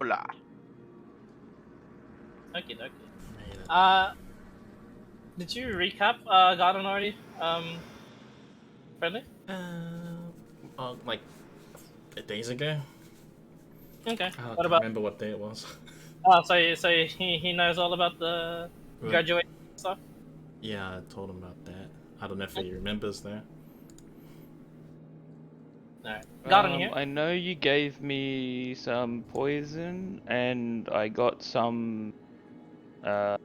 blah. Okay. Did you recap Garden already? Friendly? Like days ago. Okay. I What can't about? remember what day it was. Oh, so he knows all about the graduation stuff. Yeah, I told him about that. I don't know if he remembers though. Alright. Garden here. I know you gave me some poison, and I got some, the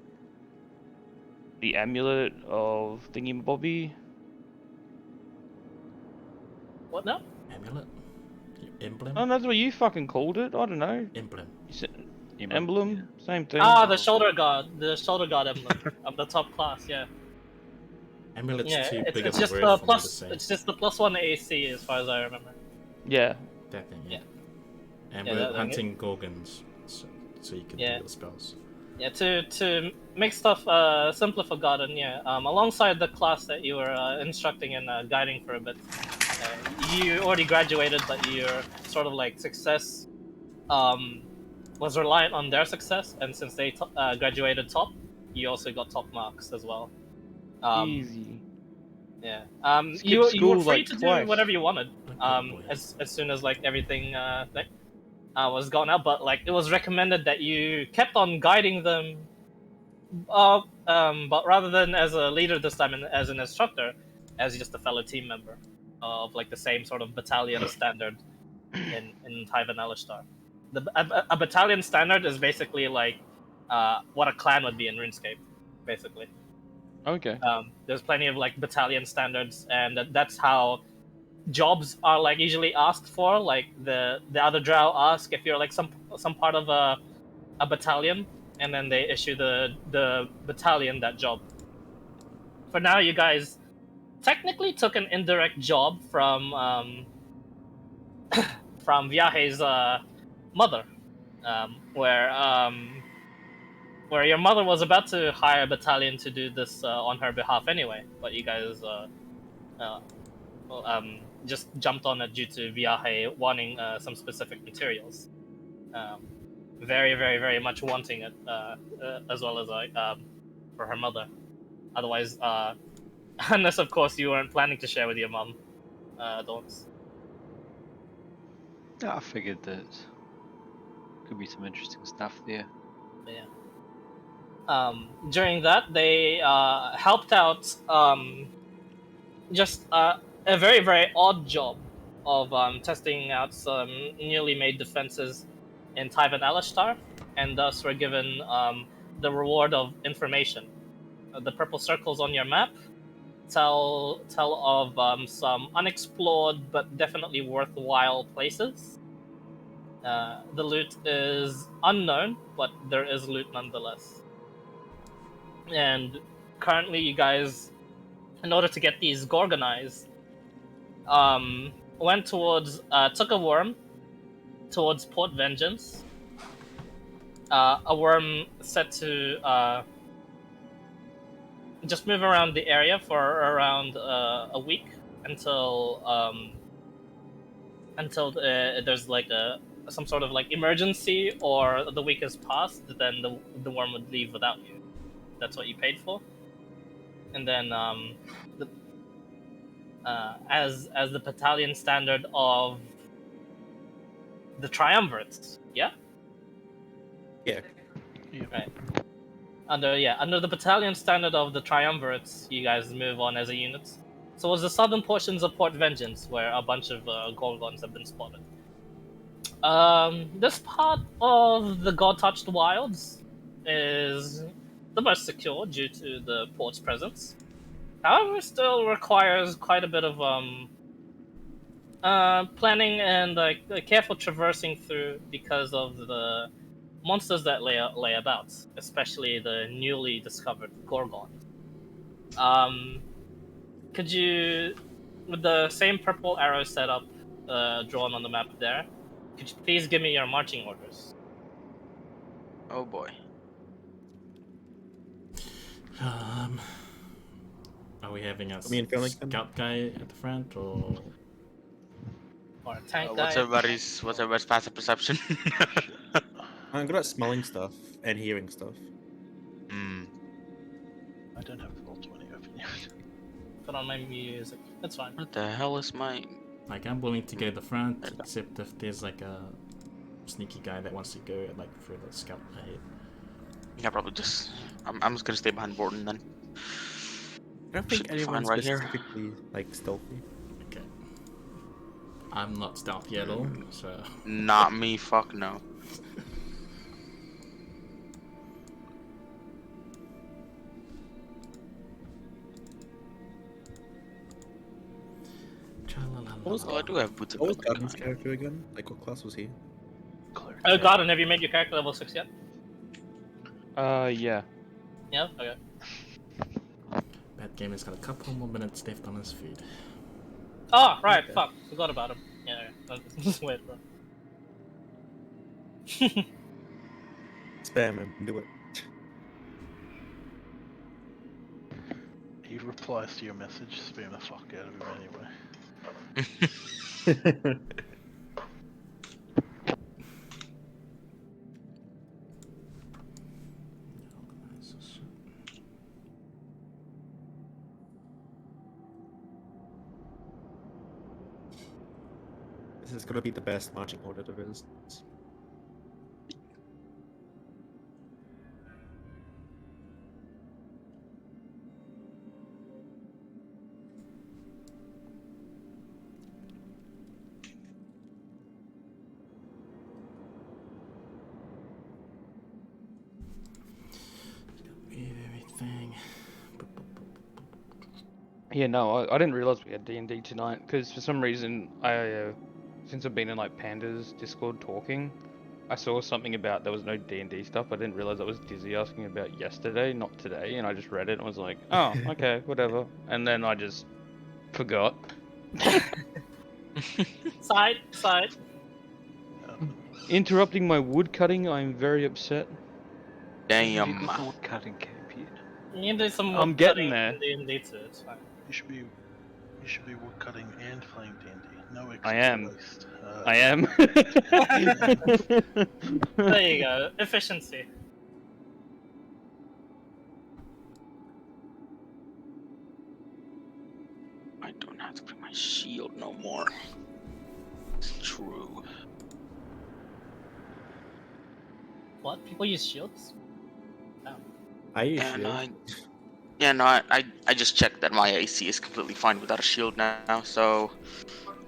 amulet of Thingy-Bobby. What now? Amulet? Emblem? Oh, that's what you fucking called it. I don't know. Emblem. You said Emote, emblem, same thing. Ah, the shoulder guard emblem of the top class. Yeah. Amulet's Yeah. too big It's of a just word the for me to plus. say. It's just the +1 AC as far as I remember. Yeah. That thing, yeah. Yeah. And Yeah, we're that thing, hunting gorgons, so you can do your spells. Yeah, to make stuff simpler for Garden, yeah. Alongside the class that you were instructing and guiding for a bit, you already graduated, but your sort of like success was reliant on their success, and since they graduated top, you also got top marks as well. Easy. Yeah. Skipped You were school, free like, to twice. do whatever you wanted. As soon as like everything was gone out, but like it was recommended that you kept on guiding them. But rather than as a leader this time, and as an instructor, as just a fellow team member of like the same sort of battalion standard in Tai'ven Alashtar. A battalion standard is basically like what a clan would be in RuneScape, basically. Okay. There's plenty of like battalion standards, and that's how jobs are like usually asked for. Like the other Drow ask if you're like some part of a battalion, and then they issue the battalion that job. For now, you guys technically took an indirect job from from Viaje's mother, where your mother was about to hire a battalion to do this on her behalf anyway, but you guys just jumped on it due to Viaje wanting some specific materials. Very, very, very much wanting it, as well as for her mother. Otherwise, unless of course you weren't planning to share with your mom, Dawns. I figured that could be some interesting stuff there. Yeah. During that, they helped out just a very, very odd job of testing out some newly made defenses in Tai'ven Alashtar, and thus were given the reward of information. The purple circles on your map tell of some unexplored but definitely worthwhile places. The loot is unknown, but there is loot nonetheless. And currently, you guys, in order to get these Gorgonized, went towards, took a worm towards Port Vengeance. A worm set to just move around the area for around a week until there's like some sort of like emergency, or the week has passed. Then the worm would leave without you. That's what you paid for. And then as the battalion standard of the triumvirates, yeah. Yeah. Right. Under the battalion standard of the triumvirates, you guys move on as a unit. So was the southern portions of Port Vengeance, where a bunch of Gorgons have been spotted. This part of the God-touched wilds is the most secure due to the port's presence. However, still requires quite a bit of planning and careful traversing through because of the monsters that lay about, especially the newly discovered Gorgon. Could you, with the same purple arrow setup drawn on the map there, could you please give me your marching orders? Oh boy. Are we having a Me and Phil Lincoln? scout guy at the front, or Or a tank What's guy? everybody's passive perception? I'm good at smelling stuff and hearing stuff. Hmm. I don't have the roll 20 open yet. Put on my music. That's fine. What the hell is my... Like, I'm willing to go to the front, except if there's like a sneaky guy that wants to go like for the scout ahead. Yeah, probably just... I'm just gonna stay behind Borden then. I don't Should think be fine anyone's right here. specifically like stealthy. Okay. I'm not stealthy at all, so. Not me, fuck no. Oh, I do have boots of What was every Gardner's kind. character again? Like, what class was he? Cleric. Oh, Gordon, have you made your character level 6 yet? Yeah. Yeah? Okay. That game has got a couple more minutes left on his feed. Oh, right, Okay. fuck. Forgot about him. Yeah, just wait, bro. Spam him, do it. He replies to your message, spam the fuck out of him anyway. This is gonna be the best marching order there is. Everything. Yeah, no, I didn't realize we had D&D tonight because for some reason since I've been in like Panda's Discord talking, I saw something about there was no D&D stuff. I didn't realize that was Dizzy asking about yesterday, not today, and I just read it and was like, oh, okay, whatever. And then I just forgot. Side. Interrupting my wood cutting, I'm very upset. Damn. You got the wood cutting cape yet? You can do some I'm wood getting cutting there. in D&D too, it's fine. You should be wood cutting and playing D&D. No extra I am. waste. I am. There you go. Efficiency. I don't have to bring my shield no more. It's true. What? People use shields? I use And shield. I just checked that my AC is completely fine without a shield now, so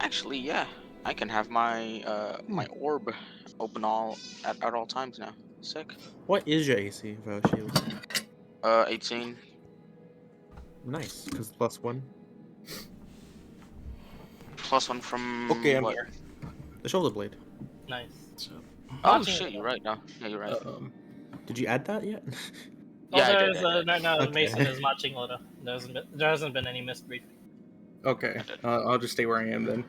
actually yeah, I can have my my orb open at all times now. Sick. What is your AC without shield? 18. Nice, because +1. +1 from Okay, I'm what? here. The shoulder blade. Nice. So, Oh Watching shit, it. you're right now. Yeah, you're right. Did you add that yet? Yeah, I Oh, did, I did. right now Okay. Mason is marching order. There hasn't been any missed briefing. Okay, I'll just stay where I am then.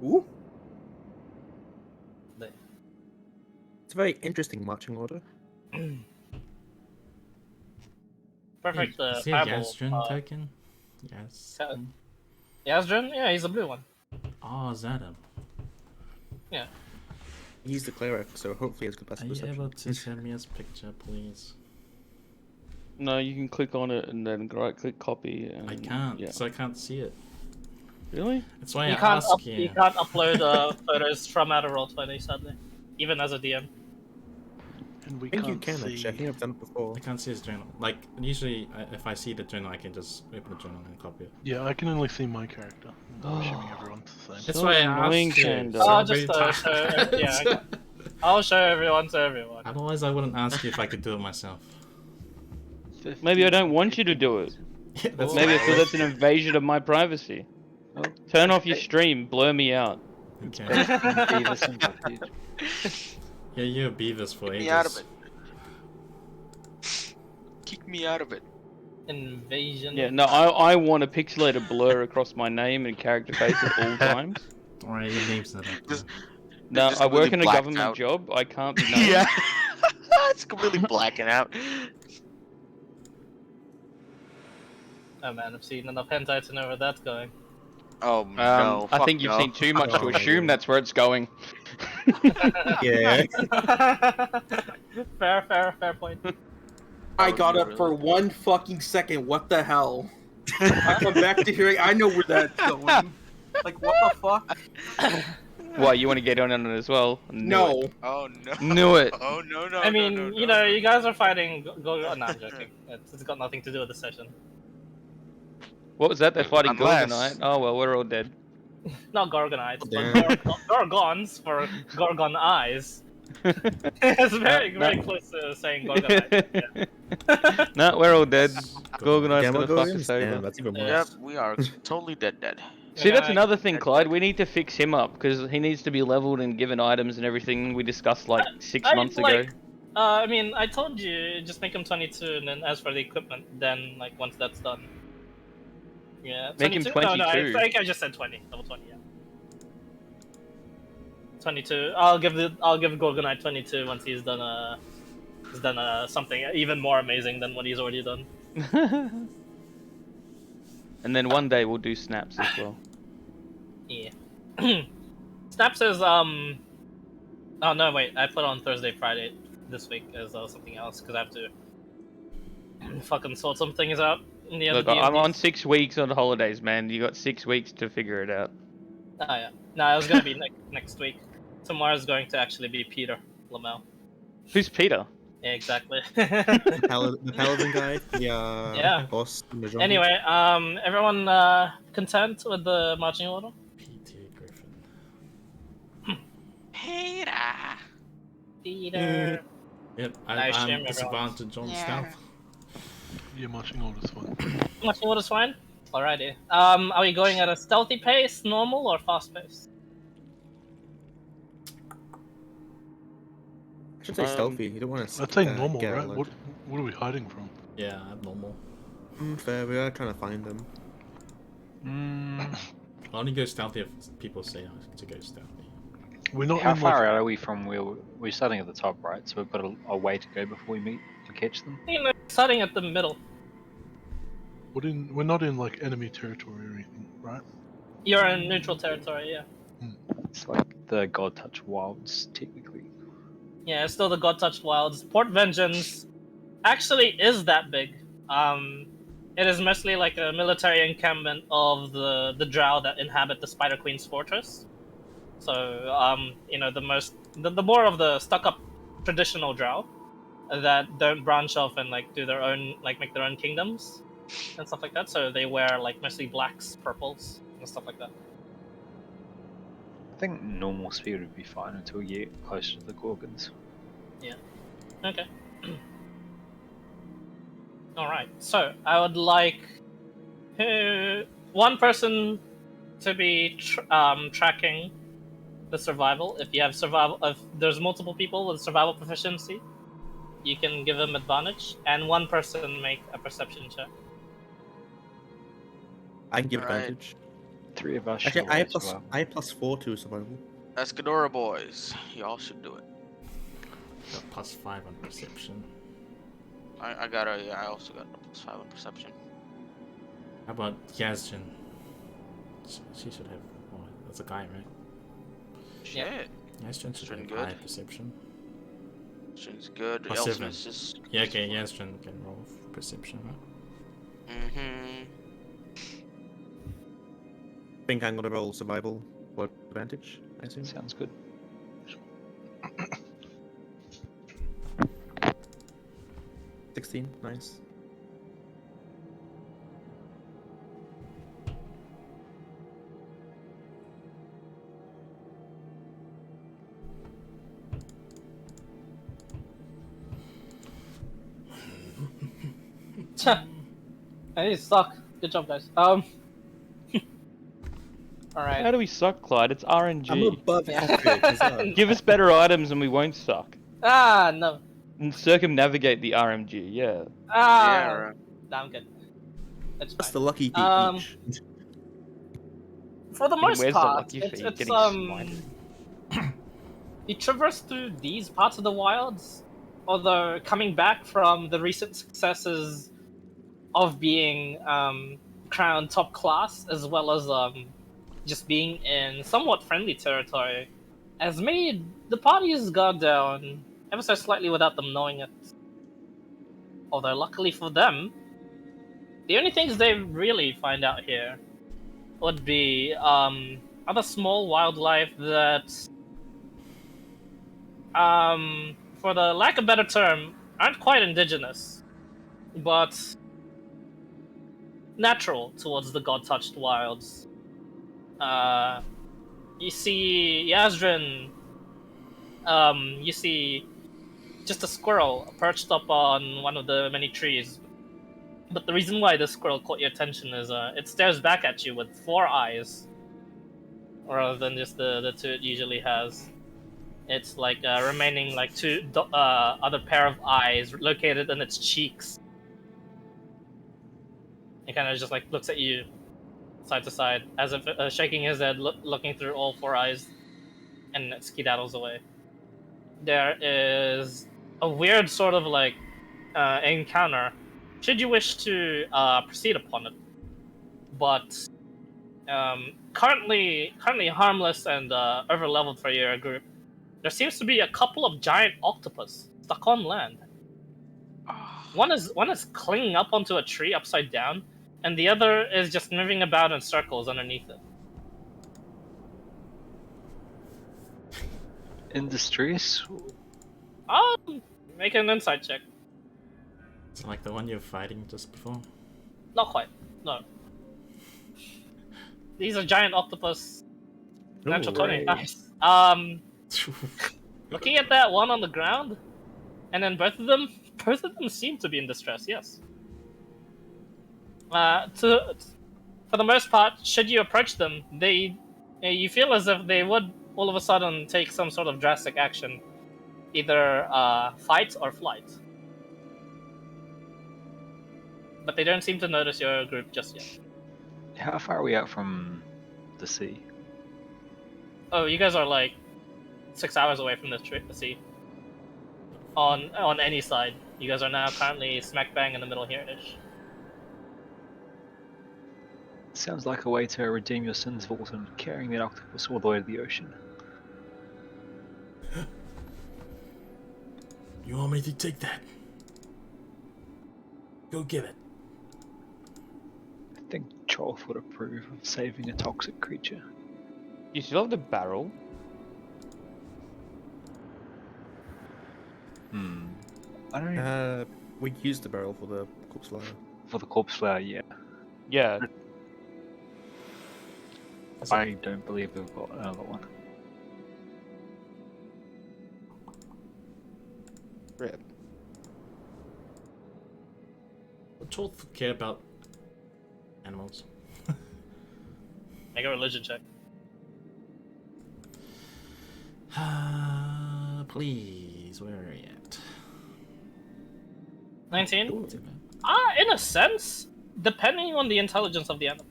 Ooh. It's a very interesting marching order. Perfect. is he a fireball, Yazdrin token? Yes. Yazdrin? Yeah, he's a blue one. Oh, is that him? Yeah. He's the cleric, so hopefully he has good Are passive you perception. able to send me his picture, please? No, you can click on it and then right-click copy. And, I can't, Yeah. so I can't see it. Really? That's why You I can't, ask you you. can't upload photos from Outer Roll 20, sadly. Even as a DM. And we I think you can't can see. actually. I think I've done it before. I can't see his journal. Like, usually, if I see the journal, I can just open the journal and copy it. Yeah, I can only see my character. I'm assuming everyone's the same. That's So why I annoying, asked you. Shanda. so I'll just many show, yeah, times. I'll show everyone to everyone. Otherwise, I wouldn't ask you if I could do it myself. Maybe I don't want you to do it. Yeah, that's Maybe I fine. feel that's an invasion of my privacy. Turn off your stream, blur me out. Okay. Beavis and Butthead. Yeah, you're Beavis for Kick ages. me out of it. Kick me out of it. Invasion. Yeah, no, I want a pixelated blur across my name and character face at all times. Don't worry, your name's not up there. Just- No, just I work completely in a blacked government out. job. I can't be known. Yeah. It's completely blacking out. Oh man, I've seen enough hentai to know where that's going. Oh no. I fuck think you've no. seen too much to Oh, assume yeah. that's where it's going. Yeah. Fair point. I would got be up really for good. 1 fucking second. What the hell? I come back to hearing. I know where that's going. Like what the fuck? Why, you want to get on it as well? Knew it. No. Oh no! Knew it. Oh no! No! I no! mean, No! you No! know, No! you guys are fighting. Go. No, I'm joking. It's got nothing to do with the session. What was that? They're fighting Unless- Gorgonite? Oh well, we're all dead. Not Gorgonites, Oh, but damn. Gorgons for Gorgon eyes. It's very, No, very no. close to saying Gorgonite. Yeah. No, we're all dead. Good. Gorgonite's Gamma gonna fuck Gorgons? us over. Damn, that's even Yeah. Yep, worse. we are totally dead. See, that's We're another thing, Dead, Clyde. dead. We need to fix him up because he needs to be leveled and given items and everything we discussed like 6 I months like- ago. I mean, I told you just make him 22, and then as for the equipment, then like once that's done. Yeah. Make him 22? No, I 22. think I just said 20. Level 20. Yeah. 22. I'll give Gorgonite 22 once he's done something even more amazing than what he's already done. And then one day we'll do snaps as well. Yeah. Snaps is Oh no, wait! I put on Thursday, Friday this week as something else because I have to fucking sort some things out in the other. Look, I'm DMDs. on 6 weeks on holidays, man. You got 6 weeks to figure it out. Oh yeah. No, it was gonna be next week. Tomorrow's going to actually be Peter Lamel. Who's Peter? Yeah, exactly. The Paladin guy, Yeah. boss in the jungle. Anyway, everyone content with the marching order? PT Griffin. Peter. Peter. Yep, Nice I'm shame, disadvantaged on Yeah. stealth. Your marching order's fine. Marching order's fine. Alrighty. Are we going at a stealthy pace, normal, or fast pace? I should say stealthy. You don't want to. I'd say normal, get right? alert. What are we hiding from? Yeah, abnormal. Fair. We are trying to find them. I'll only go stealthy if people say to go stealthy. We're not How in far like, out are we from where we're starting at the top, right? So we've got a way to go before we meet to catch them. You know, starting at the middle. we're not in like enemy territory or anything, right? You're in neutral territory, yeah. It's like the God Touch Wilds, technically. Yeah, it's still the God-touched wilds. Port Vengeance actually is that big. It is mostly like a military encampment of the Drow that inhabit the Spider Queen's fortress. So, you know, the more of the stuck-up traditional Drow that don't branch off and like do their own, like make their own kingdoms and stuff like that. So they wear like mostly blacks, purples, and stuff like that. I think normal speed would be fine until you get closer to the Gorgons. Okay. Alright, so I would like one person to be tracking the survival. If you have survival, if there's multiple people with survival proficiency, you can give them advantage, and one person make a perception check. I can give Alright. advantage. 3 of us. Actually, should I have as plus. well. I have +4 to survival. Escadora boys, y'all should do it. Got +5 on perception. I also got a +5 on perception. How about Yazjin? She should have. Oh, that's a guy, right? Shit. Yazjin should Pretty have good. high perception. She's good. +7. Elspeth's just. Yeah, okay, Yazjin can roll perception, right? Mm-hmm. I think I'm gonna roll survival for advantage. I assume. Sounds good. 16, nice. Hey, suck. Good job, guys. Alright. How do we suck, Clyde? It's RNG. I'm above average as well. Give us better items and we won't suck. No. And circumnavigate the RMG, yeah. Yeah. Right. No, I'm good. That's That's fine. the lucky feat Um, each. For the most Where's the part, lucky feet? it's Getting smited. you traverse through these parts of the wilds, although coming back from the recent successes of being crowned top class, as well as just being in somewhat friendly territory, has made the party has gone down ever so slightly without them knowing it. Although, luckily for them, the only things they really find out here would be other small wildlife that, for the lack of a better term, aren't quite indigenous, but natural towards the god-touched wilds. You see Yazrin. You see just a squirrel perched up on one of the many trees. But the reason why the squirrel caught your attention is it stares back at you with 4 eyes, rather than just the 2 it usually has. It's like remaining like 2 other pair of eyes located in its cheeks. It kind of just like looks at you side to side, as if shaking his head, looking through all 4 eyes, and it skedaddles away. There is a weird sort of like encounter, should you wish to proceed upon it. But currently harmless and over-leveled for your group, there seems to be a couple of giant octopus stuck on land. One is clinging up onto a tree upside down, and the other is just moving about in circles underneath it. In distress? Make an insight check. It's like the one you're fighting just before. Not quite. No. These are giant octopus. Natural 20. Nice. Looking at that one on the ground, and then both of them seem to be in distress. Yes. For the most part, should you approach them, you feel as if they would all of a sudden take some sort of drastic action, either fight or flight. But they don't seem to notice your group just yet. How far are we out from the sea? Oh, you guys are like 6 hours away from the sea. On any side, you guys are now currently smack bang in the middle here-ish. Sounds like a way to redeem your sins, Volton, carrying that octopus all the way to the ocean. You want me to take that? Go get it. I think Cholth would approve of saving a toxic creature. You still have the barrel? I don't We used the barrel for the corpse flower. For the corpse flower, yeah. Yeah. I don't believe we've got another one. Rip. Would Cholth care about animals? Make a religion check. Please, where are you at? 19? Ooh. In a sense, depending on the intelligence of the animal.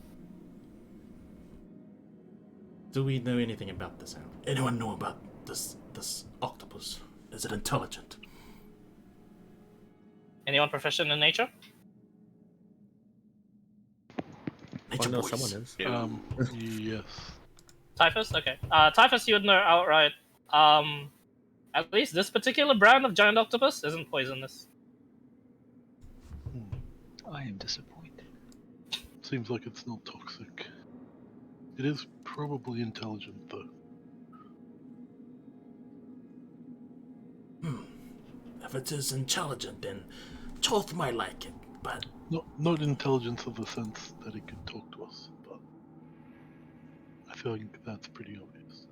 Do we know anything about this animal? Anyone know about this octopus? Is it intelligent? Anyone proficient in nature? Nature know boys. someone is. Yes. Typhus? Okay. Typhus, you would know outright. At least this particular brand of giant octopus isn't poisonous. I am disappointed. Seems like it's not toxic. It is probably intelligent, though. If it is intelligent, then Cholth might like it, but Not intelligence of the sense that it could talk to us, but I feel like that's pretty obvious.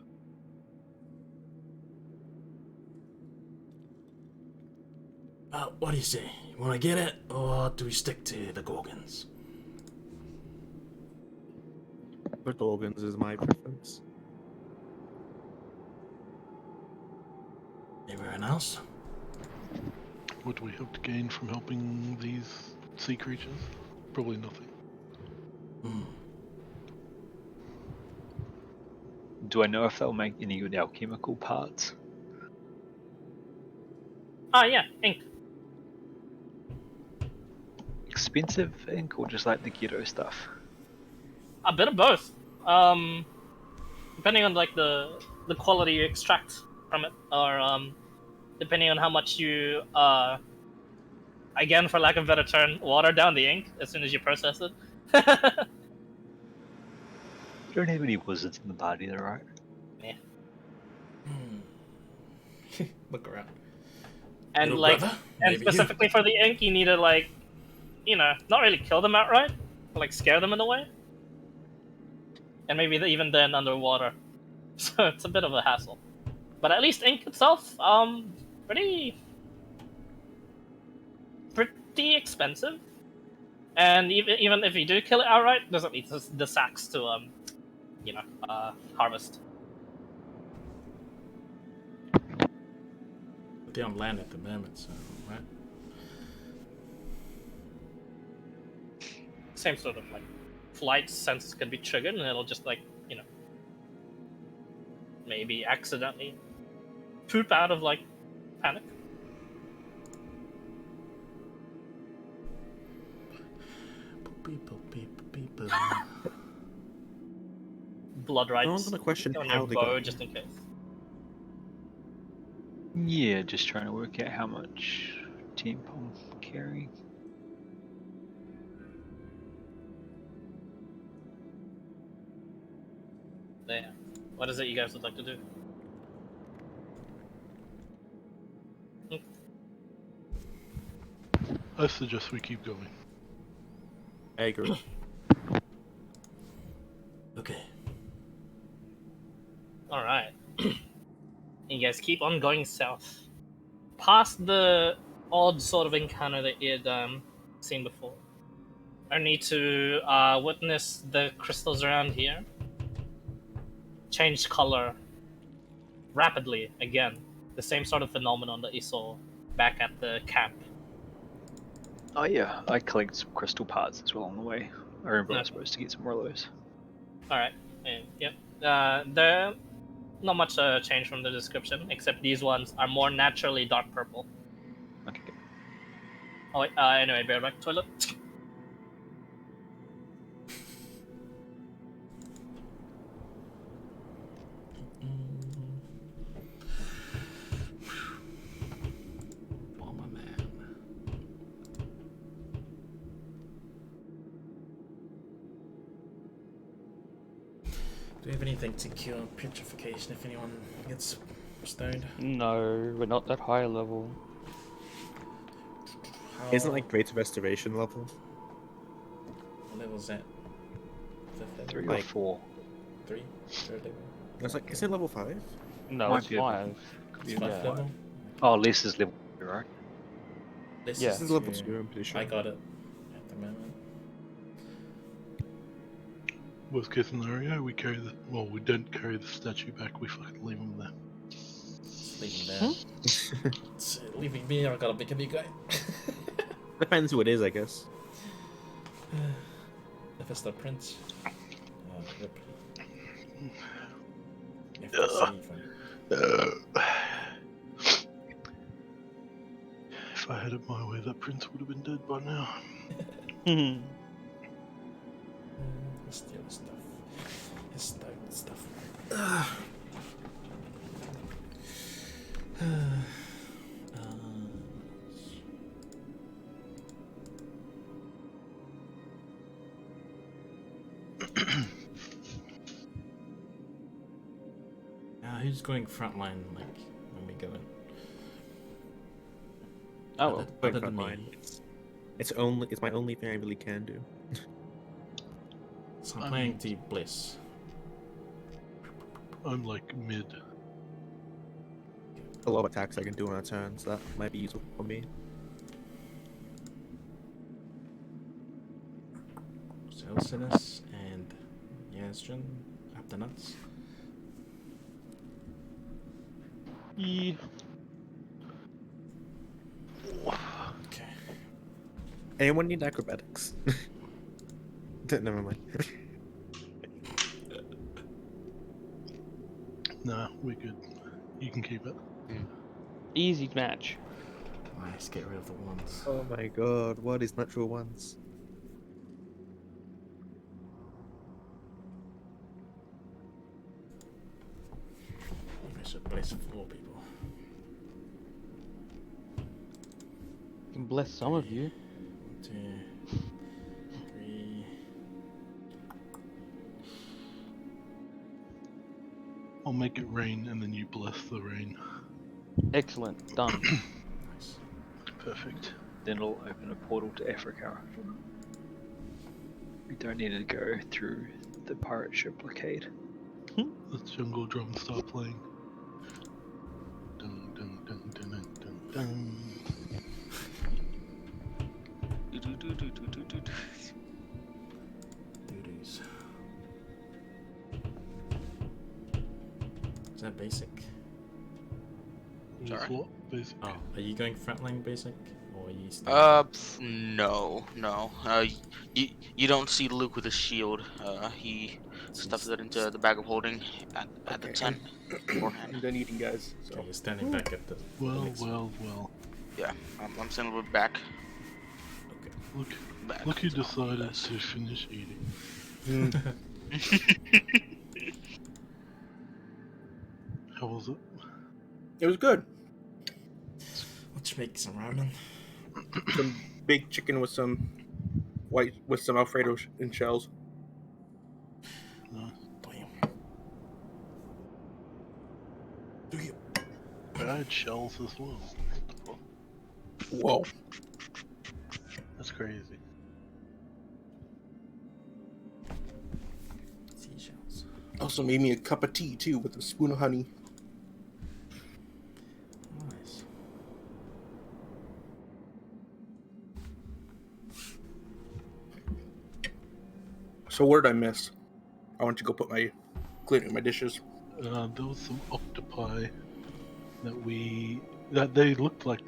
what do you say? You wanna get it, or do we stick to the Gorgons? The Gorgons is my preference. Anyone else? What do we hope to gain from helping these sea creatures? Probably nothing. Do I know if they'll make any good alchemical parts? Yeah, ink. Expensive ink or just like the ghetto stuff? A bit of both. Depending on like the the quality you extract from it, or depending on how much you again, for lack of a better term, water down the ink as soon as you process it. You don't have any wizards in the party, though, right? Look around. And Little like, brother, and maybe you. specifically for the ink, you need to like, not really kill them outright, but like scare them in a way. And maybe even then underwater. So it's a bit of a hassle. But at least ink itself, pretty expensive. And even if you do kill it outright, doesn't need the sacks to harvest. But they're on land at the moment, so right. Same sort of like flight sense can be triggered, and it'll just like maybe accidentally poop out of like panic. Blood rights. No one's gonna question on how your they bow got just in case. Yeah, just trying to work out how much temp I'm carrying. Yeah. What is it you guys would like to do? I suggest we keep going. I agree. Okay. All right. You guys keep on going south, past the odd sort of encounter that you had seen before. Only to witness the crystals around here change color rapidly again. The same sort of phenomenon that you saw back at the camp. Oh yeah, I collected some crystal parts as well on the way. I remember I was Okay. supposed to get some more of those. All right. And, yep. There, not much change from the description, except these ones are more naturally dark purple. Okay. Oh wait. Anyway, bareback toilet. Oh my man. Do we have anything to cure petrification if anyone gets stoned? No, we're not that high level. How, Isn't it like Greater Restoration level? what level is that? Fifth level? 3 or Like- 4. 3? Third level? I was like, is it level 5? No, Might it's be a- 5. Could be It's a fifth bit level? Oh, Les is level 2, right? This Yeah. This is level 2, I'm pretty sure. I got it at the moment. Worst case scenario, we don't carry the statue back. We fucking leave him there. Just leave him there. It's leaving me, I gotta pick a new guy. Depends who it is, I guess. If it's the prince. Rip. If I save him. If I had it my way, that prince would have been dead by now. Let's steal his stuff. His stuff. Who's going frontline, like, when we go in? Oh, well. Going Other than front me. line. It's my only thing I really can do. So I'm playing Deep Bliss. I'm like mid. A lot of attacks I can do on a turn, so that might be useful for me. Celsinus and Yazjan up the nuts. Yeah. Okay. Anyone need acrobatics? Never mind. Nah, we're good. You can keep it. Easy match. Nice, get rid of the ones. Oh my god, what is natural ones? Bless four people. Can bless some of you. 1, 2, 3. I'll make it rain and then you bless the rain. Excellent. Done. Nice. Perfect. Then it'll open a portal to Africa. We don't need to go through the pirate ship blockade. The jungle drums start playing. Dun, dun, dun, dun, dun, dun, dun. Doo-doos. Is that basic? Just Sorry? what? Basic. Oh, are you going frontline basic? Or are you still... No. You don't see Luke with a shield. He stuffs it into the bag of holding at the Okay, tent beforehand. I'm done eating, guys. Okay, So you're standing back at the Well, next well, well. Yeah, I'm sending it back. Okay. Look, look who decided to finish eating. How was it? it was good. Let's make some ramen. Some baked chicken with some Alfredo in shells. No. Damn. Do you? I had shells as well. Whoa. That's crazy. Seashells. Also made me a cup of tea too with a spoon of honey. Nice. So what did I miss? I want to go put my cleaning my dishes. There was some octopi that they looked like.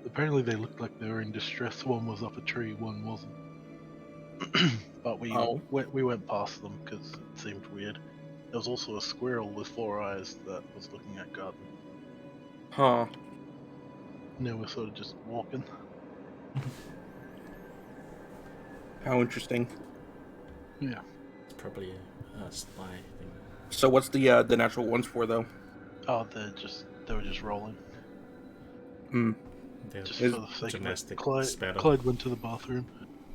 Apparently, they looked like they were in distress. One was up a tree, one wasn't. But we went past them because it seemed weird. There was also a squirrel with 4 eyes that was looking at Garden. Huh. Now we're sort of just walking. How interesting. Yeah. It's probably a spy thing. So what's the natural ones for though? Oh, they were just rolling. Hmm. They're Just for the sake of it. gymnastic Clyde, spatter. Clyde went to the bathroom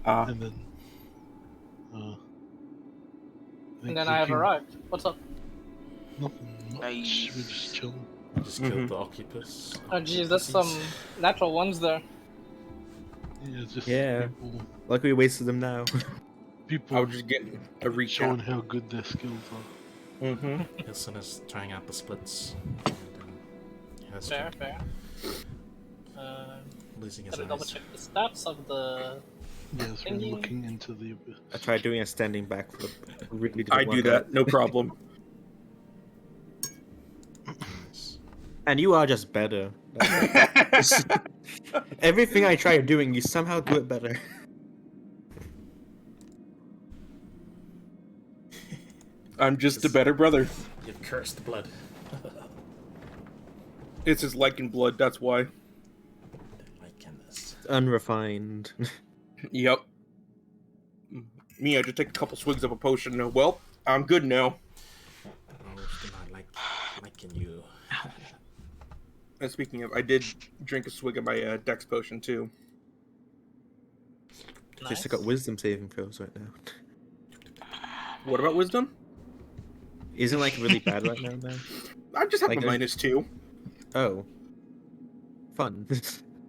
Ah. and then. And then I have arrived. What's up? Nothing much. Nice. We're just chilling. You just killed Mhm. the octopus. Oh geez, there's some natural ones there. Yeah, it's just Yeah. people. Like we wasted them now. I was just getting a showing recap. how good their skills are. Mm-hmm. Hilson is trying out the splits. And, he has Fair, to- fair. losing his Gotta double eyes. check the stats of the. Yes, we're Thingy. looking into the abyss. I tried doing a standing backflip. Really didn't I do work that, out. no problem. Nice. And you are just better. Everything I try doing, you somehow do it better. I'm just a better brother. You've cursed blood. It's his like in blood, that's why. Like in this. Unrefined. Yep. Me, I just take a couple swigs of a potion and well, I'm good now. Almost do not liking you. And speaking of, I did drink a swig of my Dex potion too. Just got wisdom saving throws right now. What about wisdom? Isn't like really bad right now, man. I just have Like, a -2. Oh. Fun.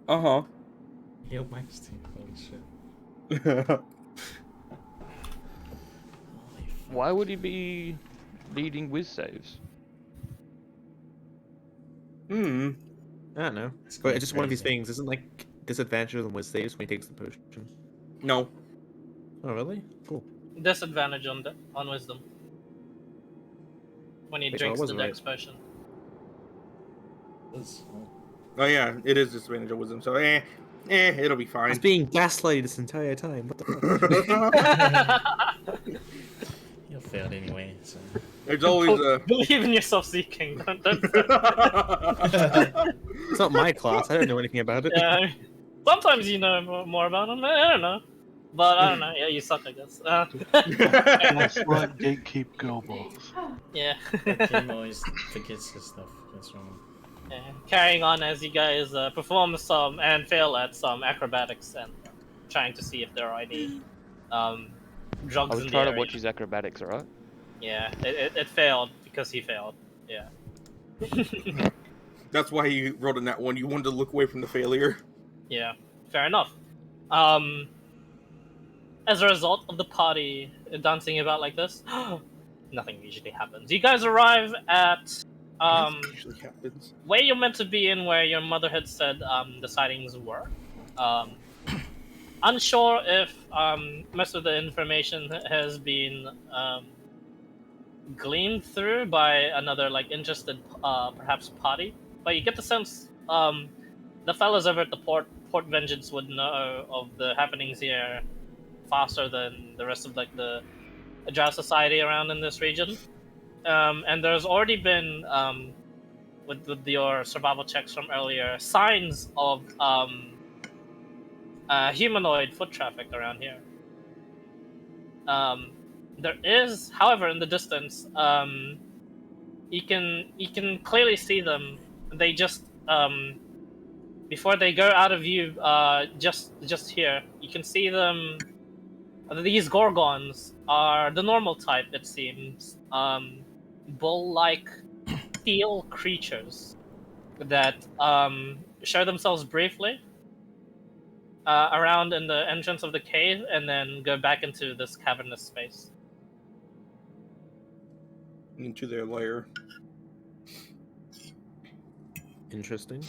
Uh-huh. Heal minus 2. Holy shit. Why would he be needing whiz saves? I don't know. But it's just one of these things. Isn't like disadvantage on whiz saves when he takes the potion. No. Oh really? Cool. Disadvantage on wisdom. When he Wait, drinks I was the right. Dex potion. Oh yeah, it is disadvantage of wisdom, so it'll be I fine. was being gaslighted this entire time. What the fuck? You'll fail anyway, so. There's always a... Believe in yourself, Seeking. Don't It's not my class. I don't know anything about it. yeah, sometimes you know more about them. I don't know. But I don't know. Yeah, you suck, I guess. That's like gatekeep girl boss. Yeah. That game always forgets his stuff. this one. Carrying on as you guys perform some and fail at some acrobatics and trying to see if there are any I drugs was in the trying to area. watch his acrobatics, alright? Yeah, it failed because he failed. Yeah. That's why you rolled in that one. You wanted to look away from the failure. Yeah, fair enough. As a result of the party dancing about like this, nothing usually happens. You guys arrive at Nothing usually happens. where you're meant to be in where your mother had said the sightings were. Unsure if most of the information has been gleaned through by another like interested perhaps party, but you get the sense the fellas over at the Port Vengeance would know of the happenings here faster than the rest of like the Drow society around in this region. And there's already been with your survival checks from earlier signs of humanoid foot traffic around here. There is, however, in the distance, you can clearly see them. They just before they go out of view, just here, you can see them. These gorgons are the normal type, it seems. Bull-like steel creatures that show themselves briefly around in the entrance of the cave and then go back into this cavernous space. Into their lair. Interesting.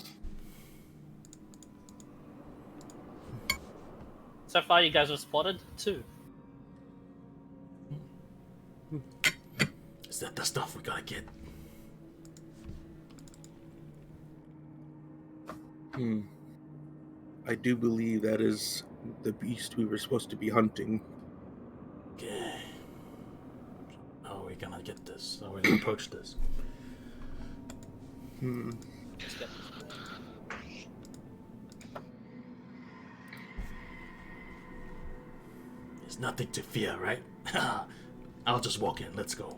So far, you guys have spotted 2. Is that the stuff we gotta get? I do believe that is the beast we were supposed to be hunting. Okay. How are we gonna get this? How are we gonna approach this? There's nothing to fear, right? I'll just walk in. Let's go.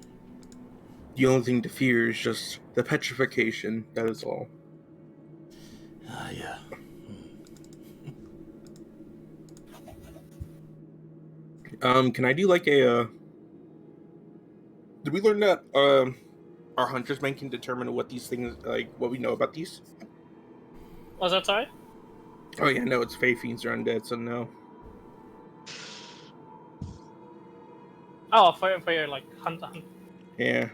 The only thing to fear is just the petrification. That is all. Yeah. Can I do like a? Did we learn that our hunters men can determine what these things like what we know about these? Was that sorry? Oh yeah, no, it's Fey fiends are undead, so no. Oh, for your like hunt. Yeah.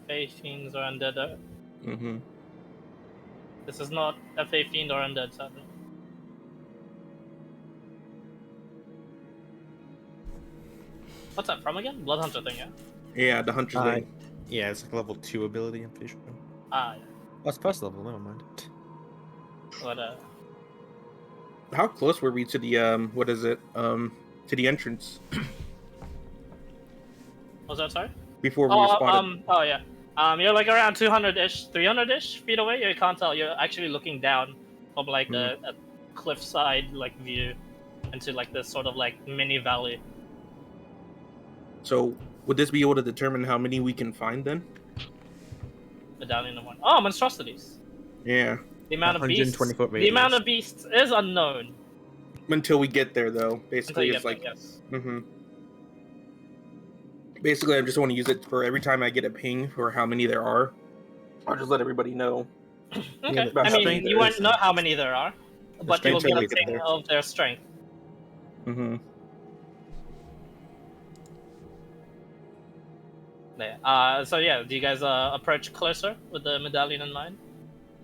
Fey fiends or undead. Mm-hmm. This is not a Fey fiend or undead, sadly. What's that from again? Blood Hunter thing, yeah? Yeah, the hunters. Thing. Yeah, it's like a level 2 ability, I'm pretty sure. Ah, yeah. Oh, it's first level, never mind. But, How close were we to the what is it? To the entrance was that sorry? before we were spotted? Oh yeah. You're like around 200-ish, 300-ish feet away. You can't tell. You're actually looking down from like a cliffside like view into like this sort of like mini valley. So would this be able to determine how many we can find then? Medallion of one. Oh, monstrosities. Yeah. The amount of beasts. 120 foot The amount radius. of beasts is unknown. Until we get there, though. Until Basically, you it's get like. there, yes. Mm-hmm. Basically, I just want to use it for every time I get a ping for how many there are. I'll just let everybody know. Okay. about I how mean, many you there won't is. know how many there are, but you will strength get a will get ping there. of their strength. Mm-hmm. Yeah. So yeah, do you guys approach closer with the medallion in mind?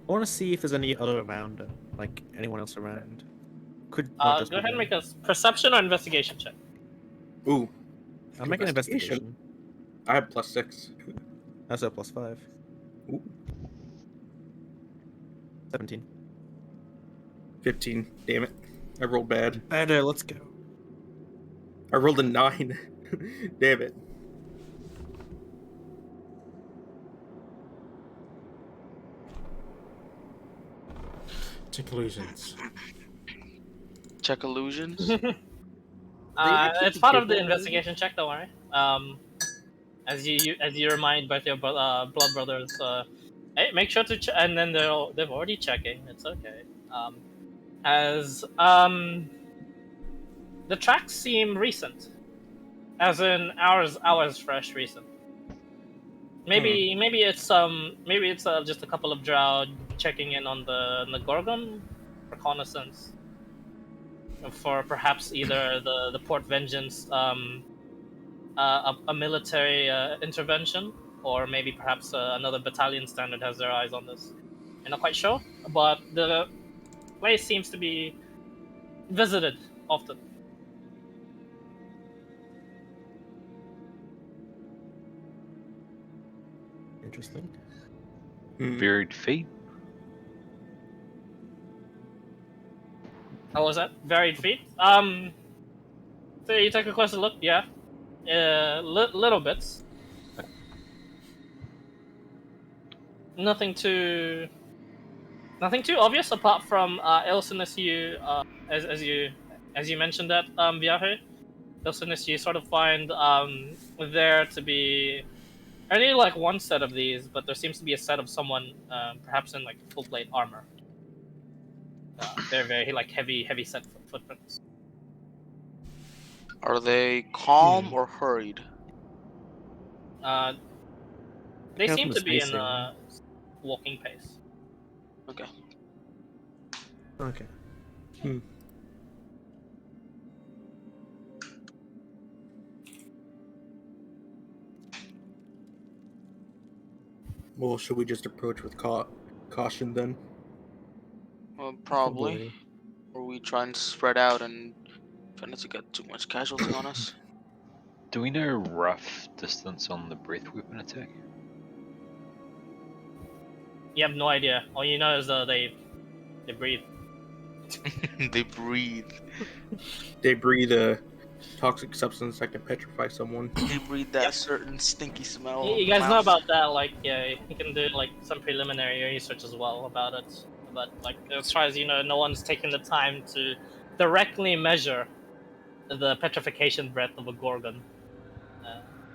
I want to see if there's any other around, like anyone else around. Could Go not just ahead be and them. make a perception or investigation check. Ooh. I'll make an investigation. I have +6. That's a +5. Ooh. 17. 15. Damn it. I rolled bad. Better, let's go. I rolled a 9. Damn it. Check illusions. Check illusions. It's part of the investigation check. Don't worry. as you remind both your blood brothers, hey, make sure to and then they're already checking. It's okay. As the tracks seem recent, as in hours fresh recent. Maybe it's just a couple of Drow checking in on the Gorgon reconnaissance for perhaps either the Port Vengeance a military intervention, or maybe perhaps another battalion standard has their eyes on this. I'm not quite sure, but the place seems to be visited often. Interesting. Buried feet. How was that? Varied feet. So you take a closer look. Yeah, little bits. Nothing too obvious apart from illness. As you mentioned that Viaje, illness you sort of find there to be only like one set of these, but there seems to be a set of someone perhaps in like full plate armor. They're very like heavy set footprints. Are they calm or hurried? They Help seem them to be in spacing. walking pace. Okay. Okay. Well, should we just approach with caution then? Well, probably. Or we try and spread out and try not to get too much casualty on us. Do we know rough distance on the breath weapon attack? You have no idea. All you know is they breathe. They breathe. They breathe a toxic substance that can petrify someone. They breathe that certain stinky smell. You of guys know mouse. about that? Like, yeah, you can do like some preliminary research as well about it. But like, as far as you know, no one's taken the time to directly measure the petrification breath of a gorgon.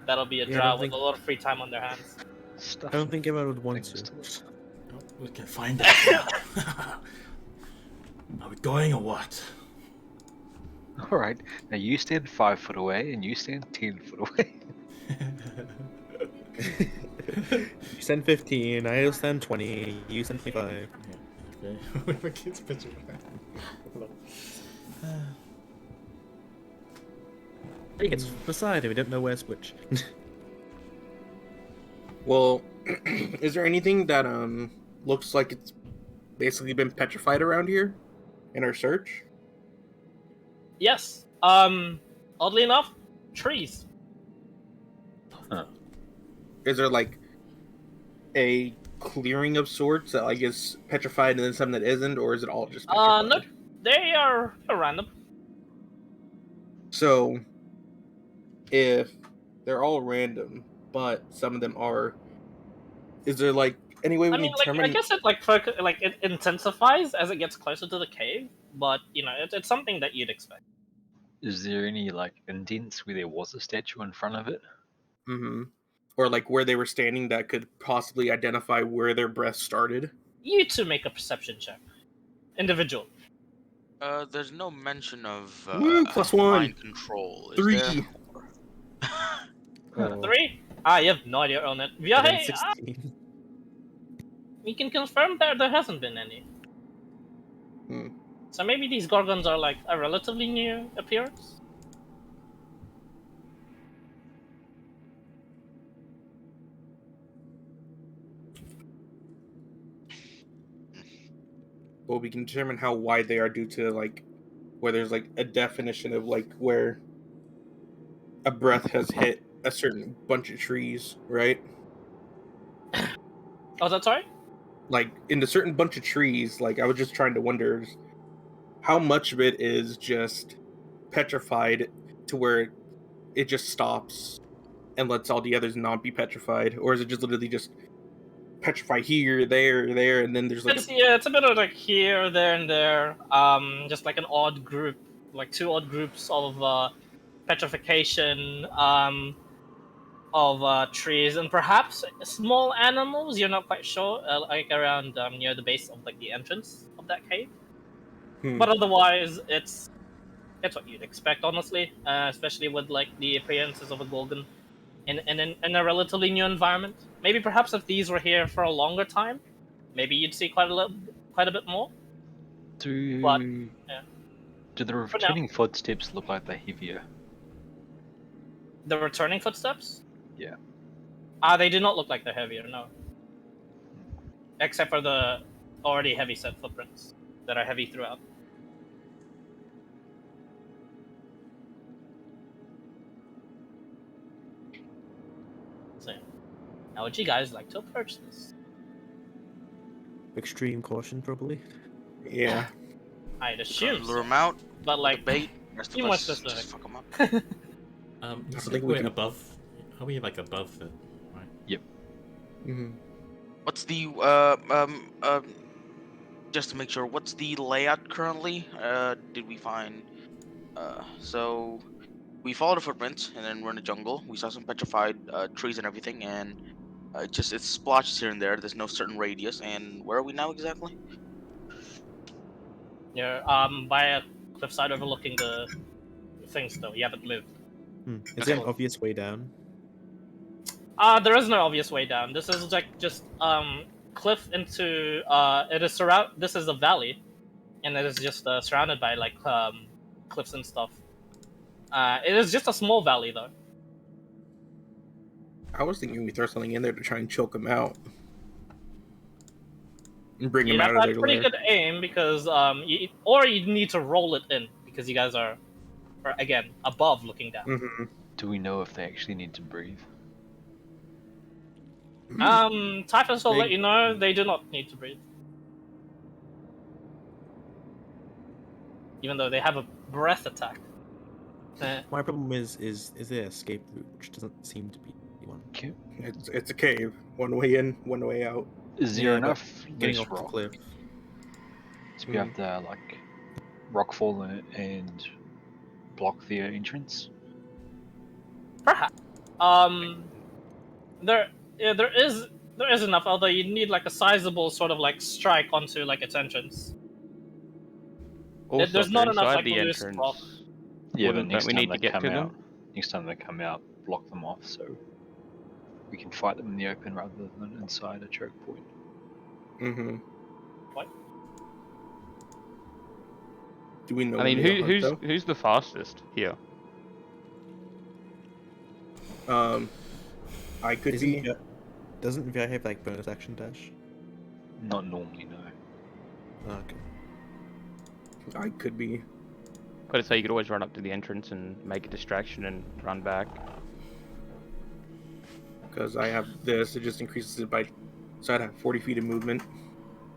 That'll be a Yeah, I drow don't with think- a lot of free time on their hands. Stuff. I don't think anyone would want things to. to- Oh, we can find out now. Are we going or what? All right. Now you stand 5 foot away, and you stand 10 foot away. You send 15, I'll send 20, you send 25. Yeah, okay. My kid's picture. He gets beside him, we don't know where's which. Well, is there anything that looks like it's basically been petrified around here in our search? Yes. Oddly enough, trees. Is there like a clearing of sorts that like is petrified and then some that isn't, or is it all just petrified? No, they are random. So, if they're all random, but some of them are, is there like any way we I can mean, like, determine? I guess it it intensifies as it gets closer to the cave, but you know, it's something that you'd expect. Is there any like indents where there was a statue in front of it? Mm-hmm. Or like where they were standing that could possibly identify where their breath started. You two make a perception check, individual. There's no mention of Woo, +1. mind control. Is 3. there? Oh, 3? You have no idea on it. and Yeah, then hey, 16. we can confirm that there hasn't been any. Hmm. So maybe these gorgons are like a relatively new appearance. Well, we can determine how wide they are due to like where there's like a definition of like where a breath has hit a certain bunch of trees, right? Oh, that's right. Like in a certain bunch of trees, like I was just trying to wonder how much of it is just petrified to where it just stops and lets all the others not be petrified, or is it just literally just petrify here, there, and then there's like It's a bit of like here, there, and there. Just like an odd group, like 2 odd groups of petrification. trees and perhaps small animals. You're not quite sure, like around near the base of like the entrance of that cave. Hmm. But otherwise, it's what you'd expect, honestly, especially with like the appearances of a gorgon in a relatively new environment. Maybe perhaps if these were here for a longer time, maybe you'd see quite a bit more. But Do yeah, do the for now, returning footsteps look like they're heavier? the returning footsteps. Yeah. They do not look like they're heavier, no. Except for the already heavy set footprints that are heavy throughout. So, how would you guys like to approach this? Extreme caution, probably. Yeah. I'd Try assume and lure so, them out. but With like, the bait. Rest be of more us specific. just fuck them up. You I said think we we're can- above. Are we like above it? Right. Yep. Hmm. What's the just to make sure, what's the layout currently? Did we find so we followed the footprints and then we're in the jungle. We saw some petrified trees and everything, and it's splotches here and there. There's no certain radius. And where are we now exactly? You're by a cliffside overlooking the things, though. You haven't moved. Is there an obvious way down? There is no obvious way down. This is like just cliff into it is this is a valley, and it is just surrounded by like cliffs and stuff. It is just a small valley though. I was thinking we throw something in there to try and choke them out. And bring them You'd out have of to their have pretty lair. good aim because or you need to roll it in because you guys are again above looking down. Mm-hmm. Do we know if they actually need to breathe? Typhus will let They- you know they do not need to breathe. Even though they have a breath attack. My problem is there an escape route, which doesn't seem to be one. It's a cave. One way in, one way out. Is there Yeah, but enough Getting loose off the rock cliff. to be able to like rockfall and block the entrance? Perhaps. There is enough. Although you need like a sizable sort of like strike onto like its entrance. Also, There's if not they're enough inside like the loose entrance. rock. Yeah, but Wouldn't- next don't we time need they to get come to out, them? next time they come out, block them off so we can fight them in the open rather than inside a choke point. Mm-hmm. What? Do we know? I mean, when they are, who's the fastest here? though? I could Isn't be. Doesn't Vi have like bonus action dash? Not normally, no. Oh, okay. I could be. But it's how you could always run up to the entrance and make a distraction and run back. Because I have this, it just increases it by. So I'd have 40 feet of movement.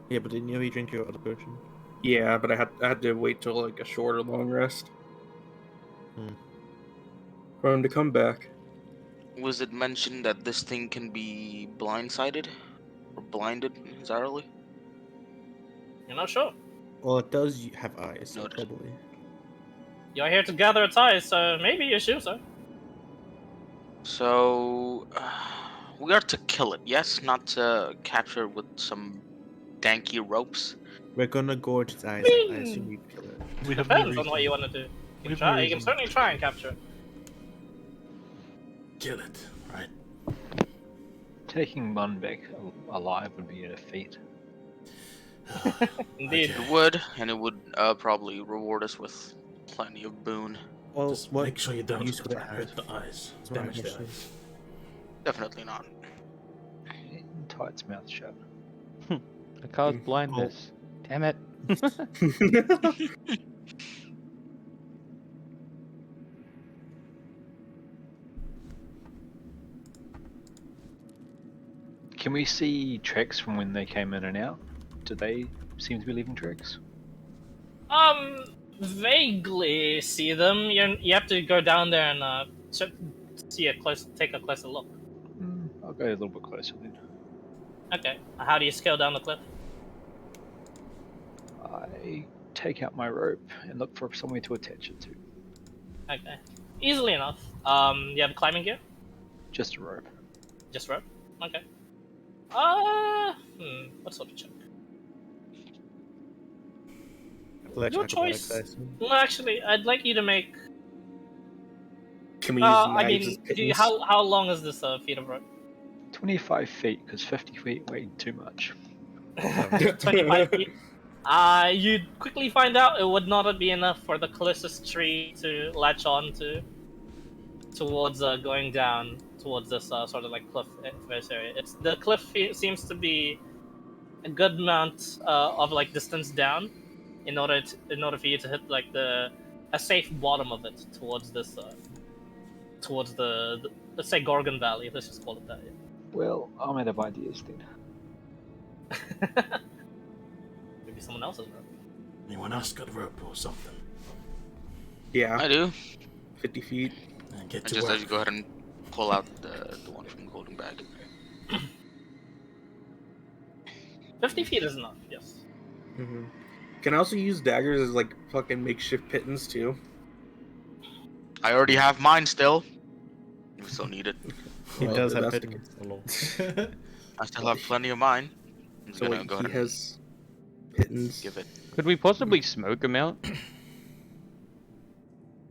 Yeah, but didn't you drink your other potion? Yeah, but I had to wait till like a short or long rest. For him to come back. Was it mentioned that this thing can be blindsided or blinded entirely? You're not sure. Well, it does have eyes, so Noted. probably. You're here to gather its eyes, so maybe you assume so. So we are to kill it, yes, not to capture it with some danky ropes. We're gonna gorge its eyes out. I assume we kill it. We have no Depends on what reason- you want to do. we You have no can reason certainly to try kill and it. capture it. Kill it. Right. Taking one back alive would be a feat. Indeed. It would, and it would probably reward us with plenty of boon. Well, Just what make sure you don't use would it hurt have? the eyes. That's what I Damage the question. eyes. Definitely not. Tie its mouth shut. I caused blindness. Damn it. Can we see tracks from when they came in and out? Do they seem to be leaving tracks? Vaguely see them. You have to go down there and take a closer look. I'll go a little bit closer then. Okay. How do you scale down the cliff? I take out my rope and look for somewhere to attach it to. Okay. Easily enough. You have climbing gear? Just a rope. Just rope? Okay. What sort of check? Your choice. Well, actually, I'd like you to make. Can we use I knives as mean, pittance? how long is this feet of rope? 25 feet, because 50 feet way too much. 25 feet. You'd quickly find out it would not be enough for the closest tree to latch on to towards going down towards this sort of like cliff face area. It's the cliff seems to be a good amount of like distance down in order for you to hit like a safe bottom of it towards this towards the let's say Gorgon Valley. Let's just call it that. Well, I'm out of ideas then. Yeah. Maybe someone else's rope. Anyone else got a rope or something? Yeah, I do. 50 feet. And get And to just work. as you go ahead and pull out the one from the golden bag. 50 feet is enough. Yes. Hmm. Can I also use daggers as like fucking makeshift pittance too? I already have mine still. If we still need it. He Well, does have that's- pittance. Hello. I still have plenty of mine. I'm just So gonna wait, go he ahead and has pittance. give it. Could we possibly smoke him out?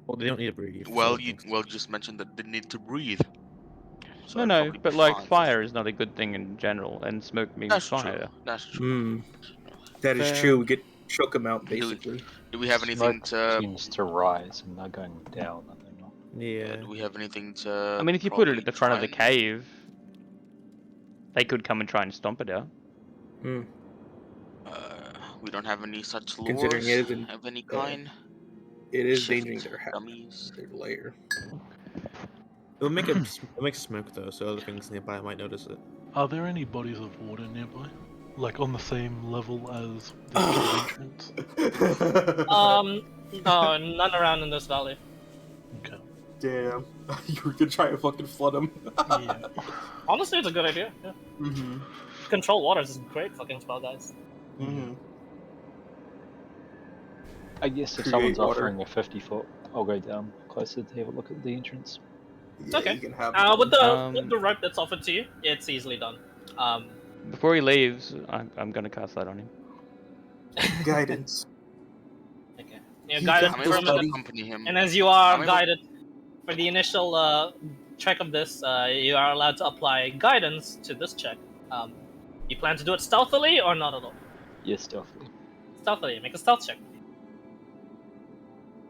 Well, they don't need to breathe. so Well, I you think- just mentioned that they need to breathe. So No, I'd no, probably but be like fine. fire is not a good thing in general, and smoke means That's fire. true. That's true. That is Fair. true. We could choke him out Do we- basically. Do we have anything Smoke to? tends to rise, and they're going down, are they not? Yeah. Do we have anything to? I mean, if you put it probably at the front of try the and- cave, they could come and try and stomp it out. Hmm. We don't have any such Considering lures it is in- of any kind. It is Shift endangering their house, dummies. their lair. It'll make it'll make smoke though, so other things nearby might notice it. Are there any bodies of water nearby? Like on the same level as the actual entrance? No, none around in this valley. Okay. Damn. You were gonna try and fucking flood him. Yeah. Honestly, it's a good idea. Yeah. Mm-hmm. Control waters is a great fucking spell, guys. Mm-hmm. I guess if Create someone's water. offering a 50-foot, I'll go down closer to have a look at the entrance. It's okay. You can have With one. the rope that's offered to you, it's easily done. Before he leaves, I'm gonna cast that on him. Guidance. Okay. You're He guided got I'm for a able to minute, accompany him. and as you are I'm able- guided for the initial check of this, you are allowed to apply guidance to this check. You plan to do it stealthily or not at all? Yes, stealthily. Stealthily. Make a stealth check.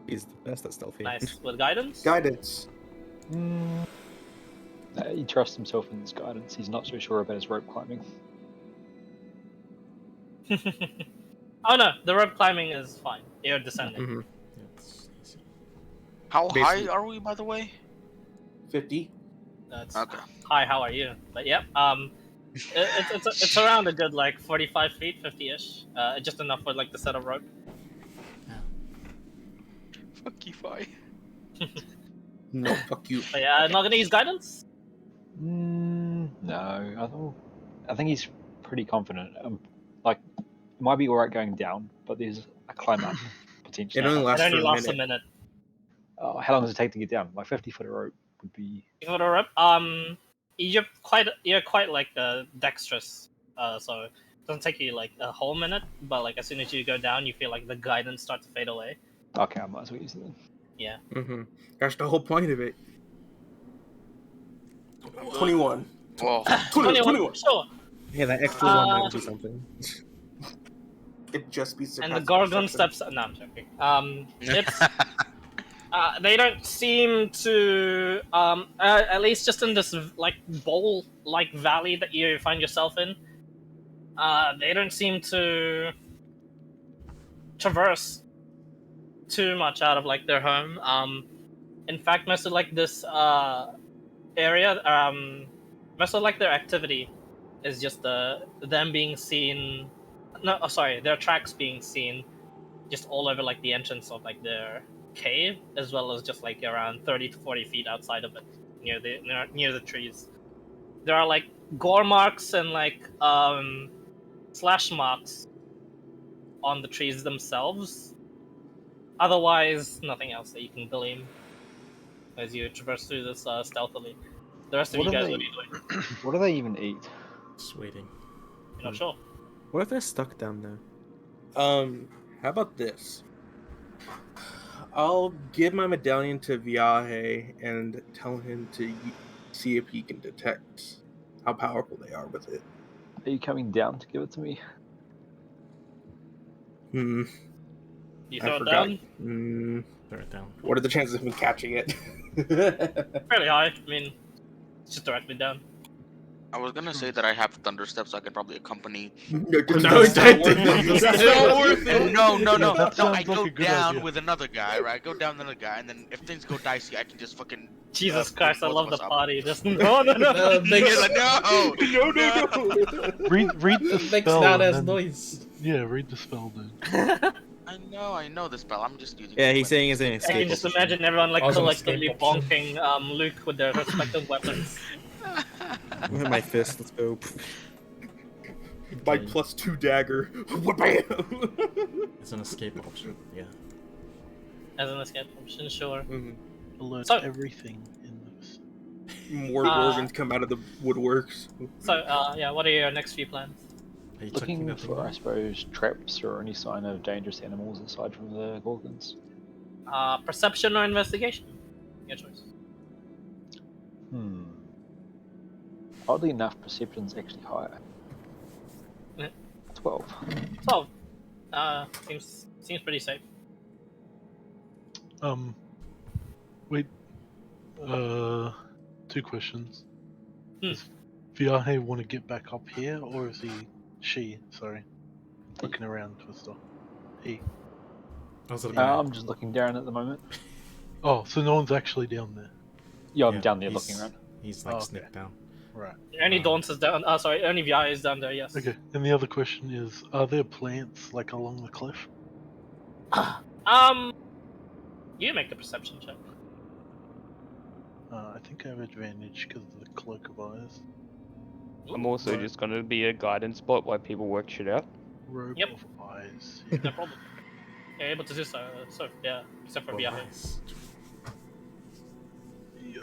He's the best at stealthy. Nice. With guidance. Guidance. He trusts himself in his guidance. He's not so sure about his rope climbing. Oh no, the rope climbing is fine. You're descending. Mm-hmm. It's easy. How Basically- high are we, by the way? 50. That's Okay. hi. How are you? But yep. It's around a good like 45 feet, 50-ish. Just enough for like the set of rope. Fuck you, Fi. No, fuck you. But yeah, not gonna use guidance. No, I think he's pretty confident. Like, it might be alright going down, but there's a climb up potentially. It only It lasts only for a lasts minute. a minute. How long does it take to get down? Like 50-foot rope would be. Give it a rope. You're quite like dexterous. So it doesn't take you like a whole minute, but like as soon as you go down, you feel like the guidance start to fade away. Okay, I might as well use it then. Yeah. Mm-hmm. That's the whole point of it. 21. Well, 21. Sure. Yeah, that extra one Uh, might do something. It just be And the surpassed Gorgon perception. steps. No, I'm joking. It's. They don't seem to. At least just in this like bowl-like valley that you find yourself in. They don't seem to traverse too much out of like their home. In fact, most of like this area, most of like their activity is just them being seen. No, sorry, their tracks being seen, just all over like the entrance of like their cave, as well as just like around 30 to 40 feet outside of it, near the trees. There are like gore marks and like slash marks on the trees themselves. Otherwise, nothing else that you can glean as you traverse through this stealthily. The rest of What you are guys, they- what are you doing? What do they even eat? Just waiting. You're not sure. What if they're stuck down there? How about this? I'll give my medallion to Viaje and tell him to see if he can detect how powerful they are with it. Are you coming down to give it to me? Hmm. You I throw it forgot. down? Throw it down. What are the chances of me catching it? Fairly high. I mean, it's just directly down. I was gonna say that I have thunder step, so I can probably accompany. No, No, it's not worth don't. it. It's not worth And it. no. That I sounds go like a good down idea. with another guy, right? I go down with another guy, and then if things go dicey, I can just fucking. Jesus put Christ, I both love of the us up. party. Just no. Big, You're like, no. Read the big spell loud and ass then... noise. Yeah, read the spell, dude. I know the spell. I'm just using. Yeah, it he's when- saying it's an I escape. can just option. imagine everyone like Awesome collectively escape option. bonking Luke with their respective weapons. With my fist, let's go. My Okay. +2 dagger. Wha-bam! It's an escape option. Yeah. As an escape option, sure. Mhm. Alert So- everything in this. More organs come out of the woodworks. So, yeah, what are your next few plans? Are you checking Looking that thing for, I out? suppose, traps or any sign of dangerous animals aside from the gorgons. Perception or investigation? Your choice. Oddly enough, perception's actually higher. Yeah. 12. 12. Seems pretty safe. Wait. 2 questions. Hmm. Does Viaje want to get back up here, or is sorry, looking around for stuff? He. I was looking I'm just looking down at the moment. Oh, so no one's actually down there. Yeah, I'm Yeah, down there he's- looking around. He's like Oh, okay. sneaked down. Right. Only Daunts is down. Sorry, only VI is down there. Yes. Okay. And the other question is, are there plants like along the cliff? You make the perception check. I think I have advantage because of the cloak of eyes. I'm also just gonna be a guidance spot while people work shit out. Robe Yep. of eyes. No problem. You're able to do so. So yeah, except for VI. Nice.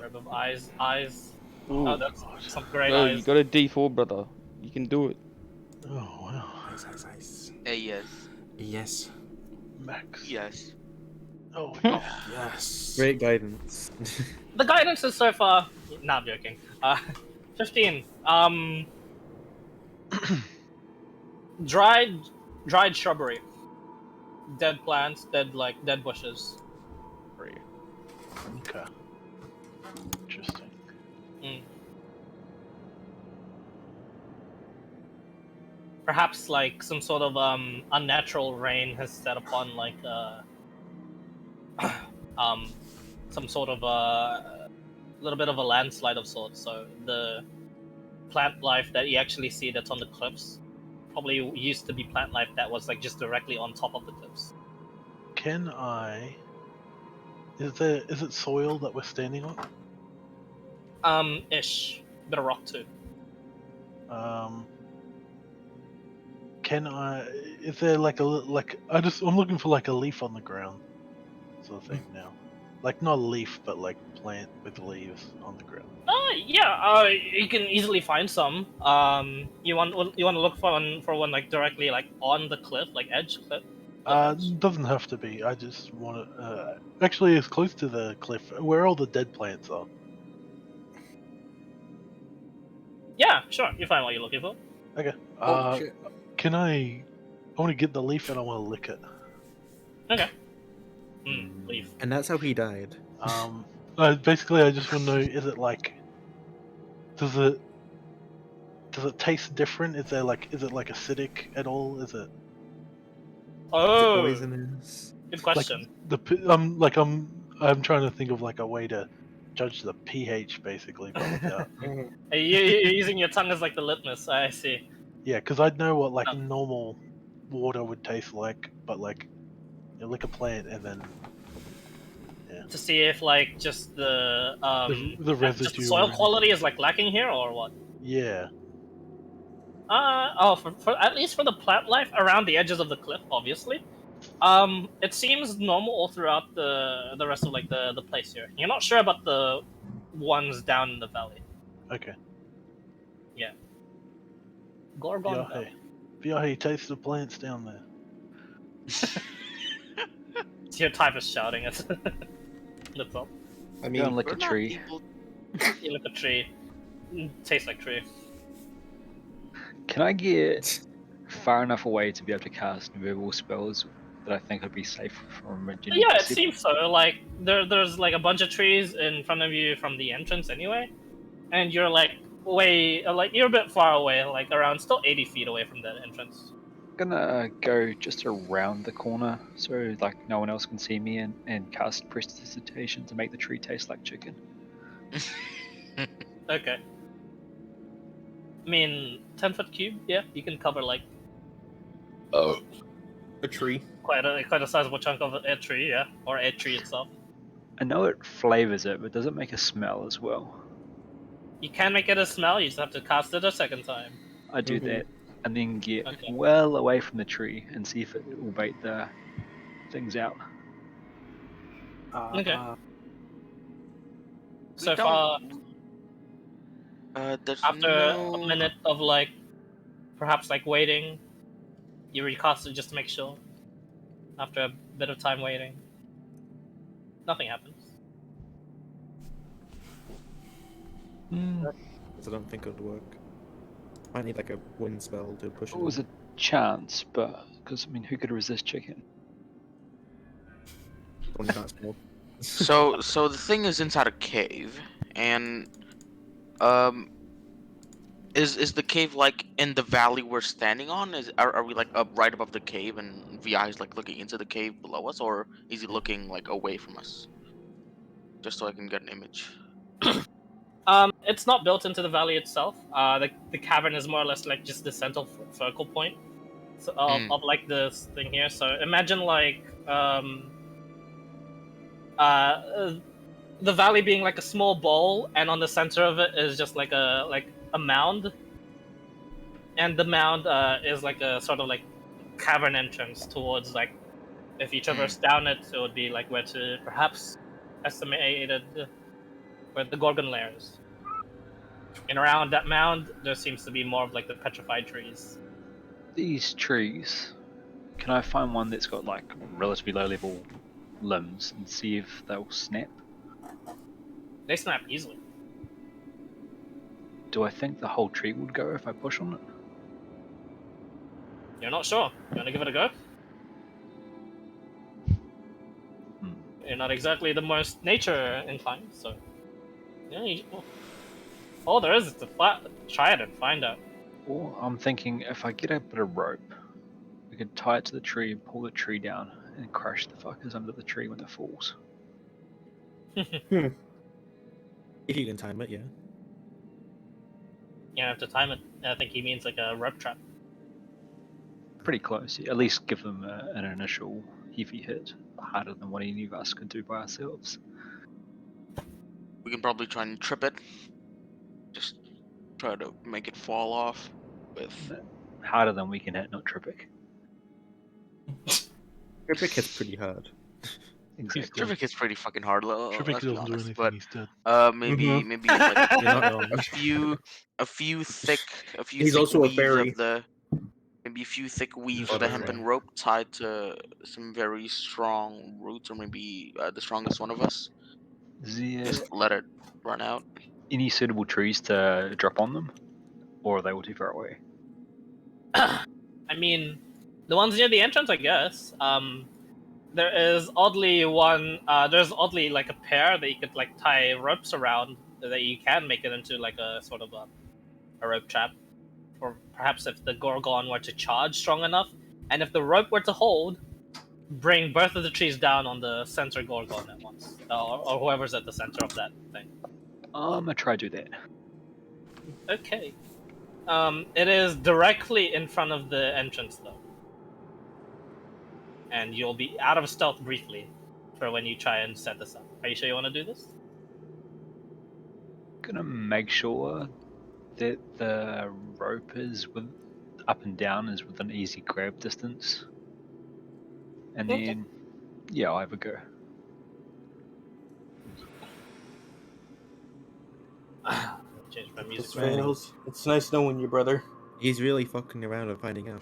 Orb of eyes. Ooh. Oh, that's some great Bro, you eyes. got a D4, brother. You can do it. Oh wow. Nice. Yes. Yes. Max. Yes. Oh Yes. Great guidance. The guidance is so far. Nah, I'm joking. 15. Dried shrubbery. Dead plants, dead bushes. okay. Interesting. Perhaps like some sort of unnatural rain has set upon like some sort of little bit of a landslide of sorts. So the plant life that you actually see that's on the cliffs probably used to be plant life that was like just directly on top of the cliffs. Can I? Is it soil that we're standing on? Ish. Bit of rock too. Can I? Is there like I'm looking for like a leaf on the ground, sort of thing now. Like not a leaf, but like plant with leaves on the ground. Yeah. You can easily find some. You want to look for one like directly like on the cliff, like edge cliff. Doesn't have to be. I just want to. Actually, it's close to the cliff, where all the dead plants are. Yeah, sure. You find what you're looking for. Okay. Oh shit. Can I want to get the leaf and I want to lick it. Okay. Leaf. And that's how he died. Basically, I just want to know: is it like? Does it taste different? Is it like acidic at all? Is it Oh, Poisonous. good question. I'm trying to think of like a way to judge the pH basically. But without, You're using your tongue as like the litmus. I see. yeah, because I'd know what like Oh. normal water would taste like, but like you lick a plant and then To see if like just the the residue. just the soil or- quality is like lacking here or what? Yeah. For at least for the plant life around the edges of the cliff, obviously. It seems normal all throughout the rest of like the place here. You're not sure about the ones down in the valley. Okay. Gorgon. Viaje. Viaje, taste the plants down there. Your type is shouting it. That's all. I Go and mean, lick We're a not tree. able. You look at tree. Tastes like tree. Can I get far enough away to be able to cast verbal spells that I think would be safe from a genuine Yeah, it perception? seems so. Like there's like a bunch of trees in front of you from the entrance anyway, and you're like you're a bit far away, like around still 80 feet away from the entrance. Gonna go just around the corner so like no one else can see me and cast prestidigitation to make the tree taste like chicken. Okay. I mean, 10-foot cube. Yeah, you can cover like a tree. quite a sizable chunk of a tree. Yeah, or a tree itself. I know it flavors it, but does it make a smell as well? You can make it a smell. You just have to cast it a second time. I do Mhm. that and then get Okay. well away from the tree and see if it will bait the things out. Okay. We So don't. far, There's after a no. minute of like, perhaps like waiting, you recast it just to make sure. After a bit of time waiting, nothing happens. So I don't think it would work. I need like a wind spell to push It it. was a chance, but because I mean, who could resist chicken? Only that small. So the thing is inside a cave, and um, is the cave like in the valley we're standing on? Are we like up right above the cave, and Vi is like looking into the cave below us, or is he looking like away from us? Just so I can get an image. It's not built into the valley itself. The cavern is more or less like just the central focal point of like this thing here. So imagine like the valley being like a small bowl, and on the center of it is just like a mound, and the mound is like a sort of like cavern entrance towards like if you traverse down it, it would be like where to perhaps estimated where the Gorgon lair is. And around that mound, there seems to be more of like the petrified trees. These trees, can I find one that's got like relatively low level limbs and see if they'll snap? They snap easily. Do I think the whole tree would go if I push on it? You're not sure. You want to give it a go? Hmm. You're not exactly the most nature inclined, so yeah. All there is to try it and find out. Or I'm thinking if I get a bit of rope, we could tie it to the tree and pull the tree down and crush the fuckers under the tree when it falls. If you can time it, yeah. You have to time it. I think he means like a rope trap. Pretty close. At least give them an initial heavy hit, harder than what any of us could do by ourselves. We can probably try and trip it. Just try to make it fall off with. Harder than we can hit, not Tripic. Tripic hits pretty hard. Exactly. Trivik is pretty fucking hard. Trivik Let's be doesn't do honest, anything, but he's dead. maybe like You're not wrong. a few thick He's thick also a weaves fairy. of the maybe a few thick weaves Oh, of the that's hempen right. rope tied to some very strong roots, or maybe the strongest one of us. Is there Just let it run out. any suitable trees to drop on them? Or are they all too far away? I mean, the ones near the entrance, I guess. There is oddly one. There's oddly like a pair that you could like tie ropes around that you can make it into like a sort of a rope trap, or perhaps if the Gorgon were to charge strong enough, and if the rope were to hold, bring both of the trees down on the center Gorgon at once, or whoever's at the center of that thing. I'm gonna try to do that. Okay. It is directly in front of the entrance though. And you'll be out of stealth briefly for when you try and set this up. Are you sure you want to do this? Gonna make sure that the rope is with up and down is within easy grab distance. And Okay. then yeah, I'll have a go. change my music. This fails. It's nice knowing you, brother. He's really fucking around and finding out.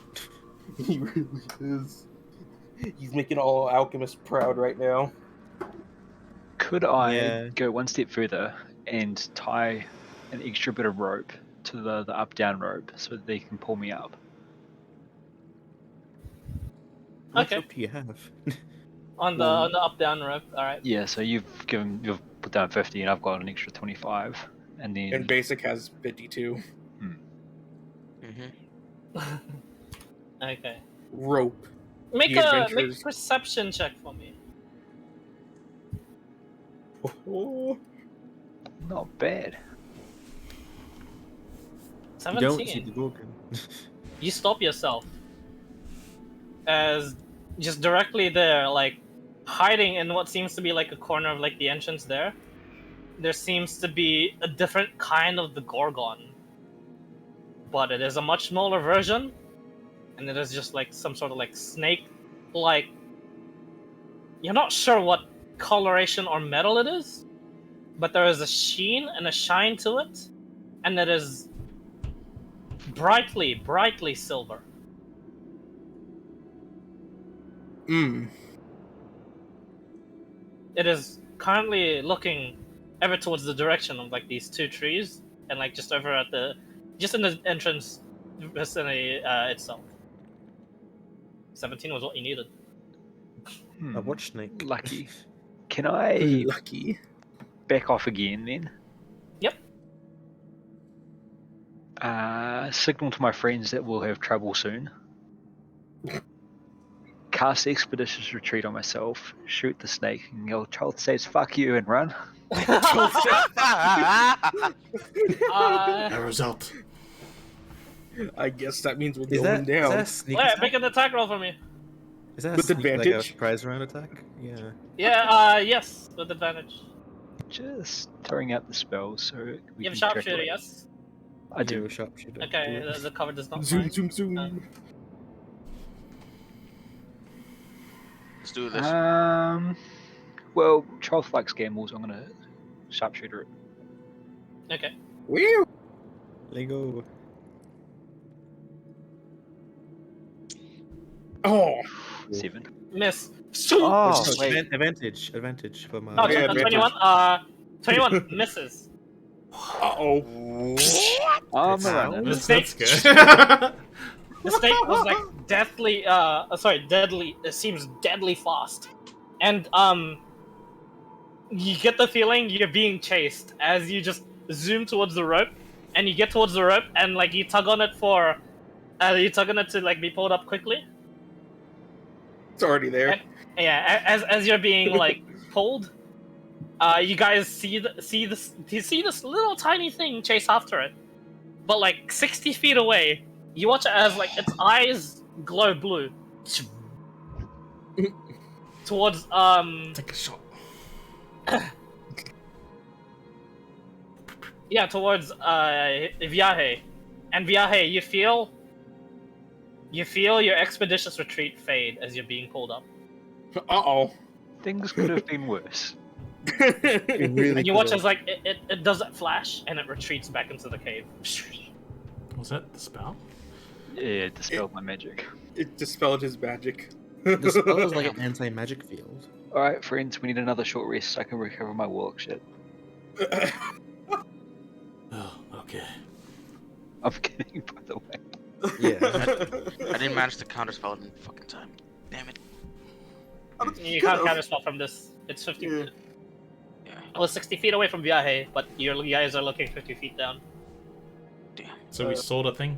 He really is. He's making all alchemists proud right now. Could I Yeah. go one step further and tie an extra bit of rope to the up-down rope so that they can pull me up? How much Okay. rope do you have? On the up down rope. All right. Yeah, so you've put down 50 and I've got an extra 25. And then And basic has 52. Okay. Rope. Make The a adventures- perception check for me. Oh, not bad. You don't see 17. the Gorgon. You stop yourself as just directly there, like hiding in what seems to be like a corner of like the entrance there. There seems to be a different kind of the Gorgon, but it is a much smaller version, and it is just like some sort of like snake, like you're not sure what coloration or metal it is, but there is a sheen and a shine to it, and it is brightly silver. It is currently looking ever towards the direction of like these two trees, and like just over at just in the entrance vicinity itself. 17 was what you needed. A watch snake. Lucky. Can I lucky. back off again then? Yep. Signal to my friends that we'll have trouble soon. Cast Expeditious Retreat on myself, shoot the snake, and yell, "Child says fuck you," and run. Arrows out. I guess that means we're Is going that, is that down. a sneak Wait, attack? make an attack roll for me. Is that a With sneak, like a advantage? surprise round attack? Yeah. Yeah, yes, with advantage. Just throwing out the spells so we You have can sharpshooter, calculate. yes? I do. You're a sharpshooter. Okay, the cover does not Zoom, mind. zoom, zoom. Let's do this. Well, Charles likes gambles. I'm gonna sharpshooter it. Okay. Woo! Lego. Oh, 7. Miss. Oh, No, wait. advantage for my. Oh, Yeah, 21. 21 misses. uh-oh. Oh, It's I'm out. running. That's good. The snake was like deathly, deadly. It seems deadly fast, and you get the feeling you're being chased as you just zoom towards the rope, and you get towards the rope, and like you tug on it to like be pulled up quickly. It's already there. And, yeah, as you're being like pulled, you guys see this little tiny thing chase after it, but like 60 feet away. You watch it as like its eyes glow blue towards Take a shot. towards Viaje, and Viaje, you feel your expeditious retreat fade as you're being pulled up. Uh-oh. Things could have been worse. It really And you watch could as like it does that flash and it retreats back into the cave. Was that the spell? Yeah, it dispelled my magic. It dispelled his magic. The spell is like an anti-magic field. Alright, friends, we need another short rest so I can recover my warlock shit. Oh, okay. I'm kidding, by the way. Yeah. I didn't manage to counterspell it in fucking time. Damn it. You can't counterspell from this. It's 50. Yeah. Yeah. Well, 60 feet away from Viaje, but you guys are looking 50 feet down. Damn. So we saw the thing?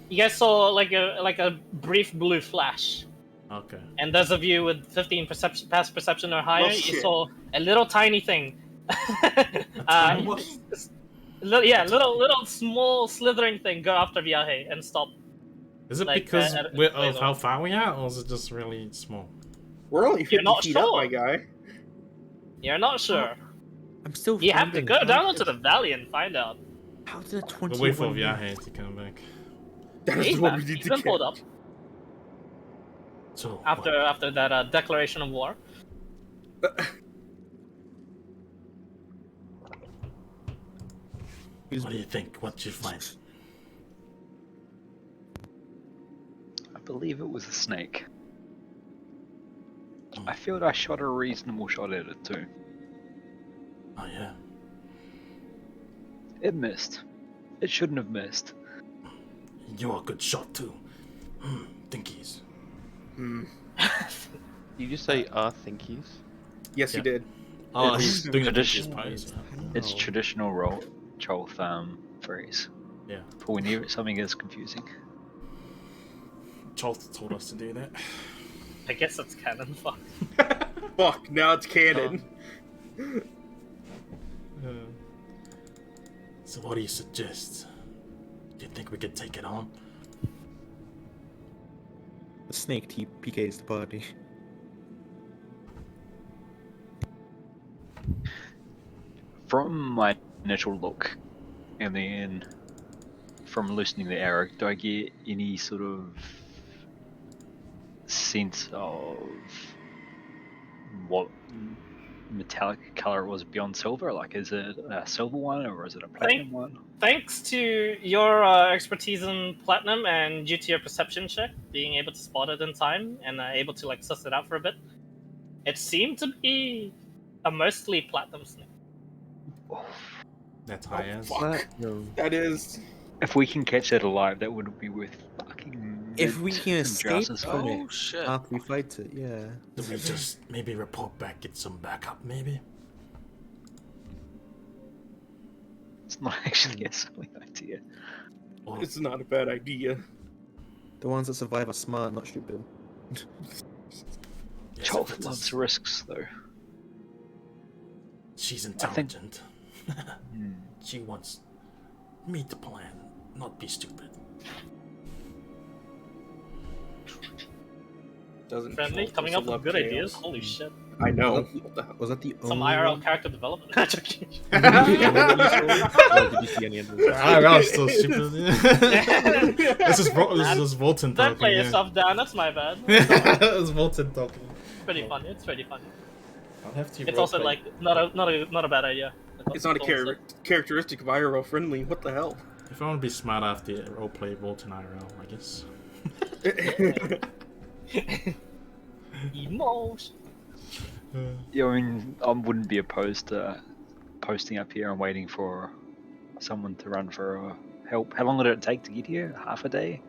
You guys saw like a brief blue flash, Okay. and those of you with 15 past perception or higher, Oh, you shit. saw a little tiny thing. tiny what? Little small slithering thing go after Viaje and stop. Is it Like, because at we're, laser. of how far we are, or is it just really small? We're only 50 You're not feet up, sure. my guy. You're not sure. I'm still. You have to wondering, go how down did- into the valley and find out. How did a 21? We'll wait for Viaje to come back. That is He's what back. we need He's to been get. pulled up So after that declaration of war. What do you think? What did you find? I believe it was a snake. Hmm. I feel I shot a reasonable shot at it too. Oh yeah. It missed. It shouldn't have missed. You're a good shot too. Thinkies. You just say thinkies? Yes, Yeah. you did. Oh, It's he's doing the tradition- thinkies pose. It's traditional Cholth phrase. Yeah. For whenever something is confusing. Charles told us to do that. I guess that's canon. Fuck. Fuck, now it's canon. So what do you suggest? Do you think we could take it on? The snake PKs the party. From my initial look, and then from loosening the arrow, do I get any sort of sense of what metallic color it was beyond silver? Like, is it a silver one or is it a platinum one? Thanks to your expertise in platinum and due to your perception check, being able to spot it in time and able to like suss it out for a bit, it seemed to be a mostly platinum snake. That's high as. Fuck. No. That is. If we can catch it alive, that would be worth fucking. If we can mint escape Jouse's from gold. it Oh shit. after we fight it, yeah. Do we just maybe report back, get some backup, maybe? It's not actually a silly idea. Or It's not a bad idea. The ones that survive are smart, not stupid. yes, if Cholth it's loves a- risks, though. She's think- intelligent. Hmm. She wants me to plan, not be stupid. Doesn't Friendly, Schultz coming also up with love good chaos? ideas. Holy shit! I know. Was that the Some only IRL one? character development. Joking. Or did you see any others? I'm still stupid. This is Volton talking. Don't play yeah. yourself down. That's my bad. It's Volton talking. It's pretty funny. It's pretty funny. I'll have to. It's also roleplay. like not a bad idea. It's not a characteristic of IRL friendly. What the hell? If I want to be smart, I have to roleplay Volton IRL, I guess. Emotion. Yeah, I mean, I wouldn't be opposed to posting up here and waiting for someone to run for help. How long did it take to get here? Half a day?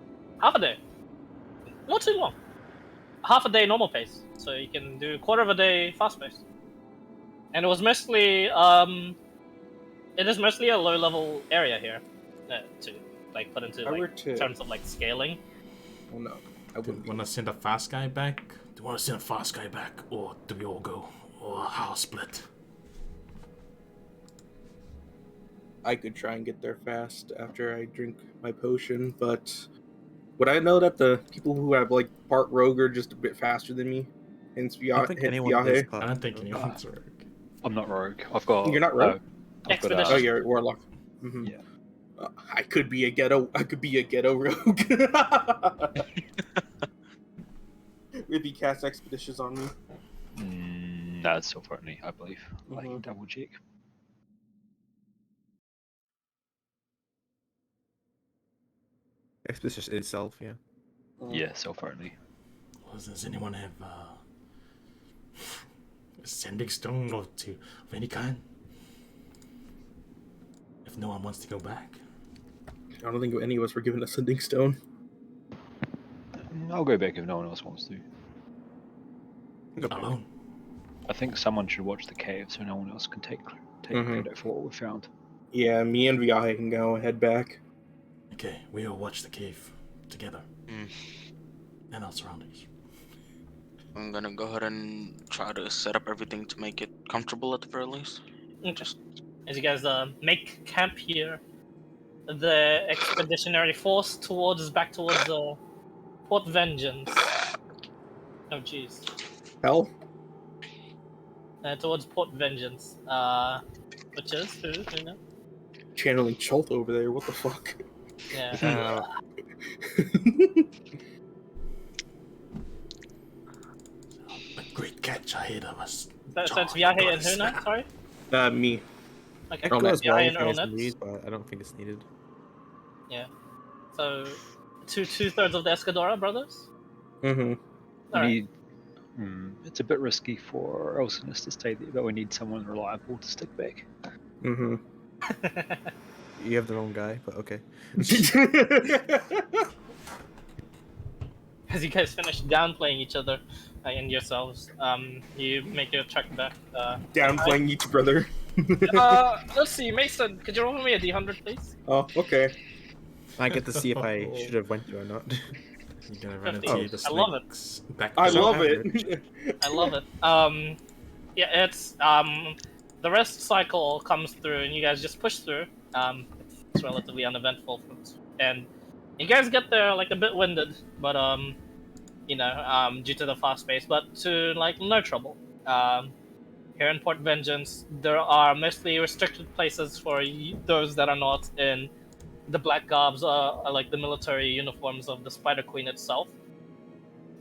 Half a day. Not too long. Half a day normal pace, so you can do a quarter of a day fast pace. And it was mostly it is mostly a low level area here to like put into If I were like to- terms of like scaling. Well, no, I Do wouldn't. you want to send a fast guy back? Do you want to send a fast guy back, or do we all go, or how split? I could try and get there fast after I drink my potion, but would I know that the people who have like part rogue are just a bit faster than me? Hence, I don't think anyone does I don't think anyone's rogue. I'm not rogue. I've got. You're not rogue? I've got, Expedition. Oh, you're a warlock. Mhm. Yeah. I could be a ghetto. I could be a ghetto rogue. If he casts expeditions on me. No, it's silver only, I believe. I can Mhm. double check. Expedition itself, yeah. Yeah, silver only. Does anyone have a sending stone of any kind? If no one wants to go back. I don't think any of us were given a sending stone. I'll go back if no one else wants to. Go back. Alone. I think someone should watch the cave so no one else can take Mhm. credit for what we found. Yeah, me and Viahe can go and head back. Okay, we all watch the cave together. Mm. And our surroundings. I'm gonna go ahead and try to set up everything to make it comfortable at the very least. Just As you guys make camp here, the expeditionary force back towards Port Vengeance. Oh jeez. Hell? Towards Port Vengeance. Which is who knows? Channeling Chult over there, what the fuck? Yeah. A great catch ahead of us. So it's Viahe and who now? Sorry. Me. Okay. Echo is Behind well Earl guys Nets. need, but I don't think it's needed. So, two-thirds of the Escadora brothers. Mm-hmm. We Alright. need. It's a bit risky for Elsinus to stay there, but we need someone reliable to stick back. Mm-hmm. You have the wrong guy, but okay. As you guys finish downplaying each other and yourselves, you make your trek back. Downplaying each brother. Let's see, Mason. Could you roll me a D100, please? Oh, okay. I get to see if I should have went to or not. You're gonna run 50. into the I love it. snake's back. I So love average. it. I love it. Yeah, it's the rest cycle comes through, and you guys just push through. It's relatively uneventful, and you guys get there like a bit winded, but due to the fast pace, but to like no trouble. Here in Port Vengeance, there are mostly restricted places for those that are not in the black garbs, like the military uniforms of the Spider Queen itself.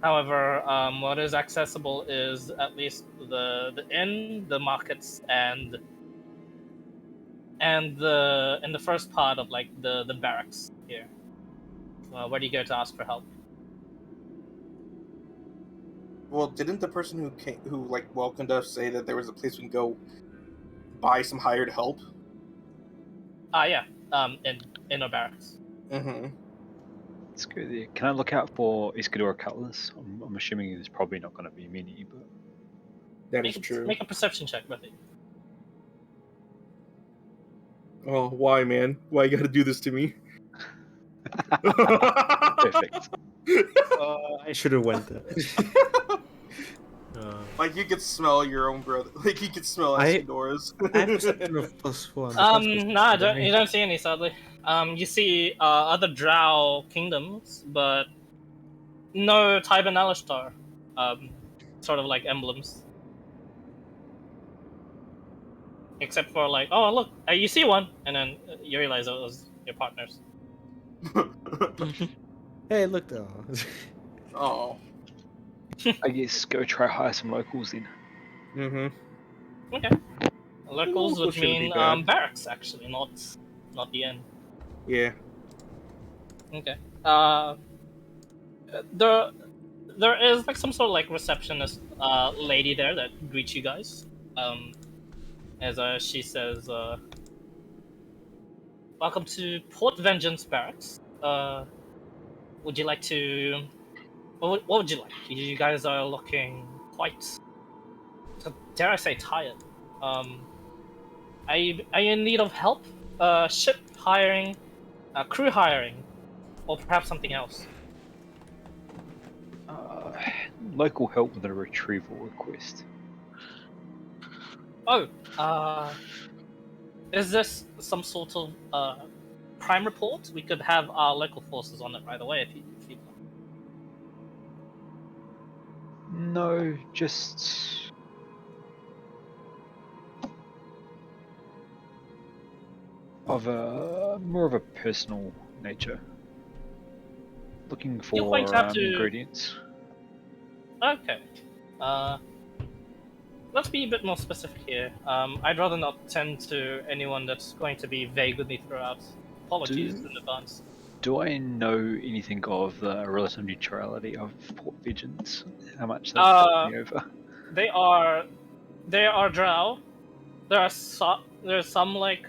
However, what is accessible is at least the inn, the markets, and the first part of like the barracks here. Where do you go to ask for help? Well, didn't the person who welcomed us say that there was a place we can go buy some hired help? Yeah. In a barracks. Mm-hmm. Let's go there. Can I look out for Iskadora Cutlass? I'm assuming there's probably not going to be many, but That is true. Make a perception check, Buffy. Oh, why, man? Why you gotta do this to me? perfect. I should have went there. Like, you could smell your own brother. Like, you could smell Escadora's. I have perception of +1. No, you don't see any, sadly. You see other Drow kingdoms, but no Tai'ven Alashtar, sort of like emblems. Except for like, oh look, you see one, and then you realize it was your partners. Hey, look though. Oh. I guess go try hire some locals then. Mm-hmm. Okay. Locals would shouldn't be mean bad. barracks, actually, not the inn. Yeah. Okay. There is like some sort of like receptionist lady there that greets you guys. As she says, "Welcome to Port Vengeance Barracks. Would you like to? What would you like? You guys are looking quite, dare I say, tired. Are you in need of help? Ship hiring, crew hiring, or perhaps something else?" Local help with a retrieval request. Oh, is this some sort of crime report? We could have our local forces on it right away if you'd like. No, just of a more of a personal nature. Looking for You're going to have to- ingredients. Okay. Let's be a bit more specific here. I'd rather not tend to anyone that's going to be vague with me throughout. Apologies in advance. Do I know anything of the relative neutrality of Port Vengeance? How much they fucked me over? They are Drow. There's some like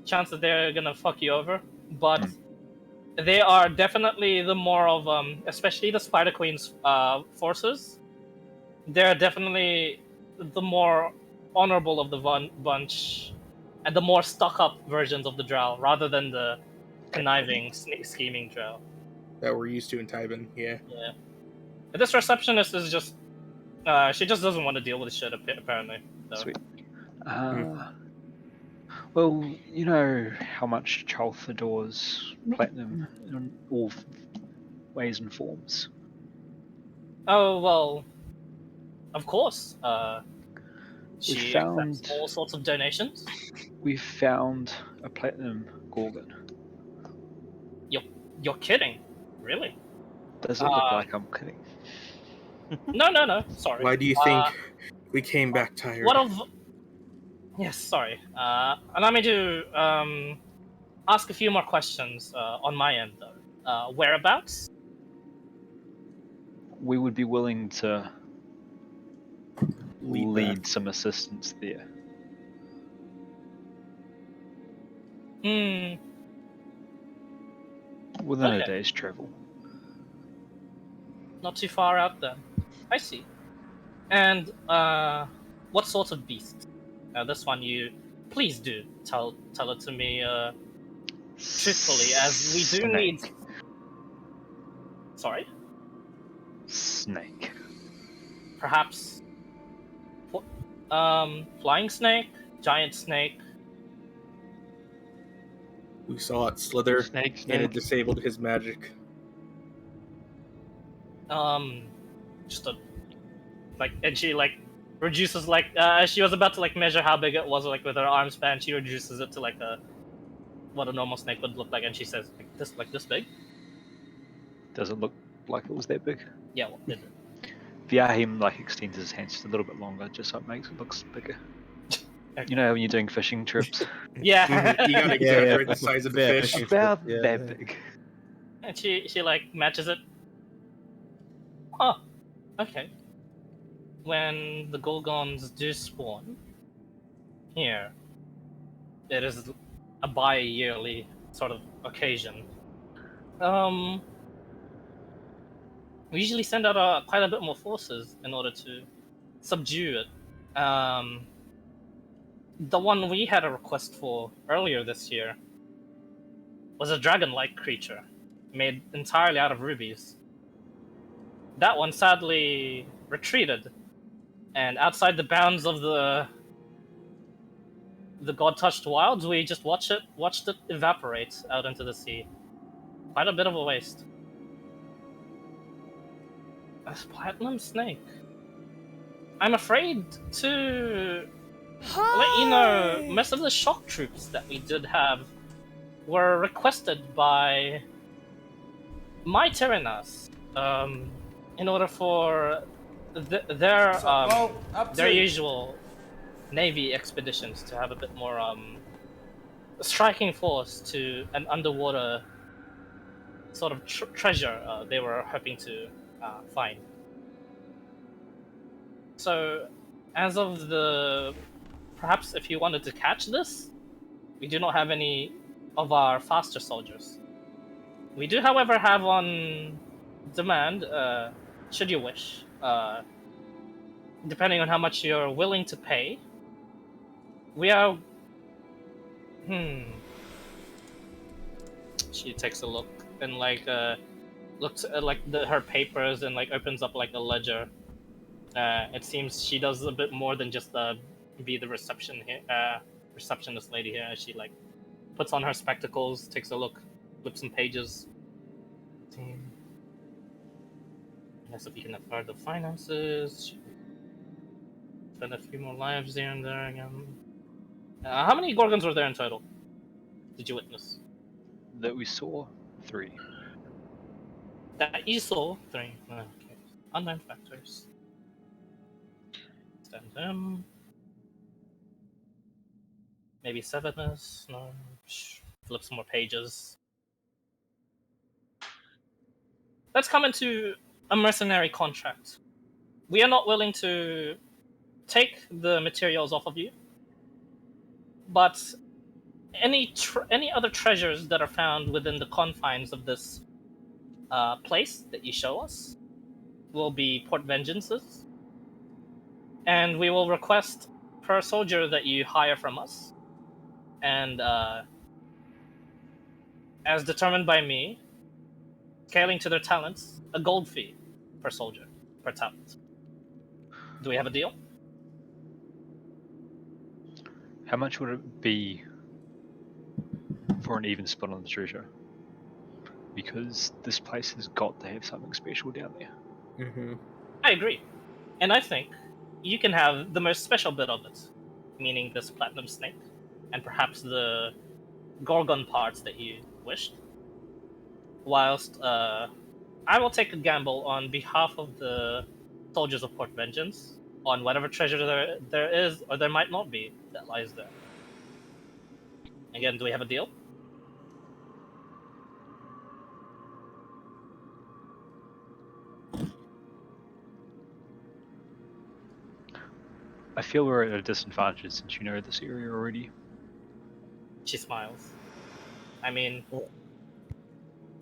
chance that they're gonna fuck you over, but they are definitely the more of especially the Spider Queen's forces. They're definitely the more honorable of the bunch, and the more stuck-up versions of the Drow, rather than the conniving, scheming Drow. That we're used to in Tai'ven, yeah. Yeah. But this receptionist is just, she just doesn't want to deal with shit, apparently. So. Sweet. Well, you know how much Chalth adores platinum in all ways and forms. Oh, well, of course. She found- accepts all sorts of donations. We've found a platinum gorgon. You're kidding? Really? Does it look like I'm kidding? No. Sorry. Why do you think we came back tired? What of? Yes, sorry. Allow me to ask a few more questions on my end, though. Whereabouts? We would be willing to Lead lead back. some assistance there. Hmm. Within a Okay. day's travel. Not too far out then. I see. And what sort of beast? This one you please do tell it to me truthfully, as we do need. Snake. Sorry, Snake. perhaps flying snake, giant snake. We saw it slither, Snake, and it snake. disabled his magic. Just a and she reduces as she was about to measure how big it was with her arm span. She reduces it to what a normal snake would look like, and she says this big. Does it look like it was that big? Yeah, well, it, Viahim extends his hands just a little bit longer, just so it makes it look bigger. You know when you're doing fishing trips? yeah. You gotta Yeah, exaggerate the size of the yeah, fish. fishing. About Yeah, that yeah. big. And she matches it. Oh, okay. When the Gorgons do spawn here, it is a bi-yearly sort of occasion. We usually send out quite a bit more forces in order to subdue it. The one we had a request for earlier this year was a dragon-like creature made entirely out of rubies. That one sadly retreated, and outside the bounds of the god-touched wilds, we just watched it evaporate out into the sea. Quite a bit of a waste. A platinum snake. I'm afraid to let you know, most of the shock troops that we did have were requested by my Tyrannas, in order for their usual navy expeditions to have a bit more striking force to an underwater sort of treasure they were hoping to find. So, as of perhaps if you wanted to catch this, we do not have any of our faster soldiers. We do, however, have on demand, should you wish, depending on how much you're willing to pay. We are. She takes a look and looks at her papers and opens up a ledger. It seems she does a bit more than just be the receptionist lady here. She puts on her spectacles, takes a look, flips some pages. Yes, if you can afford the finances, spend a few more lives there and there again. How many Gorgons were there in total? Did you witness? That we saw 3. That you saw 3. Okay. Unknown factors. Stand them. Maybe 7 is no. Flip some more pages. Let's come into a mercenary contract. We are not willing to take the materials off of you, but any other treasures that are found within the confines of this place that you show us will be port vengeances, and we will request per soldier that you hire from us, and as determined by me, scaling to their talents, a gold fee per soldier, per talent. Do we have a deal? How much would it be for an even split on the treasure? Because this place has got to have something special down there. Mm-hmm. I agree. And I think you can have the most special bit of it, meaning this platinum snake, and perhaps the gorgon parts that you wished. Whilst I will take a gamble on behalf of the soldiers of Port Vengeance on whatever treasure there is, or there might not be, that lies there. Again, do we have a deal? I feel we're at a disadvantage since you know this area already. She smiles. I mean,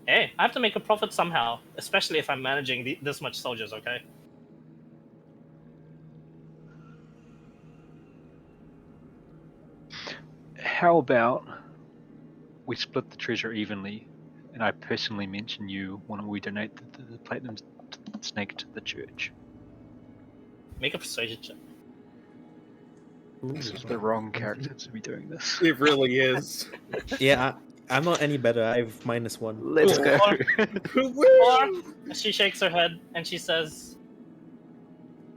hey, I have to make a profit somehow, especially if I'm managing this much soldiers, okay? How about we split the treasure evenly, and I personally mention you when we donate the platinum snake to the church? Make a persuasion check. This is the wrong character to be doing this. It really is. Yeah, I'm not any better. I have -1. Let's go. Or she shakes her head and she says,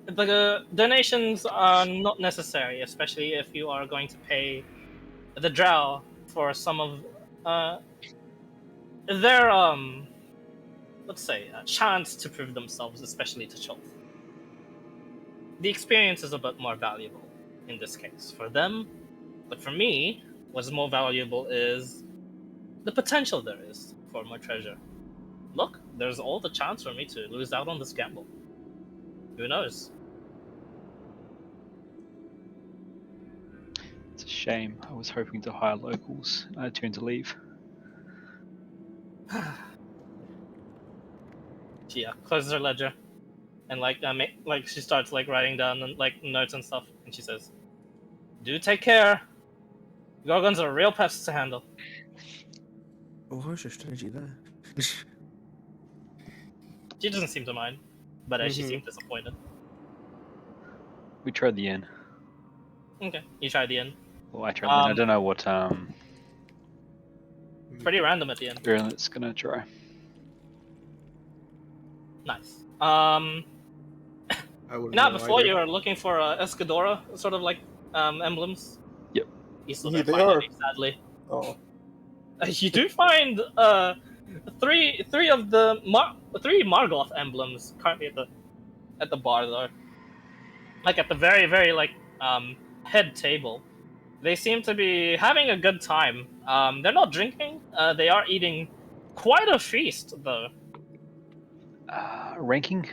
the donations are not necessary, especially if you are going to pay the Drow for some of their let's say a chance to prove themselves, especially to Cholth. The experience is a bit more valuable in this case for them, but for me, what's more valuable is the potential there is for more treasure. Look, there's all the chance for me to lose out on this gamble. Who knows? It's a shame. I was hoping to hire locals. I turned to leave. She closes her ledger, and she starts writing down notes and stuff, and she says, "Do take care. Gorgons are real pests to handle." Oh, how's your strategy there? She doesn't seem to mind, but she seemed disappointed. We tried the inn. Okay, you try the inn. Well, I tried the inn. I don't know what Pretty random at the end. Virulent's gonna try. Nice. I wouldn't Now, know before either. you are looking for Escadora, sort of emblems. Yep. You still Yeah, don't they find are. any, sadly. Oh. You do find three of the three Margoth emblems currently at the bar though. At the very head table. They seem to be having a good time. They're not drinking. They are eating quite a feast though. Ranking?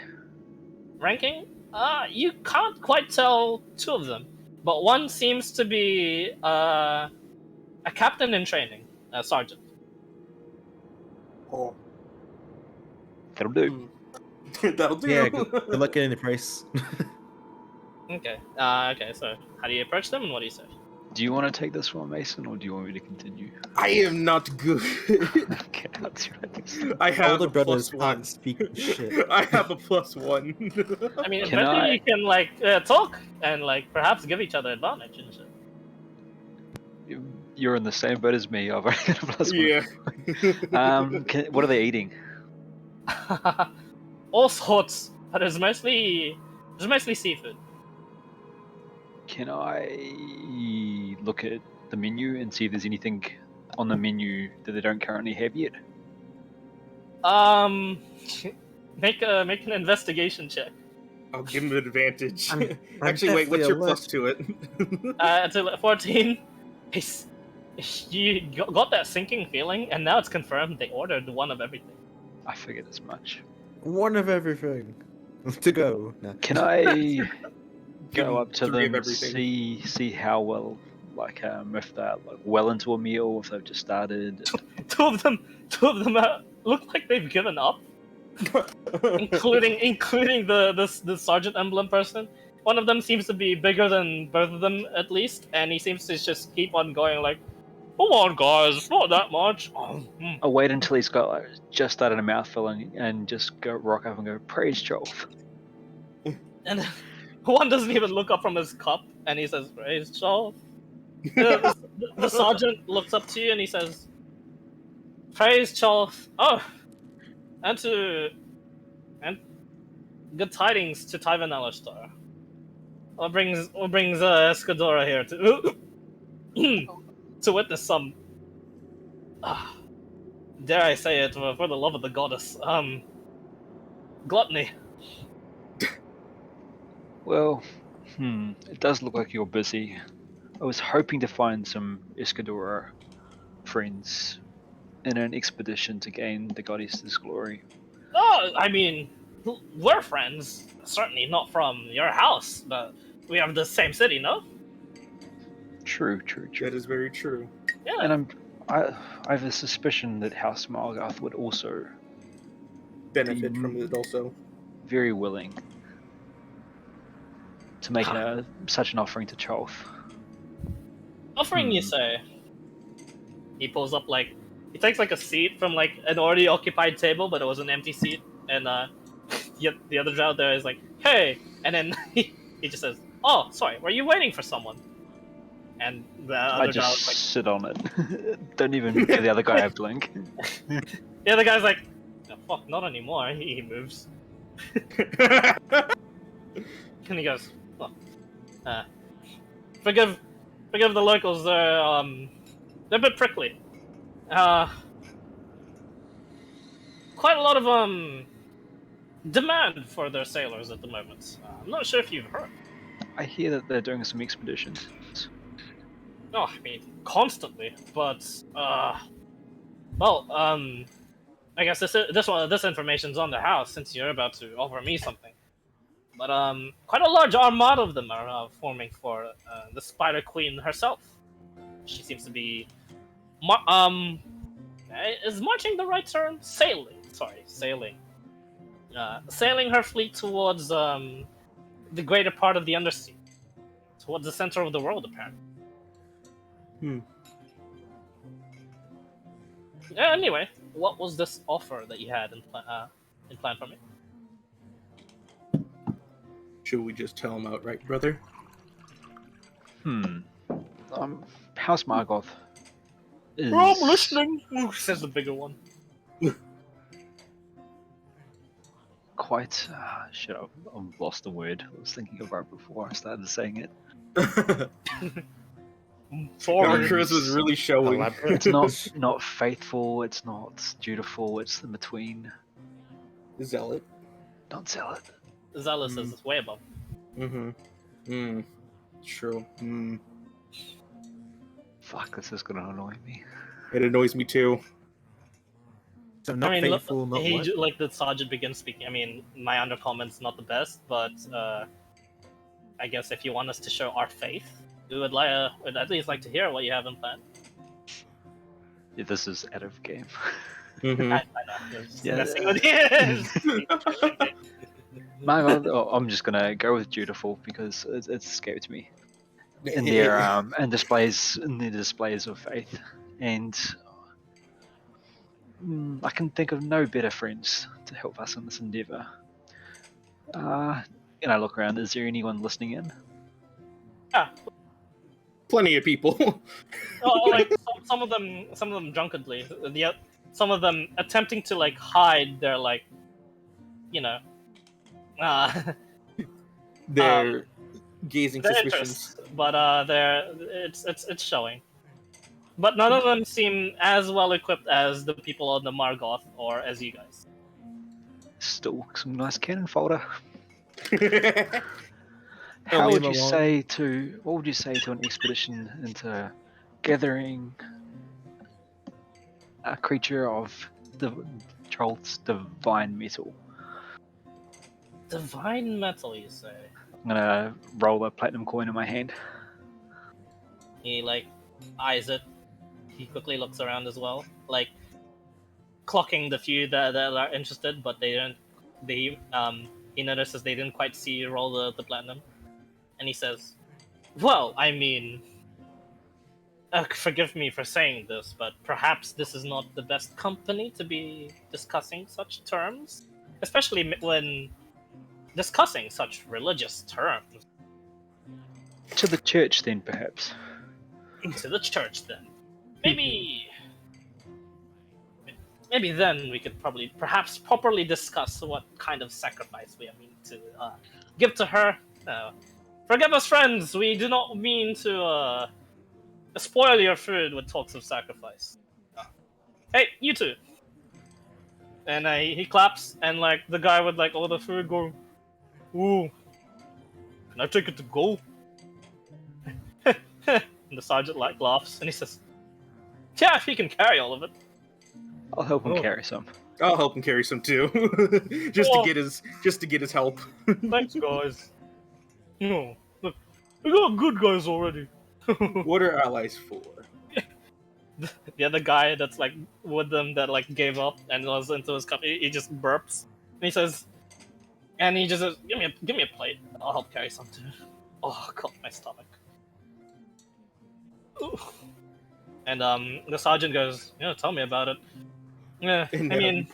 Ranking? You can't quite tell two of them, but one seems to be a captain in training, a sergeant. Oh. That'll do. That'll do. Yeah, good luck getting the price. Okay. Okay. So, how do you approach them, and what do you say? Do you want to take this one, Mason, or do you want me to continue? I am not good. Okay, that's right. I have Older a brothers +1. can't speak shit. I have a +1. I mean, Can eventually I- you can talk and perhaps give each other advantage and shit. You're in the same boat as me. I've already got a +1. Yeah. What are they eating? All sorts, but it's mostly seafood. Can I look at the menu and see if there's anything on the menu that they don't currently have yet? Make an investigation check. I'll give him an advantage. I'm Actually, wait, what's your definitely plus to it? Until 14. You got that sinking feeling, and now it's confirmed they ordered one of everything. I figured as much. One of everything to go. Nah. Can I Give go him up to 3 of them, everything. see how well, if they're well into a meal, if they've just started? Two of them look like they've given up, including the sergeant emblem person. One of them seems to be bigger than both of them at least, and he seems to just keep on going "Come on, guys, it's not that much." I'll wait until he's got just started a mouthful and just go rock up and go, "Praise Jolf." And one doesn't even look up from his cup, and he says, "Praise Jolf." The sergeant looks up to you and he says, "Praise Jolf. Oh, and good tidings to Tai'ven Alashtar. What brings Escadora here to witness some, dare I say it, for the love of the goddess, gluttony." Well, It does look like you're busy. I was hoping to find some Escadora friends in an expedition to gain the goddess's glory. Oh, I mean, we're friends. Certainly not from your house, but we have the same city, no? True. That is very true. Yeah. And I have a suspicion that House Margarth would also Benefit from it also. very willing to make such an offering to Cholth. Offering, you say? He pulls up he takes a seat from an already occupied table, but it was an empty seat, and the other drow there is like, "Hey," and then he just says, "Oh, sorry, were you waiting for someone?" And the I other drow just is like, sit on it. Don't even give the other guy a blink. the other guy's like, "Oh, fuck, not anymore." He moves, and he goes, "Oh, forgive the locals. They're a bit prickly. Quite a lot of demand for their sailors at the moment. I'm not sure if you've heard." I hear that they're doing some expeditions. Oh, I mean, constantly, but well, I guess this information's on the house since you're about to offer me something. But quite a large armada of them are forming for the Spider Queen herself. She seems to be, is marching the right term? Sailing. Sailing her fleet towards the greater part of the Undersea, towards the center of the world, apparently. Anyway, what was this offer that you had in plan for me? Should we just tell him outright, brother? House Margoth is... I'm listening, says the bigger one. Quite... shit, I've lost the word. I was thinking of right before I started saying it. Chris was really showing. It's not faithful, it's not dutiful, it's in between. Zealot. Not zealot. Zealous is way above. True. Fuck, this is gonna annoy me. It annoys me too. So not faithful, not what? The sergeant begins speaking. I mean, my undercomment's not the best, but I guess if you want us to show our faith, we would at least like to hear what you have in plan. Yeah, this is out of game. I know. Just Yeah. messing with you. I'm just gonna go with dutiful because it escaped me. In their displays of faith, and I can think of no better friends to help us in this endeavor. Can I look around? Is there anyone listening in? Yeah. Plenty of people. Some of them drunkenly. Some of them attempting to hide their They're gazing their suspicions. interests, but it's showing. But none of them seem as well equipped as the people on the Margoth or as you guys. Still some nice cannon fodder. Don't What leave would you 'em say to an expedition into gathering a creature of the Troll's divine metal? Divine metal, you say? I'm gonna roll a platinum coin in my hand. He eyes it. He quickly looks around as well, clocking the few that are interested, but they don't. He notices they didn't quite see you roll the platinum, and he says, "Well, I mean, forgive me for saying this, but perhaps this is not the best company to be discussing such terms, especially when discussing such religious terms." To the church, then, perhaps. To the church, then. Maybe then we could perhaps properly discuss what kind of sacrifice we are meaning to give to her. Forgive us, friends. We do not mean to spoil your food with talks of sacrifice. Hey, you two. And he claps, and the guy with all the food go, "Ooh." Can I take it to go? And the sergeant laughs and he says, "Yeah, if he can carry all of it." I'll help him Oh. carry some. I'll help him carry some too, just Oh. to get his help. Thanks, guys. No, look, we got good guys already. What are allies for? The other guy that's like with them that like gave up and was into his cup, he just burps and he says, give me a plate. I'll help carry some too. Oh, God, my stomach. Ooh. And the sergeant goes, tell me about it. Yeah, I mean,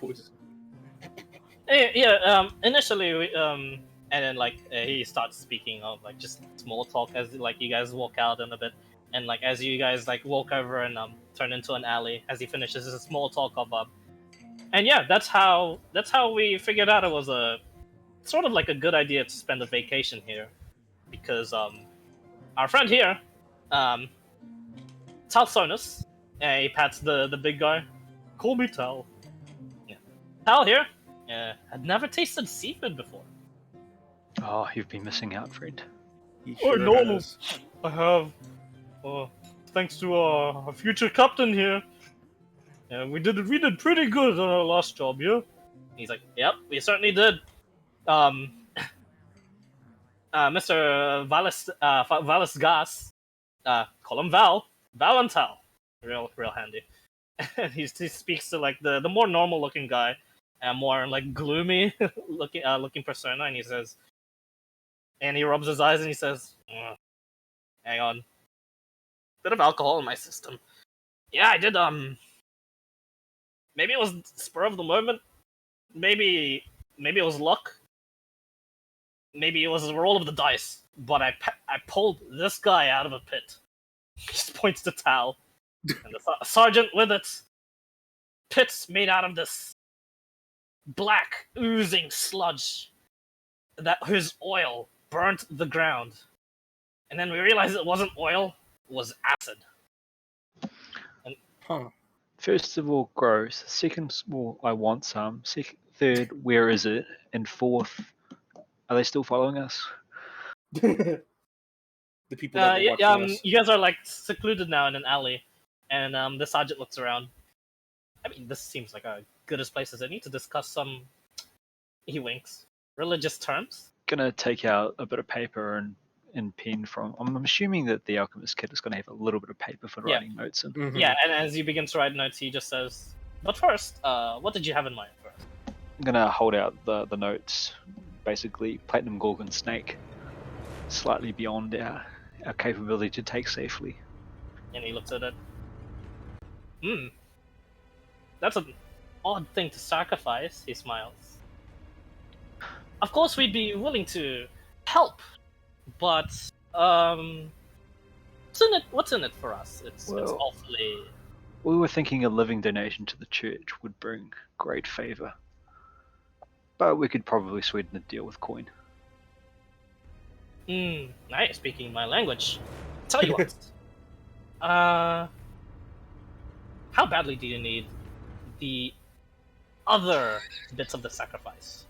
initially and then like he starts speaking of like just small talk as like you guys walk out in a bit, and like as you guys like walk over and turn into an alley, as he finishes a small talk of and yeah, that's how we figured out it was a sort of like a good idea to spend a vacation here, because our friend here, Tal Sonus, he pats the big guy. Call me Tal. Yeah. Tal here had never tasted seafood before. Oh, you've been missing out, friend. He Oh, sure no. has. I have. Thanks to our future captain here. Yeah, we did pretty good on our last job, yeah? He's like, yep, we certainly did. Mr. Valis Gas, call him Val and Tal. Real handy. And he speaks to like the more normal looking guy, and more like gloomy looking persona, and he says, and he rubs his eyes and he says, hang on, bit of alcohol in my system. Yeah, I did. Maybe it was spur of the moment. Maybe it was luck. Maybe it was a roll of the dice. But I pulled this guy out of a pit. He just points to Tal. And the sergeant with it. Pits made out of this black, oozing sludge. That whose oil burnt the ground. And then we realized it wasn't oil, it was acid. Huh. First of all, gross. Second of all, I want some. Third, where is it? And fourth, are they still following us? The people that were watching us. You guys are like secluded now in an alley, and the sergeant looks around. I mean, this seems like a good as place as any to discuss some. He winks. Religious terms. Gonna take out a bit of paper and pen from. I'm assuming that the alchemist kid is gonna have a little bit of paper for writing notes in. Mhm. Yeah, and as he begins to write notes, he just says, "But first, what did you have in mind first?" I'm gonna hold out the notes. Basically, platinum gorgon snake, slightly beyond our capability to take safely. And he looks at it. That's an odd thing to sacrifice, he smiles. Of course we'd be willing to help, but what's in it for us? It's awfully. We were thinking a living donation to the church would bring great favor. But we could probably sweeten the deal with coin. Now you're speaking my language. Tell you what. How badly do you need the other bits of the sacrifice?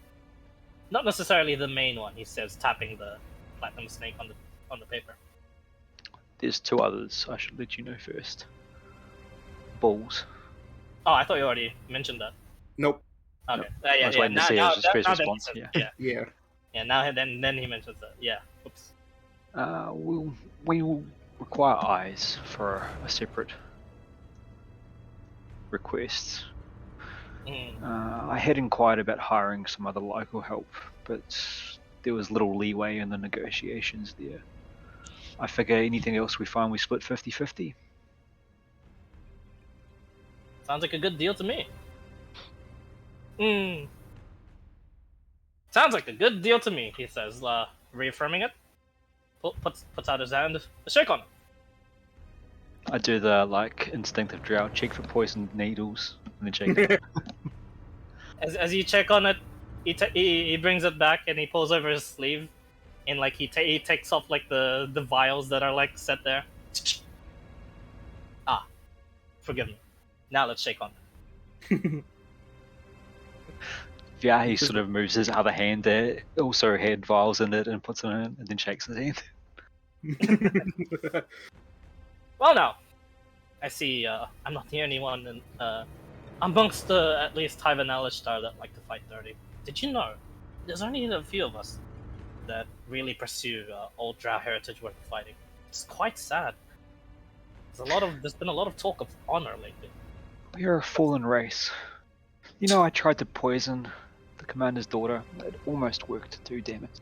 Not necessarily the main one, he says, tapping the platinum snake on the paper. There's two others I should let you know first. Balls. Oh, I thought you already mentioned that. Nope. Okay. I was waiting to see his first response. Yeah. Yeah. Now then he mentions that. Yeah. Oops. We will require eyes for a separate request. I had inquired about hiring some other local help, but there was little leeway in the negotiations there. I figure anything else we find, we split 50-50. Sounds like a good deal to me. Sounds like a good deal to me, he says, reaffirming it. Puts out his hand. A shake on it. I do the instinctive Drow check for poisoned needles and then shake it. As you check on it, he brings it back and he pulls over his sleeve, and he takes off the vials that are set there. Forgive me. Now let's shake on it. Vyahi sort of moves his other hand that also had vials in it and puts it in and then shakes his hand. Well, now, I see I'm not the only one amongst at least Tai'ven Alashtar that like to fight dirty. Did you know there's only a few of us that really pursue old Drow heritage worth fighting? It's quite sad. There's been a lot of talk of honor lately. We are a fallen race. You know, I tried to poison the commander's daughter. It almost worked too, damn it.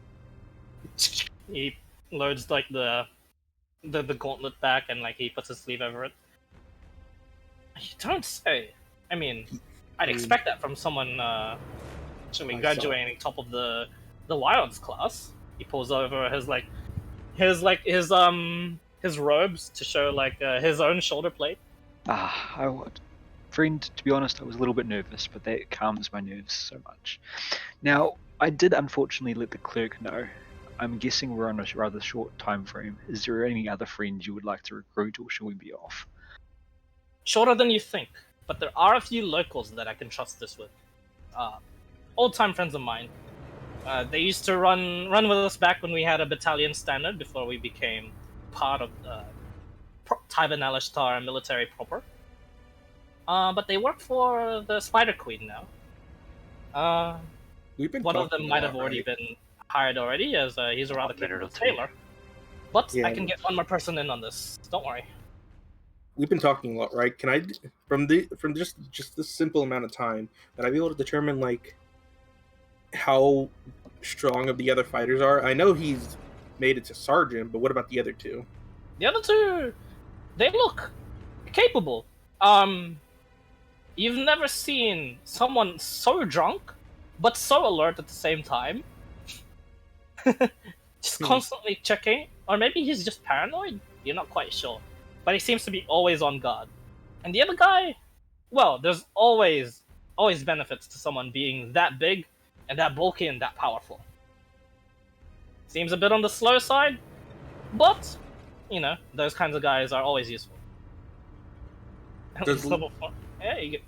He loads like the gauntlet back and like he puts his sleeve over it. You don't say. I mean, I'd expect that from someone actually graduating top of the wilds class. He pulls over his robes to show like his own shoulder plate. I would. Friend, to be honest, I was a little bit nervous, but that calms my nerves so much. Now, I did unfortunately let the clerk know. I'm guessing we're on a rather short time frame. Is there any other friends you would like to recruit, or shall we be off? Shorter than you think, but there are a few locals that I can trust this with. Old-time friends of mine. They used to run with us back when we had a battalion standard before we became part of Tai'ven Alashtar military proper. But they work for the Spider Queen now. One of them might have already been hired already, as he's a rather capable tailor. But I can get one more person in on this. Don't worry. We've been talking a lot, right? Can I, from just this simple amount of time, that I be able to determine like how strong of the other fighters are? I know he's made it to sergeant, but what about the other two? The other two, they look capable. You've never seen someone so drunk, but so alert at the same time. Just constantly checking, or maybe he's just paranoid. You're not quite sure, but he seems to be always on guard. And the other guy, well, there's always benefits to someone being that big and that bulky and that powerful. Seems a bit on the slow side, but you know those kinds of guys are always useful. Does level 4. Yeah, you get...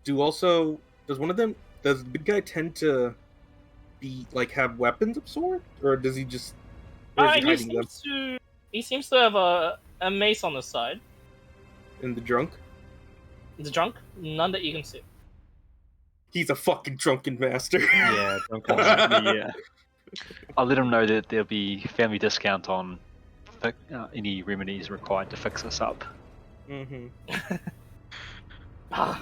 Does the big guy tend to be like have weapons of sort, or does he just? He seems to have a mace on the side. And the drunk? The drunk? None that you can see. He's a fucking drunken master. Yeah, drunken. Yeah. I'll let him know that there'll be family discount on any remedies required to fix us up. Mm-hmm.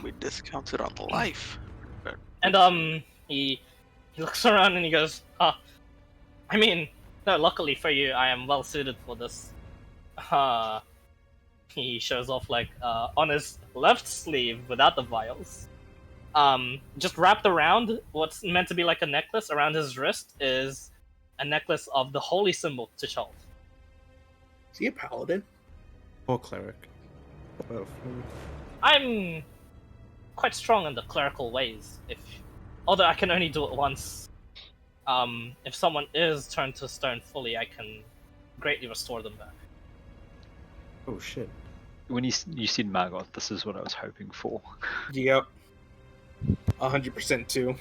We discounted on life. And he looks around and he goes, I mean, no, luckily for you, I am well suited for this. He shows off like on his left sleeve without the vials. Just wrapped around what's meant to be like a necklace around his wrist is a necklace of the holy symbol T'Chol. Is he a paladin? Or cleric? Both. I'm quite strong in the clerical ways. Although I can only do it once. If someone is turned to stone fully, I can greatly restore them back. Oh shit. When you said Margot, this is what I was hoping for. Yep. 100% too.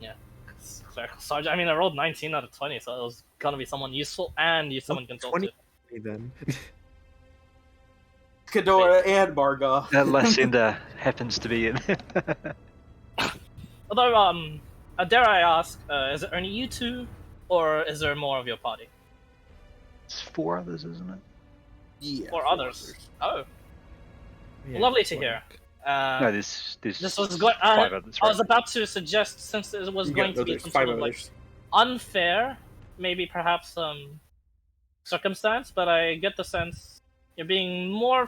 Yeah. Clerical Sergeant. I mean, I rolled 19 out of 20, so it was gonna be someone useful and someone can talk to. Then. Kadora and Margot. That Lysander happens to be in. Although, dare I ask, is it only you two, or is there more of your party? It's 4 others, isn't it? Yeah. 4 others. Oh. Yeah, lovely to hear. No, there's this was 5 others. Right? I was about to suggest, since it was going to be some sort of like unfair, maybe perhaps circumstance, but I get the sense you're being more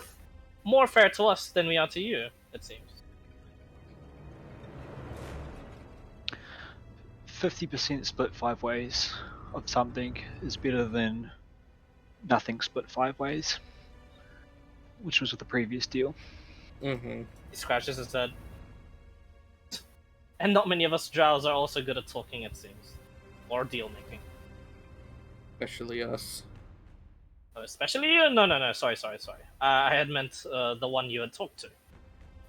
fair to us than we are to you, it seems. 50% split 5 ways of something is better than nothing split 5 ways, which was with the previous deal. Mm-hmm. He scratches his head. And not many of us Drows are also good at talking, it seems. Or deal making. Especially us. Oh, especially you? No, sorry. I had meant the one you had talked to.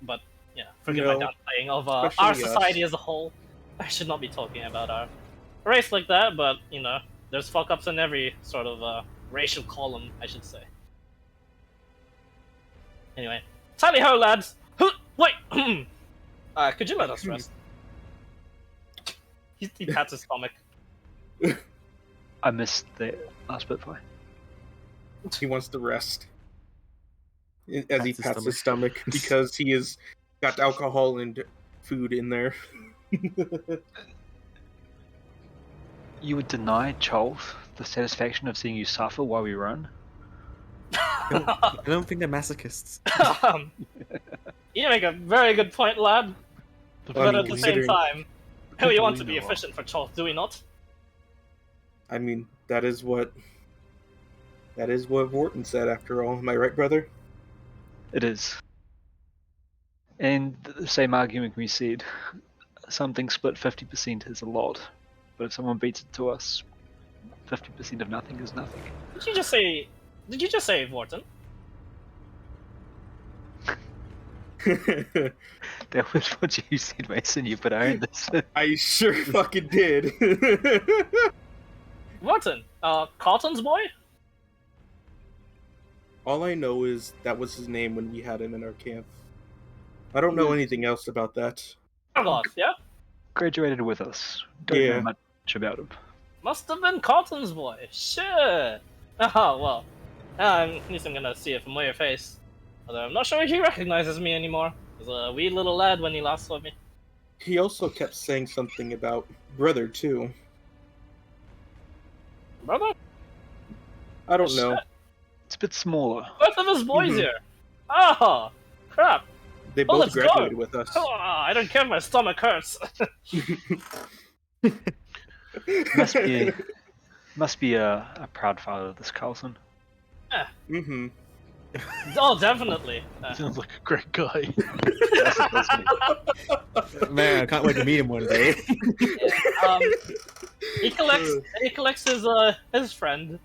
But, yeah, forgive my downplaying of our society as a whole. I should not be talking about our race like that, but you know, there's fuck ups in every sort of racial column, I should say. Anyway, tally ho, lads! Wait! Could you let us rest? He pats his stomach. I missed the last bit, Fi. He wants to rest as he Pats his pats his stomach because he has got alcohol and food in there. You would deny Charles the satisfaction of seeing you suffer while we run? I don't think they're masochists. You make a very good point, lad. But at the same considering- time, we people want we to be know of. efficient for Charles, do we not? I mean, that is what Wharton said. After all, am I right, brother? It is. And the same argument can be said. Something split 50% is a lot, but if someone beats it to us, 50% of nothing is nothing. Did you just say? Did you just say Vorton? That was what you said, Mason. You put own this. I sure fucking did. Vorton, Carlton's boy? All I know is that was his name when we had him in our camp. I don't know anything else about that. Argoth, yeah? Graduated with us. Don't Yeah. know much about him. Must have been Carlton's boy. Shit. Oh, well. At least I'm gonna see a familiar face. Although I'm not sure he recognizes me anymore. He was a wee little lad when he last saw me. He also kept saying something about brother too. Brother? I don't Shit. know. It's a bit smaller. Both of us boys Mhm. here. Oh, crap. They Oh, both let's go. graduated with us. Oh, I don't care if my stomach hurts. Must be a proud father, this Carlson. Mm-hmm. Oh, definitely. Sounds like a great guy. Man, I can't wait to meet him one day. um, he collects his friend.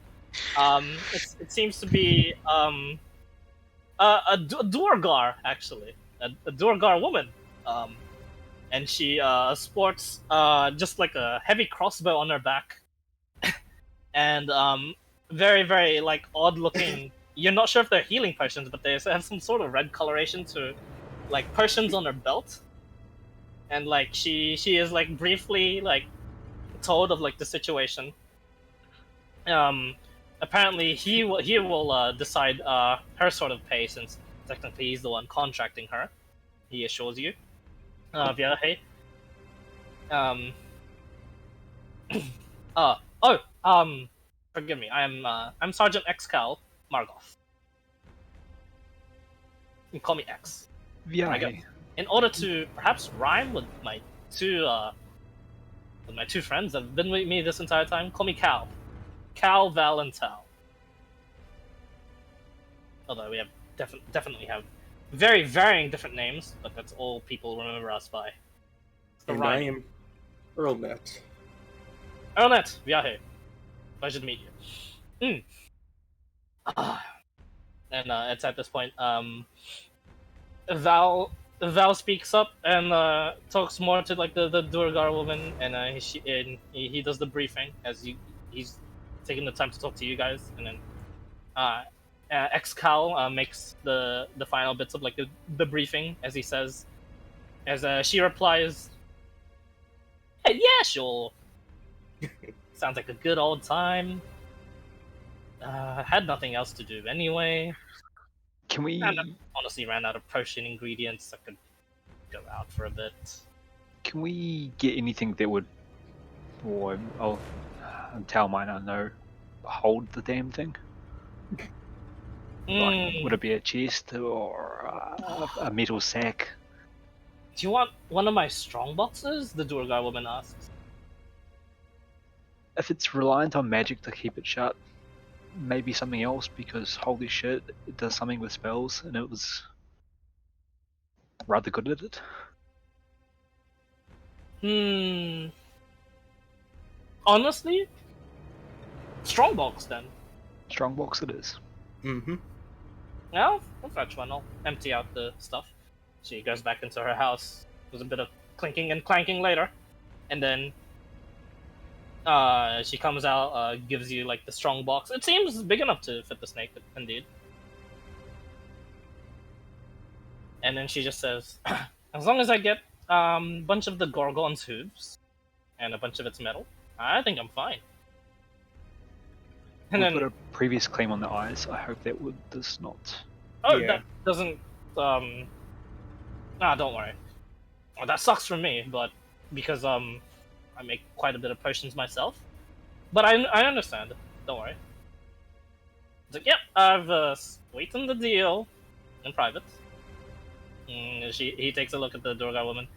It seems to be a Duergar, actually, a Duergar woman. And she sports just like a heavy crossbow on her back, and very very like odd looking. You're not sure if they're healing potions, but they have some sort of red coloration to like potions on her belt. And like she is like briefly like told of like the situation. Apparently he will decide her sort of pay, since technically he's the one contracting her. He assures you. Yeah, hey. Forgive me. I'm Sergeant Xcal Margoth. You can call me X. Yeah. In order to perhaps rhyme with my two friends that have been with me this entire time, call me Cal. Cal, Val, and Tal. Although we have definitely have very varying different names, but that's all people remember us by. It's the And I rhyming. am Earlnet. Earlnet, Viahe. Pleasure to meet you. And it's at this point, Val speaks up and talks more to like the Duergar woman, and he does the briefing as he's taking the time to talk to you guys, and then Xcal makes the final bits of like the briefing, as he says, as she replies, "Hey, yeah, sure. Sounds like a good old time. Had nothing else to do anyway. Can we Honestly ran out of potion ingredients. I could go out for a bit." can we get anything that would, or Tal might not know, hold the damn thing? Like, would it be a chest or a metal sack? Do you want one of my strong boxes? The Duergar woman asks. If it's reliant on magic to keep it shut, maybe something else, because holy shit, it does something with spells, and it was rather good at it. Honestly, strongbox then. Strongbox it is. Mm-hmm. Well, I'll fetch one. I'll empty out the stuff. She goes back into her house. There's a bit of clinking and clanking later, and then she comes out, gives you like the strong box. It seems big enough to fit the snake, indeed. And then she just says, "As long as I get a bunch of the Gorgon's hooves and a bunch of its metal, I think I'm fine." And We then, put a previous claim on the eyes. I hope that does not. oh, Yeah. that doesn't. Don't worry. Well, that sucks for me, but because I make quite a bit of potions myself. But I understand. Don't worry. It's like, yep, I've sweetened the deal in private. He takes a look at the Durgar woman.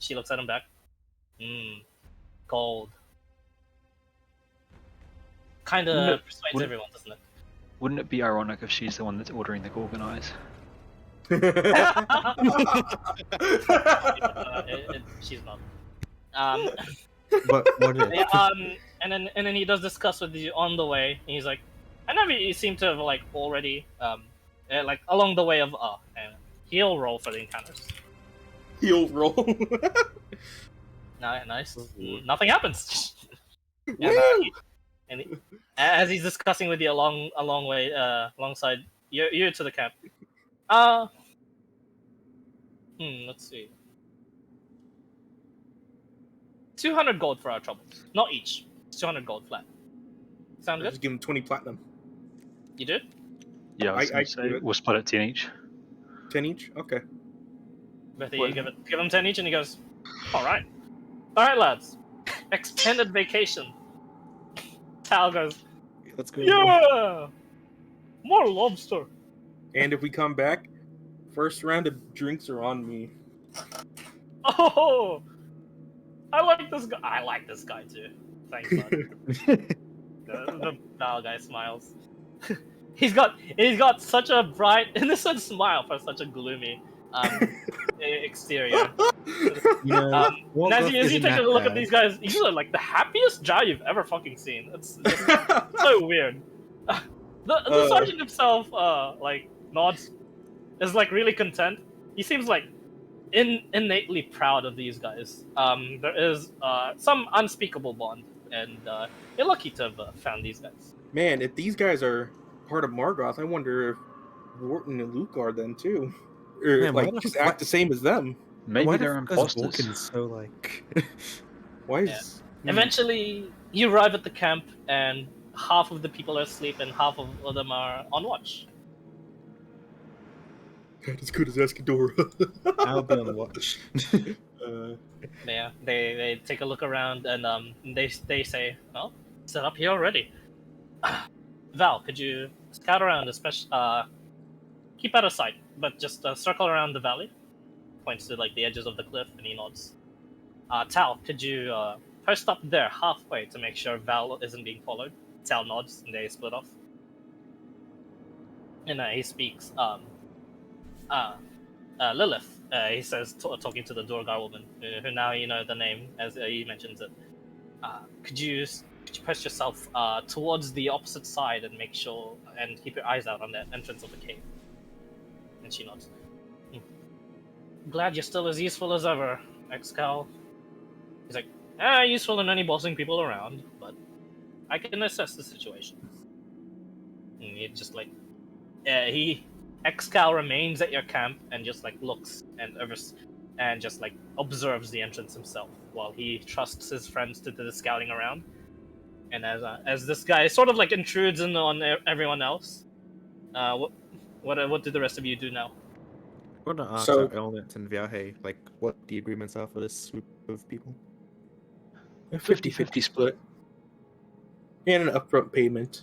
She looks at him back. Gold. Kind of persuades wouldn't- everyone, doesn't it? Wouldn't it be ironic if she's the one that's ordering the Gorgon eyes? She's not. But what if? Yeah, and then he does discuss with you on the way. And he's like, I never you seem to have like already like along the way of and he'll roll for the encounters. He'll roll. Nice. Nothing happens. Woo! As he's discussing with you along way alongside you're to the camp. Let's see. 200 gold for our troubles. Not each. 200 gold flat. Sound Just good? give him 20 platinum. You do? Yeah, I was I gonna say do it. we'll split it 10 each. 10 each? Okay. But you give him 10 each and he goes, Alright, lads. Extended vacation. Tal goes, Let's go. yeah! More lobster. And if we come back, first round of drinks are on me. Oh! I like this guy. I like this guy too. Thanks, bud. The Val guy smiles. he's got such a bright, innocent smile for such a gloomy exterior. And as you take a look at these guys, these are like the happiest Drow you've ever fucking seen. It's just so weird. The sergeant himself, like nods, is like really content. He seems like innately proud of these guys. There is some unspeakable bond, and you're lucky to have found these guys. Man, if these guys are part of Margoth, I wonder if Wharton and Luke are then too. Or Man, why like the just fuck- act the same as them. Maybe Why they're the fuck is imposters. Vulcan so like? Why is Eventually, you arrive at the camp, and half of the people are asleep, and half of them are on watch. not as good as Escadora? I'll be on the watch. Yeah, they take a look around, and they say, "Well, set up here already." Val, could you scout around, especially keep out of sight, but just circle around the valley? Points to like the edges of the cliff, and he nods. Tal, could you post up there halfway to make sure Val isn't being followed? Tal nods, and they split off. And he speaks. Lilith, he says, talking to the Durgar woman, who now you know the name as he mentions it. Could you post yourself towards the opposite side and make sure and keep your eyes out on that entrance of the cave? And she nods. Glad you're still as useful as ever, Excal. He's like, useful in any bossing people around, but I can assess the situation. And he just like, Excal remains at your camp and just like looks and just like observes the entrance himself while he trusts his friends to do the scouting around. And as this guy sort of like intrudes in on everyone else, what do the rest of you do now? I'm gonna ask So- Elnett and Viahe, like, what the agreements are for this group of people. A 50-50 split. And an upfront payment.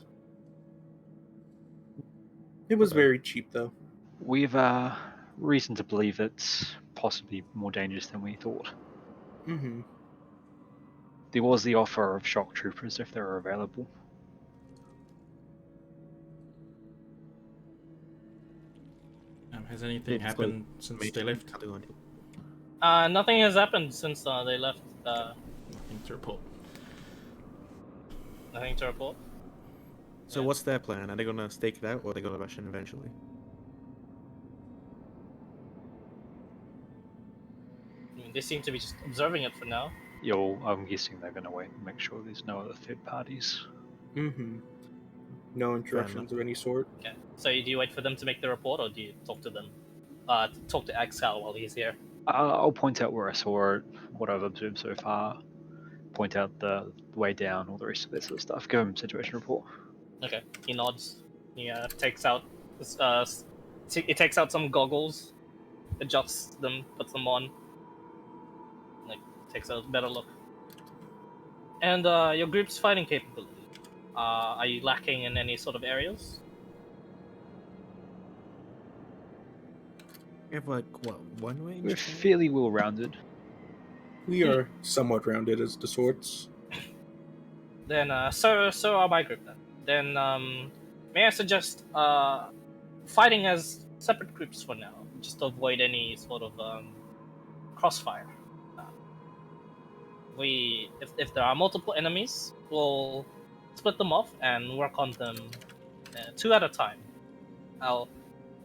It was very cheap though. We've reason to believe it's possibly more dangerous than we thought. Mm-hmm. There was the offer of shock troopers if they were available. Has anything It's happened since they left? Nothing has happened since they left. Nothing to report. Nothing to report. So what's their plan? Are they gonna stake it out, or are they gonna rush in eventually? I mean, they seem to be just observing it for now. I'm guessing they're going to wait and make sure there's no other third parties. Mm-hmm. No interruptions of any sort. Okay. So do you wait for them to make the report, or do you talk to them? Talk to Excal while he's here. I'll point out where I saw it, what I've observed so far, point out the way down, all the rest of that sort of stuff. Give him a situation report. Okay. He nods. He takes out he takes out some goggles, adjusts them, puts them on, like takes a better look. And your group's fighting capability. Are you lacking in any sort of areas? We have like what, one range? We're fairly well rounded. We are somewhat rounded as to sorts. Then so are my group then. May I suggest fighting as separate groups for now, just to avoid any sort of crossfire. If there are multiple enemies, we'll split them off and work on them two at a time.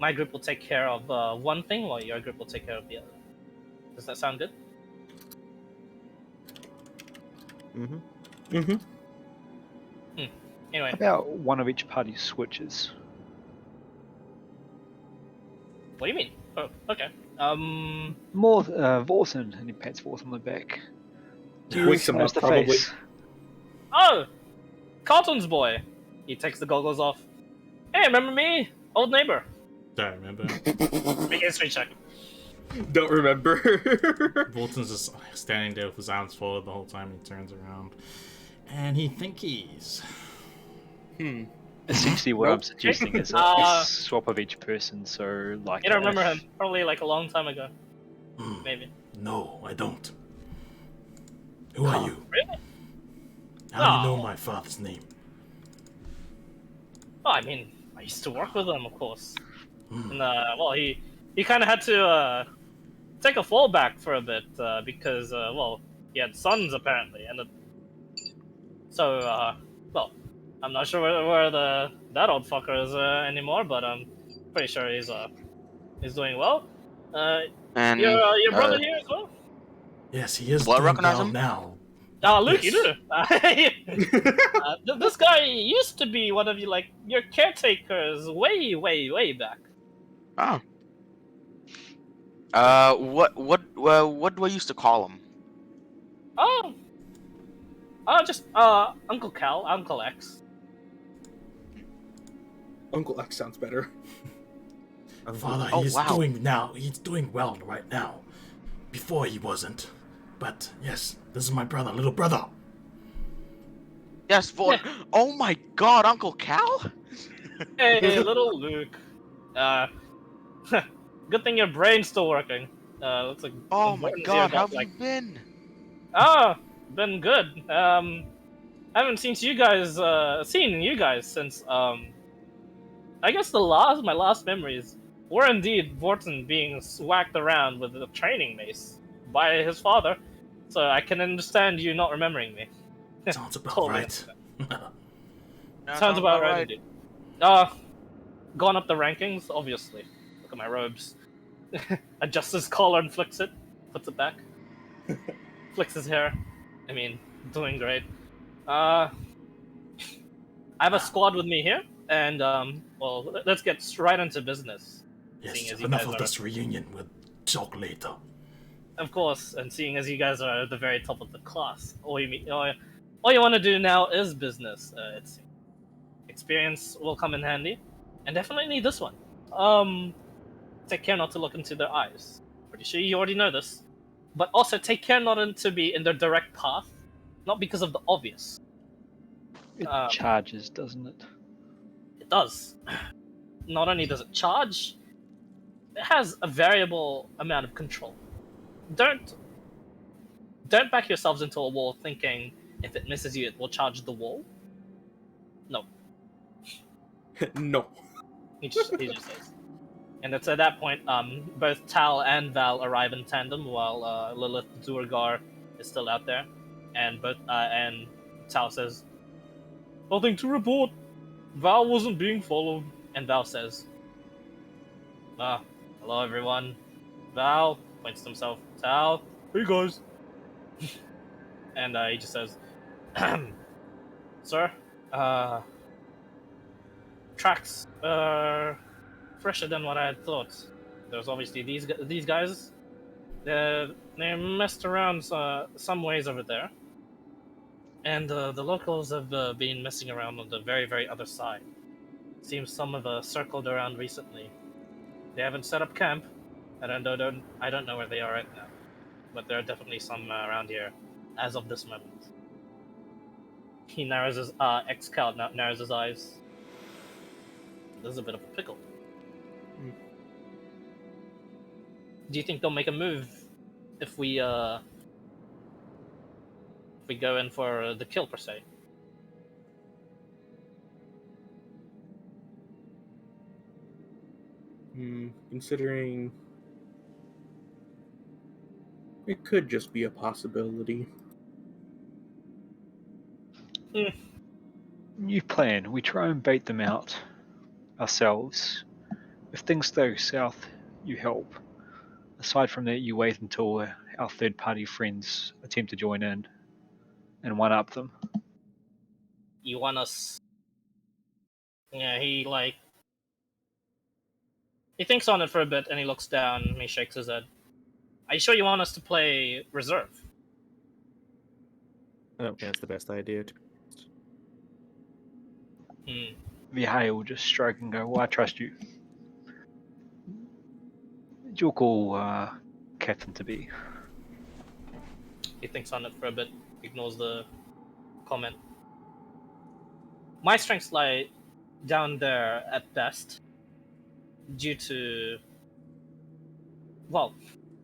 My group will take care of one thing, while your group will take care of the other. Does that sound good? Mm-hmm. Mm-hmm. Anyway, How about one of each party switches? what do you mean? Oh, okay. More Vorson, and he pats Vorson on the back. Do you Wakes him recognize up, the probably. face? Oh, Carlton's boy. He takes the goggles off. Hey, remember me? Old neighbor. I remember. Make a history check. Don't remember. Bolton's just standing there with his arms folded the whole time he turns around. And he thinkies. Essentially, what I'm suggesting is a swap of each person. So, like, You don't remember him? Probably like a long time ago. Maybe. No, I don't. Who are you? Really? How do you know my father's name? Oh, I mean, I used to work with him, of course. And well, he kind of had to take a fallback for a bit because well, he had sons apparently, and so well, I'm not sure where that old fucker is anymore, but I'm pretty sure he's doing well. And Your brother here as well? Yes, he is Blood doing recognize well him? now. Oh, Luke, Yes. you do. This guy used to be one of your caretakers way back. Oh. What do I used to call him? Oh, just Uncle Cal, Uncle X. Uncle X sounds better. Father, Oh, he's wow. he's doing well right now. Before he wasn't. But yes, this is my brother, little brother. Yes, Vaughn. Oh my God, Uncle Cal. Hey, little Luke. Good thing your brain's still working. Looks like. Oh my Vaughn God, here how got, have you been? Been good. I haven't seen you guys since I guess my last memories were indeed Vorton being whacked around with a training mace by his father, so I can understand you not remembering me. Sounds about Totally right. Sounds about right indeed. Gone up the rankings, obviously. Look at my robes. Adjusts his collar and flicks it, puts it back. Flicks his hair. I mean, doing great. I have a squad with me here, and well, let's get right into business. Seeing Yes, as you enough guys of are- this reunion. We'll talk later. Of course, and seeing as you guys are at the very top of the class, all you want to do now is business. It's experience will come in handy, and definitely this one. Take care not to look into their eyes. Pretty sure you already know this, but also take care not to be in their direct path, not because of the obvious. It charges, doesn't it? It does. Not only does it charge, it has a variable amount of control. Don't back yourselves into a wall thinking if it misses you, it will charge the wall. No, No. he just says. And it's at that point, both Tal and Val arrive in tandem, while Lilith Durgar is still out there, and Tal says, "Nothing to report. Val wasn't being followed." And Val says, hello everyone. Val points to himself. Tal, hey guys. and he just says, "Sir, tracks are fresher than what I had thought. There's obviously these guys. They messed around some ways over there, and the locals have been messing around on the very, very other side. Seems some have circled around recently. They haven't set up camp. I don't know where they are right now, but there are definitely some around here as of this moment." He narrows his ex-scout narrows his eyes. This is a bit of a pickle. Do you think they'll make a move if we go in for the kill per se? Considering it could just be a possibility. New plan. We try and bait them out ourselves. If things go south, you help. Aside from that, you wait until our third-party friends attempt to join in and one-up them. You want us? Yeah, he thinks on it for a bit and he looks down and he shakes his head. Are you sure you want us to play reserve? I don't think that's the best idea. Vihaya will just stroke and go, "Well, I trust you." Your call, Captain to be. He thinks on it for a bit, ignores the comment. My strengths lie down there at best, due to, well,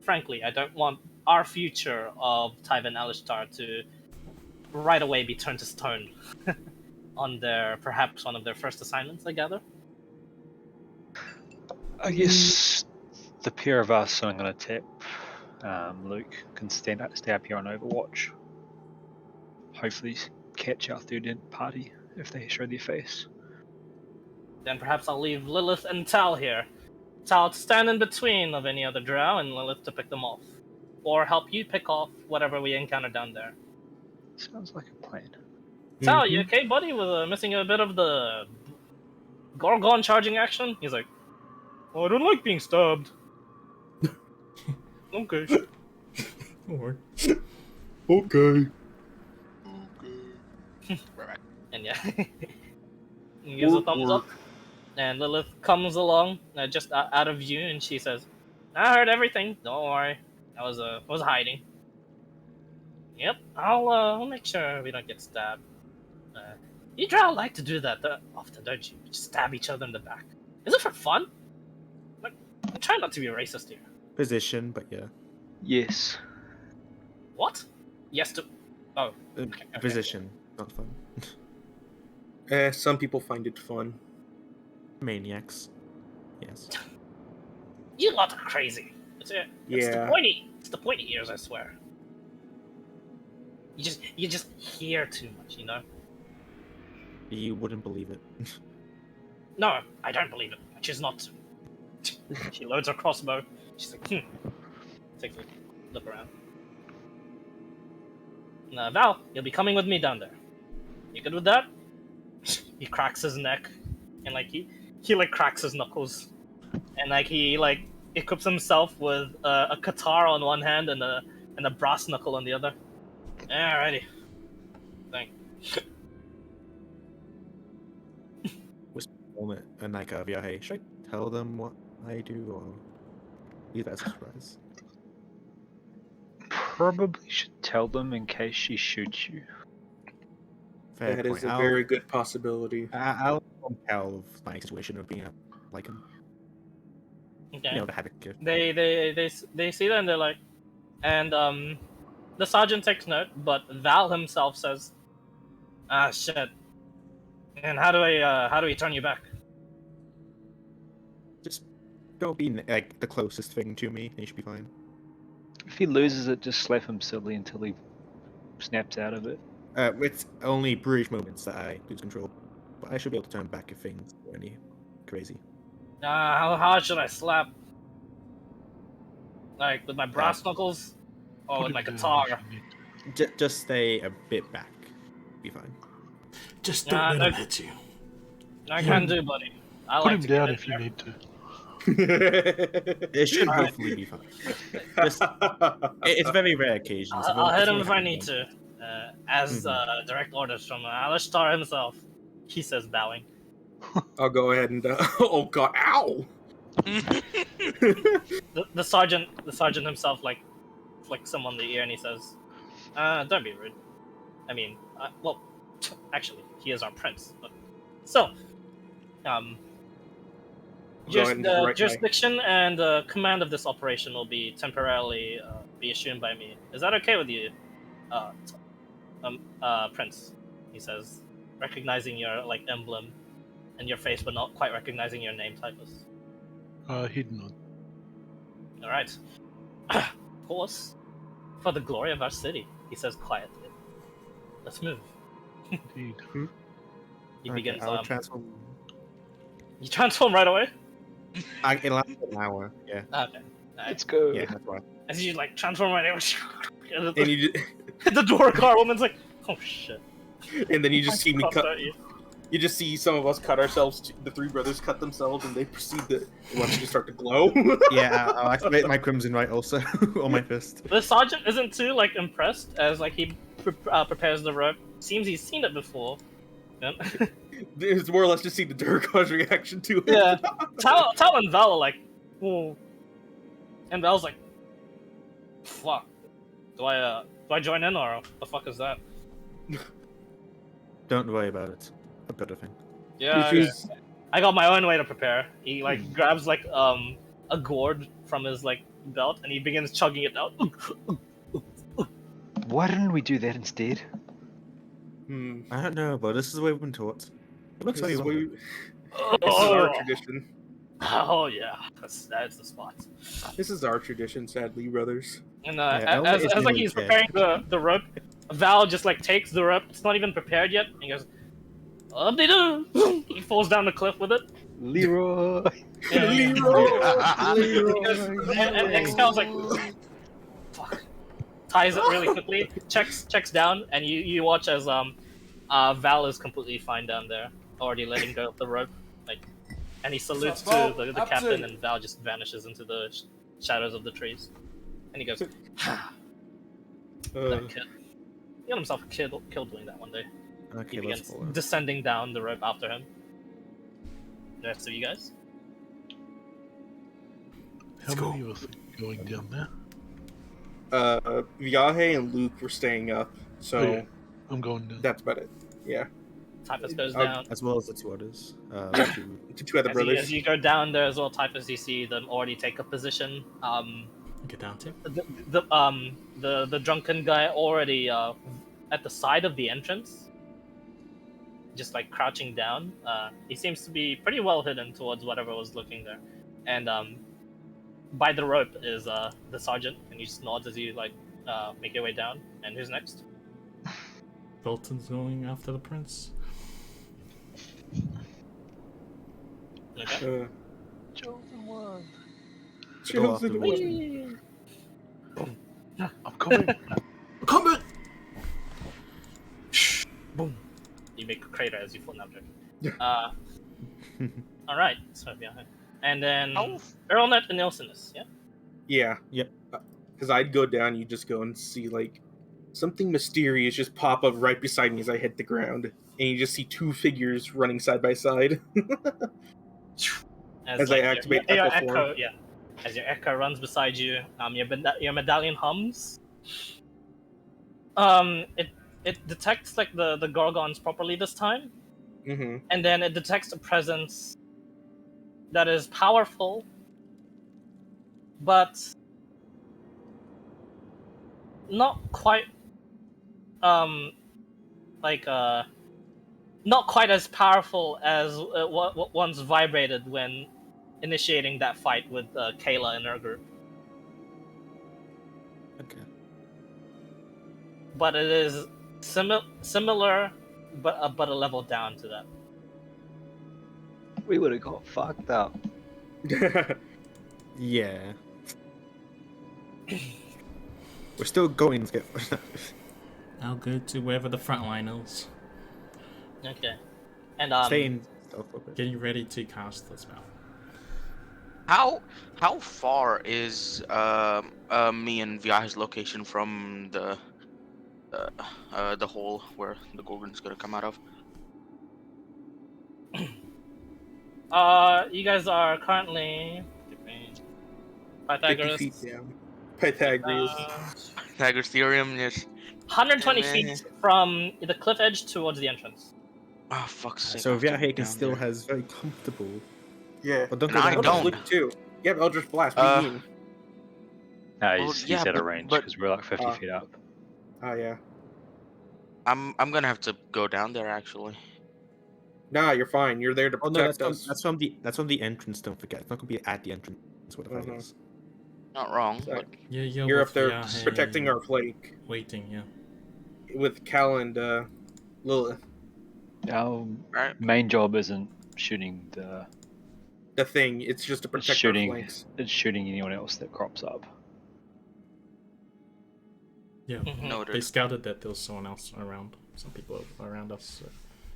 frankly, I don't want our future of Tai'ven Alashtar to right away be turned to stone on perhaps one of their first assignments, I gather. I guess the pair of us I'm going to tap. Luke can stay up here on Overwatch. Hopefully catch our third party if they show their face. Then perhaps I'll leave Lilith and Tal here. Tal to stand in between of any other Drow, and Lilith to pick them off. Or help you pick off whatever we encounter down there. Sounds like a plan. Tal, you okay, buddy? With missing a bit of the Gorgon charging action? He's like, "Oh, I don't like being stabbed." Okay. Or Okay. And yeah, he gives a thumbs up. And Lilith comes along just out of view, and she says, "I heard everything. Don't worry. I was hiding. Yep, I'll make sure we don't get stabbed. You Drow like to do that often, don't you? Just stab each other in the back. Is it for fun? Like, I'm trying not to be racist here. Position, but yeah. Yes. What? Yes to. Oh. Okay. Position, not fun. Some people find it fun. Maniacs. Yes. You lot are crazy. It's the pointy. It's the pointy ears, I swear. You just hear too much, you know. You wouldn't believe it. No, I don't believe it. I choose not to. She loads her crossbow. She's like, Takes a look around. Val, you'll be coming with me down there. You good with that? He cracks his neck, and he cracks his knuckles, and he equips himself with a guitar on one hand and a brass knuckle on the other. Alrighty. Thanks. Whisper moment and Via, hey, should I tell them what I do or leave that as a surprise? Probably should tell them in case she shoots you. Fair That point. is a very good possibility. I'll tell my situation of being like him. Okay. You know, the havoc kid. They see that and they're like, and the sergeant takes note, but Val himself says, "Ah, shit. And how do we turn you back?" Just don't be the closest thing to me, and you should be fine. If he loses it, just slap him silly until he snaps out of it. It's only brief moments that I lose control, but I should be able to turn back if things go any crazy. How hard should I slap? Like with my brass knuckles, or with my guitar? Just stay a bit back. Be fine. Just don't let no- him hit you. I can do, buddy. I Put like him to get down in if you there. need to. It should Alright. hopefully be fine. Just, it's very rare occasions. I'll hit him It's if I not- need to. As direct orders from Alashtar himself. He says, bowing. I'll go ahead and. Oh god! Ow! The sergeant himself like flicks him on the ear and he says, "Don't be rude. I mean, well, actually, he is our prince. But so, Go ahead and do the right jurisdiction and command of this operation will be temporarily be assumed by me. Is that okay with you, Prince?" He says, recognizing your like emblem and your face, but not quite recognizing your name, Typhus. He'd nod. All right. Of course, for the glory of our city, he says quietly. Let's move. Indeed. He begins. I'll transform. You transform right away. It'll last an hour. Yeah. Okay. Let's go. Yeah, that's right. As you like transform right away, and And you the door car woman's like, "Oh shit!" and then you just see me Pops cut. at you. You just see some of us cut ourselves. The three brothers cut themselves, and they proceed to once you start to glow. Yeah, I'll activate my Crimson Right also on my fist. The sergeant isn't too like impressed as like he prepares the rope. Seems he's seen it before. Yeah. It's more or less to see the Durgar's reaction to it. Yeah. Tal and Val are like, "Whoa," and Val's like, "Fuck. Do I join in or the fuck is that?" Don't worry about it. I've got a thing. Yeah. I got my own way to prepare. He like grabs like a gourd from his like belt and he begins chugging it out. Why didn't we do that instead? I don't know, but this is the way we've been taught. It looks This very is, well. this is our tradition. Oh yeah, that's the spot. This is our tradition, sadly, brothers. And Elmer as is like really he's dead. preparing the rope, Val just like takes the rope. It's not even prepared yet. And he goes, "Up they do." He falls down the cliff with it. Leroy. And exhales like, fuck. Ties it really quickly. Checks down, and you watch as Val is completely fine down there, already letting go of the rope. Like, and he salutes to the captain, and Val just vanishes into the shadows of the trees. And he goes, that kid. He got himself killed doing that one day. Okay, He let's begins follow. descending down the rope after him. The rest of you guys? How go. many of us are going down there? Viaje and Luke were staying up, so Oh, yeah. I'm going down. that's about it. Yeah, Typhus goes I'll- down. As well as the two others. to two other As brothers. you go down there as well, Typhus, you see them already take a position. Get down to. The drunken guy already at the side of the entrance, just like crouching down. He seems to be pretty well hidden towards whatever was looking there, and by the rope is the sergeant, and he just nods as you like make your way down. And who's next? Belton's going after the prince. Okay. Chosen one. Go after the Whee! I'm coming. Combat! Boom! You make a crater as you fall down there. All right. So yeah, and then Earlnet and Nilsinus. Yeah. Yeah. Yep. Because I'd go down, you just go and see like something mysterious just pop up right beside me as I hit the ground, and you just see two figures running side by side. As I activate your Echo Form. echo, yeah. As your echo runs beside you, your medallion hums. It detects like the gorgons properly this time, Mm-hmm. and then it detects a presence that is powerful, but not quite not quite as powerful as what once vibrated when initiating that fight with Kayla and her group. Okay. But it is similar, but a level down to that. We would have got fucked up. Yeah. We're still going to get. I'll go to wherever the front line is. Okay. And Stay in stealth a bit. Getting ready to cast the spell. How far is me and Via's location from the hole where the Gorgon's gonna come out of? you guys are currently 50 Pythagoras. feet down. Pythagoras. Pythagoras theorem, yes. 120 Meh. feet from the cliff edge towards the entrance. Oh fuck's sake! So I have to Viahe walk can down still there. has very comfortable. Yeah. But don't And go I down don't. there. Blink too. Yeah, Eldritch Blast. What do you mean? No, Well, he's yeah, out of but- range but- because we're like 50 feet up. Oh yeah. I'm gonna have to go down there actually. Nah, you're fine. You're there to Oh protect no, us. that's from the entrance. Don't forget, it's not gonna be at the entrance. What the fuck Mhm. is? Not wrong, So- but Yeah, You're with up there Viahe protecting our flank Waiting, yeah. with Cal and Lilith. Our right. main job isn't shooting The thing, it's just to it's protect our shooting flanks. it's shooting anyone else that crops up. Yeah, Mhm. they Noted. scouted that there was someone else around, some people around us. So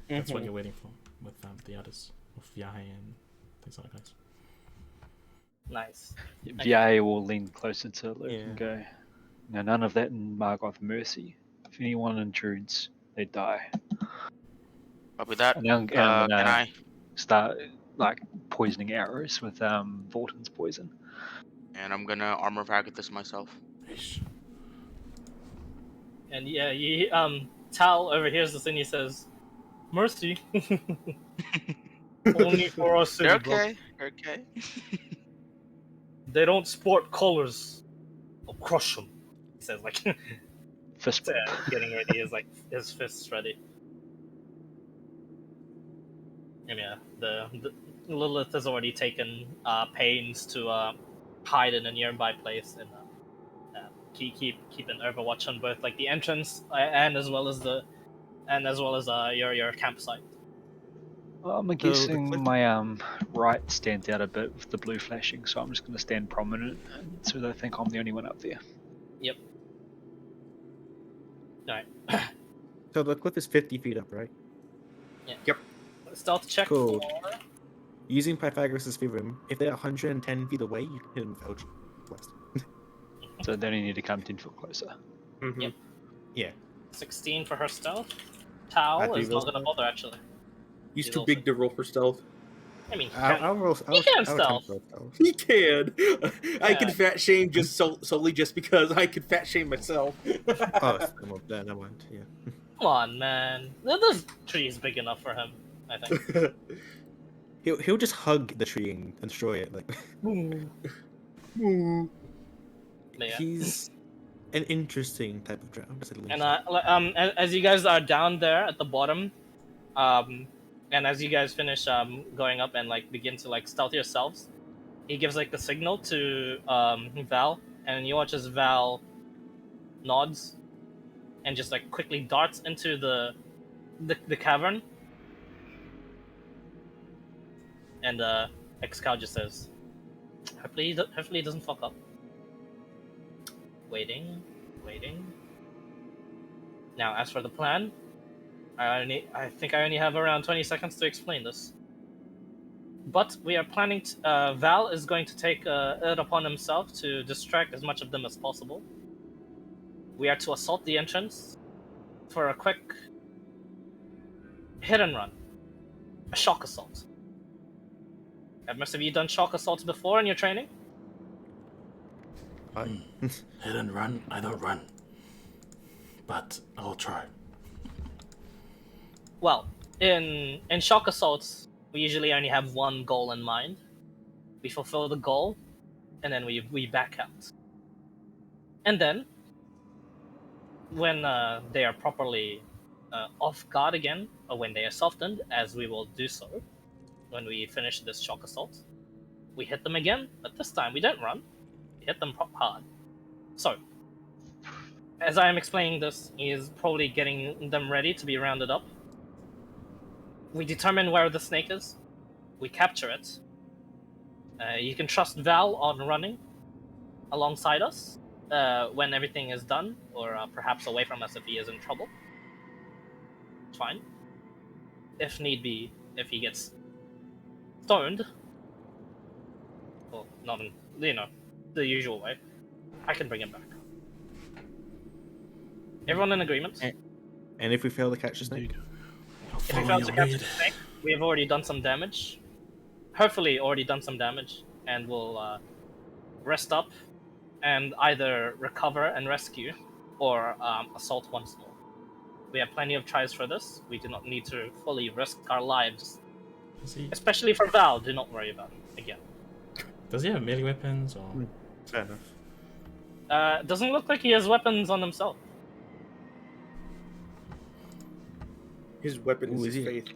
that's what Mhm. you're waiting for with the others, with Viahe and things like that. Nice. VA will lean closer to Luke Yeah. and go, "No, none of that in Margoth Mercy. If anyone intrudes, they die." Copy that. And I'm Can I? start like poisoning arrows with Vorton's poison. And I'm gonna armor target this myself. Ish. And yeah, Tal overhears this and he says, "Mercy, only for our city, You're bro. okay. You're okay. They don't sport colors. I'll crush them." He says, like, Fist bump. getting ready, his fists ready. And yeah, the Lilith has already taken pains to hide in a nearby place and keep an overwatch on both like the entrance and as well as your campsite. I'm guessing my right stands out a bit with the blue flashing, so I'm just going to stand prominent so they think I'm the only one up there. Yep. All right. So the cliff is 50 feet up, right? Yeah. Yep. Stealth check Cool. for. Using Pythagoras' theorem, if they're 110 feet away, you can hit them with Eldritch Blast. So they only need to come 10 foot closer. Mhm. Yep. Yeah. 16 for her stealth. I Tao think is not those going to are- bother actually. He's He's too also- big to roll for stealth. I mean, I'll roll. He can I'll attempt stealth. roll stealth. He can. I can Yeah. fat shame just solely just because I can fat shame myself. Oh, never mind. Yeah. come on, man. This tree is big enough for him, I think. He'll just hug the tree and destroy it. Like But yeah. he's an interesting type of drow. To say the least. And as you guys are down there at the bottom, and as you guys finish going up and like begin to like stealth yourselves, he gives like the signal to Val, and you watch as Val nods and just like quickly darts into the cavern. And Excal just says, hopefully he doesn't fuck up. Waiting. Now, as for the plan, I think I only have around 20 seconds to explain this. But we are planning to, Val is going to take it upon himself to distract as much of them as possible. We are to assault the entrance for a quick hit and run. A shock assault. Have most of you done shock assaults before in your training? Hit and run, I don't run. But I'll try. Well, in shock assaults, we usually only have one goal in mind. We fulfill the goal, and then we back out. And then, when they are properly off guard again, or when they are softened, as we will do so when we finish this shock assault, we hit them again, but this time we don't run. We hit them hard. So, as I am explaining this, he is probably getting them ready to be rounded up. We determine where the snake is. We capture it. You can trust Val on running alongside us. when everything is done, or perhaps away from us if he is in trouble. It's fine. If need be, if he gets stoned, well, not in, the usual way, I can bring him back. Everyone in agreement? And if we fail to catch the snake? If we fail to catch the snake, we have already done some damage. Hopefully already done some damage, and we'll rest up and either recover and rescue, or assault once more. We have plenty of tries for this. We do not need to fully risk our lives. Especially for Val, do not worry about it again. Does he have melee weapons? Or... Fair enough. Doesn't look like he has weapons on himself. His weapon Ooh, is his faith.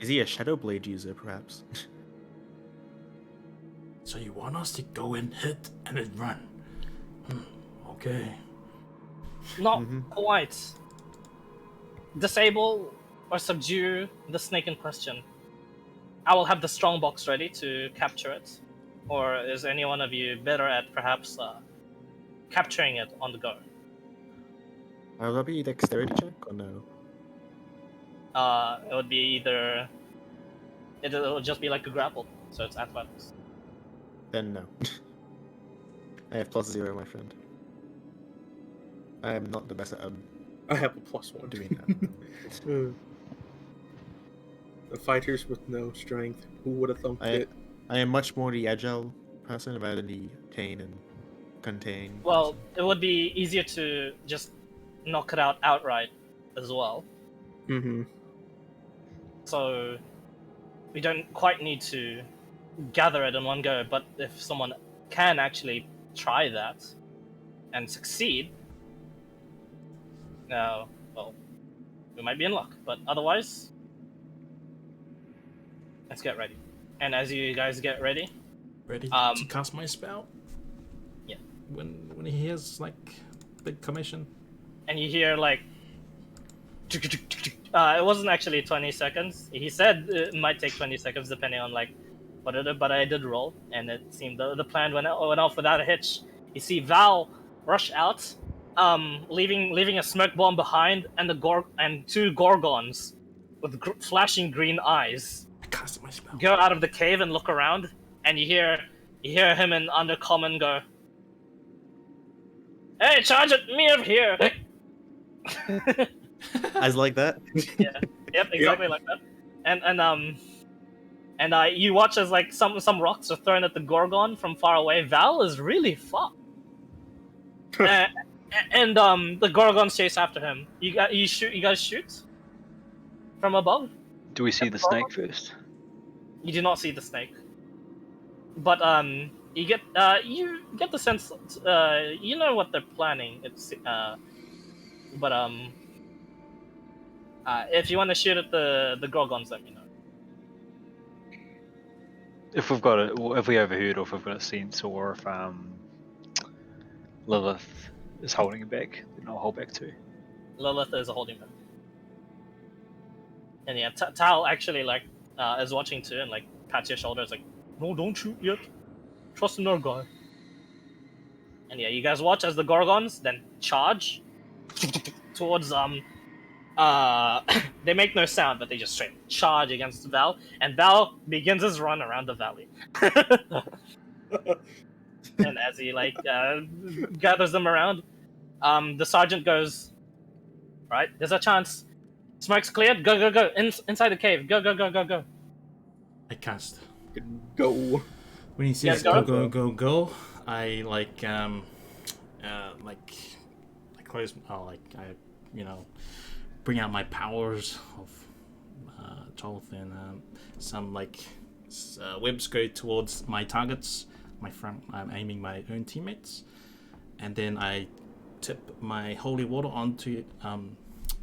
Is he a Shadow Blade user, perhaps? So you want us to go and hit and then run? Okay. Not quite. Disable or subdue the snake in question. I will have the strongbox ready to capture it. Or is any one of you better at perhaps capturing it on the go? Will that be dexterity check or no? It would be either... It'll just be like a grapple, so it's athletics. Then no. I have +0, my friend. I am not the best at I have a +1 doing that. The fighters with no strength. Who would have thunk it? I am much more the agile person rather than the tame and contain. Well, it would be easier to just knock it out outright as well. Mm-hmm. So we don't quite need to gather it in one go, but if someone can actually try that and succeed, now, well, we might be in luck, but otherwise, let's get ready. And as you guys get ready, ready to cast my spell? Yeah. When he hears like big commission, and you hear like, it wasn't actually 20 seconds. He said it might take 20 seconds depending on like what it is, but I did roll, and it seemed the plan went off without a hitch. You see Val rush out, leaving a smoke bomb behind, and two gorgons with flashing green eyes. I cast my spell. Go out of the cave and look around, and you hear him in Undercommon go, "Hey, charge at me over here!" As like that? Yeah. Yep, exactly like that. And you watch as like some rocks are thrown at the Gorgon from far away. Val is really fucked. And the Gorgons chase after him. You guys shoot from above. Do we see the snake first? You do not see the snake, but you get the sense you know what they're planning. It's but if you want to shoot at the Gorgons, let me know. If we've got it, if we overheard, or if we've got a sense, or if Lilith is holding it back, then I'll hold back too. Lilith is holding them. And yeah, Tal actually like is watching too, and like pats your shoulders like, "No, don't shoot yet. Trust in our guy." And yeah, you guys watch as the Gorgons then charge towards they make no sound, but they just straight charge against Val, and Val begins his run around the valley. And as he like gathers them around, the sergeant goes, "Right, there's a chance. Smoke's cleared. Go. Inside the cave. Go. I cast. Go. When he says go, I like close. I bring out my powers of Tolth, and some webs go towards my targets. I'm aiming my own teammates, and then I tip my holy water onto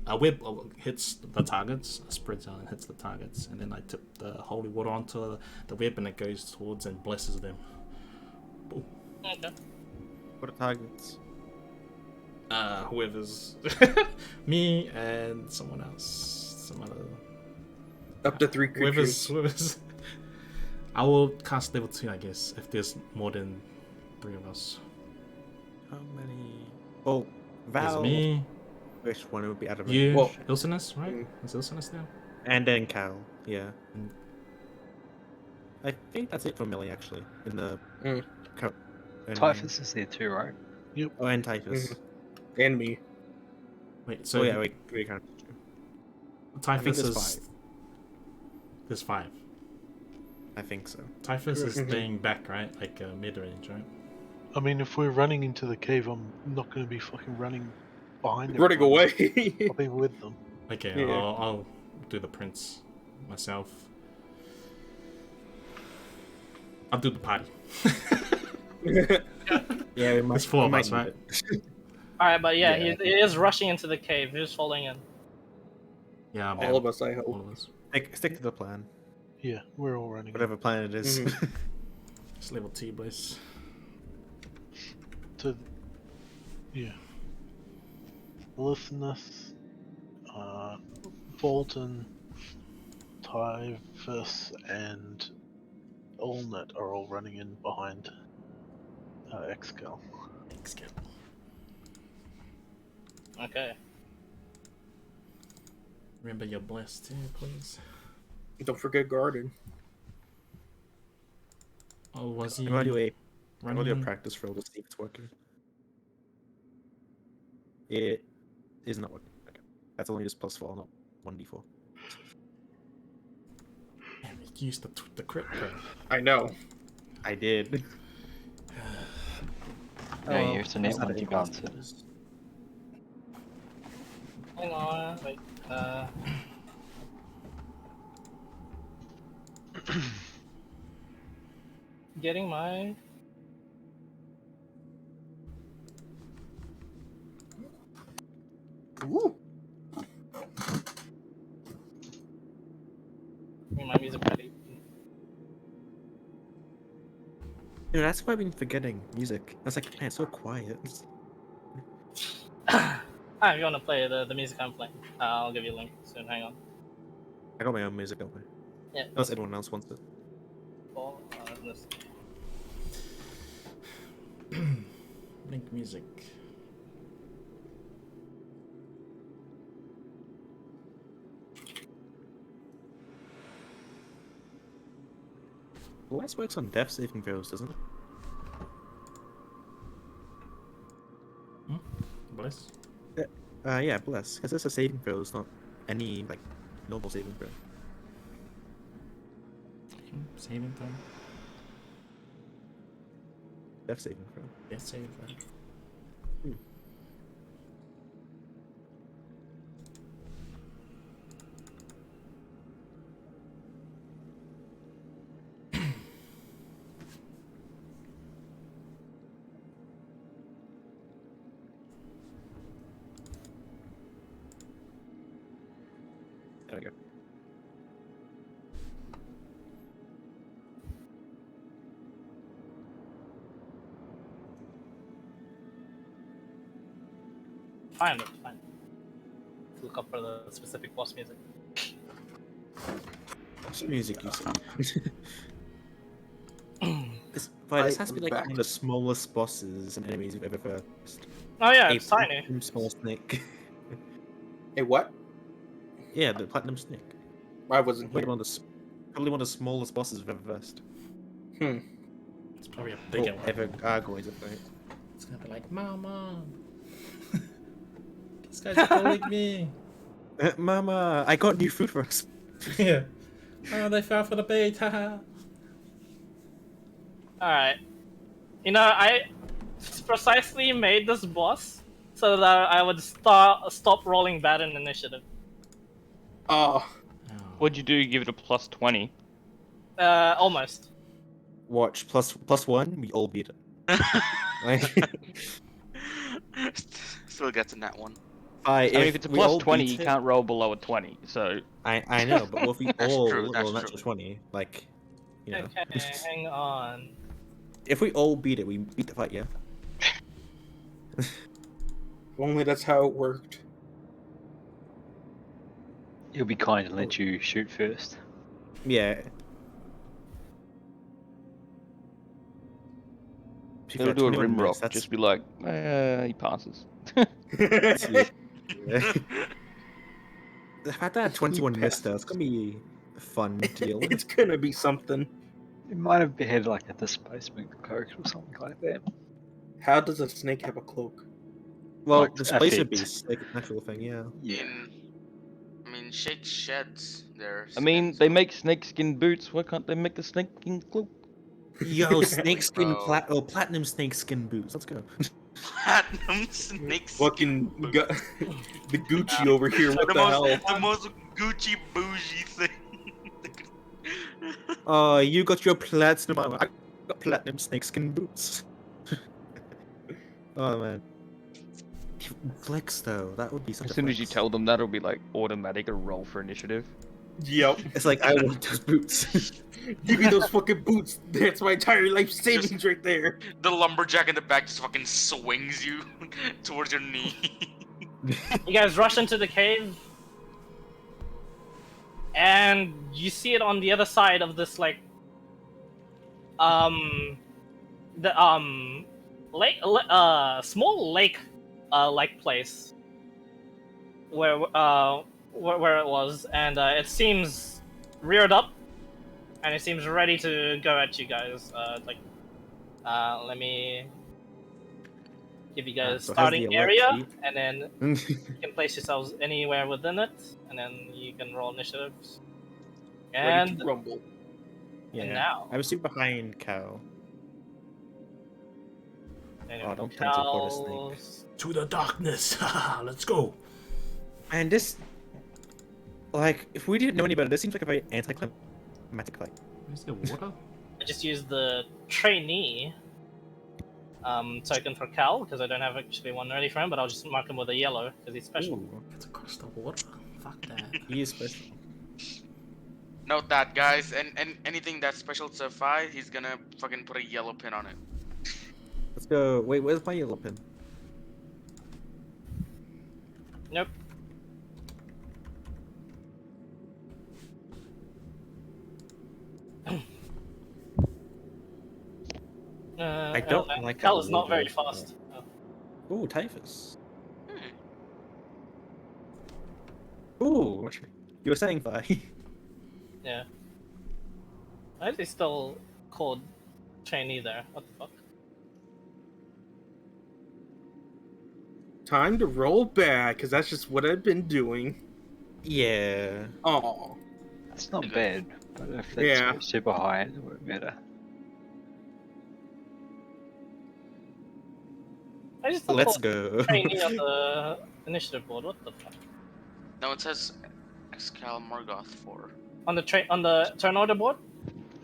a web hits the targets, spreads out and hits the targets, and then I tip the holy water onto the web, and it goes towards and blesses them. Boom. Okay. What are targets? Whoever's me and someone else, some other. Up to 3 creatures. Whoever's. I will cast level 2, I guess, if there's more than 3 of us. How many? Oh, There's Val. me, Which one would be out of range? you, Well, Ilsinus, right? mm. Is Ilsinus there? And then Cal. Yeah. And I think that's it for Millie actually. In the. Mm. And, Typhus is there too, right? Oh, and Typhus. And me. wait, so Oh yeah, we can't. I think Typhus there's is. 5. There's 5. I think so. Typhus is Mhm. staying back, right? Like mid range, right? I mean, if we're running into the cave, I'm not going to be fucking running behind Running everyone. away. I'll be with them. Okay, Yeah. I'll do the prince myself. I'll do the party. Yeah, we might. There's 4 we of might us, need right? it. Alright, but yeah, Yeah. he is rushing into the cave. He's falling in. Yeah, I'll be All of us, I all hope. of us. Stick to the plan. Yeah, we're all running. Whatever plan it is. Mhm. Just level T, boys. To, yeah. Listeners, Bolton, Typhus, and Allnet are all running in behind Excal. Thanks, kid. Okay. Remember you're blessed too, please. Don't forget Garden. Oh, was he I'm gonna do a running? practice roll to see if it's working. It is not working. Okay. That's only just +4, not 1d4. Damn, he used the crit, bro. I know. I did. Yeah, you have to net Just had one it to in bounce it. class. Hang on, wait. Getting my. Woo. Getting my music ready. Dude, that's why I've been forgetting music. I was like, man, it's so quiet. If you want to play the music I'm playing, I'll give you a link soon. Hang on. I got my own music, don't I? Yeah. Unless anyone else wants it. Well, this. Link music. Bless works on death saving throws, doesn't it? Bless. Yeah, bless. Because it's a saving throw, it's not any, like, normal saving throw. Saving throw. Death saving throw. Yes, saving throw. There we go. Fine. Look up for the specific boss music. What's the music you say? This has to be like one of the smallest bosses and enemies you've ever faced. Oh yeah, A it's tiny. platinum small snake. Hey, what? Yeah, the platinum snake. I wasn't Probably here. probably one of the smallest bosses we've ever faced. It's probably a bigger one. Ever gargoyles have fight. It's gonna be like, Mama. These guys are calling me. Mama, I got new food for us. Yeah. Oh, they fell for the bait. Haha. Alright. You know, I precisely made this boss so that I would stop rolling bad in initiative. Oh, What'd you do? Give it a +20. Almost. Watch, +1, we all beat it. Like, Still gets in that one. I mean, if it's a we all +20, beat you it- can't roll below a 20. So I know, but what if we That's all true, roll that's a natural true. 20? Like, you know. Okay, hang on. If we all beat it, we beat the fight, yeah? if only that's how it worked. He'll be kind and let you shoot first. Yeah. be It'll fair, do a 21 rim minutes, rock. Just be like, he passes. yeah. The fact that I had 21 missed though, it's gonna be fun to deal with. It's gonna be something. It might have had like a displacement cloak or something like that. How does a snake have a cloak? Well, Like, displacer effect. beasts, like an actual thing, yeah. Yeah. I mean, Shake sheds their I mean, skins, they so- make snakeskin boots. Why can't they make a snakeskin cloak? Yo, snakeskin Bro. platinum snakeskin boots. Let's go. Platinum snake Fucking skin gu- the Gucci over here. What the, hell? the most Gucci bougie thing. Oh, you got your platinum armor. I got platinum snakeskin boots. Oh man. Flex though, that would be such As a soon as you flex. tell them that, it'll be like automatic a roll for initiative. Yep. It's like I want those boots. Give me those fucking boots. That's my entire life savings right there. The lumberjack in the back just fucking swings you towards your knee. You guys rush into the cave, and you see it on the other side of this lake, small lake, like place, where it was, and it seems reared up, and it seems ready to go at you guys. Let me give you guys So it has the starting alert area, sheet. and then you can place yourselves anywhere within it, and then you can roll initiatives. Ready And to rumble. Yeah. now, I was super behind Cow. anyway, Oh, don't teleport a snake. cows- To the darkness. Let's go. And this, like, if we didn't know any better, this seems like a very anticlimactic fight. Is there water? I just used the trainee token for Cal because I don't have actually one ready for him, but I'll just mark him with a yellow because he's special. Ooh, It's across the water. Fuck that. he is special. Note that, guys, and anything that's special to Phi, he's gonna fucking put a yellow pin on it. Let's go. Wait, where's my yellow pin? Nope. I don't like Cal that is not very logo. fast. Ooh, typhus. Hmm. Ooh, you were saying Phi. Yeah. Why is he still called trainee there? What the fuck? Time to roll back, because that's just what I've been doing. Yeah. Oh. That's not Okay. bad, but if that's Yeah. super high, it would matter. I just thought Let's called go. trainee on the initiative board. What the fuck? No, it says Excal Morgoth 4. On the turn order board?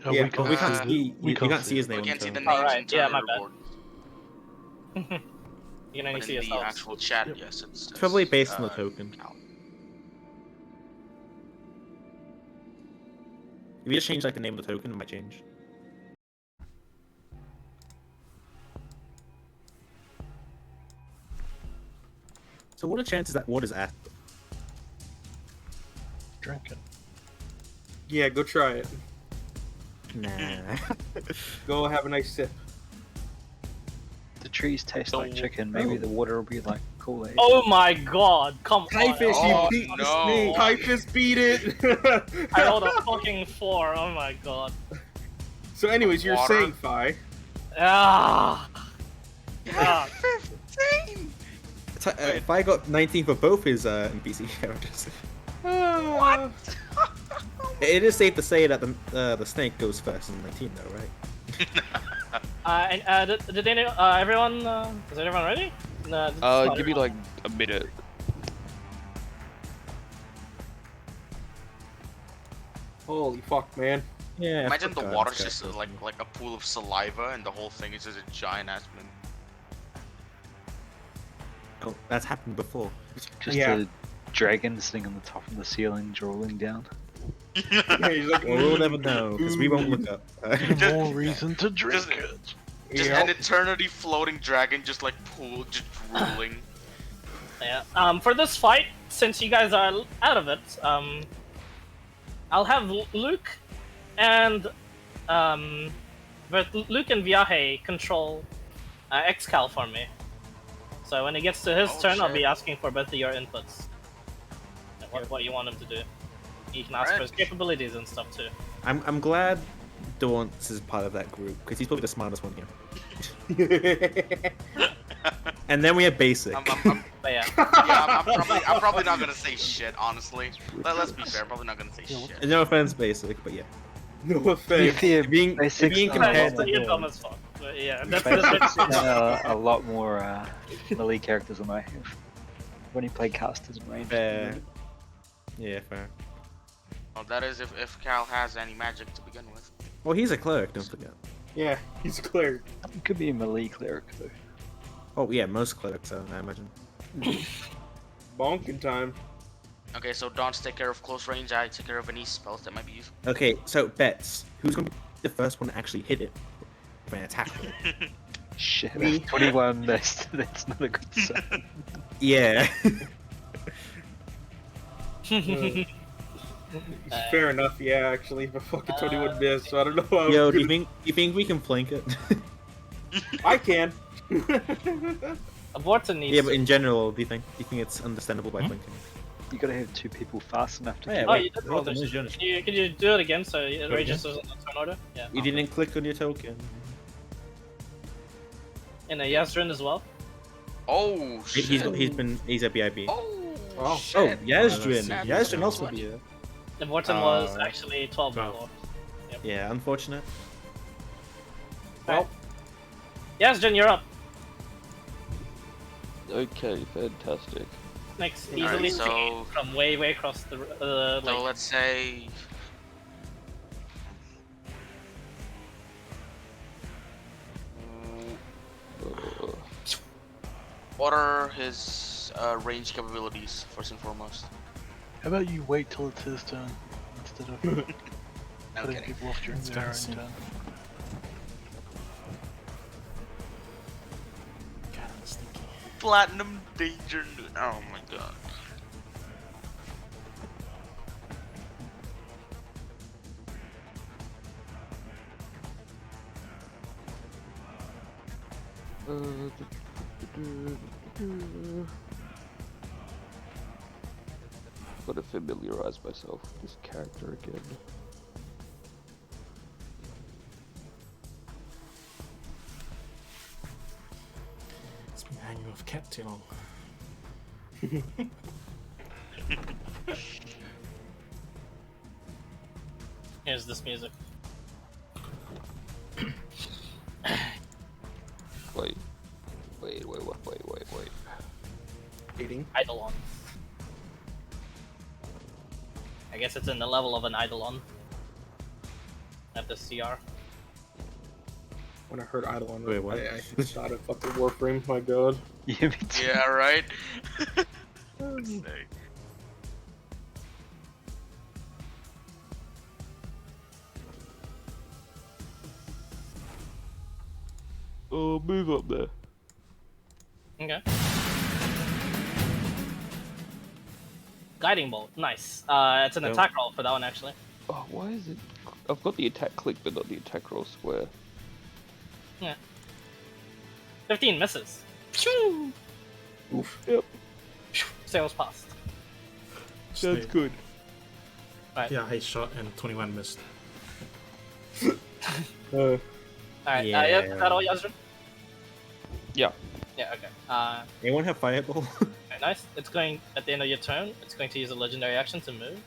Oh, Yeah, we But we can't see see. we You can't see his We name. can't see on the the names Alright, in turn yeah, my order bad. board, You can only but see in the yourselves. actual chat, yes, it's probably based on the token. Cal. If you just change like the name of the token, it might change. So what are the chances that water's acid? drinking. Yeah, go try it. Nah. Go have a nice sip. The trees taste like Oh, chicken. Maybe oh. the water will be like Kool-Aid. Oh my god! Come Typhus, on! you Oh, beat no. the snake. Typhus beat it. I rolled a fucking 4. Oh my god. So, anyways, you're Water. saying, Phi. Ah. Ah. 15! If I got 19 for both his NPC characters, What? it is safe to say that the snake goes first in 19, though, right? Did everyone? Is everyone ready? No, Give me like a minute. Holy fuck, man. Yeah. Imagine the fuck water's this just guy. like a pool of saliva, and the whole thing is just a giant ass moon. Oh, that's happened before. Just Yeah. a dragon sitting on the top of the ceiling, drooling down. Yeah, he's like, Well, we'll never know because we won't look up. Just- More reason to drink just- it. Just Yep. an eternity floating dragon, just like just drooling. Yeah. For this fight, since you guys are out of it, I'll have Luke and both Luke and Viahe control Xcal for me. So when it gets to his Oh, turn, I'll shit. be asking for both of your inputs. And what you want him to do. You can ask for Alright. his capabilities and stuff too. I'm glad Daunts is part of that group because he's probably the smartest one here. And then we have basic. I'm But yeah. I'm probably not gonna say shit, honestly. Let's be fair, I'm probably not gonna say shit. No offense, basic, but yeah. No offense. Being compared So to you're dumb Daunts. as fuck. But yeah, that's Basic's a lot more melee characters than I have. I've only played casters and ranged. Fair. Yeah, fair. Well, that is if Cal has any magic to begin with. Well, he's a cleric, don't forget. Yeah, he's a cleric. It could be a melee cleric though. Oh yeah, most clerics are, I imagine. Bonking time. Okay, so Dawn's take care of close range, I take care of any spells that might be useful. Okay, so bets. Who's gonna be the first one to actually hit it with an attack? Shit, Me. 21. That's not a good sign. Yeah. Fair enough, yeah, actually, but fucking 21 missed, so I don't know how. Yo, good- do you think we can flank it? I can. Aborton needs. Yeah, but in general, do you think it's understandable by flanking? You gotta have two people fast enough to. Yeah, keep Oh, wait, you did hold roll on, this. where's your- Can you do it again so it again? registers in the turn order? Yeah. You didn't click on your token. In a Yazrin as well. Oh shit. He's a BIB. Oh, Oh. shit. Oh, Yazdrin. Sad. Yazdrin also Much. be here. Aborton was Uh, actually 12 12. before. Yeah, unfortunate. Well, Yazrin, you're up. Okay, fantastic. Next, Alright, easily so- seen from way across the So lake. let's say. What are his range capabilities, first and foremost? How about you wait till it's his turn instead of No cutting kidding. people off during It's their own kinda turn? God, that's stinky. Platinum Danger. Oh my god. Got to familiarize myself with this character again. It's been hanging with cat too long. Here's this music. Wait. dating. Eidolon. I guess it's in the level of an Eidolon. At the CR. When I heard Eidolon, Wait, what? I thought of fucking Warframe, my god. Yeah, me too. Yeah, right? Let's see. Oh, move up there. Okay. Guiding bolt, nice. It's an Nope. attack roll for that one actually. Oh, why is it? I've got the attack click, but not the attack roll square. 15 misses. Phew! Oof. Yep. Sails past. Sounds good. Yeah, I shot and 21 missed. Alright, yeah, Yeah. is that all, Yazrin? Yeah. Yeah, okay. Anyone have fireball? Okay, nice. It's going, at the end of your turn, it's going to use a legendary action to move.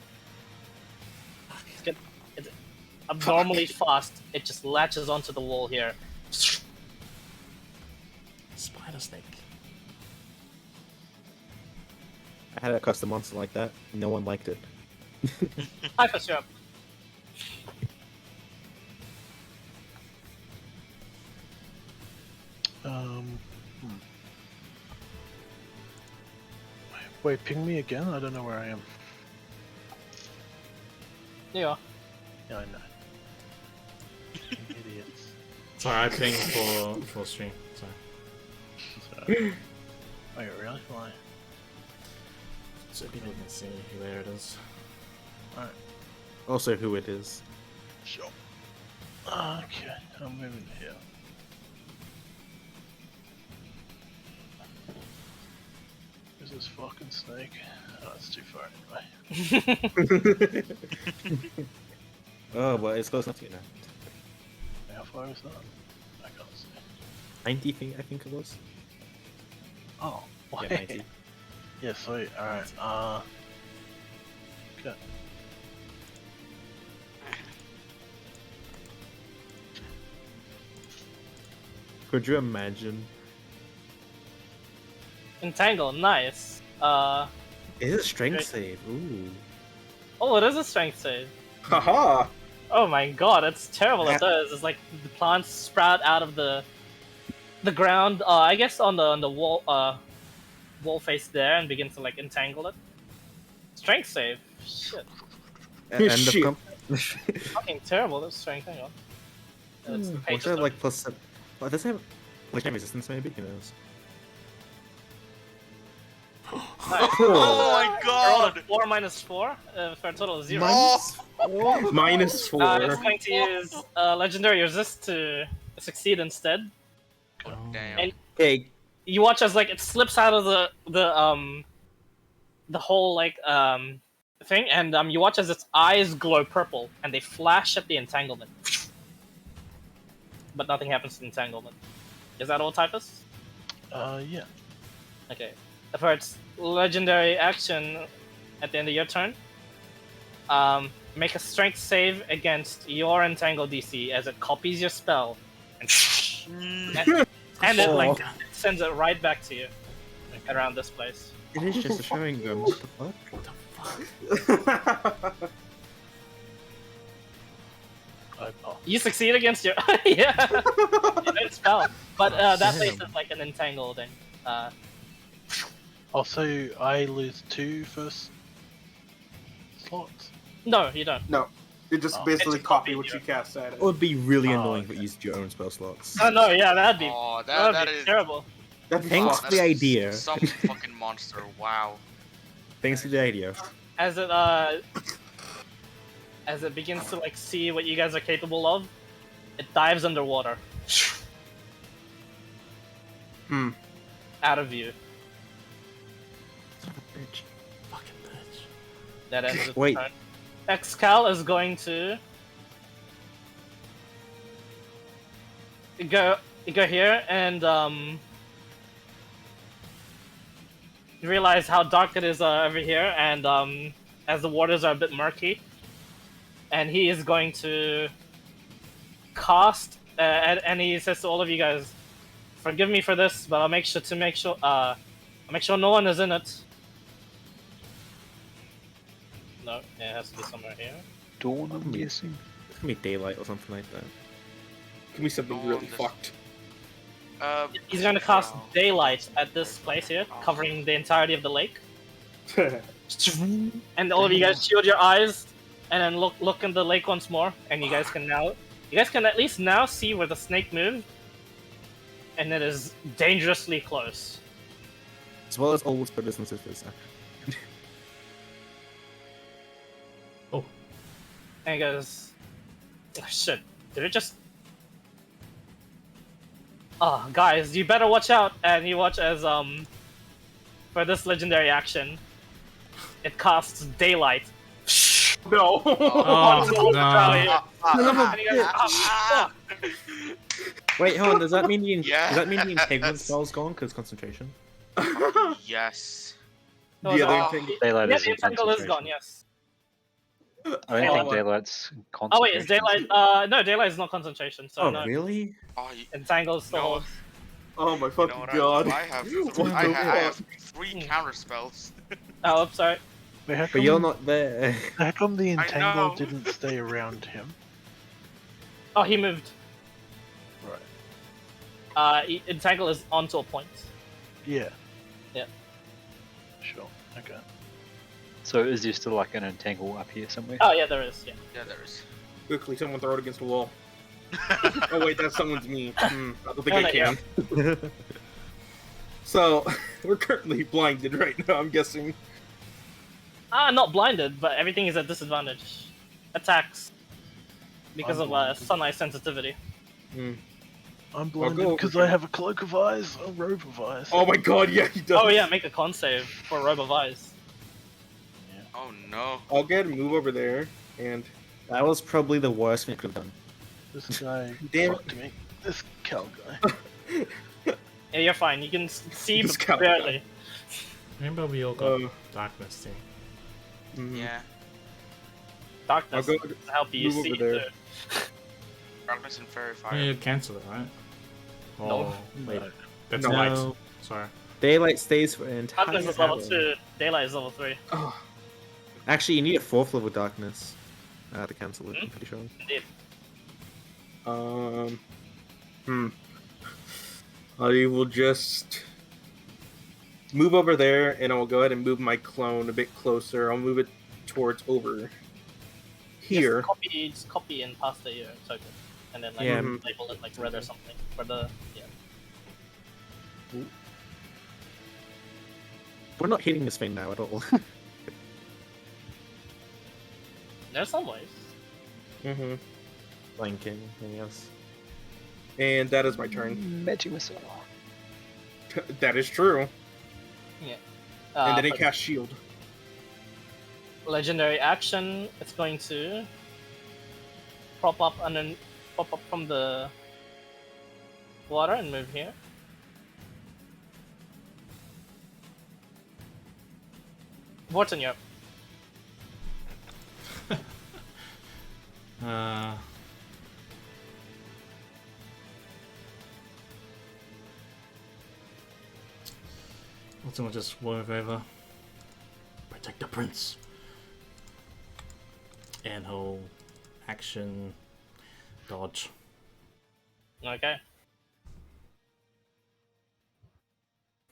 It's abnormally fast. It just latches onto the wall here. Spider snake. I had a custom monster like that. No one liked it. Typhus, you're up. Hmm. Wait, ping me again? I don't know where I am. There you are. Yeah, I know. Idiots. Sorry, I pinged for stream. Sorry. So, oh, yeah, really? Why? So people can see where it is. Alright. Also, who it is. Sure. Okay, I'm moving here. Where's this fucking snake? Oh, it's too far anyway. Oh, well, it's close enough to you now. How far is that? I can't see. 90 feet, I think it was. Oh, Yeah, wait. 90. Yeah, sweet. Alright, okay. Could you imagine? Entangle, nice. It is a strength save. Ooh. Oh, it is a strength save. Haha! Oh my god, it's terrible. It does. It's like the plants sprout out of the ground. I guess on the wall face there, and begin to like entangle it. Strength save. Shit. End of Shit. Fucking terrible. That's strength. Hang on. It's the page What's that like plus? Well, does it have like resistance? Maybe who knows? Oh my god! 4 minus 4 for a total of 0. Minus 4. It's going to use legendary resist to succeed instead. God damn. And Okay. you watch as like it slips out of the whole like thing, and you watch as its eyes glow purple and they flash at the entanglement. But nothing happens to the entanglement. Is that all, Typhus? Yeah. Okay. For its legendary action at the end of your turn, make a strength save against your entangle DC as it copies your spell and and it like it sends it right back to you around this place. It is just showing them. What the fuck? You succeed against your yeah. You don't spell, but that place is like an entangled thing. Also, I lose 2 first slots. No, you don't. No. You just Oh. basically It's a copy copy, what yeah. you cast at It it. would be really Oh, annoying if okay. you used your own spell slots. Oh no, yeah, that'd be Oh, that'd that be is terrible. That'd be Thanks fun. for the idea. Some fucking monster. Wow. Thanks for the idea. As it begins to like see what you guys are capable of, it dives underwater. Hmm. Out of view. Fucking bitch. That ends its Wait. turn. Excal is going to go here and realize how dark it is over here, and as the waters are a bit murky, and he is going to cast and he says to all of you guys, forgive me for this, but I'll make sure I'll make sure no one is in it. No, it has to be somewhere here. Dawn, I'm guessing. It's gonna be daylight or something like that. Can be something really this- fucked. He's going to cast Drow. daylight at this place here, covering the entirety of the lake. And all of you guys shield your eyes, and then look in the lake once more, and you guys can at least now see where the snake moved, and it is dangerously close. As well as all brothers and sisters. And he goes, oh, shit, did it just... Oh, guys, you better watch out. And you watch as, for this legendary action, it casts daylight. No. Oh, no. And he goes, oh, fuck. Wait, hold on. Does that mean the Yes. does that mean the integrity spell's gone because concentration? Yes. No, The other no. thing- Daylight Yeah, is the in entangle is gone, concentration. yes. I don't Daylight. think daylight's concentration. Oh wait, is daylight? No, daylight is not concentration. So Oh, no, really? Oh, entangle still No. holds. Oh my you fucking know what god. I have What I the have fuck? 3 counter spells. Oh, I'm sorry. Wait, how But come, you're not there. how come the know. entangle didn't stay around him? Oh, he moved. Right. Entangle is onto a point. Yeah. Yeah. Sure. Okay. So is there still like an entangle up here somewhere? Oh yeah, there is. Yeah. Yeah, there is. Quickly, someone throw it against the wall. Oh wait, that's someone's me. I don't think Oh, I no, yeah. can. So, we're currently blinded right now, I'm guessing. Not blinded, but everything is at disadvantage. Attacks because I'm of blinded. sunlight sensitivity. I'm go blinded over because here. I have a cloak of eyes, a robe of eyes. Oh my god, yeah, he does. Oh yeah, make a con save for Robe of Eyes. Oh no. I'll get move over there, and That was probably the worst thing I could have done. This guy Damn it. fucked me. This cow guy. Yeah, you're fine. You can see This but cow barely. Remember we all got Uh, darkness thing. Yeah. Darkness I'll go to help you move see over there. too. Darkness and fairy Yeah, fire. you cancel it, right? No. Oh, wait. That's No. light. No. Sorry. Daylight stays for an entire Darkness is level hour. 2. Daylight is level 3. Oh, Actually, you need a 4th level darkness to cancel it, I'm pretty sure. Indeed. I will just move over there, and I'll go ahead and move my clone a bit closer. I'll move it towards over here. Just copy and paste your token, and then like Yeah. label it like red or something for the We're not hitting this thing now at all. There's some ways. Mm-hmm. Blanking, anything else? And that is my turn. Magic missile. That is true. Yeah. And then he but casts shield. legendary action. It's going to pop up and then pop up from the water and move here. Vorten, you're up. What's someone just move over? Protect the prince. And whole action dodge. Okay.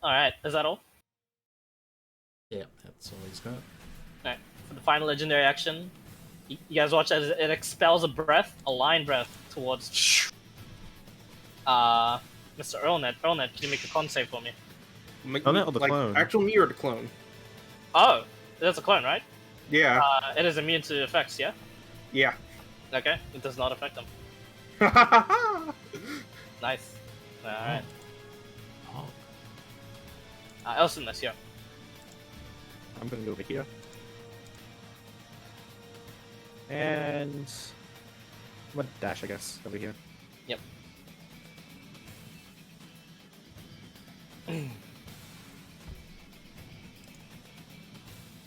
Alright, is that all? Yeah, that's all he's got. Alright, for the final legendary action, you guys watch as it expels a line breath towards Mr. Earlnet. Earlnet, can you make a con save for me? Oh, no, the clone. Actual me or the clone? Oh, that's a clone, right? Yeah. It is immune to effects, yeah? Yeah. Okay, it does not affect them. Nice. Alright. Oh. Elsiness, yeah. I'm gonna go over here. And... I'm gonna dash, I guess, over here. Yep.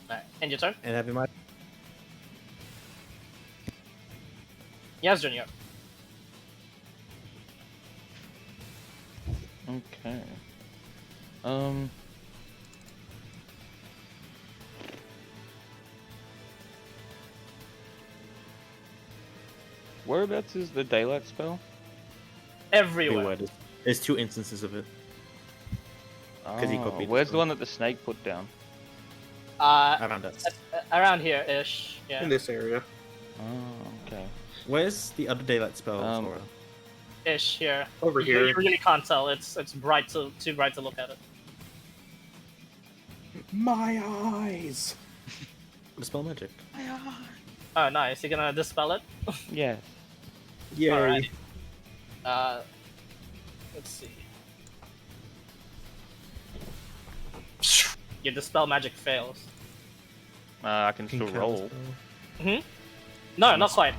Alright, end your turn. And have in mind... Yes, Junior. Okay. Whereabouts is the daylight spell? Everywhere. There's 2 instances of it. 'Cause he copied Where's it. the one that the snake put down? Around us. Around here-ish, yeah. In this area. Oh, okay. Where's the other daylight spell, Sora? Ish here. Over You here. really can't tell. It's bright too bright to look at it. My eyes! Dispel magic. Oh, nice. You're gonna dispel it? Yeah. Yay. Alright. Let's see. Your dispel magic fails. I can still roll. No, not quite.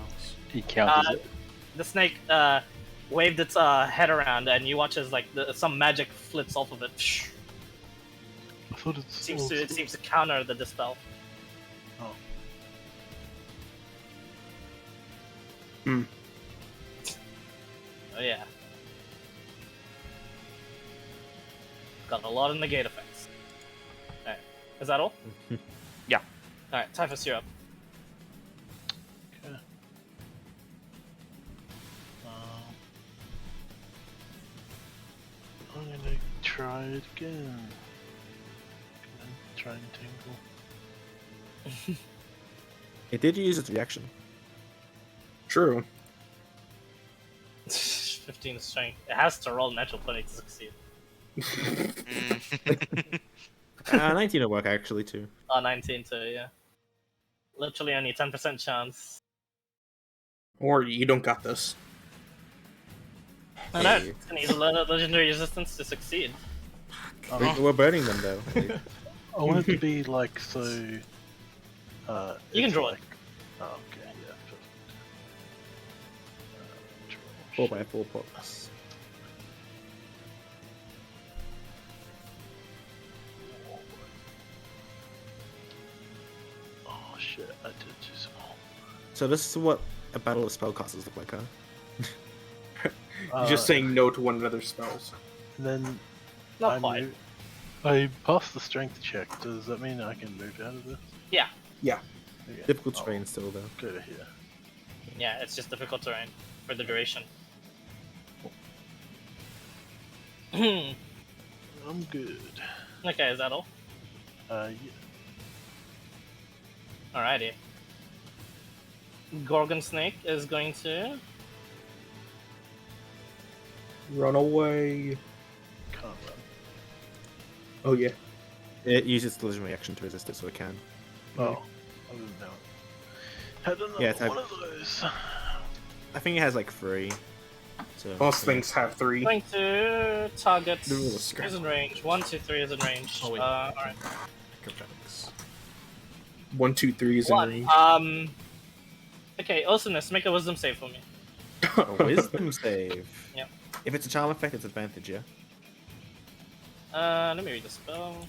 He counters it. The snake waved its head around, and you watch as like some magic flits off of it. I thought It seems to counter the dispel. Oh. Oh yeah. Got a lot of negate effects. Alright. Is that all? Yeah. Alright, Typhus, you're up. Okay. I'm gonna try it again. Gonna try and tingle. It did use its reaction. True. 15 strength. It has to roll natural 20 to succeed. 19 will work, actually, too. 19 too, yeah. Literally only 10% chance. Or you don't got this. I know, Hey. it's gonna use a lot of legendary resistance to succeed. We're burning them though. I want it to be like so. You can it's draw it. like, oh, okay, yeah. Four by 4 pots. Oh shit! I did too small. So this is what a battle of spellcasters look like, huh? You're just saying no to one another's spells. And then Not quite. I passed the strength check. Does that mean I can move out of this? Yeah, Yeah. Okay. Difficult I'll terrain still though. Go to here. yeah, it's just difficult terrain for the duration. Okay, I'm good. is that all? Yeah. Alrighty. Gorgon Snake is going to. Run away. Can't run. Oh yeah. It uses its legendary action to resist it, so it can. Oh, I didn't know. Had another Yeah, it's one of those. I think it has like 3. So Most things have 3. Going to target. The rule of scrap. Is in range. 1, 2, 3 is in range. Oh, wait. Alright. Acrobatics. 1, 2, 3 is in 1. range. Okay, awesomeness, make a wisdom save for me. A wisdom save. Yep. If it's a charm effect, it's advantage, yeah? Let me read the spell.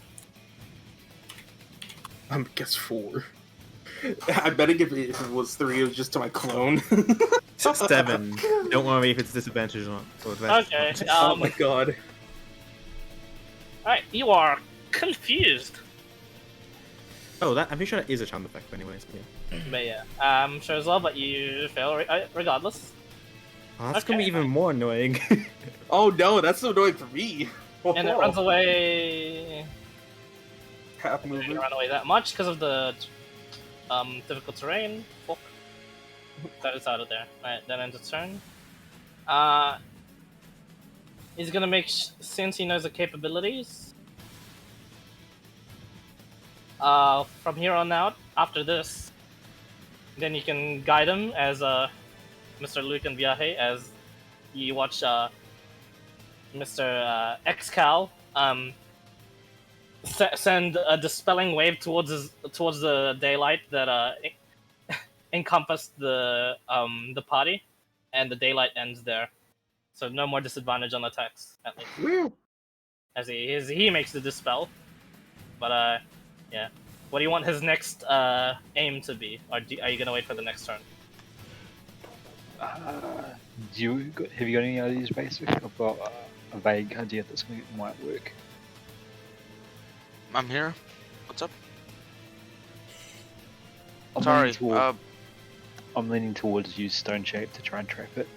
Guess 4. I'm betting if it was 3, it was just to my clone. 7. Don't worry if it's disadvantage or not. Or advantage. Okay, Oh my god. Alright, you are confused. Oh, that I'm pretty sure that is a charm effect, anyways. Yeah. But yeah, sure as well, but you fail regardless. Oh, that's gonna be even more annoying. Oh no, that's so annoying for me. And it runs away. Half It didn't movement. run away that much because of the difficult terrain. Fuck. That is out of there. Alright, that ends its turn. He's gonna make since he knows the capabilities. From here on out, after this, then you can guide him as Mr. Luke and Viaje as you watch Mr. Excal send a dispelling wave towards the daylight that encompassed the party, and the daylight ends there. So no more disadvantage on attacks, at least. Woo. As he makes the dispel. But yeah. What do you want his next aim to be? Or are you gonna wait for the next turn? Have you got any ideas, basic? I've got a vague idea that something might work. I'm here. What's up? I'm Sorry. I'm leaning towards use Stone Shape to try and trap it.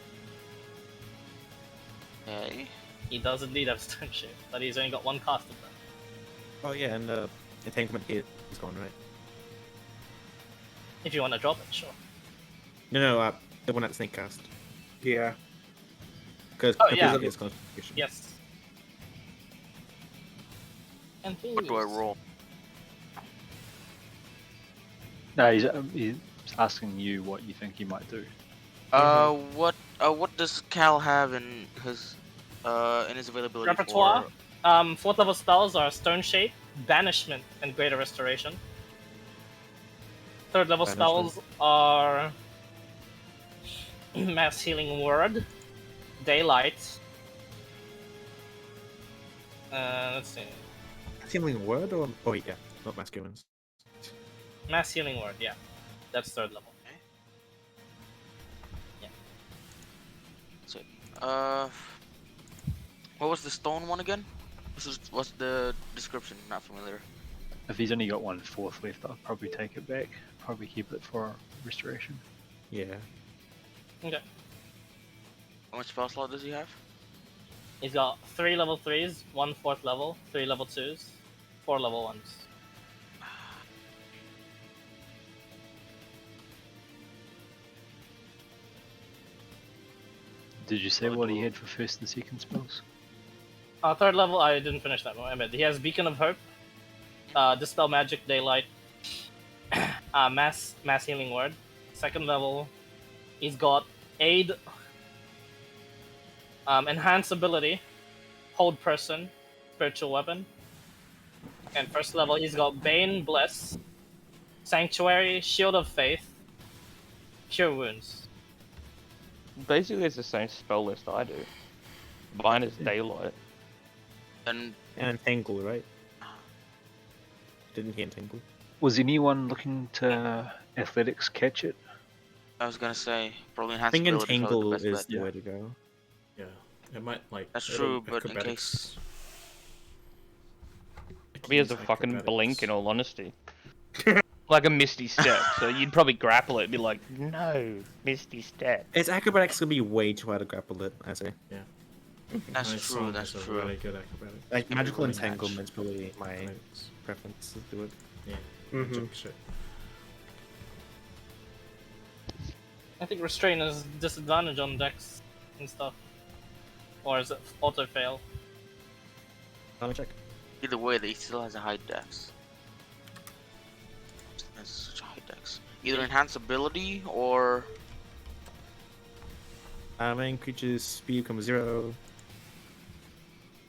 Hey. He does indeed have Stone Shape, but he's only got one cast of them. Oh yeah, and Entanglement hit is gone, right? If you want to drop it, sure. No, the one at Snake cast. Yeah. Because Oh, yeah. is concentration. Yes. And What do I roll? No, he's asking you what you think he might do. What does Cal have in his availability Repertoire? for? 4th level spells are Stone Shape, Banishment, and Greater Restoration. 3rd level Banishment. spells are Mass Healing Word, Daylight. Let's see. Healing word or yeah, not masculines. Mass Healing Word, yeah. That's 3rd level. So, what was the stone one again? What's the description? Not familiar. If he's only got 1/4 left, I'll probably take it back. Probably keep it for restoration. Yeah. Okay. How much spell slot does he have? He's got 3 level 3s, 1 4th level, 3 level 2s, 4 level 1s. Did you say what he had for first and second spells? 3rd level, I didn't finish that one. I meant he has Beacon of Hope, Dispel Magic, Daylight, Mass Healing Word. 2nd level, he's got Aid. Enhance ability, hold person, spiritual weapon. And first level, he's got Bane, Bless, Sanctuary, Shield of Faith, Cure Wounds. Basically, it's the same spell list I do. Mine is Daylight. And And Tangle, right? Didn't he Tangle? Was anyone looking to athletics catch it? I was gonna say probably I think enhance ability is probably Entangle the best is bet. the Yeah. way to go. Yeah, it might like. That's it'll- true, but in acrobatics- case He has a use fucking acrobatics. blink, in all honesty. Like a Misty Step, so you'd probably grapple it and be like, no, Misty Step. Its acrobatics gonna be way too hard to grapple it, I say. that's My true. song That's is a true. Really good acrobatics. Like Give it magical a really entanglement's probably my Acrobatics. preference to do it. Yeah. Mhm. Magic shit. I think Restrain is disadvantage on decks and stuff. Or is it auto fail? Let me check. Either way, he still has a high dex. Has such a high dex. Either enhance ability or Main creature's speed becomes 0.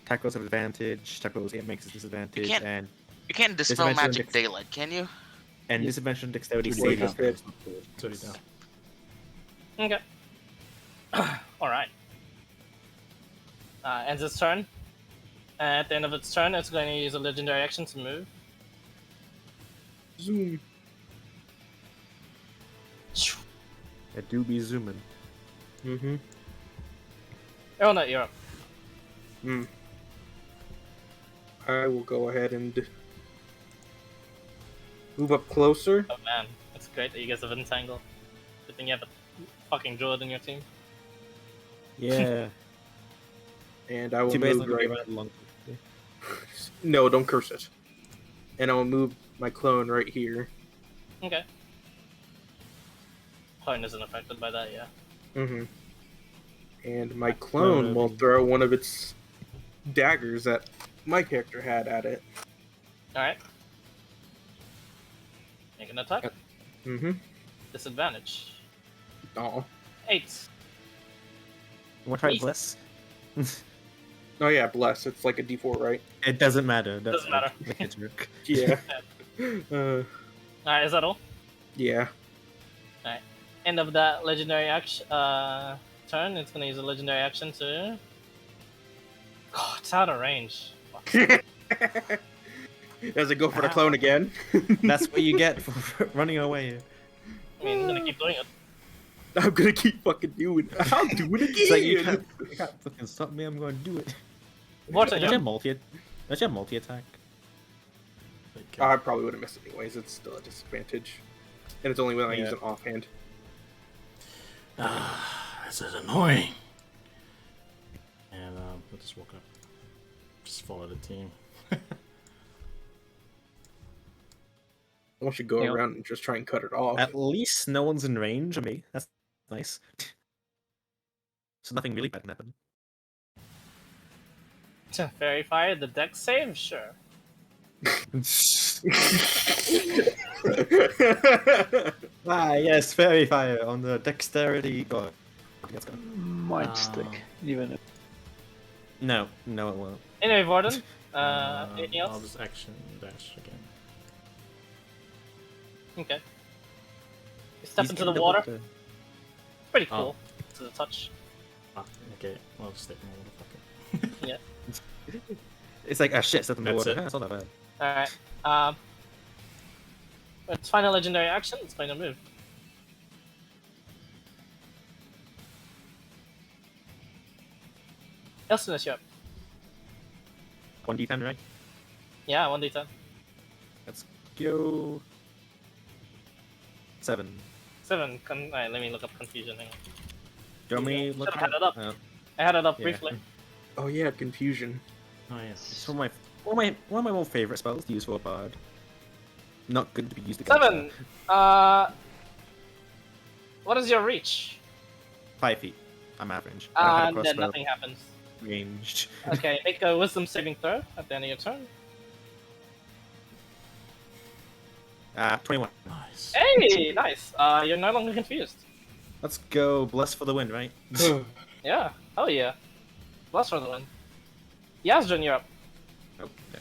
Attack rolls have advantage. Attack rolls 8 makes it disadvantage, can't- and you can't dispel Disadvantage on magic dex- daylight, can you? disadvantage on dexterity Thirty saving down. throws. 30 down. Okay. Alright. Ends its turn. At the end of its turn, it's going to use a legendary action to move. Zoom. I do be zooming. Mm-hmm. Oh no, you're up. Mm. I will go ahead and move up closer. Oh man, it's great that you guys have Entangle. Good thing you have a fucking druid in your team. Yeah. And I will Too bad it's not move gonna be right. around long. No, don't curse it. And I will move my clone right here. Okay. Clone isn't affected by that, yeah. Mm-hmm. And my clone will throw one of its daggers that my character had at it. Alright. Make an attack. Mm-hmm. Disadvantage. Oh. 8. Want to try Easy. bless? Oh yeah, bless. It's like a D4, right? It doesn't matter. That's Doesn't matter. Like a jerk. Yeah. Alright, is that all? Yeah. End of that legendary action turn, it's gonna use a legendary action to. Oh, it's out of range. Fuck. Does it go for the clone again? That's what you get for running away. I mean, I'm gonna keep doing it. I'm gonna keep fucking doing it. I'll do it again. It's like you can't fucking stop me. I'm going to do it. Vortex, Don't you have multi? Don't you have multi attack? Like, I probably would have missed it anyways. It's still a disadvantage. And it's only when I Yeah. use an offhand. this is annoying. And we'll just walk up. Just follow the team. I want you to go Yeah. around and just try and cut it off. At least no one's in range of me. That's nice. So nothing really bad can happen. Fairy Fire, the deck save? Sure. Yes, fairy fire on the dexterity. God. Let's go. Might stick, even if No, no, it won't. Anyway, Vorden, anything I'll else? just action dash again. Okay. You step He's into the getting water. double Pretty Oh. cool. To the touch. Ah, okay, well, step in the water. Yeah. It's like, ah shit, step in the That's water. it. That's not that bad. Alright. Its final legendary action, it's going to move. Elston, you're up. 1d10, right? Yeah, 1d10. Let's go. 7. 7. Alright, let me look up confusion. Hang on. Do you want me to look Should've had it up. I had it up Yeah. briefly. Oh yeah, confusion. Oh, yes. It's one of my more favorite spells to use for a bard. Not good to be used against. 7. What is your reach? 5 feet. I'm average. I don't have a And then crossbow. nothing happens. Ranged. Okay, make a wisdom saving throw at the end of your turn. 21. Nice. Hey, nice. You're no longer confused. Let's go. Bless for the win, right? Yeah. Oh yeah. Plus for the win. Yasdrin, you're up. Oh, yeah.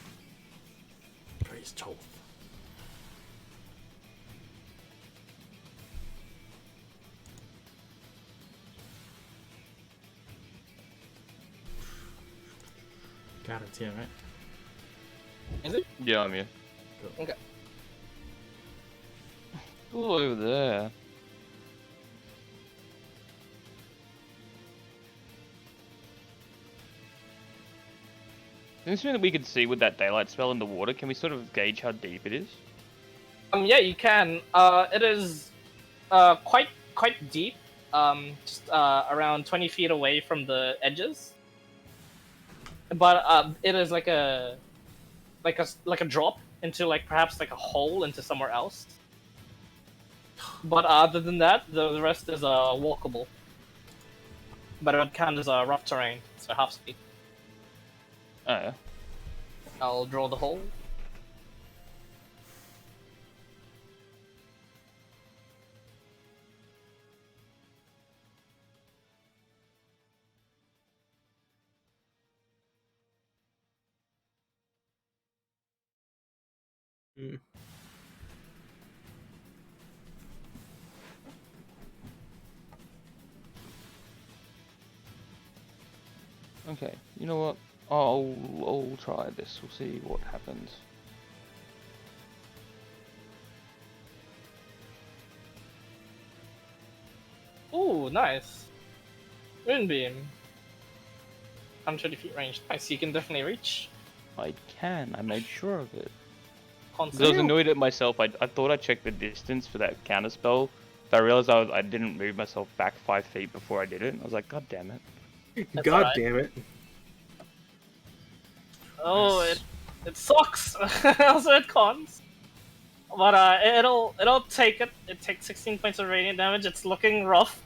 Praise Toth. Got it here, right? Is it? Yeah, I'm here. Cool. Okay. Ooh, over there. Seems to me that we can see with that daylight spell in the water. Can we sort of gauge how deep it is? Yeah, you can. It is quite deep. Just around 20 feet away from the edges. But it is like a drop into like perhaps like a hole into somewhere else. But other than that, the rest is walkable. But it would count as rough terrain, so half speed. Oh, yeah. I'll draw the hole. Mm. Okay, you know what? I'll try this. We'll see what happens. Ooh, nice. Moonbeam. 130 feet range. Nice, you can definitely reach. I can. I made sure of it. Concept. Because I was annoyed at myself. I thought I checked the distance for that counterspell, but I realized I didn't move myself back 5 feet before I did it. I was like, God damn it. That's God alright. damn it. Oh, it sucks. Also, it cons. But it'll take it. It takes 16 points of radiant damage. It's looking rough.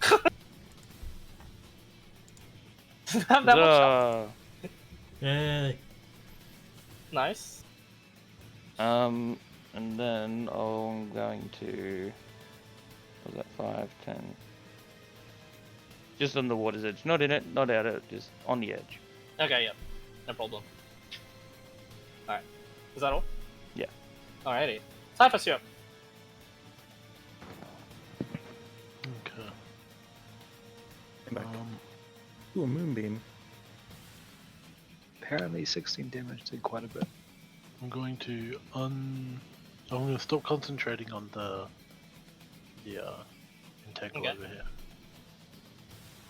Doesn't have that much health. Yay. Nice. And then I'm going to... What was that? 5, 10... Just on the water's edge. Not in it, not out of it, just on the edge. Okay, yep. No problem. Alright. Is that all? Yeah. Alrighty. Cyphus, you up. Okay. I'm back. Ooh, a moonbeam. Apparently 16 damage did quite a bit. I'm going to I'm going to stop concentrating on the integral Okay. over here.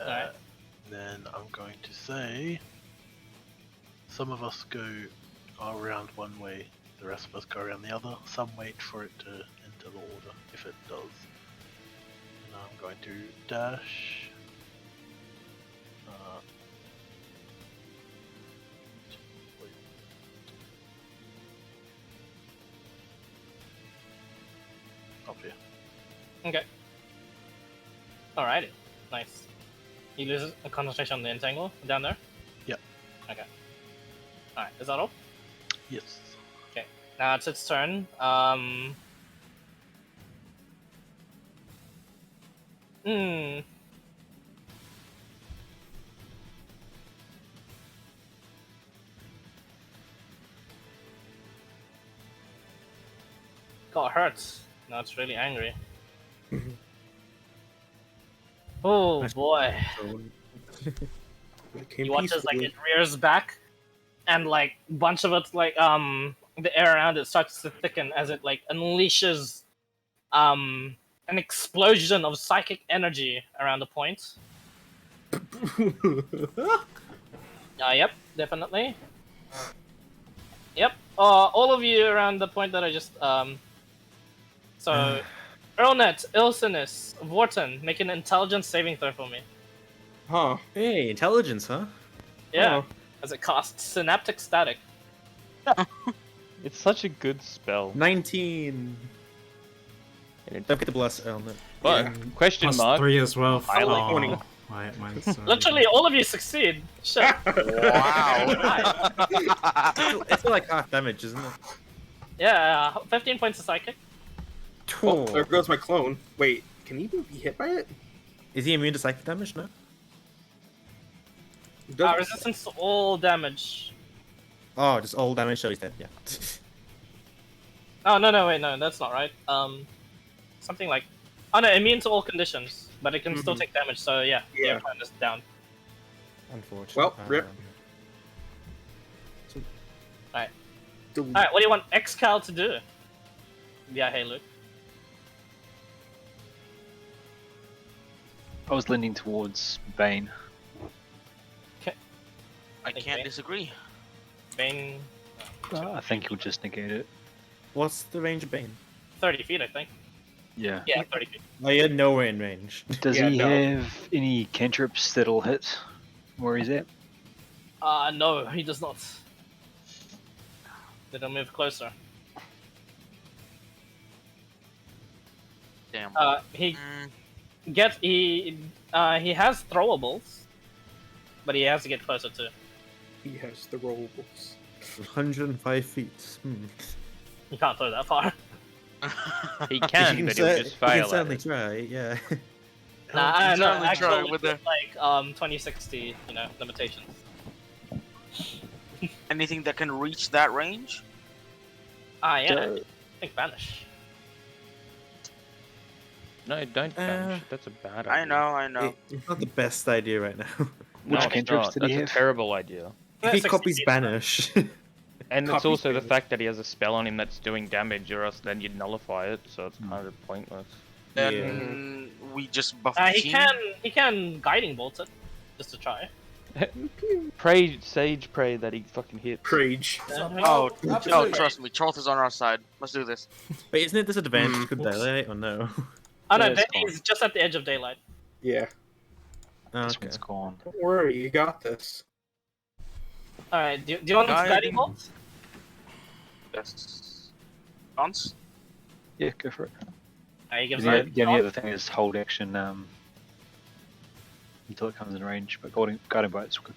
Alright. Then I'm going to say some of us go around one way, the rest of us go around the other. Some wait for it to enter the order, if it does. And I'm going to dash. Wait. Up here. Okay. Alrighty. Nice. You lose a concentration on the entangle down there? Yep. Okay. Alright, is that all? Yes. Okay. Now it's its turn. Hmm. God, it hurts. Now it's really angry. Oh Nice. boy. It came You watch as like peacefully. it rears back, and like a bunch of it like the air around it starts to thicken as it like unleashes an explosion of psychic energy around the point. Yep, definitely. Yep. All of you around the point that I just so Earlnet, Ilsinus, Vorton, make an intelligence saving throw for me. Huh. Hey, intelligence, huh? Yeah. Oh. As it costs synaptic static. It's such a good spell. 19. And it- Don't forget to bless Elmet. But, Yeah. question Plus mark, 3 as well. I like Oh, winning. mine's, Literally, all of you succeed. Shit. Wow. It's still like half damage, isn't it? Yeah, 15 points of psychic. Oh, there goes my clone. Wait, can he even be hit by it? Is he immune to psychic damage? No. Resistance to all damage. Oh, just all damage, so he's dead. Yeah. Oh no, wait, no, that's not right. Something like, oh no, immune to all conditions, but it can still take damage. So yeah, Yeah. turn this down. Unfortunate. Well, rip. Alright, what do you want Xcal to do? Yeah, hey Luke. I was leaning towards Bane. I can't disagree. Bane, I think he'll just negate it. What's the range of Bane? 30 feet, I think. Yeah. Yeah, 30 feet. Oh, you're nowhere in range. Does Yeah, he no. have any cantrips that'll hit where he's at? No, he does not. It'll move closer. Damn. He Mm, he has throwables, but he has to get closer too. He has the rollables. 105 feet. He can't throw that far. He can, but he'll just You can fail at certainly it. try, yeah. Nah, I don't know. certainly try Actually, with with like 2060, limitations. anything that can reach that range? Yeah. Duh. I think vanish. No, don't vanish. That's a bad idea. I know. It's not the best idea right now. No, Which it's cantrips not. did he That's have? a terrible idea. If he 60 copies feet. Banish. And it's Copy also the damage. fact that he has a spell on him that's doing damage, or else then you'd nullify it, so it's kind of pointless. Then we just buff He team. can guiding bolt it, just to try. Pray, Sage, pray that he fucking hits. Prage. Oh, Absolutely. trust me, Charles is on our side. Let's do this. Wait, isn't it disadvantage? Mm. Could daylight or no? Oh no, Yeah, it's he's just at the edge of daylight. Yeah. Oh, This okay. one's gone. Don't worry, you got this. Alright, do you want him to guiding Guiding. bolt? Yes. Bounce? Yeah, go for it. He gives The, it. the only other thing is hold action until it comes in range, but guiding bolt's good.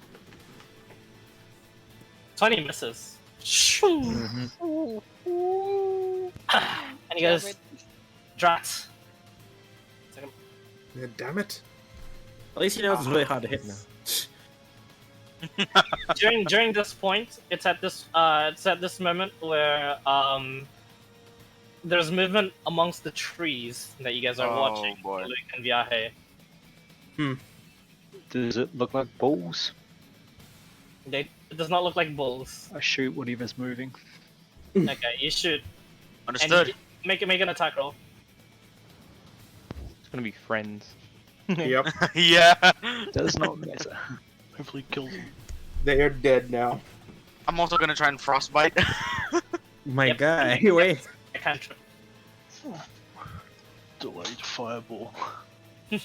20 misses. Mhm. And he goes, Drax. Yeah, damn it. At least he knows it's really hard to hit now. During this point, it's at this moment where there's movement amongst the trees that you guys are Oh, watching. boy. Luke and Viaje. Does it look like balls? It does not look like bulls. I shoot whatever's moving. Okay, you shoot. And Understood. make an attack roll. It's gonna be friends. Yep. Yeah. Does not matter. Hopefully kills him. They are dead now. I'm also gonna try and frostbite. My Yep. guy, wait. I cantrip. Delayed fireball. Can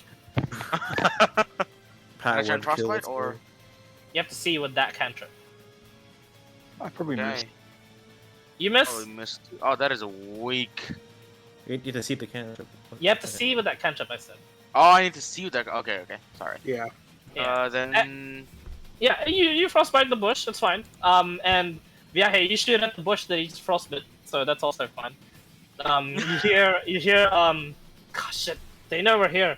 I try and Word kill, frostbite let's or? go. You have to see with that cantrip. I probably missed. Okay. You miss. Oh, we missed. Oh, that is a weak. You need to see the cantrip. You have to Okay. see with that cantrip. I said. Oh, I need to see that. Okay. Sorry. Yeah. Yeah. Then. Yeah, you frostbite the bush. It's fine. And yeah, hey, you shoot at the bush that he just frostbit, so that's also fine. You hear. Gosh, shit. They know we're here.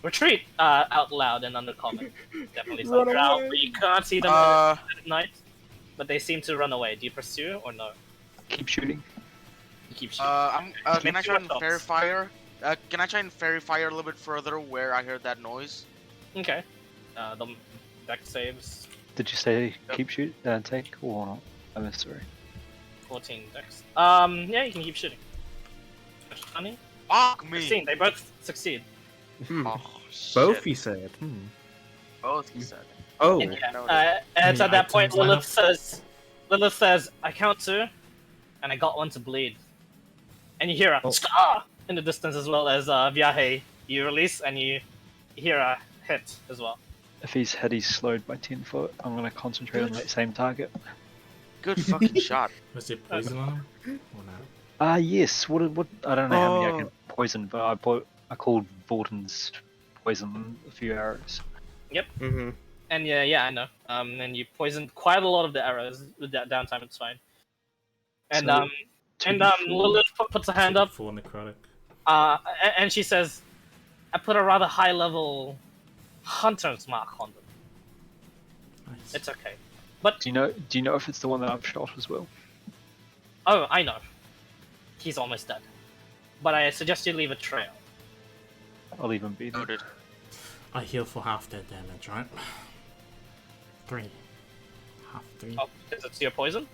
Retreat! Out loud and undercommon. Definitely Run some Drow, away. but you can't see them Uh, at night. But they seem to run away. Do you pursue or no? Keep shooting. You keep shooting. Can I try and shots. fairy fire? Can I try and fairy fire a little bit further where I heard that noise? Okay. The deck saves Did you say Yep. keep shoot? Take or not? I'm sorry. 14 dex. Yeah, you can keep shooting. 20? Fuck me! 16. They both succeed. Oh, shit. Both, he said. Both, he said. Oh, And, yeah, no, and it's Any at that point, items lineup? Lilith says, I count 2, and I got 1 to bleed. And you hear a Oh. scar in the distance as well as Viaje. You release and you hear a hit as well. If he's hit, he's slowed by 10 foot. I'm gonna concentrate on that same target. Good fucking shot. Was it poison on him? Or not? Yes. What? I don't know how many I Oh. can poison, but I called Vorten's poison a few arrows. Mm-hmm. And yeah, I know. And you poisoned quite a lot of the arrows with that downtime. It's fine. And So, 2d4. Lilith puts a hand up. Full necrotic. And she says, I put a rather high level hunter's mark on them. Nice. It's okay. But Do you know if it's the one that I've shot as well? oh, I know. He's almost dead. But I suggest you leave a trail. I'll even be there. Noted. I heal for half their damage, right? 3. Half 3. Oh, because it's your poison?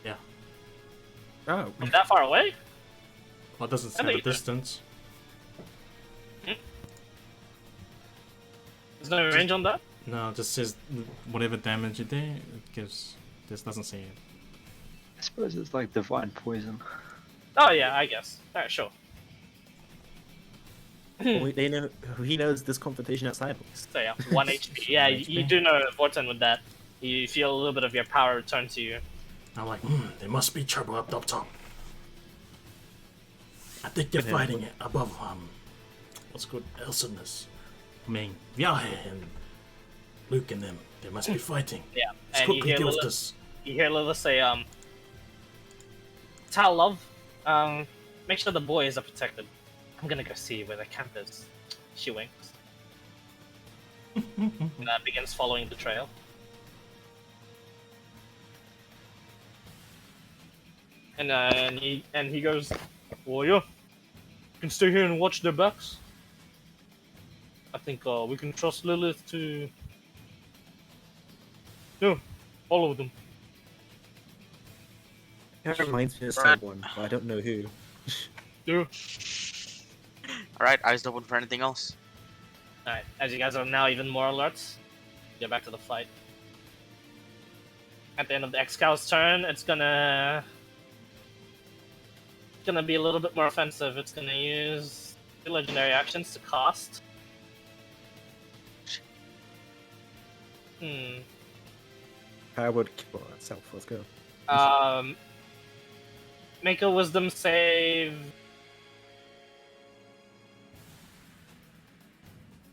Yeah. Oh, From that far away? Well, it doesn't I say know the you do. distance. There's no range on that? No, it just says whatever damage you do, it gives. This doesn't say it. I suppose it's like divine poison. Oh yeah, I guess. Alright, sure. well, they know he knows this confrontation outside of us. So yeah, 1 HP. Yeah, 1 you HP. do know Vorten with that. You feel a little bit of your power return to you. I'm like, there must be trouble up top. I think they're fighting it above, what's called Elsinus. I mean, Yahe and Luke and them. They must be fighting. Yeah, Let's and you quickly hear, deal with Lilith, this. you hear Lilith say, Tal Love, make sure the boys are protected. I'm gonna go see where the camp is. She winks. And begins following the trail. And he goes, well, yeah, you can stay here and watch their backs. I think we can trust Lilith to, yeah, follow them. That reminds me of Right. someone, but I don't know who. Yeah. Alright, eyes open for anything else. Alright, as you guys are now even more alert, get back to the fight. At the end of the X-Scow's turn, it's gonna be a little bit more offensive. It's gonna use the legendary actions to cast. Power would kill itself. Let's go. Make a wisdom save.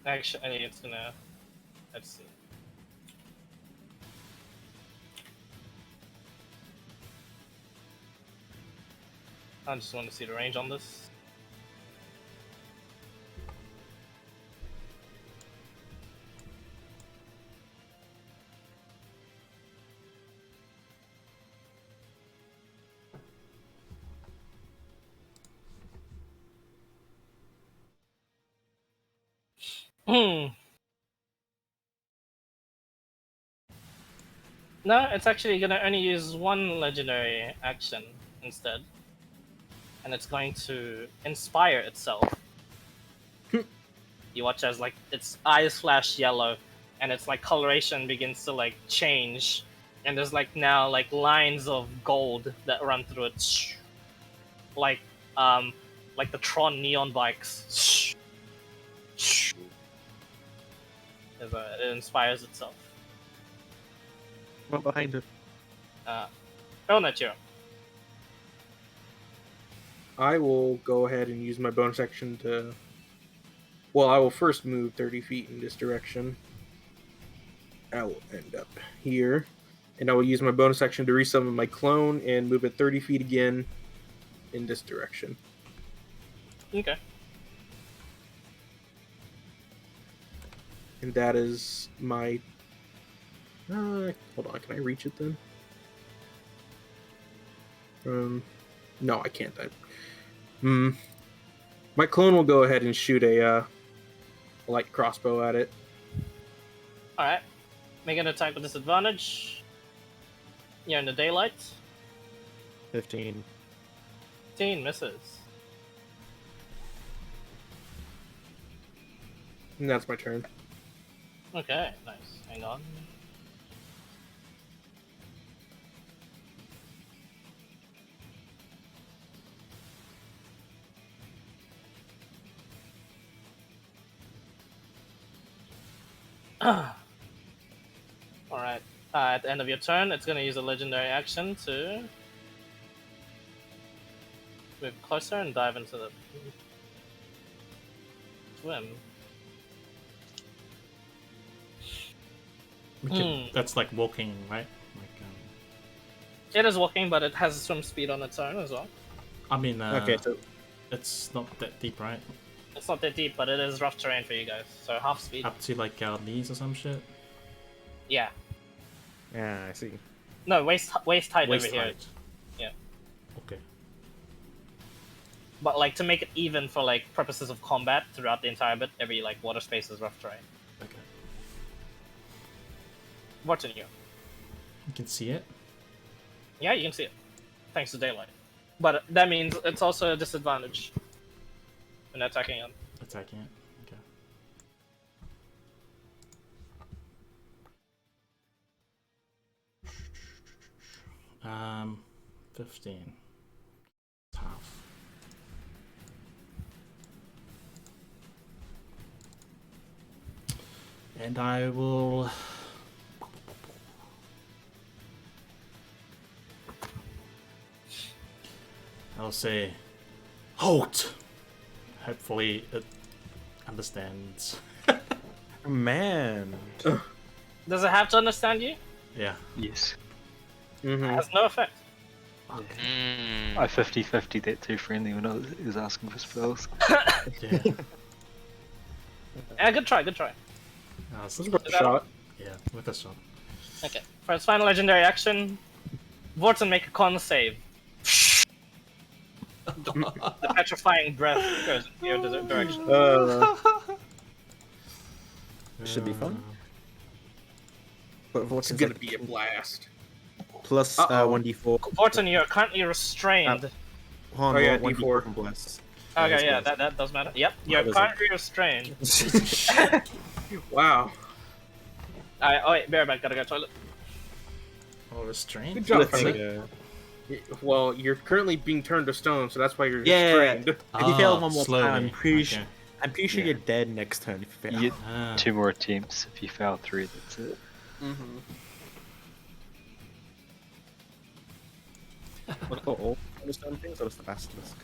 Actually, it's gonna. Let's see. I just want to see the range on this. No, it's actually gonna only use one legendary action instead. And it's going to inspire itself. You watch as like its eyes flash yellow and its like coloration begins to like change. And there's like now like lines of gold that run through it. Like the Tron neon bikes. It inspires itself. What behind it? Oh, Netiro. I will go ahead and use my bonus action to. Well, I will first move 30 feet in this direction. I will end up here. And I will use my bonus action to resummon my clone and move it 30 feet again in this direction. Okay. And that is my. Hold on, can I reach it then? No, I can't. My clone will go ahead and shoot a light crossbow at it. Alright. Make an attack with disadvantage. You're in the daylight. 15. 15 misses. And that's my turn. Okay, nice. Hang on. Alright. At the end of your turn, it's going to use a legendary action to move closer and dive into the swim. That's like walking, right? Like, It is walking, but it has swim speed on its own as well. I mean, Okay, so it's not that deep, right? It's not that deep, but it is rough terrain for you guys. So half speed. Up to like our knees or some shit. Yeah. Yeah, I see. No, waist height Waist over here. height. Yeah. Okay. But like to make it even for like purposes of combat throughout the entire bit, every like water space is rough terrain. Okay. What's in you? You can see it. Yeah, you can see it, thanks to daylight. But that means it's also a disadvantage when attacking it. Attacking it. Okay. 15. Tough. And I will. I'll say, halt. Hopefully, it understands. Man. Does it have to understand you? Yeah. Yes. It has no effect. I 50-50 that too friendly when I was asking for spells. Yeah. Yeah, good try, good try. It's That's a shot. yeah, with a shot. Okay. For its final legendary action, Vorton make a con save. The petrifying breath goes in your direction. Should be fun. But It's Vorten's gonna like be a blast. plus Uh-oh. 1d4. Vorton, you're currently restrained. Hold on, Oh, yeah, 1d4 D4. from bless. Okay, yeah, that does matter. Yep, you're does it? currently restrained. Wow. Oh wait, Bareback, gotta go to toilet. Oh, restrained? Good job, Let's Friendly. see. Well, you're currently being turned to stone, so that's why you're Yeah. restrained. If you fail Ah, one more slowly. time, I'm pretty sure Yeah. you're dead next turn if you fail. You get Ah. 2 more attempts. If you fail 3, that's it. Mm-hmm. What about all stone things or just the basilisk?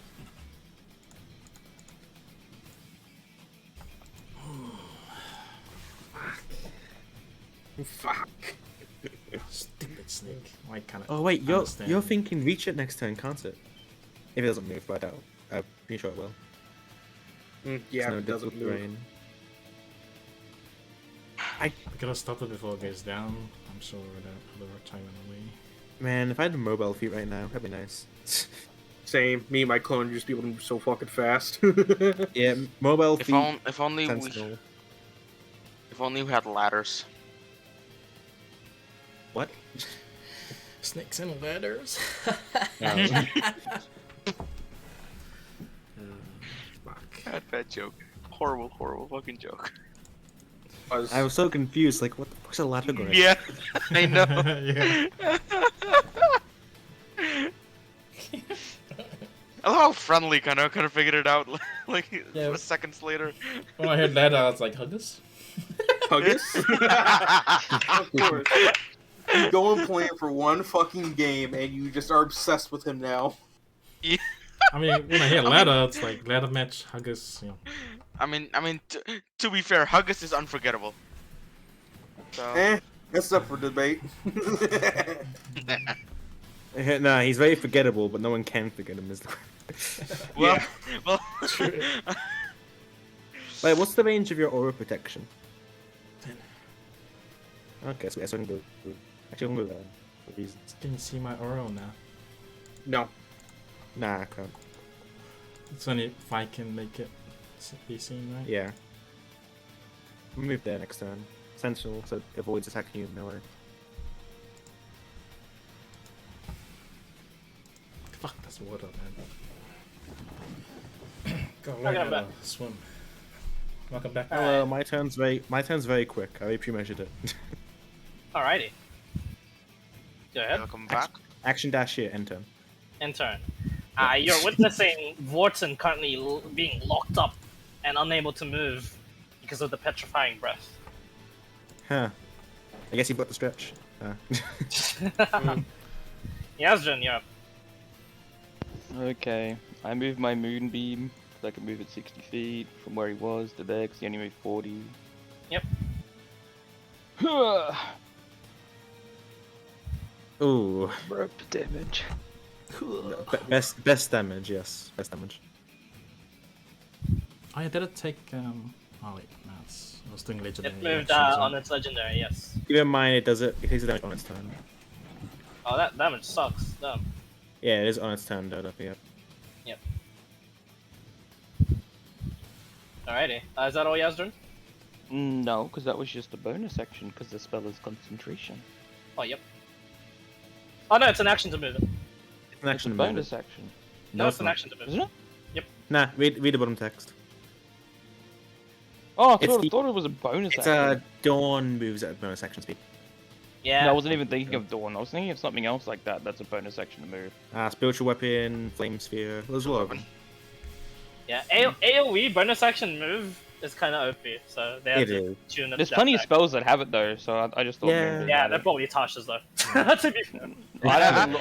Fuck. Stupid snake. Why can't it Oh wait, you're understand? thinking reach it next turn, can't it? If it doesn't move, but I doubt. I'm pretty sure it will. Yeah, It's no it doesn't difficult move. terrain. We gotta stop it before it goes down. I'm sure the other time away. Man, if I had a mobile feet right now, that'd be nice. Same. Me and my clone would just be able to move so fucking fast. Yeah, mobile If, feet. if only we Sensible. had ladders. What? Snakes and ladders. Fuck. God, that joke. Horrible, horrible fucking joke. I was so confused. Like, what the fuck's a ladder going? Yeah, I know. Yeah. I love how friendly kind of figured it out like Yeah. seconds later. When I heard ladder, I was like, Huggus? Huggus? Of course. You go and play it for one fucking game, and you just are obsessed with him now. I mean, when I hear ladder, it's like ladder match, Huggus, you know. I mean, to be fair, Huggus is unforgettable. So, That's up for debate. Nah, he's very forgettable, but no one can forget him. Is the... well, well. Wait, what's the range of your aura protection? 10. Okay, so I can go. Actually, I'm gonna go there for reasons. Can you see my aura now? No. Nah, I can't. It's only if I can make it be seen, right? Yeah. I'll move there next turn. Sentinel, so it avoids attacking you in melee. Fuck, that's water, man. Go Okay, learn I'm how back. to swim. Welcome back. Hello, my turn's very quick. I pre-measured it. Alrighty. Go ahead. Welcome back. Action dash here, end turn. In turn. You're witnessing Vorton currently being locked up and unable to move because of the petrifying breath. Huh. I guess he got the stretch. Yazjan, you're up. Okay, I moved my moonbeam so I can move it 60 feet from where he was to there because he only moved 40. Yep. Ooh. Rope damage. Best damage, yes. Best damage. Oh yeah, did it take Oh wait, that's I was doing legendary. It moved actions, on its legendary, yes. Keep in mind it takes damage on its turn. Oh, that damage sucks. Damn. Yeah, it is on its turn though. Don't forget. Yep. Alrighty. Is that all you guys doing? No, because that was just a bonus action, because the spell is concentration. Oh, yep. Oh no, it's an action to move it. It's an action. It's a bonus action. No, it's an not. action to move Isn't it. it? Nah, read the bottom text. Oh, I It's thought, the- thought it was a bonus It's action. Dawn moves at bonus action speed. Yeah. No, I wasn't even thinking of Dawn. I was thinking of something else like that. That's a bonus action to move. Spiritual weapon, flame sphere. There's a lot of them. Yeah. AOE bonus action move is kind of OP, so they have It to is. tune it There's down plenty of back. spells that have it though, so I just thought. Yeah. maybe Yeah, that they're it- probably Tasha's though. To be fair. I don't know.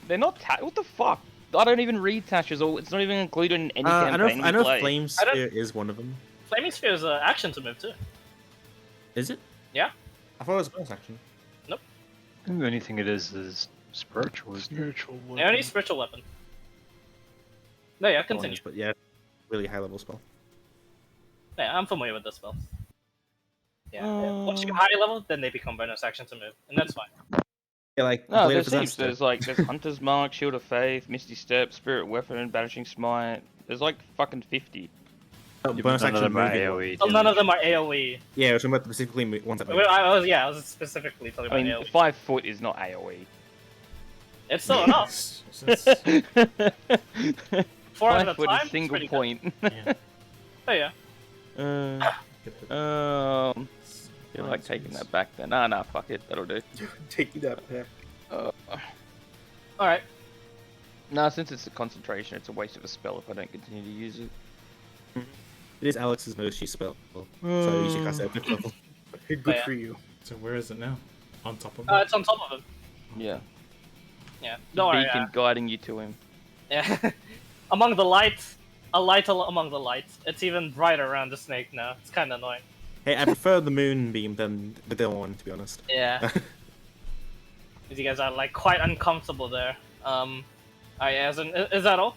They're not. What the fuck? I don't even read Tasha's. Or it's not even included in any I campaign know. I know. we play. Flame I don't- sphere is one of them. Flaming Sphere is an action to move too. Is it? Yeah. I thought it was a bonus action. I think the only thing it is spiritual, isn't it? Spiritual The weapon. only spiritual weapon. No, yeah, continue. But yeah, really high level spell. Yeah, I'm familiar with this spell. Yeah, yeah. Once you get Uh. higher level, then they become bonus action to move, and that's fine. Yeah, like No, Blade of there's heaps. Disaster. There's Hunter's Mark, Shield of Faith, Misty Step, Spirit Weapon, Banishing Smite. There's like fucking 50. Bonus None of them them are moving. AoE. So none of them are AOE. Yeah, we're talking about specifically ones that. I was specifically talking I about mean, AOE. 5 foot is not AoE. It's still enough. It's- it's- 4 at 5 a foot time. is It's single pretty good. point. yeah. Oh yeah. Feel like taking that back then. Nah, fuck it. That'll do. Taking that back. All right. Nah, since it's a concentration, it's a waste of a spell if I don't continue to use it. It is Alex's most used spell, so you should cast it at 5th level. Good yeah. for you. So where is it now? On top of It's on top of him. Yeah. Yeah. Don't worry. Beacon guiding you to him. Yeah. Among the light, among the light. It's even brighter around the snake now. It's kind of annoying. Hey, I prefer the moonbeam than the dawn, to be honest. Yeah. Because you guys are like quite uncomfortable there. Is that all?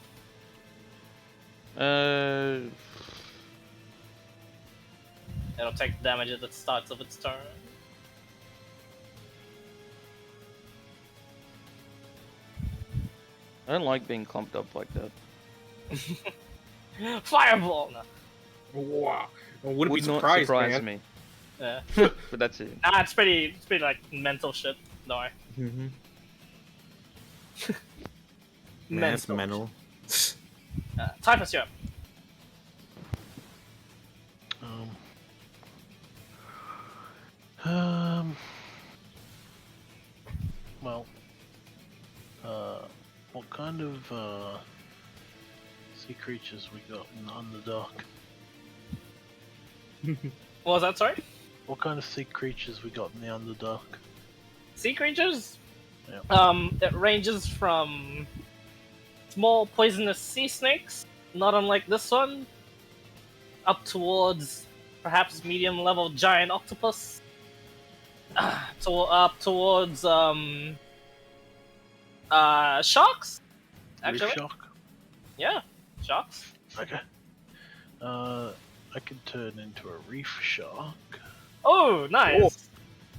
It'll take damage at the start of its turn. I don't like being clumped up like that. Fireball! No. Wow. I wouldn't Would be not surprised, surprise man. me. Yeah. But that's it. Nah, it's pretty like mental shit. Don't worry. Mm-hmm. Man, it's mental. Typhus, you're up. Well, what kind of sea creatures we got in the Underdark? What was that, sorry? What kind of sea creatures we got in the Underdark? Sea creatures? Yeah. It ranges from small poisonous sea snakes, not unlike this one, up towards perhaps medium level giant octopus, up towards sharks. Actually, Reef shark? yeah, sharks. Okay. I could turn into a reef shark. Oh, nice.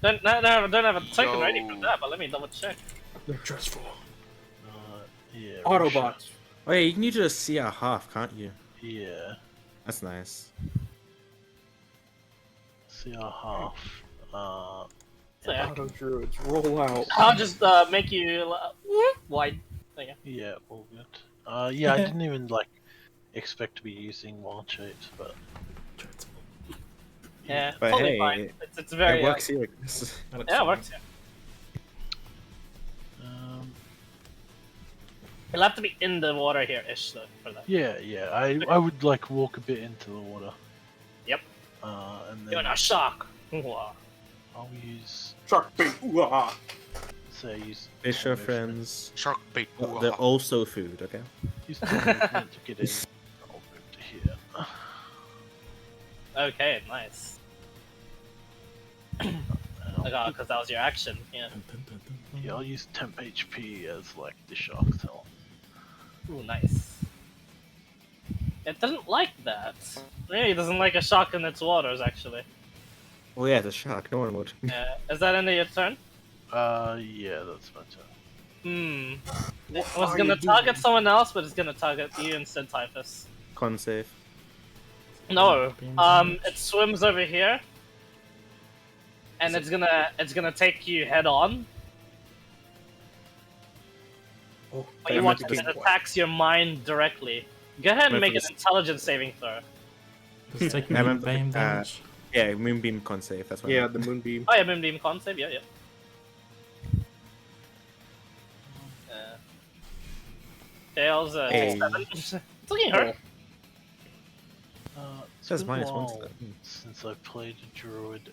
Don't have a token ready for Yo. that, but let me double check. They're stressful. Yeah. reef Autobots. shark. Oh yeah, you can use a CR half, can't you? Yeah. That's nice. CR half. So, yeah. Auto druids, roll out. I'll just make you wide. There you go. Yeah, all good. Yeah, I didn't even like expect to be using wild shapes, but Yeah, But totally hey, fine. It's very it works here. I guess. yeah, it works. Yeah. um, You'll have to be in the water here, ish, though, for that. yeah. I would like walk a bit into the water. Yep. And You're then a shark. Wow. I'll use. Shark bait. Ooh-ah. Say use. Fish turn are movement- friends. Shark bait. Well, they're also food, okay? Use turn movement to get in. I'll move to here. Okay, nice. Because that was your action. Yeah. Yeah, I'll use temp HP as like the shark's health. Ooh, nice. It doesn't like that. Really doesn't like a shark in its waters, actually. Oh yeah, the shark. No one would. Is that end of your turn? Yeah, that's my turn. It was gonna target someone else, but it's gonna target you instead, Typhus. Con save. No. It swims over here, and it's gonna take you head on. Oh, But you watch as it attacks your mind directly. Go ahead and make an intelligence saving throw. Does it take I remember, moonbeam damage? Yeah, moonbeam con save. That's what. Yeah, the moonbeam. Oh yeah, Moonbeam con save, yeah. Fails Hey. 7. It's looking hurt. It's Says been a -1 while to that. since I've played a druid.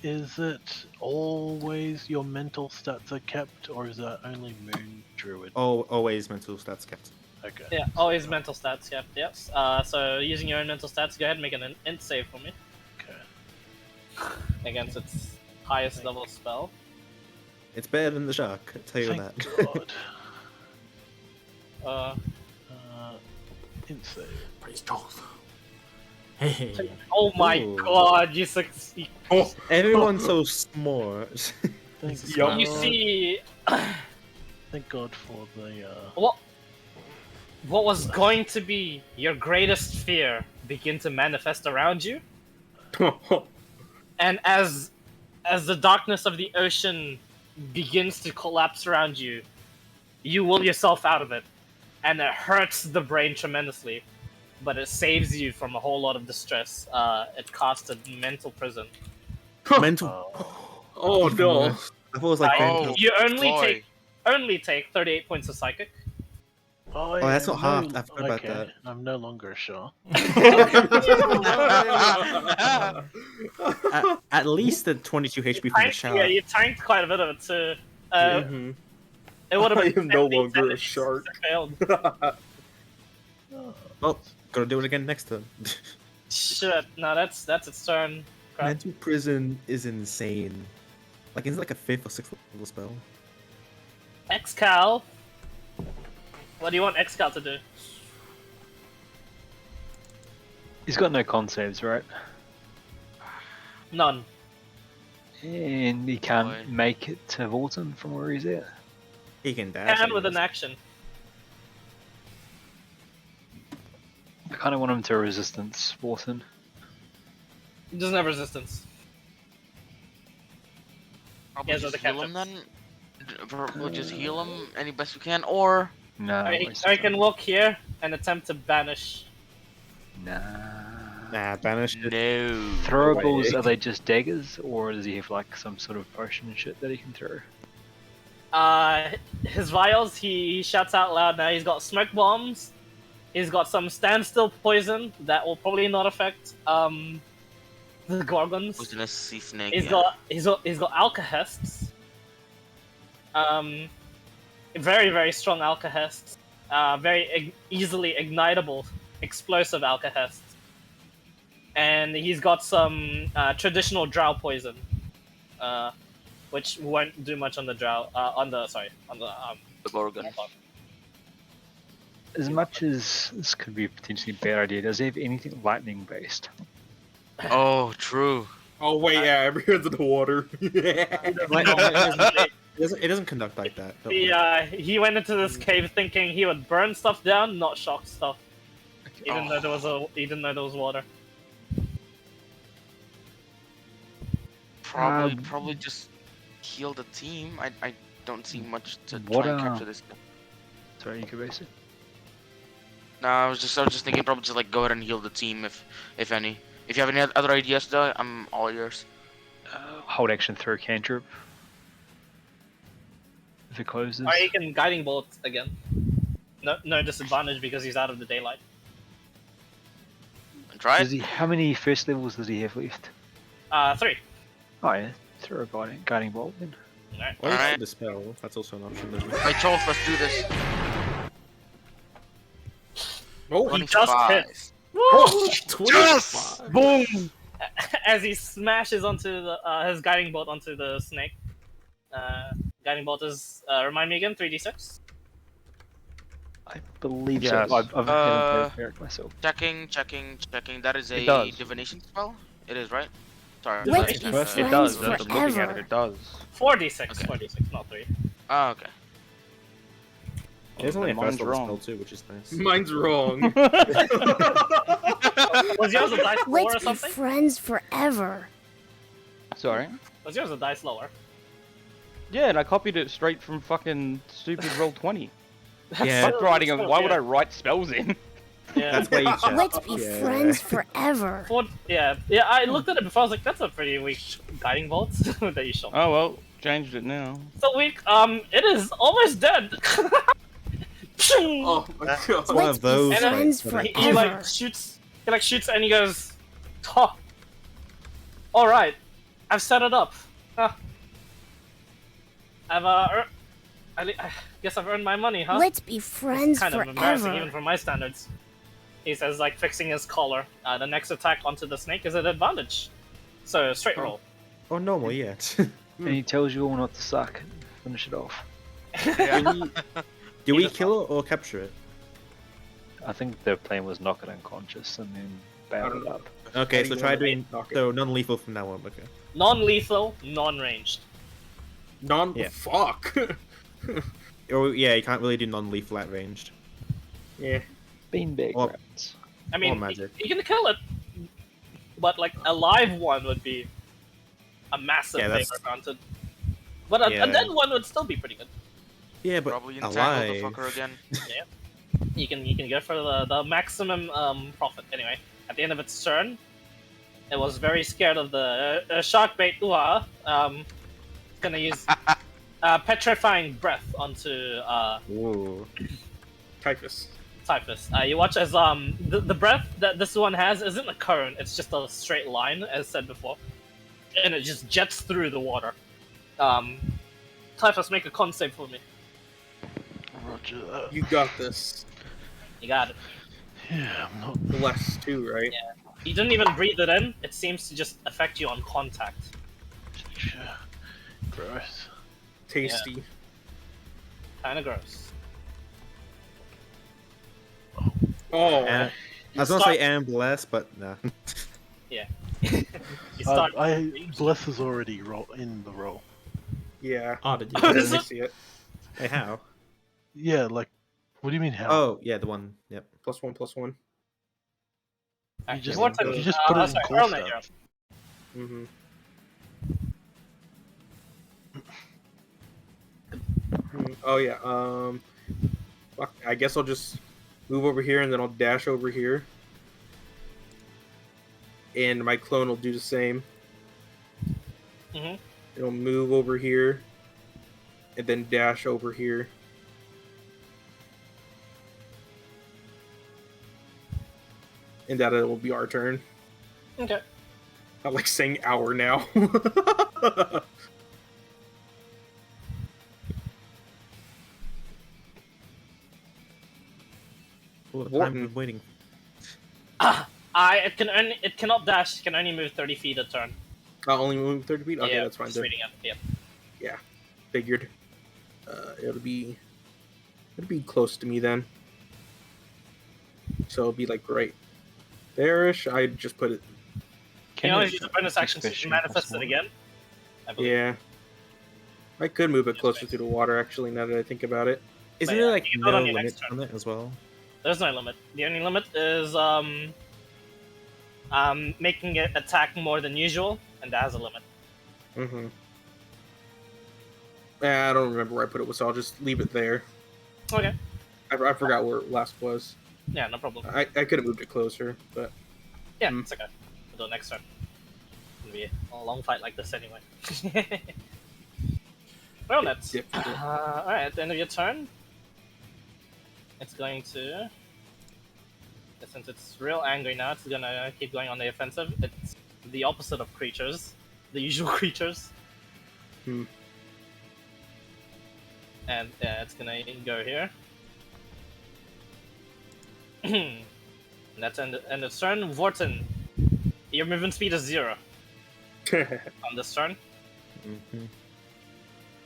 Is it always your mental stats are kept, or is that only moon druid? Oh, always mental stats kept. Okay. Yeah, always mental stats, yep. So using your own mental stats, go ahead and make an int save for me. Okay. Against its highest level spell. It's better than the shark. I tell you Thank that. God. Int save. Praise Joth. Hey. Oh my Ooh. god, you succeed. Oh, Everyone's so smart. Thank Yup. God. You see Thank God for the. what was going to be your greatest fear begin to manifest around you, and as the darkness of the ocean begins to collapse around you, you will yourself out of it, and it hurts the brain tremendously, but it saves you from a whole lot of distress. It casts a mental prison. Mental. oh no. I thought it was like Oh. fantastic. You boy. only take 38 points of psychic. Oh, that's yeah, not half. I forgot about okay. that. I'm no longer sure. At least the 22 HP from the shark. Yeah, you tanked quite a bit of it too. Mhm. It would have I been am no 17 longer a if shark. it failed. Well, gotta do it again next turn. Shit, no, that's its turn. Crap. Mental prison is insane. Like, it's like a 5th or 6th level spell. Excal. What do you want Excal to do? He's got no con saves, right? None. And he can't Boy. make it to Vorton from where he's at. He can dash. And I with an guess. action. I kind of want him to resistance Vorton. He doesn't have resistance. Probably Yes, just other heal him then. cantrips. We'll just heal him any best we can, or No, I can walk here and attempt to banish. Nah. Nah, banish it. no. Throwables, way. are they just daggers, or does he have like some sort of potion and shit that he can throw? His vials, he shouts out loud now. He's got smoke bombs. He's got some standstill poison that will probably not affect the gorgons. Poisonous sea snake. He's yeah. got alcahests. Very very strong alcahests. Very easily ignitable, explosive alcahests. And he's got some traditional drow poison, which won't do much on the drow. On the Gorgon. As much as this could be potentially a bad idea, does he have anything lightning based? Oh, true. Oh wait, yeah, everyone's in the water. It doesn't conduct like that. don't worry. He went into this cave thinking he would burn stuff down, not shock stuff. Even though there was water. Probably just heal the team. I don't see much to What, try and capture this guy. Sorry, you could base it. No, I was just thinking probably just like go ahead and heal the team if any. If you have any other ideas though, I'm all yours. Hold action through cantrip. If it closes. Or he can guiding bolt again. No disadvantage because he's out of the daylight. Try Does it. he? How many first levels does he have left? 3. Oh yeah, throw a guiding bolt then. Alright. Or Alright. the spell. That's also an option. Isn't it? Right, Charles, let's do this. Oh, He just 25. hit. Yes! Boom! As he smashes onto his guiding bolt onto the snake. Guiding bolt is remind me again, 3d6. I believe Yes. so. I've never played a cleric myself. Checking. That is It a does. divination spell. It is, right? Sorry. Let's I- be uh, It does. Friends As I'm looking at it, forever. it does. 4d6, Okay. 4d6, not 3. Oh, okay. There's only a mine's first level wrong. spell too, which is nice. Mine's wrong. Was yours a dice lower or Let's be something? friends forever. Sorry. Was yours a dice lower? Yeah, and I copied it straight from fucking stupid Roll20. Yeah. Fuck writing. Why would I write spells in? Yeah. That's why you check. Let's be Yeah. friends forever. Yeah. I looked at it before. I was like, that's a pretty weak guiding bolt that you shot. Oh well, changed it now. So weak. It is almost dead. Oh my god. It's one Let's of those. be And then friends like, he forever. like shoots. He like shoots and he goes, "Oh, all right, I've set it up. Huh. I guess I've earned my money, huh?" Let's be friends Kind of embarrassing even forever. for my standards. He says, like fixing his collar. The next attack onto the snake is an advantage. So straight roll. Oh, normal, yeah. And he tells you all not to suck. Finish it off. Do we kill it or capture it? I think their plan was knock it unconscious and then battle it up. Okay, so try doing knock it. so non-lethal from now on. Okay. Non-lethal, non-ranged. Yeah. Fuck. Or yeah, you can't really do non-lethal at ranged. Yeah. Beanbag Or- rats. I mean, Or magic. you can kill it, but like a live one would be a massive Yeah, that's- favor granted. But a Yeah. dead one would still be pretty good. Yeah, but Probably entangle the alive. fucker again. You can go for the maximum profit. Anyway, at the end of its turn, it was very scared of the shark bait. It's gonna use petrifying breath onto Whoa. Typhus. Typhus. You watch as the breath that this one has isn't a current; it's just a straight line, as said before, and it just jets through the water. Typhus, make a con save for me. Roger that. You got this. You got it. Yeah, I'm not. Bless too, right? You didn't even breathe it in. It seems to just affect you on contact. Sure. Gross. Tasty. Kind of gross. Oh. I was gonna say and bless, but no. You start. Bless is already in the roll. Yeah. Oh, did Oh, you? is I it? see it. Hey, how? Yeah, like, what do you mean how? Oh, yeah, the one. Yep. +1, +1. You just- Morton, you just put it in sorry, cool Earl stuff. Knight, you're up. Mm-hmm. Oh yeah. Fuck, I guess I'll just move over here and then I'll dash over here. And my clone will do the same. Mhm. It'll move over here and then dash over here. And that it will be our turn. Okay. I like saying our now. Oh, the time Wharton. of waiting. It cannot dash. It can only move 30 feet a turn. I'll only move 30 feet? Okay, yeah, that's fine. just Then. reading it. Yeah. Figured. It'll be close to me then. So it'll be like right there-ish. I just put it. You always use a bonus action to Especially manifest it plus again. I believe. Yeah. I could move it closer to the water actually now that I think about it. Isn't yeah, there like you can vote no on your limit next turn. on it as well? There's no limit. The only limit is making it attack more than usual, and that has a limit. Mm-hmm. I don't remember where I put it, so I'll just leave it there. Okay. I forgot where it last was. Yeah, no problem. I could have moved it closer, but Yeah, it's okay. We'll do it next turn. It'll be a long fight like this anyway. Well, that's Yep. alright. At the end of your turn, it's going to. Since it's real angry now, it's gonna keep going on the offensive. It's the opposite of creatures, the usual creatures. Hmm. And it's gonna go here. And that's end of turn. Vorten, your movement speed is 0 on this turn. Mm-hmm.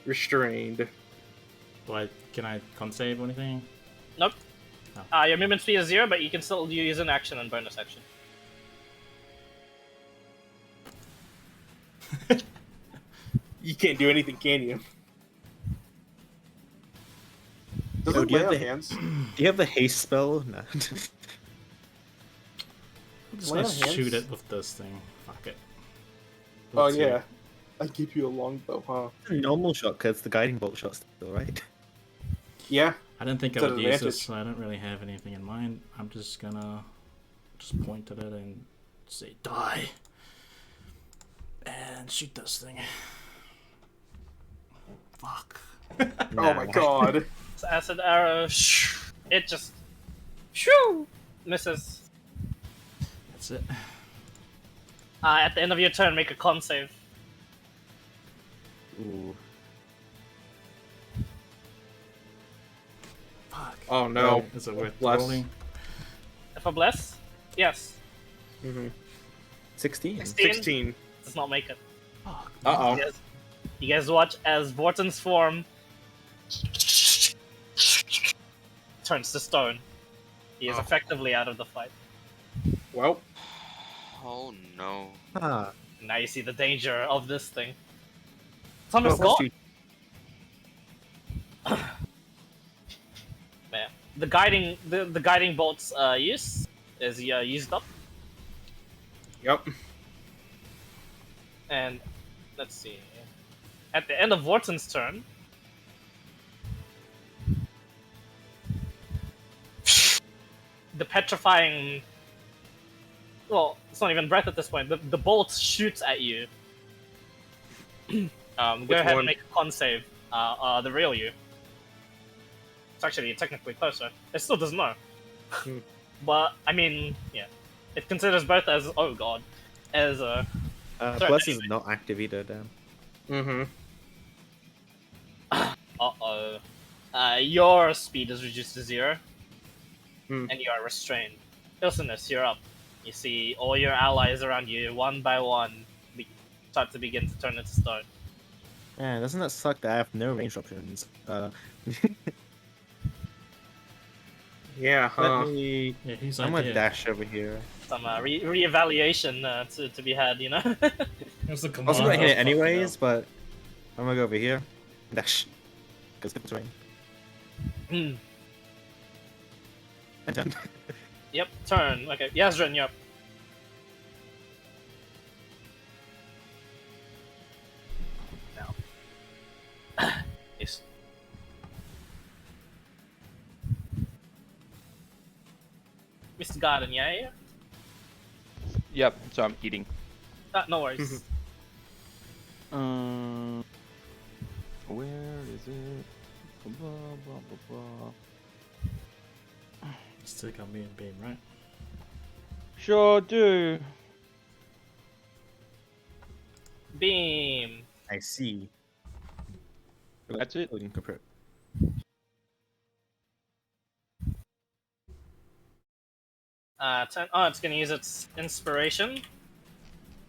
Restrained. Can I con save or anything? Nope. Your movement speed is 0, but you can still use an action and bonus action. You can't do anything, can you? Doesn't do you lay have on the- hands? Do you have the haste spell? No. Let's Lay on just hands? shoot it with this thing. Fuck it. Oh Let's see. yeah, I give you a longbow, huh? Normal shot, because the guiding bolt shot still, right? Yeah. I didn't think I It's would an use advantage. this, so I don't really have anything in mind. I'm just gonna point at it and say die. And shoot this thing. Fuck. Oh my god. It's acid arrow. It just shoo misses. That's it. At the end of your turn, make a con save. Ooh. Fuck. Oh no. Is it worth Bless. rolling? For bless, yes. 16. 16. Does not make it. Fuck. Uh You guys watch as Vorton's form turns to stone. He is Oh. effectively out of the fight. oh. Well, Oh no. Ah. Now you see the danger of this thing. It's almost Well, gone. Man, the guiding bolt's use is used up, yep. and let's see. At the end of Vorton's turn, the petrifying. Well, it's not even breath at this point. The bolt shoots at you. Go Which ahead one? and make a con save. The real you. It's actually technically closer. It still doesn't know. But I mean, yeah, it considers both as as Sorry, Bless is anyway. not active either, damn. Mm-hmm. Your speed is reduced to 0, Hmm. and you are restrained. Ilsinus, you're up. You see all your allies around you, one by one, start to begin to turn into stone. Man, doesn't that suck that I have no range options? Yeah, huh? Let me... Yeah, he's I'm gonna idea. dash over here. Some re-evaluation to be had, you know? Here's the I was gonna command. hit it anyways, but I'm gonna go over here. Dash. Because it's rain. Hmm. And done. Yep, turn. Okay, Yazrin, you're up. Now. Yes. Mr. Garden, yeah? Yep. So I'm eating. No worries. Where is it? Blah, blah, blah, blah. Still got me and Beam, right? Sure do. Beam. I see. That's it. Loading compare. It's gonna use its inspiration.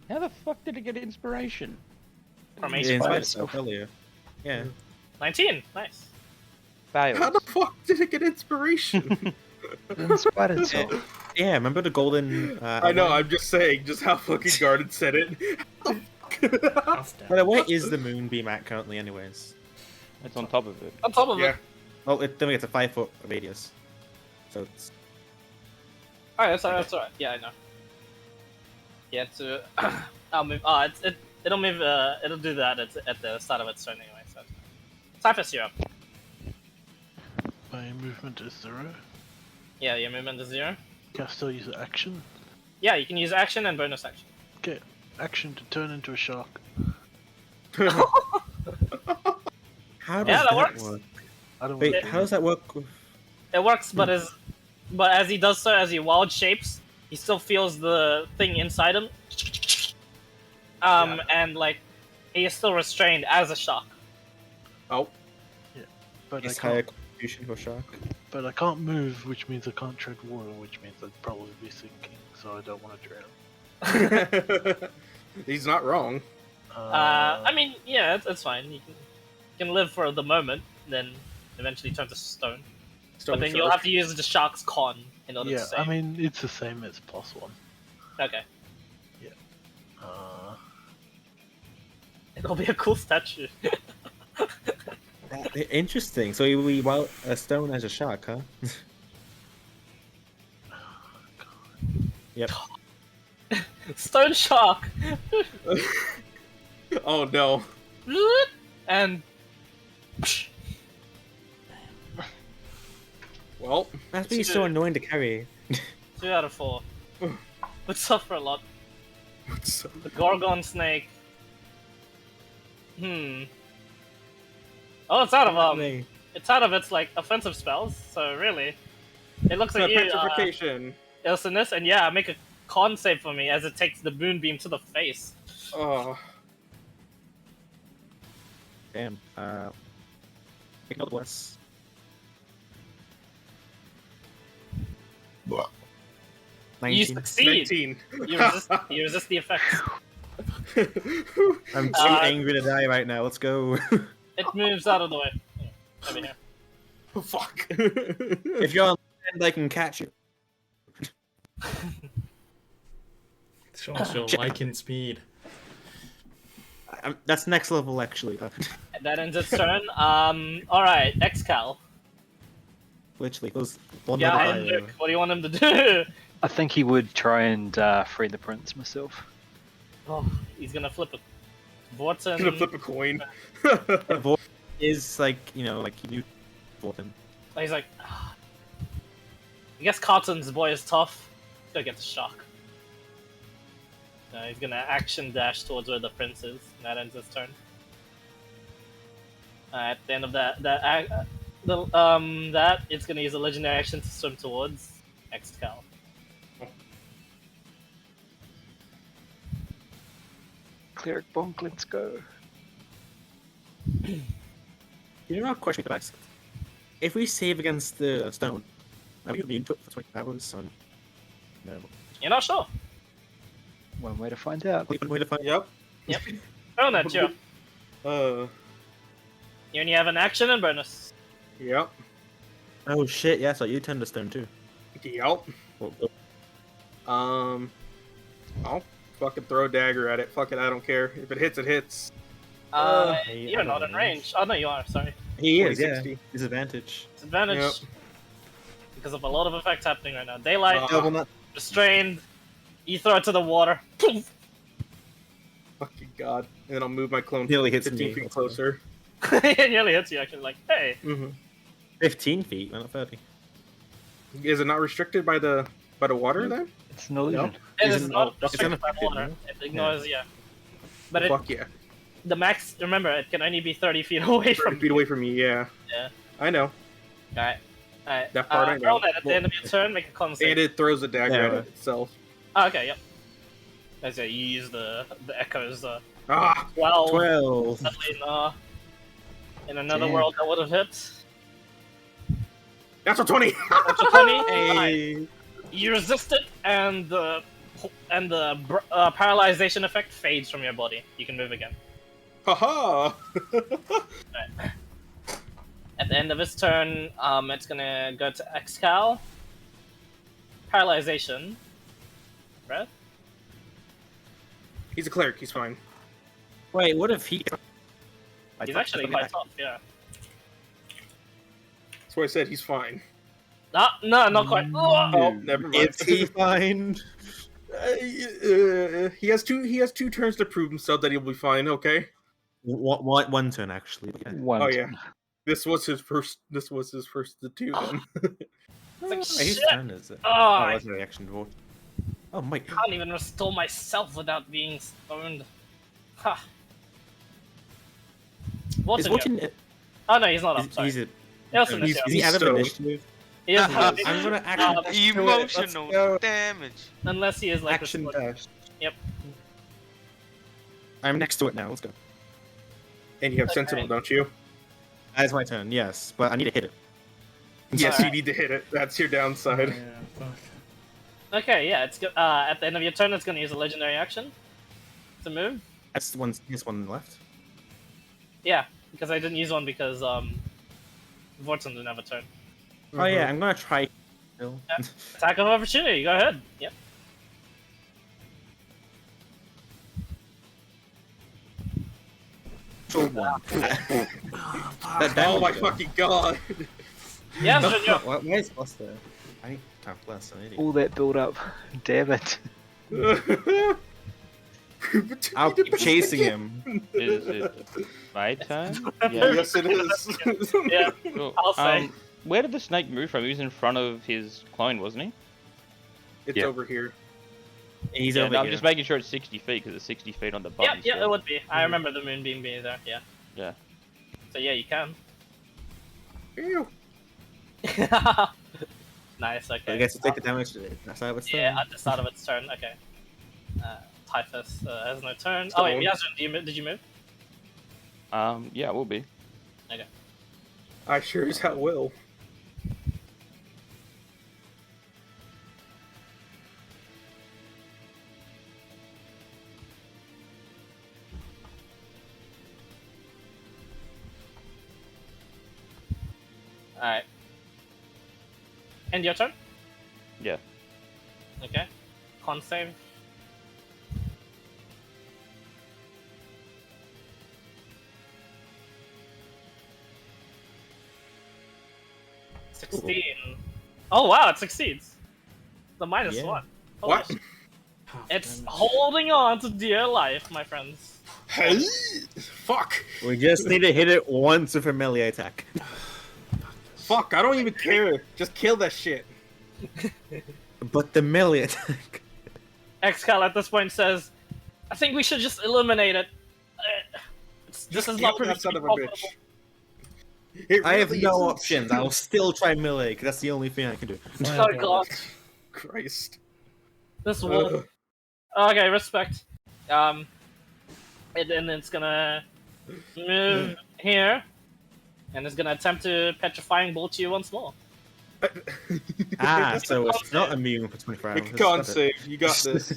How the fuck did it get inspiration? Formation. Yeah, point. itself earlier. Yeah. 19. Nice. Fails. How the fuck did it get inspiration? Inspired itself. Yeah, remember the golden... I know, I'm just saying, just how fucking Garden said it. By the way, is the moonbeam at currently anyways? It's on top of it. On top of Yeah. it. Oh, then it's a 5-foot radius. So it's... Alright, that's alright. Yeah, I know. Yeah, I'll move. It'll move. It'll do that at the start of its turn anyway. So, Typhus, you're up. My movement is 0. Yeah, your movement is 0. Can I still use action? Yeah, you can use action and bonus action. Okay, action to turn into a shark. How does Yeah, that that works. work? I don't Wait, want how does that work with... It works, but as he does so, as he wild shapes, he still feels the thing inside him. And like he is still restrained as a shark. Oh. but I Is higher can't. constitution for shark? But I can't move, which means I can't tread water, which means I'd probably be sinking. So I don't want to drown. He's not wrong. I mean, yeah, it's fine. You can live for the moment, then eventually turn to stone. But then you'll have to use the Shark's Con in order to Yeah, save. I mean it's the same as +1. Okay. Uh, It'll be a cool statue. Interesting. So you will wild a stone as a shark, huh? Yep. Stone Shark! Oh no. And... Well, That's be so annoying to carry. 2 out of 4. Would suffer a lot. so- The Gorgon Snake. Oh, it's out of its like offensive spells. So really, it looks like you, petrification. Ilsinus, and yeah, make a con save for me as it takes the moonbeam to the face. Oh, Damn. Pick up less. You 19. succeed. 19. You resist the effects. I'm too angry to die right now. Let's go. It moves out of the way. Over here. Fuck. If you're on land, I can catch you. Shows your Lycan speed. That's next level, actually. That ends its turn. Alright, Excal. Literally, those one Yeah, other guy, Luke, what do you want him to do? I think he would try and free the prince myself. Oh, he's gonna flip it. Vorten. Gonna flip a coin. Vor is like, like you for him. He's like, I guess Cotton's boy is tough. He's gonna get the shock. He's gonna action dash towards where the prince is. And that ends his turn. At the end of that it's gonna use a legendary action to swim towards Excal. Cleric Bonk, let's go. You know, a question to ask. If we save against the stone, are we going to be input for 20 hours? On... No. You're not sure. One way to find out. One way to find Yep. Oh no, Joe. You only have an action and bonus. Yep. Oh shit, yeah, so you turned to stone too. Yep. I'll fucking throw a dagger at it. Fuck it, I don't care. If it hits, it hits. You're not in range. Oh no, you are. Sorry. He is, yeah. 2060. Disadvantage. Disadvantage. Yep. Because of a lot of effects happening right now. Daylight, Double nut. restrained. You throw it to the water. Poof. Fucking god. And then I'll move my clone Nearly hits 15 me. feet closer. It nearly hits you. Actually, like, hey. Mm-hmm. 15 feet, not 30. Is it not restricted by the water then? It's an illusion. It Is is it- not it's restricted by unaffected, water. no? It ignores, yeah. But it, Fuck yeah. the max, remember, it can only be 30 feet away 30 from feet away from me, yeah. Yeah. I know. Alright. Alright. That part I know. Roll that at the end of your turn, make a con save. And it throws a dagger Yeah. at it itself. Oh, okay, yep. As you use the echoes. 12. 12. Sadly, no. In another Damn. world, that would have hit. That's a 20! That's a 20. Hey. You resist it, and the paralyzation effect fades from your body. You can move again. Haha! Right. At the end of its turn, it's gonna go to Excal. Paralyzation. Breath. He's a cleric, he's fine. Wait, what if he... He's actually quite tough, yeah. That's what I said, he's fine. No, not quite. Oh, never mind. Is he fine? He has two turns to prove himself that he'll be fine, okay? One turn, actually. Yeah. One. Oh, yeah. This was his first the two then. It's like, Wait, whose shit! turn is it? Oh, Oh, I that's a reaction vote. Oh my god. can't even restore myself without being stoned. Ha. What's Is in watching here? Oh no, he's not up. Sorry. He's a... Nelson is Is here. he out of stoned. initiative? He is Ah, not. I'm gonna action Emotional damage. Unless he is like action a dash. Yep. I'm next to it now. Let's go. And you have Sentinel, don't you? That's my turn. Yes, but I need to hit it. Yes, Alright. you need to hit it. That's your downside. Yeah, fuck. Okay, yeah. It's at the end of your turn, it's going to use a legendary action to move. That's one. There's one left. Yeah, because I didn't use one because Vorten didn't have a turn. Oh yeah, I'm gonna try. Still. Yeah. Attack of opportunity. Go ahead. Yep. Natural one. That Oh my damage, fucking god! Yeah, Junior. Why is plus there? I need time less. I'm an idiot. All that build up. Damn it. I'll keep chasing him. Is it my turn? Yes, it is. Yeah. Cool. I'll say. Where did the snake move from? He was in front of his clone, wasn't he? It's Yeah. over here. He's Yeah, over no, here. I'm just making sure it's 60 feet because it's 60 feet on the button. Yeah, it would be. I remember the moonbeam being there. Yeah. Yeah. So yeah, you can. Ew. Nice. Okay. I guess to take the damage. That's how it's Yeah, done. at the start of its turn. Okay. Typhus has no turn. Oh wait, Yazun, did you move? Yeah, it will be. Okay. I sure as hell will. Alright. And your turn? Yeah. Okay. Con save. $16. Oh wow, it succeeds. The minus Yeah. one. Holy What? shit. It's holding on to dear life, my friends. Hey! Fuck! We just need to hit it once with a melee attack. Fuck! I don't even care. Just kill that shit. But the melee attack. Excal at this point says, I think we should just eliminate it. This is not Kill proving that to son be of a profitable. bitch. It I have really no isn't. options. I'll still try melee because that's the only thing I can do. Oh god. Christ. This wolf. Okay, respect. And then it's gonna move here, and it's gonna attempt to petrifying bolt you once more. Ah, so it's not immune for 24 hours. Make a con save. You got this.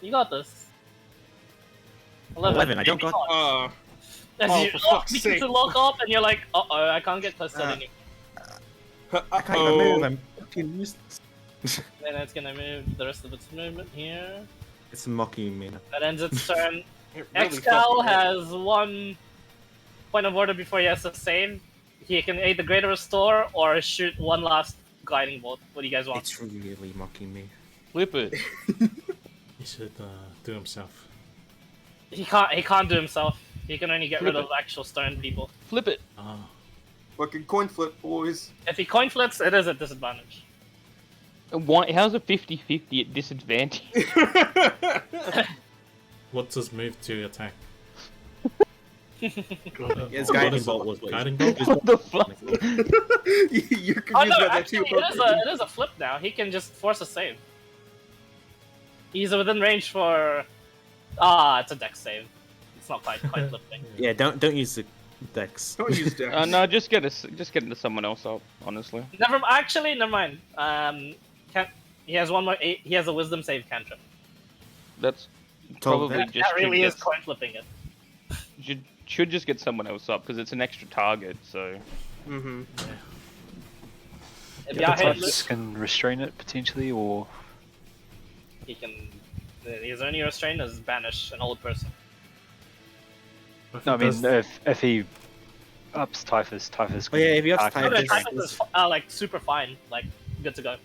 You got this. 11, I don't got- As Oh, you for fuck's begin sake. to lock up, and you're like, uh-oh, I can't get close to anymore. I can't even move. I'm fucking useless. Then it's gonna move the rest of its movement here. It's mocking me. That ends its turn. It really Excal fucking has 1 point of order before he has to save. He can either Greater Restore or shoot 1 last guiding bolt. What do you guys want? It's really mocking me. Flip it. He should do himself. He can't do himself. He can only get Flip rid it. of actual stone people. Flip it. Ah, Fucking coin flip, boys. If he coin flips, it is a disadvantage. Why? How's a 50-50 at disadvantage? what's his move to attack? His What guiding is it? bolt was what Guiding he- bolt? What the fuck? You're confused Oh no, about that actually, too. it is a flip now. He can just force a save. He's within range for. It's a dex save. It's not quite flipping. Yeah, don't use the dex. Don't use dex. No, just get into someone else up. Honestly. Never mind. He has one more. He has a wisdom save cantrip. That's Told probably that- just That really is should, coin flipping it. should just get someone else up because it's an extra target. So Mm-hmm. If The Yahya Typhus can restrain it potentially, or he can. His only restraint is banish an old person. no, I mean Does- if he ups Typhus, Typhus. Oh yeah, if you have can No, no, Typhus, Typhus is like super fine, like good to go.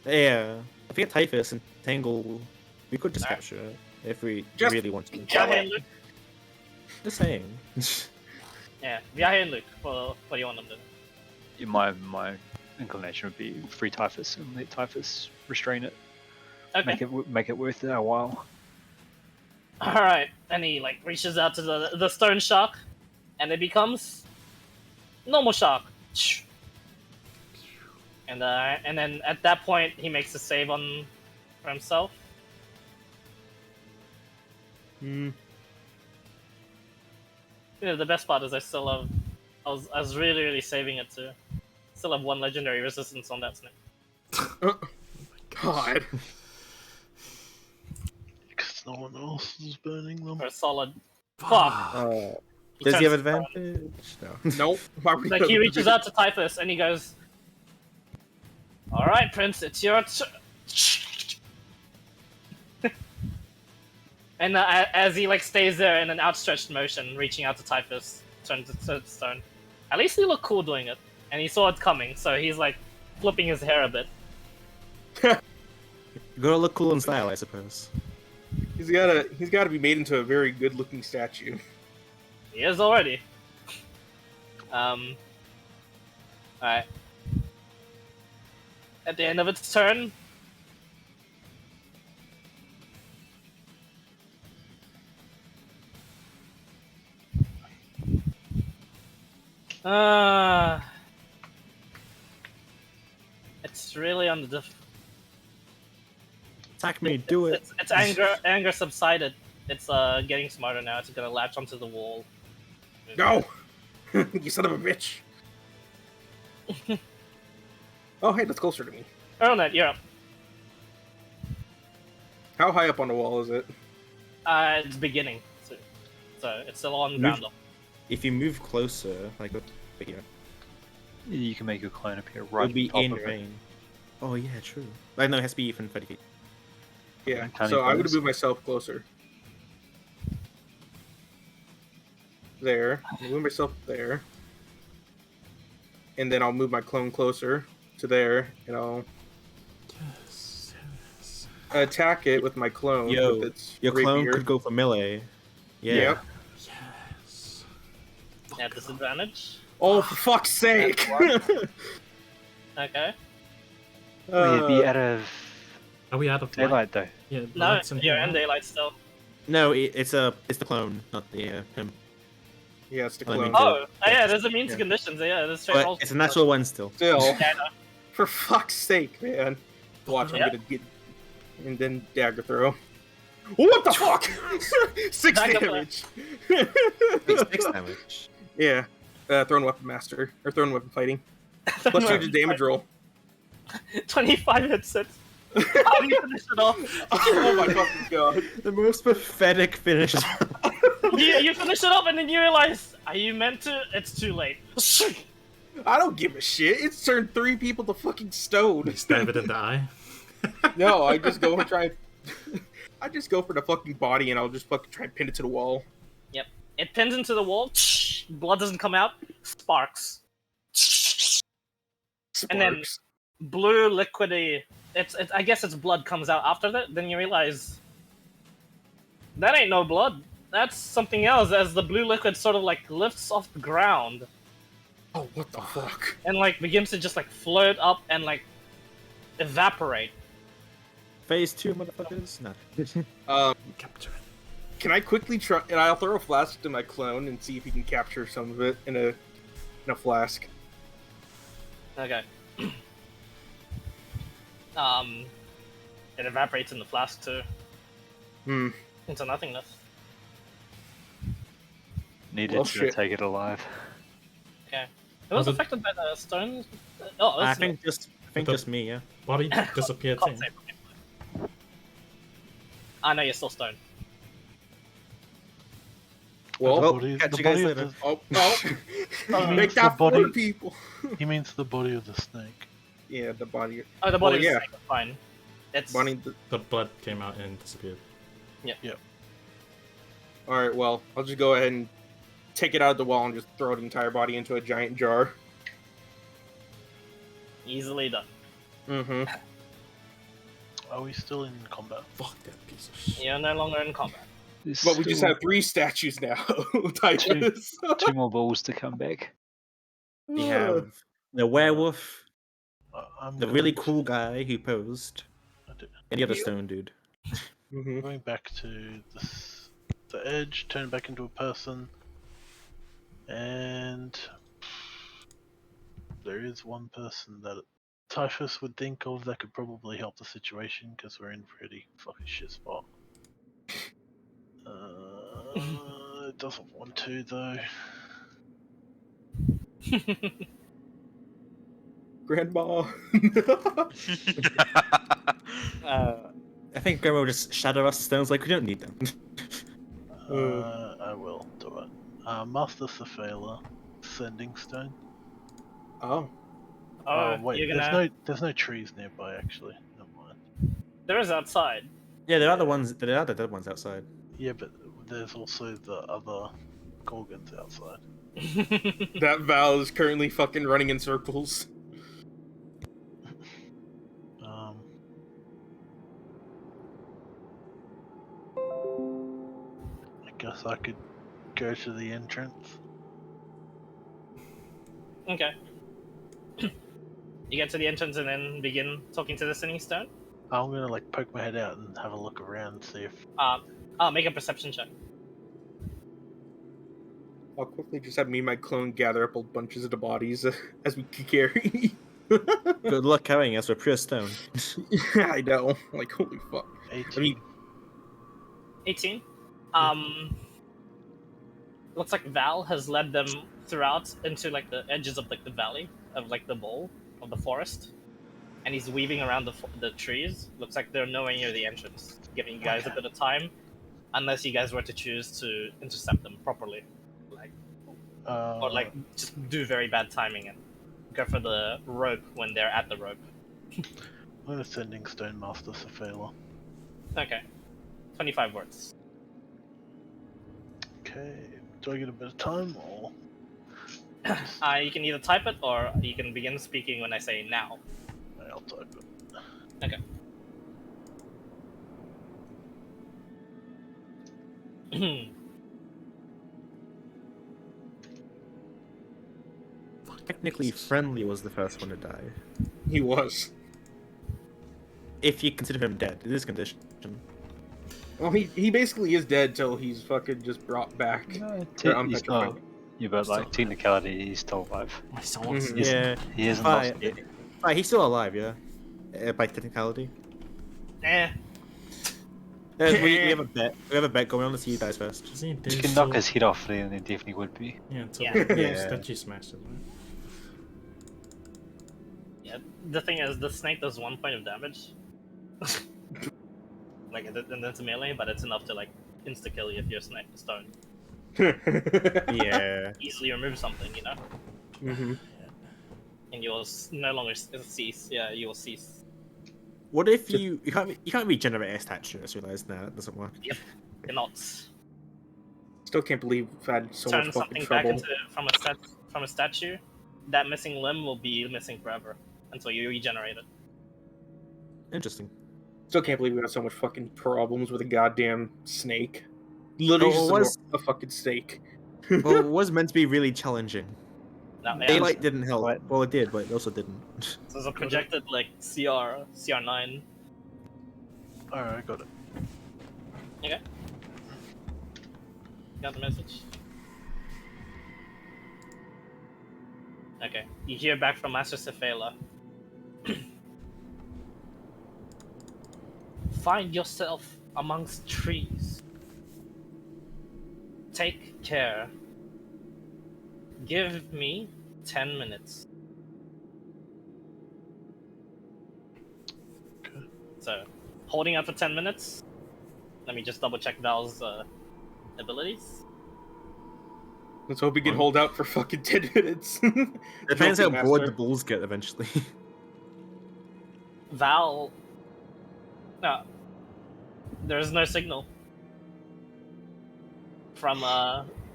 yeah, if you get Typhus and Tangle, we could just Alright. capture it if we Just really want to. Yahya and Luke. Just saying. Yeah, Yahya and Luke. What do you want them to do? My inclination would be free Typhus and let Typhus restrain it, Okay. make it worth our while. All right, and he like reaches out to the stone shark, and it becomes normal shark. And then at that point he makes a save on for himself. Hmm. Yeah, the best part is I was really saving it too. Still have 1 legendary resistance on that snake. God. Because no one else is burning them. For a solid. Fuck. Oh, Does he have turns around. advantage? No. Nope. Why would Like he reaches out to Typhus and he goes, "All right, Prince, it's your turn." And as he like stays there in an outstretched motion, reaching out to Typhus, turns to stone. At least he looked cool doing it, and he saw it coming, so he's like flipping his hair a bit. You gotta look cool in style, I suppose. He's gotta be made into a very good looking statue. He is already. Alright. At the end of its turn, it's really on the Attack me, do it. Its anger subsided. It's getting smarter now. It's gonna latch onto the wall. Go! You son of a bitch! Oh, hey, that's closer to me. Erlnet, you're up. How high up on the wall is it? It's beginning. So it's still on ground level. If you move closer, like over here, You can make your clone appear right it'll be on top in of it. range. Oh yeah, true. Like no, it has to be even 30 feet. Yeah, Tiny so I would bones. move myself closer. There. Move myself there. And then I'll move my clone closer to there, and I'll attack it with my clone. Yo, with its your clone rapier. could go for melee. Yeah. Yep. Yes. At disadvantage. Oh, for fuck's sake! Okay. We'd be out of Are we out of light? daylight though. Yeah, No, light's in you're here, in right? daylight still. No, it's the clone, not the him. Yeah, it's the I mean, clone. Oh, yeah, there's a means Yeah. to conditions. Yeah, there's straight rolls. But it's a natural one still. Still, Yeah, I know. for fuck's sake, man. Watch, Yeah. I'm gonna get... And then dagger throw. What the fuck? 6 Dagger throw. damage! 6 damage. Yeah. Thrown weapon master. Or thrown weapon fighting. Plus your damage roll. 25 hits it. How do you finish it off? Oh my fucking god. The most pathetic finish. You finish it up and then you realize, are you meant to? It's too late. I don't give a shit. It's turned 3 people to fucking stone. Stab it in the eye. No, I just go and try I just go for the fucking body and I'll just fucking try and pin it to the wall. Yep. It pins into the wall. Blood doesn't come out. Sparks. And then Sparks. blue liquidy. It's I guess its blood comes out after that. Then you realize that ain't no blood. That's something else. As the blue liquid sort of like lifts off the ground Oh, what the fuck? and like begins to just like float up and like evaporate. Phase 2, motherfuckers. No. Capture it. Can I quickly try? And I'll throw a flask to my clone and see if he can capture some of it in a flask. Okay. It evaporates in the flask too Hmm. into nothingness. Needed Well, to shit. take it alive. Okay. It was Was it- affected by the stones. Oh, I that's think just me, yeah. Body disappeared Can't too. say. I know you're still stoned. Well, Well, body- catch the you guys body of later. oh, means make the that 4 body- people. He means the body of the snake. Yeah, the body. Oh, the body yeah. is fine. It's Body. The blood came out and disappeared. All right. Well, I'll just go ahead and take it out of the wall and just throw the entire body into a giant jar. easily done. Mm-hmm. Are we still in combat? Fuck that piece of shit. You're no longer in combat. There's But we just still have 3 statues now. Typhus. 2 more balls to come back. We have the werewolf, I'm the going really to- cool guy who posed, I do- and the other stone dude. Mhm. Going back to the edge, turn back into a person, and there is one person that Typhus would think of that could probably help the situation because we're in a pretty fucking shit spot. It doesn't want to though. Grandma. I think Grandma will just shatter us stones like we don't need them. I will do it. Master Cephala, Sending Stone. Oh, Oh, Wait, you're gonna. there's no trees nearby actually. Never mind. There is outside. Yeah, there are the ones. There are the dead ones outside. Yeah, but there's also the other Gorgons outside. that Val is currently fucking running in circles. I guess I could go to the entrance. Okay. You get to the entrance and then begin talking to the Sending Stone. I'm gonna like poke my head out and have a look around and see if. Make a perception check. I'll quickly just have me and my clone gather up old bunches of the bodies as we can carry. Good luck carrying us. We're pure stone. Yeah, I know. Like, holy fuck. 18. I mean, 18. Looks like Val has led them throughout into like the edges of like the valley of like the bowl of the forest, and he's weaving around the trees. Looks like they're nowhere near the entrance, giving you guys a bit of time, unless you guys were to choose to intercept them properly, like or like just do very bad timing and go for the rope when they're at the rope. I'm gonna Sending Stone Master Cephala. Okay, 25 words. Okay, do I get a bit of time or? You can either type it or you can begin speaking when I say now. I'll type it. Okay. Technically, Friendly was the first one to die. he was. If you consider him dead in this condition. Well, he basically is dead till he's fucking just brought back. No, Or he's unpetrified. not. Yeah, but like technicality, he's still alive. My soul's Mhm. Yeah. He hasn't lost yet. He's still alive, yeah. By technicality. Eh. We have a bet. We have a bet going on. Let's see who dies first. Isn't he You dead can knock so- his head off there, and it definitely would be. Yeah, until Yeah. the Yeah. statue smashes, right? Yeah, the thing is, the snake does 1 point of damage. Like, and it's melee, but it's enough to like insta kill you if you're stone. Yeah. Easily remove something, you know, Mm-hmm. and you will no longer cease. Yeah, you will cease. What if you can't regenerate a statue? I just realized that doesn't work. You're not Still can't believe we've had so turn much fucking something back trouble. into from a statue. That missing limb will be missing forever until you regenerate it. Interesting. Still can't believe we had so much fucking problems with a goddamn snake. Literally Oh, just a fucking snake. Well, it was meant to be really challenging. No, yeah, Daylight didn't help. What? Well, it did, but it also didn't. so there's a projected like CR9. Alright, I got it. Okay. Got the message? Okay. You hear back from Master Cephala. Find yourself amongst trees. Take care. Give me 10 minutes. Okay. So, holding out for 10 minutes. Let me just double check Val's abilities. Let's hope we can hold out for fucking 10 minutes. Depends how Joking, bored Master. the bulls get eventually. Val. No. There's no signal from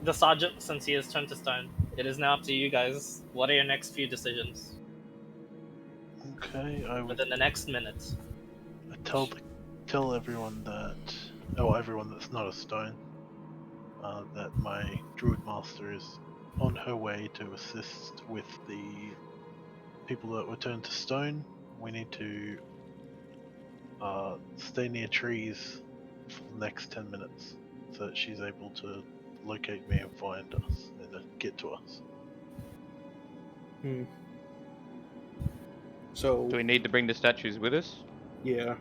the sergeant since he has turned to stone. It is now up to you guys. What are your next few decisions Okay, I would within the next minute? tell everyone that, oh, everyone that's not a stone, that my druid master is on her way to assist with the people that were turned to stone. We need to stay near trees for the next 10 minutes so that she's able to locate me and find us and get to us. So, Do we need to bring the statues with us? yeah.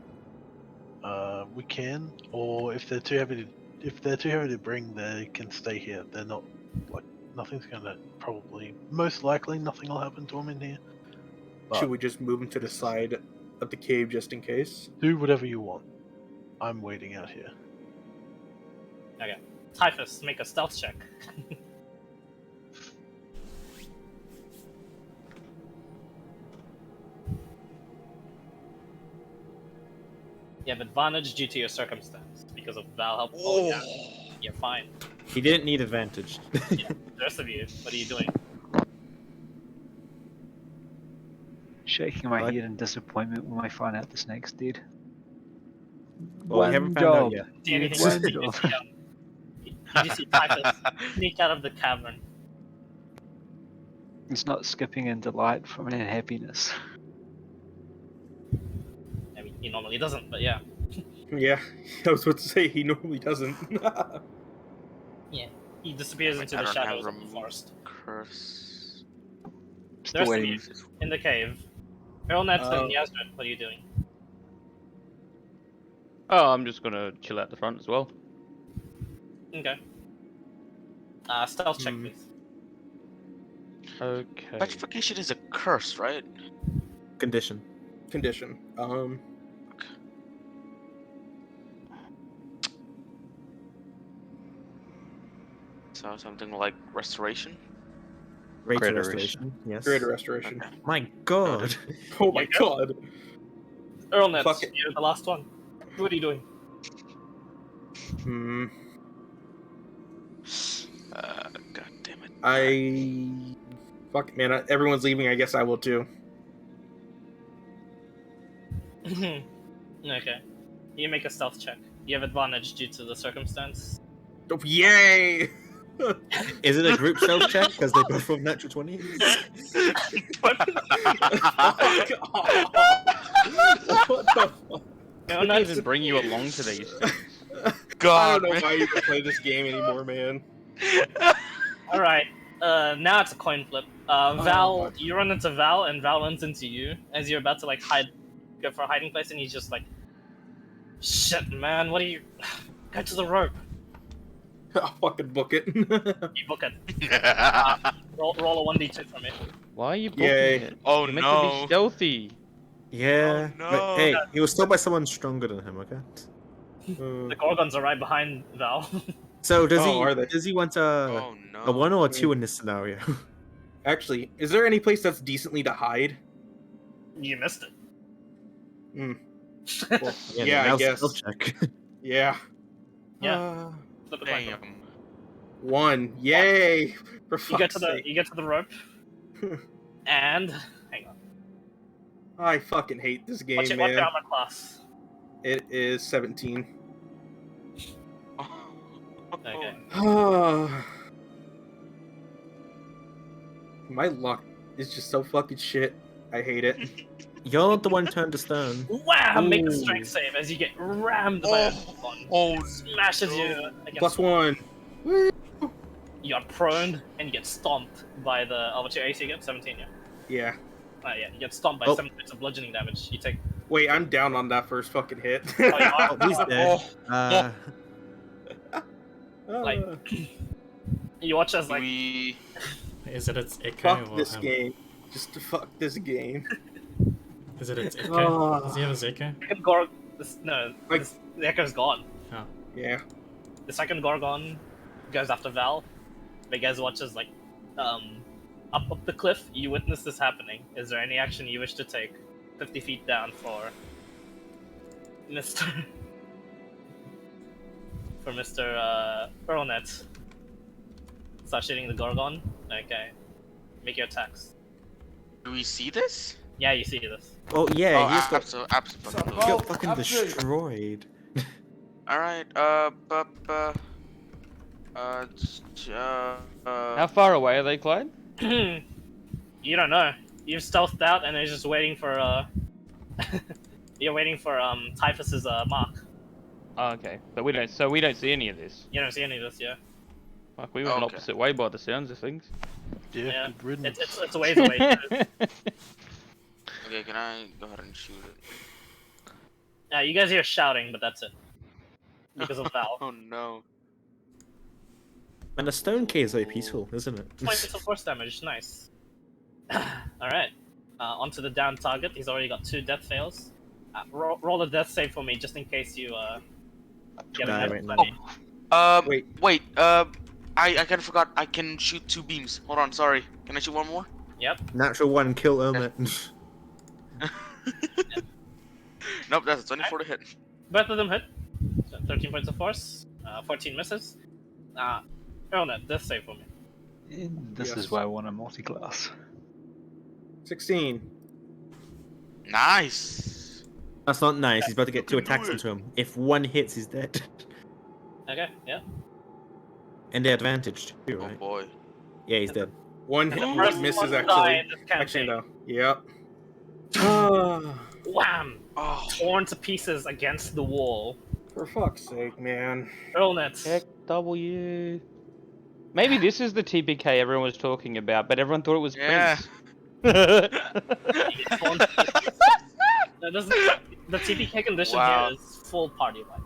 We can, or if they're too heavy to bring, they can stay here. They're not like nothing's gonna most likely nothing will happen to them in here. But Should we just move him to the side of the cave just in case? do whatever you want. I'm waiting out here. Okay. Typhus, make a stealth check. You have advantage due to your circumstance because of Val help. Oh yeah, you're fine. He didn't need advantage. Yeah. The rest of you, what are you doing? Shaking my What? head in disappointment when I find out the snake's dead. Well, we One haven't found out job. yet. See anything? One You job. just see, you just see Typhus sneak out of the cavern. It's not skipping in delight from unhappiness. I mean, he normally doesn't, but yeah. Yeah, I was about to say he normally doesn't. Yeah. He disappears into the shadows of the forest. Curse. The Still rest of waiting. you in the cave. Erlnet and Yasmin, what are you doing? Oh, I'm just gonna chill out the front as well. Okay. Stealth check, please. Okay. Petrification is a curse, right? Condition. Condition. So something like restoration. Rate of Greater restoration. Yes. Greater restoration. My God. Oh my god. Erlnet, Fuck it. you're the last one. What are you doing? God damn it. Fuck it, man. Everyone's leaving. I guess I will too. Okay. You make a stealth check. You have advantage due to the circumstance. Oh, yay! Is it a group stealth check? Because they both rolled natural 20s? Fuck off. What the fuck? I didn't even bring you along to these things. God, I don't know man. why I even play this game anymore, man. Alright. Now it's a coin flip. Val, my- you run into Val, and Val runs into you as you're about to like go for a hiding place, and he's just like, "Shit, man, what are you? Go to the rope." I'll fucking book it. You book it. Roll a 1d2 for me. Why are you booking Yay. it? Oh You're meant to be no. stealthy. Yeah. Oh, no. But hey, he was told by someone stronger than him, okay? The Gorgons are right behind Val. So does Oh, are they? does he want a Oh no. 1 or a 2 in this scenario? Actually, is there any place that's decently to hide? You missed it. Well, yeah, I now's the guess. stealth check. Yeah. Yeah. Flip a coin flip. Damn. 1. Yay! For You get fuck's to the sake. you get to the rope, and hang on. I fucking hate this game, What's your man. armor class? It is 17. Okay. My luck is just so fucking shit. I hate it. You're not the one turned to stone. Wham! Make a Ooh. strength save as you get rammed by a Gorgon. Oh, Smashes you against. +1. You are prone and you get stomped by the. Oh, what's your AC again? 17, yeah. Yeah. Yeah, you get stomped by Oh. 7 points of bludgeoning damage. You take. Wait, I'm down on that first fucking hit. Oh, you are? Oh, he's dead. Like, you watch as like. Is it its echo? Fuck or, this game. Just fuck this game. Is it its echo? Oh. Does he have his echo? Second Gorg. No, Like- the echo's gone. Yeah. The second Gorgon goes after Val. But you guys watch as like, up the cliff. You witness this happening. Is there any action you wish to take? 50 feet down for Mr. for Mr. Erlnet. Start shooting the Gorgon. Okay. Make your attacks. Do we see this? Yeah, you see this. Oh yeah, Oh, he's got absolutely. he got fucking destroyed. All right. How far away are they, Clyde? You don't know. You've stealthed out and it's just waiting for you're waiting for Typhus's mark. Oh, okay, but we don't. So we don't see any of this. You don't see any of this, yeah. Like we went Okay. opposite way by the sounds of things. Yeah, Yeah. good riddance. It's a ways away. Okay, can I go ahead and shoot it? You guys hear shouting, but that's it. Because of Val. Oh no. And the stone cave is very peaceful, isn't it? Points of force damage, nice. Alright. Onto the down target. He's already got 2 death fails. Roll a death save for me, just in case you get a Die death right now. penalty. Wait. I kind of forgot. I can shoot 2 beams. Hold on, sorry. Can I shoot 1 more? Yep. Natural 1 kill Ermit. Nope, that's a 24 to hit. Both of them hit. So 13 points of force. 14 misses. Erlnet, death save for me. And this Yes. is why I want a multi-class. 16. Nice. That's not nice. He's about to get You 2 can do attacks it. into him. If one hits, he's dead. Okay, yeah. And the advantage too, Oh right? boy. Yeah, he's dead. One And the hit first misses one to die actually. in this campaign. Actually, no. Yep. Wham! Oh. Torn to pieces against the wall. For fuck's sake, man. Erlnet. Check W. Maybe this is the TPK everyone was talking about, but everyone thought it was Yeah. Prince. You get torn to pieces. No, the TPK condition Wow. here is full party wipe,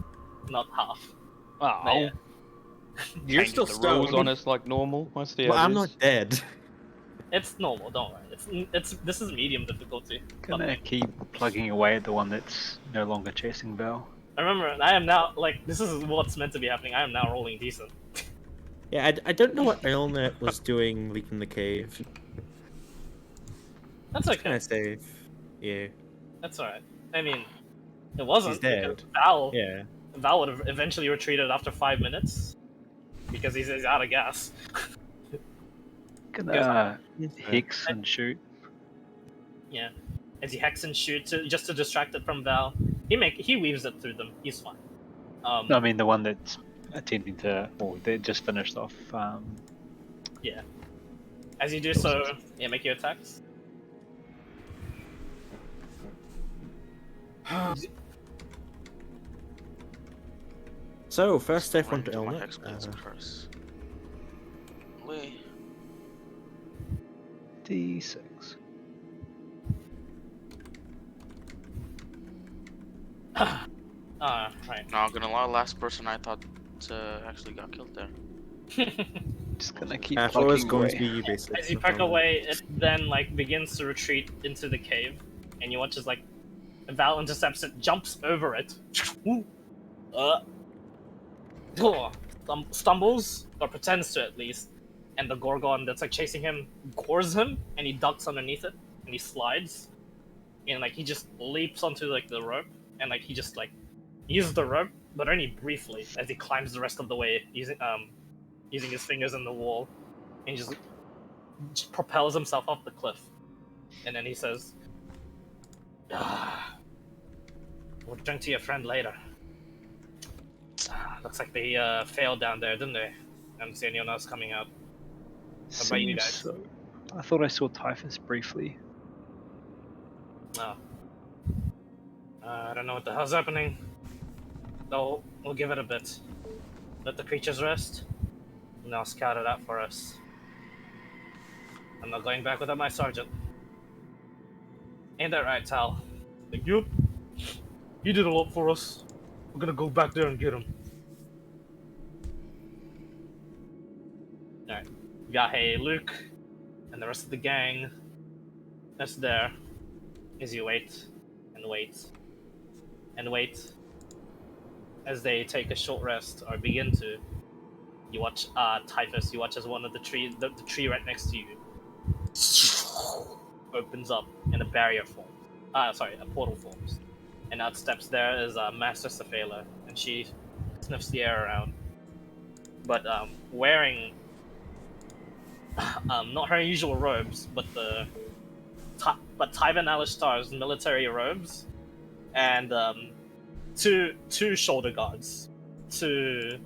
not half. Oh, But yeah. You're changing still the rules stoned. on us like normal. I see Well, how it I'm is. not dead. It's normal, don't worry. This is medium difficulty. Gonna keep plugging away at the one that's no longer chasing Val. Remember, I am now this is what's meant to be happening. I am now rolling decent. Yeah, I don't know what Elnet was doing leaking the cave. That's Kind okay. of safe. Yeah. That's alright. I mean, it wasn't. He's dead. Because Val Yeah. would have eventually retreated after 5 minutes because he's out of gas. Gonna hex and shoot. Yeah. As he hex and shoot just to distract it from Val. He weaves it through them. He's fine. No, I mean the one that's attempting to, or they just finished off. Yeah. As you do so, yeah, make your attacks. So, first safe one to Into my Elnet. Hex Blades curse. Lee. D6. Right. Not gonna lie, last person I thought actually got killed there. Just gonna keep I thought it was plugging going away. to be you, basically. As you no peck problem. away, it then begins to retreat into the cave, and you watch as Val intercepts it, jumps over it, stumbles or pretends to at least, and the Gorgon that's chasing him gores him, and he ducks underneath it, and he slides, and he just leaps onto the rope, and he just uses the rope, but only briefly, as he climbs the rest of the way using his fingers in the wall, and just propels himself off the cliff. And then he says, we'll drink to your friend later. Looks like they failed down there, didn't they? I don't see anyone else coming out. What about you Seems guys? so. I thought I saw Typhus briefly. No. I don't know what the hell's happening. Though, we'll give it a bit. Let the creatures rest, and they'll scout it out for us. I'm not going back without my sergeant. Ain't that right, Tal? Yup. He did a lot for us. We're gonna go back there and get him. Alright. Yahe, Luke, and the rest of the gang that's there as you wait and wait and wait as they take a short rest or begin to. You watch Typhus, you watch as one of the tree right next to you opens up and a barrier forms. A portal forms. And out steps there is Master Cephala, and she sniffs the air around. But wearing not her usual robes, but Tai'ven Alashtar's military robes, and two shoulder guards to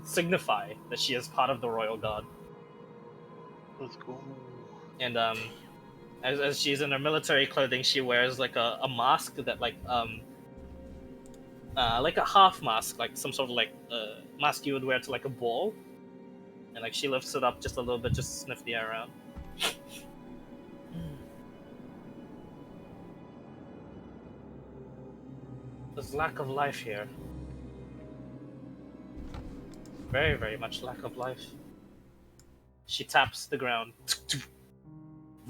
signify that she is part of the royal guard. Let's go. And as she's in her military clothing, she wears a mask that like a half mask, like some sort of mask you would wear to a ball. And she lifts it up just a little bit, just to sniff the air around. There's lack of life here. Very, very much lack of life. She taps the ground,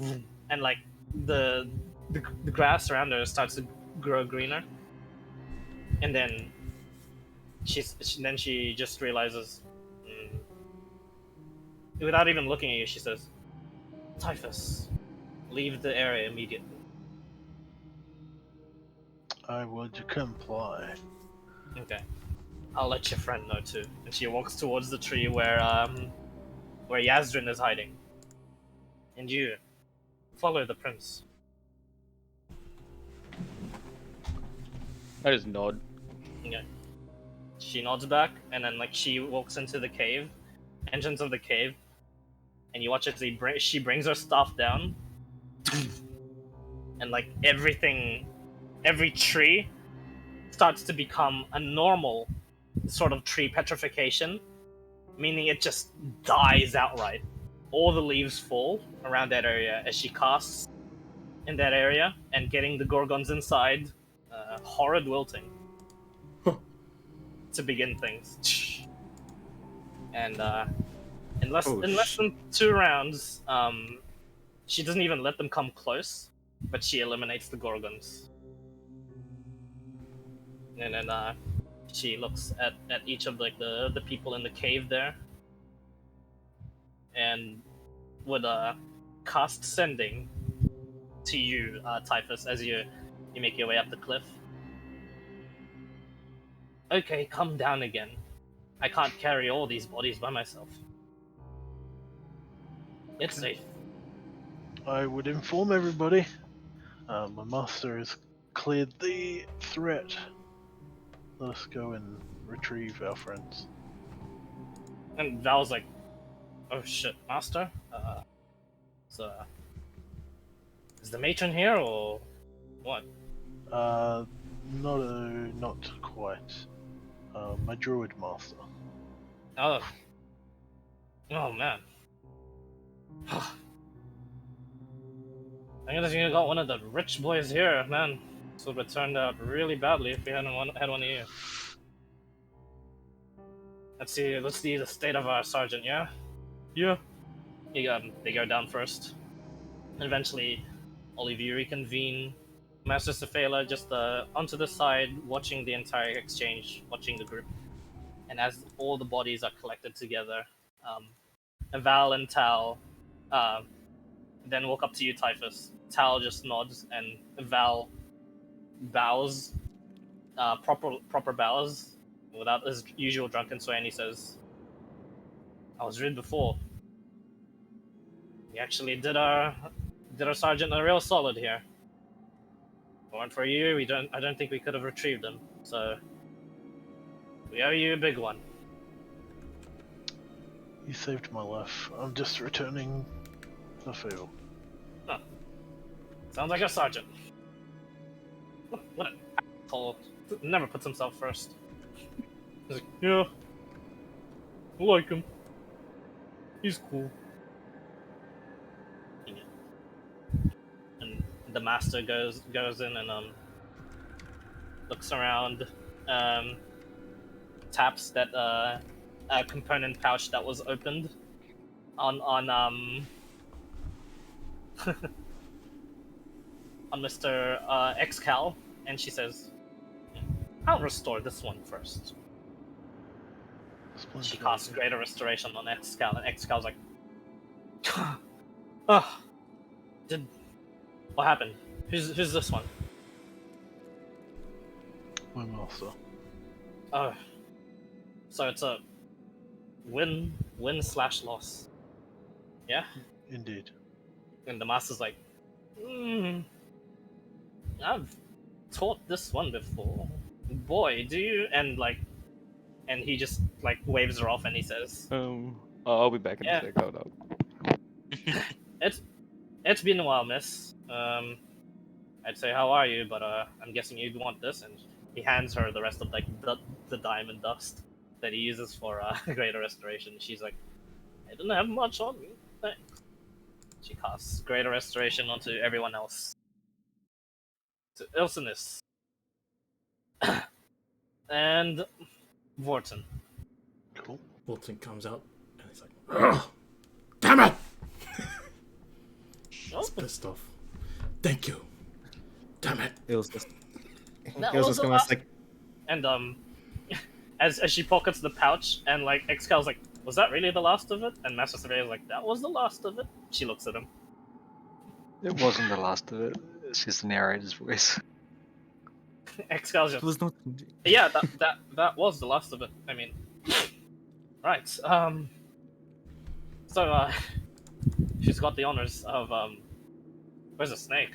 and the grass around her starts to grow greener. And then she just realizes, without even looking at you, she says, "Typhus, leave the area immediately." I would comply. Okay. I'll let your friend know too. And she walks towards the tree where Yazdrin is hiding. And you follow the prince. I just nod. Okay. She nods back, and then like she walks into the cave, entrance of the cave, and you watch as she brings her staff down, and like every tree starts to become a normal sort of tree petrification, meaning it just dies outright. All the leaves fall around that area as she casts in that area, and getting the gorgons inside, horrid wilting to begin things. And in less than 2 rounds, she doesn't even let them come close, but she eliminates the gorgons. And then she looks at each of like the people in the cave there, and would cast sending to you, Typhus, as you make your way up the cliff. Okay, come down again. I can't carry all these bodies by myself. It's safe. I would inform everybody. My master has cleared the threat. Let us go and retrieve our friends. And Val's like, oh shit, master? So, is the matron here, or what? Not quite. My druid master. Oh. Oh, man. I guess you got one of the rich boys here, man. This would have turned out really badly if we hadn't had one of you. Let's see the state of our sergeant, yeah? Yeah. They go down first. Eventually, all of you reconvene. Master Sefela just onto the side, watching the entire exchange, watching the group. And as all the bodies are collected together, Val and Tal then walk up to you, Typhus. Tal just nods, and Val bows, proper bows, without his usual drunken sway, and he says, I was rude before. We actually did our sergeant a real solid here. If it weren't for you, I don't think we could have retrieved him. So we owe you a big one. You saved my life. I'm just returning the field. Huh. Sounds like a sergeant. What an asshole. Never puts himself first. He's like, yeah. I like him. He's cool. And the master goes in and looks around, taps that a component pouch that was opened on on Mr. Excal, and she says, I'll restore this one first. She casts greater restoration on Excal, and Excal's like, oh, what happened? Who's this one? My master. Oh, so it's a win/loss. Yeah? Indeed. And the master's like, I've taught this one before. Boy, do you? And he just like waves her off, and he says, I'll be back in a sec. Hold up. It's been a while, miss. I'd say, how are you? But I'm guessing you'd want this. And he hands her the rest of like the diamond dust that he uses for greater restoration. She's like, I didn't have much on me. Thanks. She casts greater restoration onto everyone else. To Ilsinus. And Vorton. Cool. Wilton comes out and he's like, ugh, damn it! He's pissed off. Thank you. Damn it. It was just. That It was was just a going lot. like. And as she pockets the pouch, and like Excal's like, was that really the last of it? And Master Surveyor's like, that was the last of it. She looks at him. It wasn't the last of it. It's just the narrator's voice. Excal's There just was no. yeah, that was the last of it. I mean, right. So she's got the honors of where's the snake?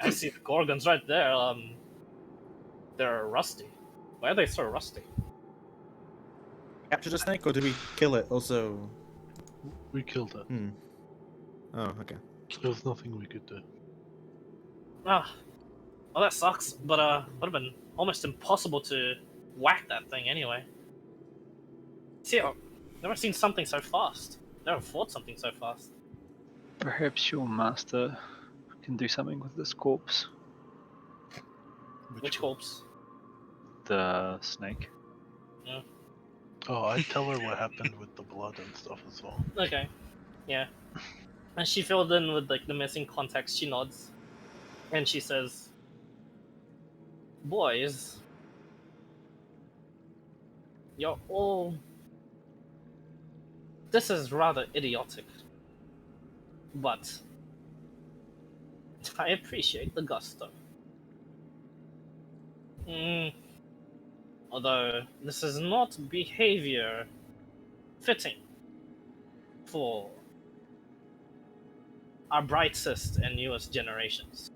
I see the gorgons right there. They're rusty. Why are they so rusty? Capture the snake, or did we kill it? Also. We killed it. Oh, okay. There was nothing we could do. Ah, well that sucks. But would have been almost impossible to whack that thing anyway. See, I've never seen something so fast. Never fought something so fast. Perhaps your master can do something with this corpse. Which corpse? The snake. Yeah. Oh, I'd tell her what happened with the blood and stuff as well. Okay. Yeah. And she filled in with like the missing context. She nods, and she says, "Boys, you're all. This is rather idiotic, but I appreciate the gusto. Although this is not behavior fitting for our brightest and newest generations.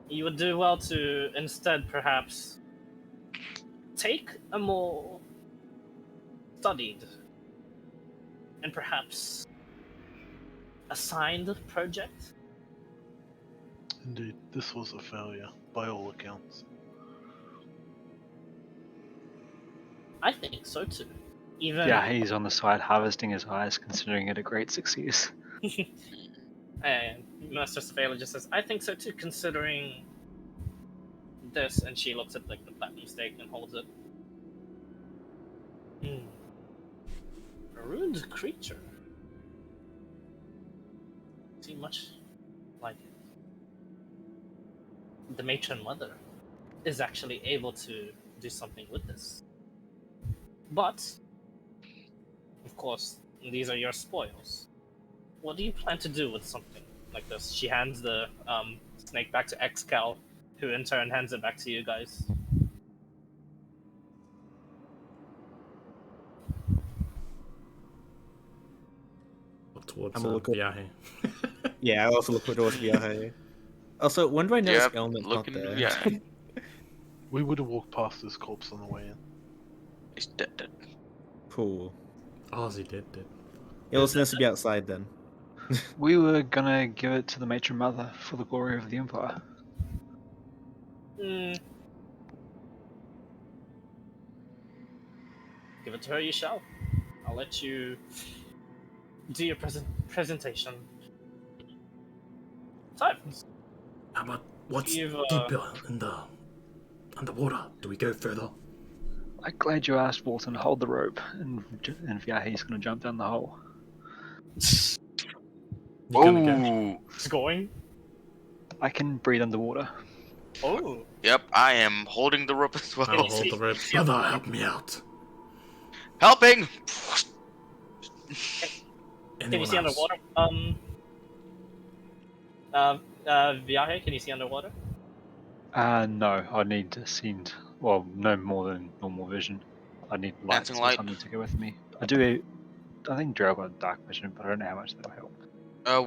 You would do well to instead perhaps take a more studied and perhaps assigned project." Indeed, this was a failure, by all accounts. I think so too. Even Yeah, he's on the side harvesting his eyes, considering it a great success. and Master Savela just says, "I think so too, considering this," and she looks at like the platinum stake and holds it. A rude creature. See much like it. The matron mother is actually able to do something with this. But, of course, these are your spoils. What do you plan to do with something like this? She hands the snake back to Excal, who in turn hands it back to you guys. Up towards I'm a look up- Viaje. Yeah, I also look towards Viaje. Also, when do I notice Yep, Element's not looking. there? Yeah, We would have walked past this corpse on the way in. he's dead. Cool. Ozzy did. It also needs to be outside then. We were gonna give it to the matron mother for the glory of the Empire. Give it to her, you shall. I'll let you do your presentation. Tai'ven. How about what's You've, deeper in the underwater? Do we go further? I'm glad you asked, Walton. Hold the rope, and Viahe's gonna jump down the hole. You gonna go? Oh, It's going. I can breathe underwater. Oh. yep. I am holding the rope as I'll well. hold the rope. Brother, help me out. Helping. Can you Anyone see else? underwater? Viaje, can you see underwater? No, I need to send. Well, no more than normal vision. I need lights Dancing or light. something to go with me. I do. I think Drow got dark vision, but I don't know how much that'll help.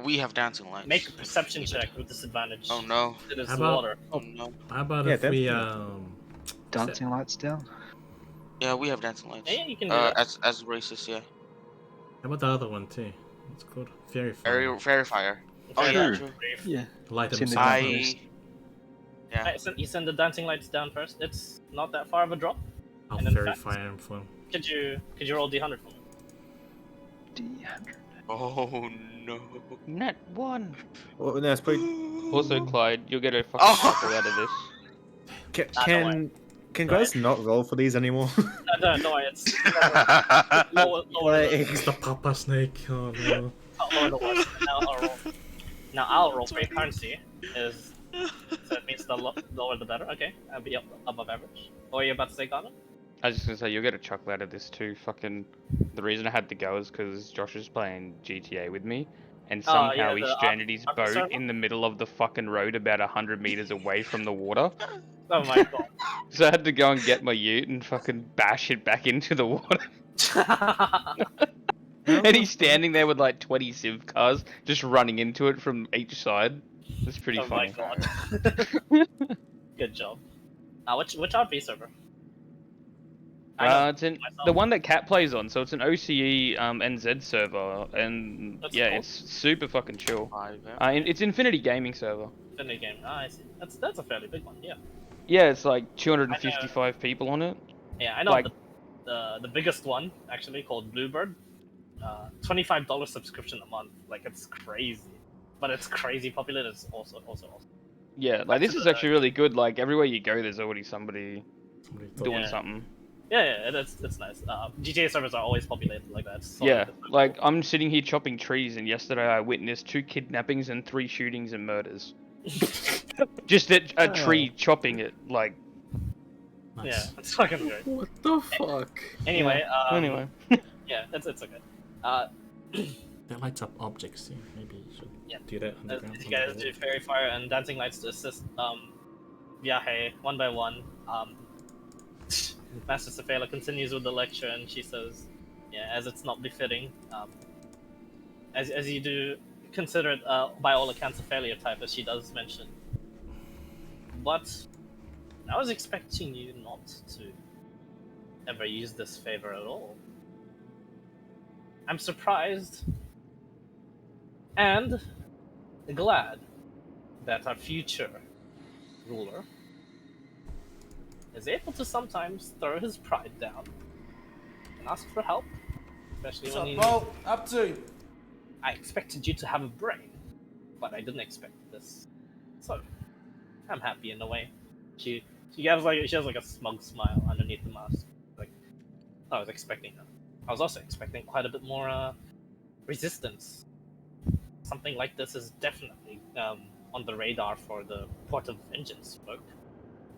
We have dancing lights. Make a perception check with disadvantage. Oh no. It is How about- water. Oh no. How about Yeah, if we definitely. Dancing lights down. Yeah, we have dancing lights. Yeah, you can do that. As racist, yeah. How about the other one too? What's it called? Fairy fire. Fairy fire. Oh yeah, True. true. Yeah. Light Seen the himself. guy- Yeah. You send the dancing lights down first. It's not that far of a drop. I'll And in fairy fact- fire him for him. Could you roll D100 for me? D100. Oh no. Net 1. Well, no, it's pretty... Also, Clyde, you'll get a fucking Oh. chuckle out of this. Can guys not roll for these anymore? No, it's lower Like- The Papa Snake. Oh no. lower the worst. Now I'll roll for your currency. So it means the lower the better. Okay, I'll be up above average. What are you about to say, Garnet? I was just gonna say, you'll get a chuckle out of this too. Fucking, the reason I had to go is because Josh is playing GTA with me, and Oh, somehow yeah, he the stranded his Ark boat server? in the middle of the fucking road about 100 meters away from the water. Oh my god. So I had to go and get my ute and fucking bash it back into the water. And he's standing there with like 20 civ cars just running into it from each side. It's pretty Oh my funny. god. Good job. Which RP server? I know It's in myself. the one that Cat plays on, so it's an OCE NZ server, and That's yeah, cool. it's super fucking chill. Tai'ven. It's Infinity Gaming server. Infinity game. Ah, I see. That's a fairly big one. Yeah. Yeah, it's like 255 people on it. Yeah, I know Like- the biggest one actually called Bluebird. $25 subscription a month. Like it's crazy, but it's crazy popular. It's also awesome. Yeah, Back like this to is the- actually really good. Like everywhere you go, there's already somebody doing Yeah. something. Yeah, it's nice. GTA servers are always populated like that. So Yeah, it's so like cool. I'm sitting here chopping trees, and yesterday I witnessed 2 kidnappings and 3 shootings and murders. Just a tree chopping it, like. Yeah, Nice. it's fucking great. What the fuck? Anyway, Anyway. yeah, it's okay. That lights up objects. Yeah, maybe you should Yeah. do that underground. You guys do Fairy Fire and Dancing Lights to assist Viaje one by one. Master Safela continues with the lecture and she says, yeah, as it's not befitting, as you do consider it by all accounts a failure type, as she does mention. But I was expecting you not to ever use this favor at all. I'm surprised and glad that our future ruler is able to sometimes throw his pride down and ask for help, especially What's when up, he. bro? Up to? I expected you to have a brain, but I didn't expect this. So, I'm happy in a way. She has like a smug smile underneath the mask. Like, I was expecting that. I was also expecting quite a bit more resistance. Something like this is definitely on the radar for the Port of Vengeance folk.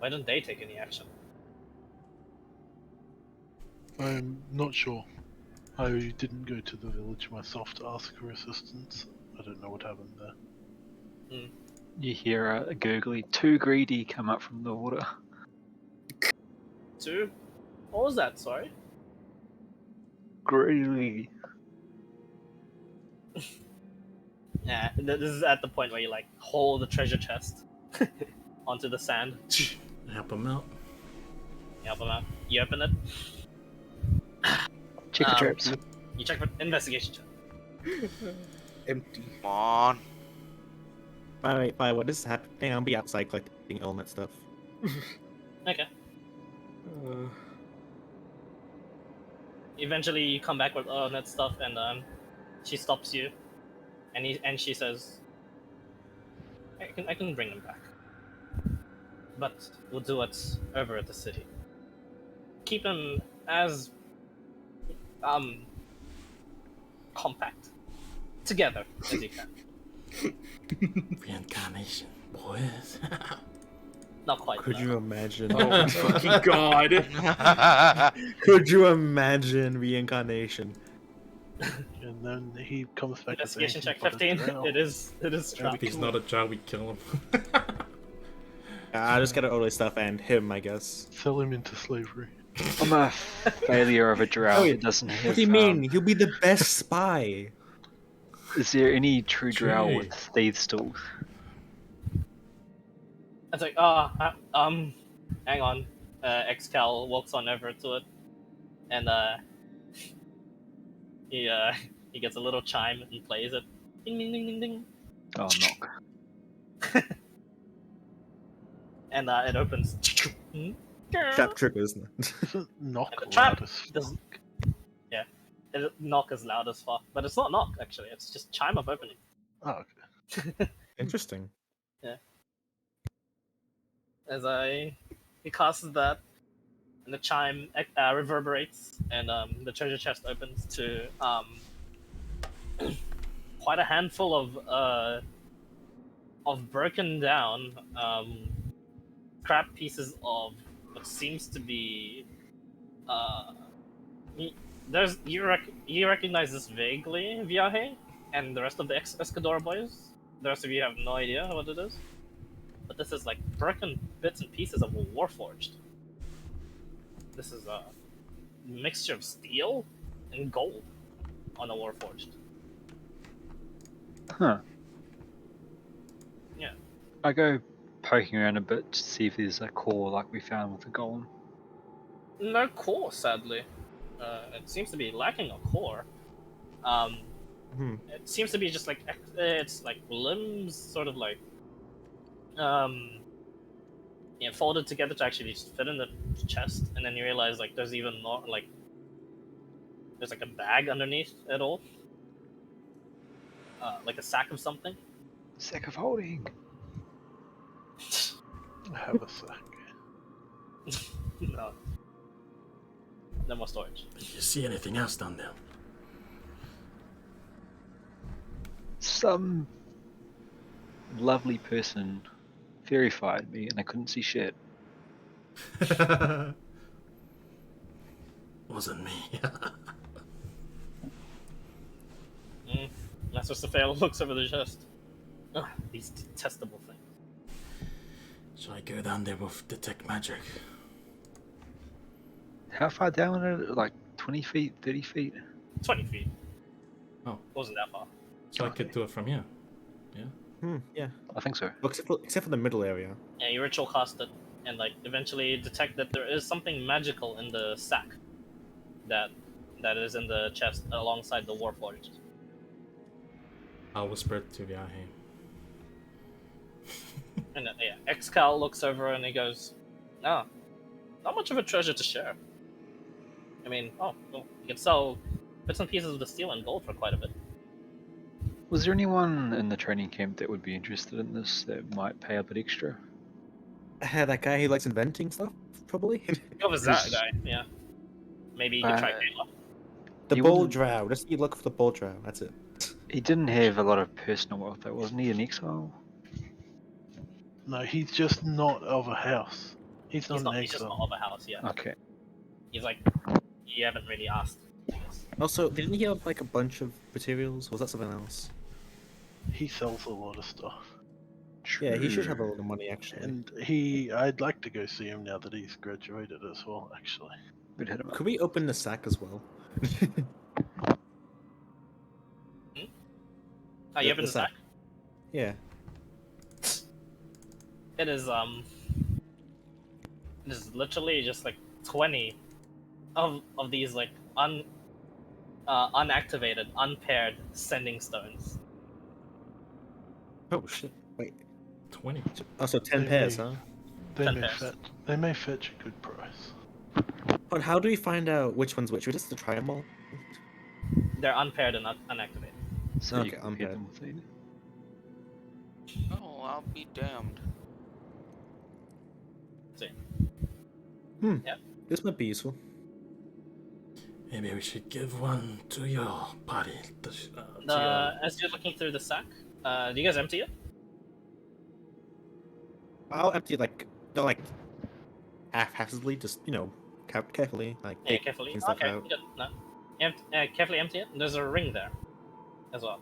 Why don't they take any action? I'm not sure. I didn't go to the village myself to ask for assistance. I don't know what happened there. You hear a gurgly, too greedy, come up from the water. Two? What was that? Sorry. Greedy. Yeah, this is at the point where you like hold the treasure chest onto the sand. Help him out. You help him out. You open it. Check the traps. You check for investigation check. Empty. Come on. By what is happening? I'll be outside collecting element stuff. Okay. Eventually, you come back with all that stuff, and she stops you, and she says, "I can bring them back, but we'll do it over at the city. Keep them as compact together as you can. Reincarnation, boys. Not quite. Could no. you imagine? Oh fucking god! Could you imagine reincarnation? And then he comes back. with Investigation check anything 15. but a It is trapped. If he's not a child, we kill him. I'll just get all this stuff and him, I guess. Sell him into slavery. I'm a failure of a drow. Oh, It doesn't have. What do you mean? He'll be the best spy. Is there any true drow Gee. with thieves' tools? It's like, hang on. Excal walks on over to it, and he gets a little chime and plays it. Ding ding ding ding ding. Oh, knock. And it opens. Trap trick, isn't it? Isn't knock And the trap loud as doesn't. Yeah, it knock as loud as fuck, but it's not knock actually. It's just chime of opening. Oh, okay. Interesting. As he casts that, and the chime reverberates, and the treasure chest opens to quite a handful of broken down scrap pieces of what seems to be you recognize this vaguely, Viaje, and the rest of the Escador boys, the rest of you have no idea what it is. But this is like broken bits and pieces of a Warforged. This is a mixture of steel and gold on a Warforged. Huh. Yeah. I go poking around a bit to see if there's a core like we found with the golem. No core, sadly. It seems to be lacking a core. It seems to be just like it's like limbs, sort of like folded together to actually just fit in the chest, and then you realize like there's even more like there's like a bag underneath it all, like a sack of something. Sack of holding. I have a sack. No, no more storage. Did you see anything else down there? Some lovely person verified me and I couldn't see shit. Wasn't me. That's just the fail looks over the chest. Ugh, these detestable things. Shall I go down there with detect magic? How far down are it? Like 20 feet, 30 feet? 20 feet. Oh. Wasn't that far. So I could do it from here. Yeah. Yeah. I think so. Well, except for the middle area. Yeah, you ritual cast it, and like eventually detect that there is something magical in the sack that is in the chest alongside the Warforged. I'll whisper it to Yahe. And yeah, Excal looks over and he goes, "No, not much of a treasure to share. I mean, well, you can sell bits and pieces of the steel and gold for quite a bit." Was there anyone in the training camp that would be interested in this that might pay a bit extra? That guy who likes inventing stuff, probably. What was that guy? Yeah, maybe you could try Kayla. The He bold wouldn't- drow. Just you look for the bold drow. That's it. He didn't have a lot of personal wealth though, wasn't he, in exile? No, he's just not of a house. He's not He's an not. He's just exile. not of a house yet. Okay. He's like, you haven't really asked. I guess. Also, didn't he have like a bunch of materials? Or was that something else? He sells a lot of stuff. Yeah, he should have a lot of money actually. And I'd like to go see him now that he's graduated as well, actually. We'd hit him up. Could we open the sack as well? Oh, you have in the sack? Yeah. It is literally just like 20 of these like unactivated, unpaired sending stones. Oh shit! Wait. 20. Oh, so 10 They pairs, may- huh? They may fetch a good price. But how do we find out which one's which? We just have to try them all. They're unpaired and unactivated. So Okay, you can I'm pair dead. them with it. Oh, I'll be damned. See. Yep. This might be useful. Maybe we should give one to your party. To your... As you're looking through the sack, do you guys empty it? I'll empty it not like half-heartedly, just carefully, like Yeah, carefully. taking stuff Okay, out. good. No. Carefully empty it. There's a ring there, as well.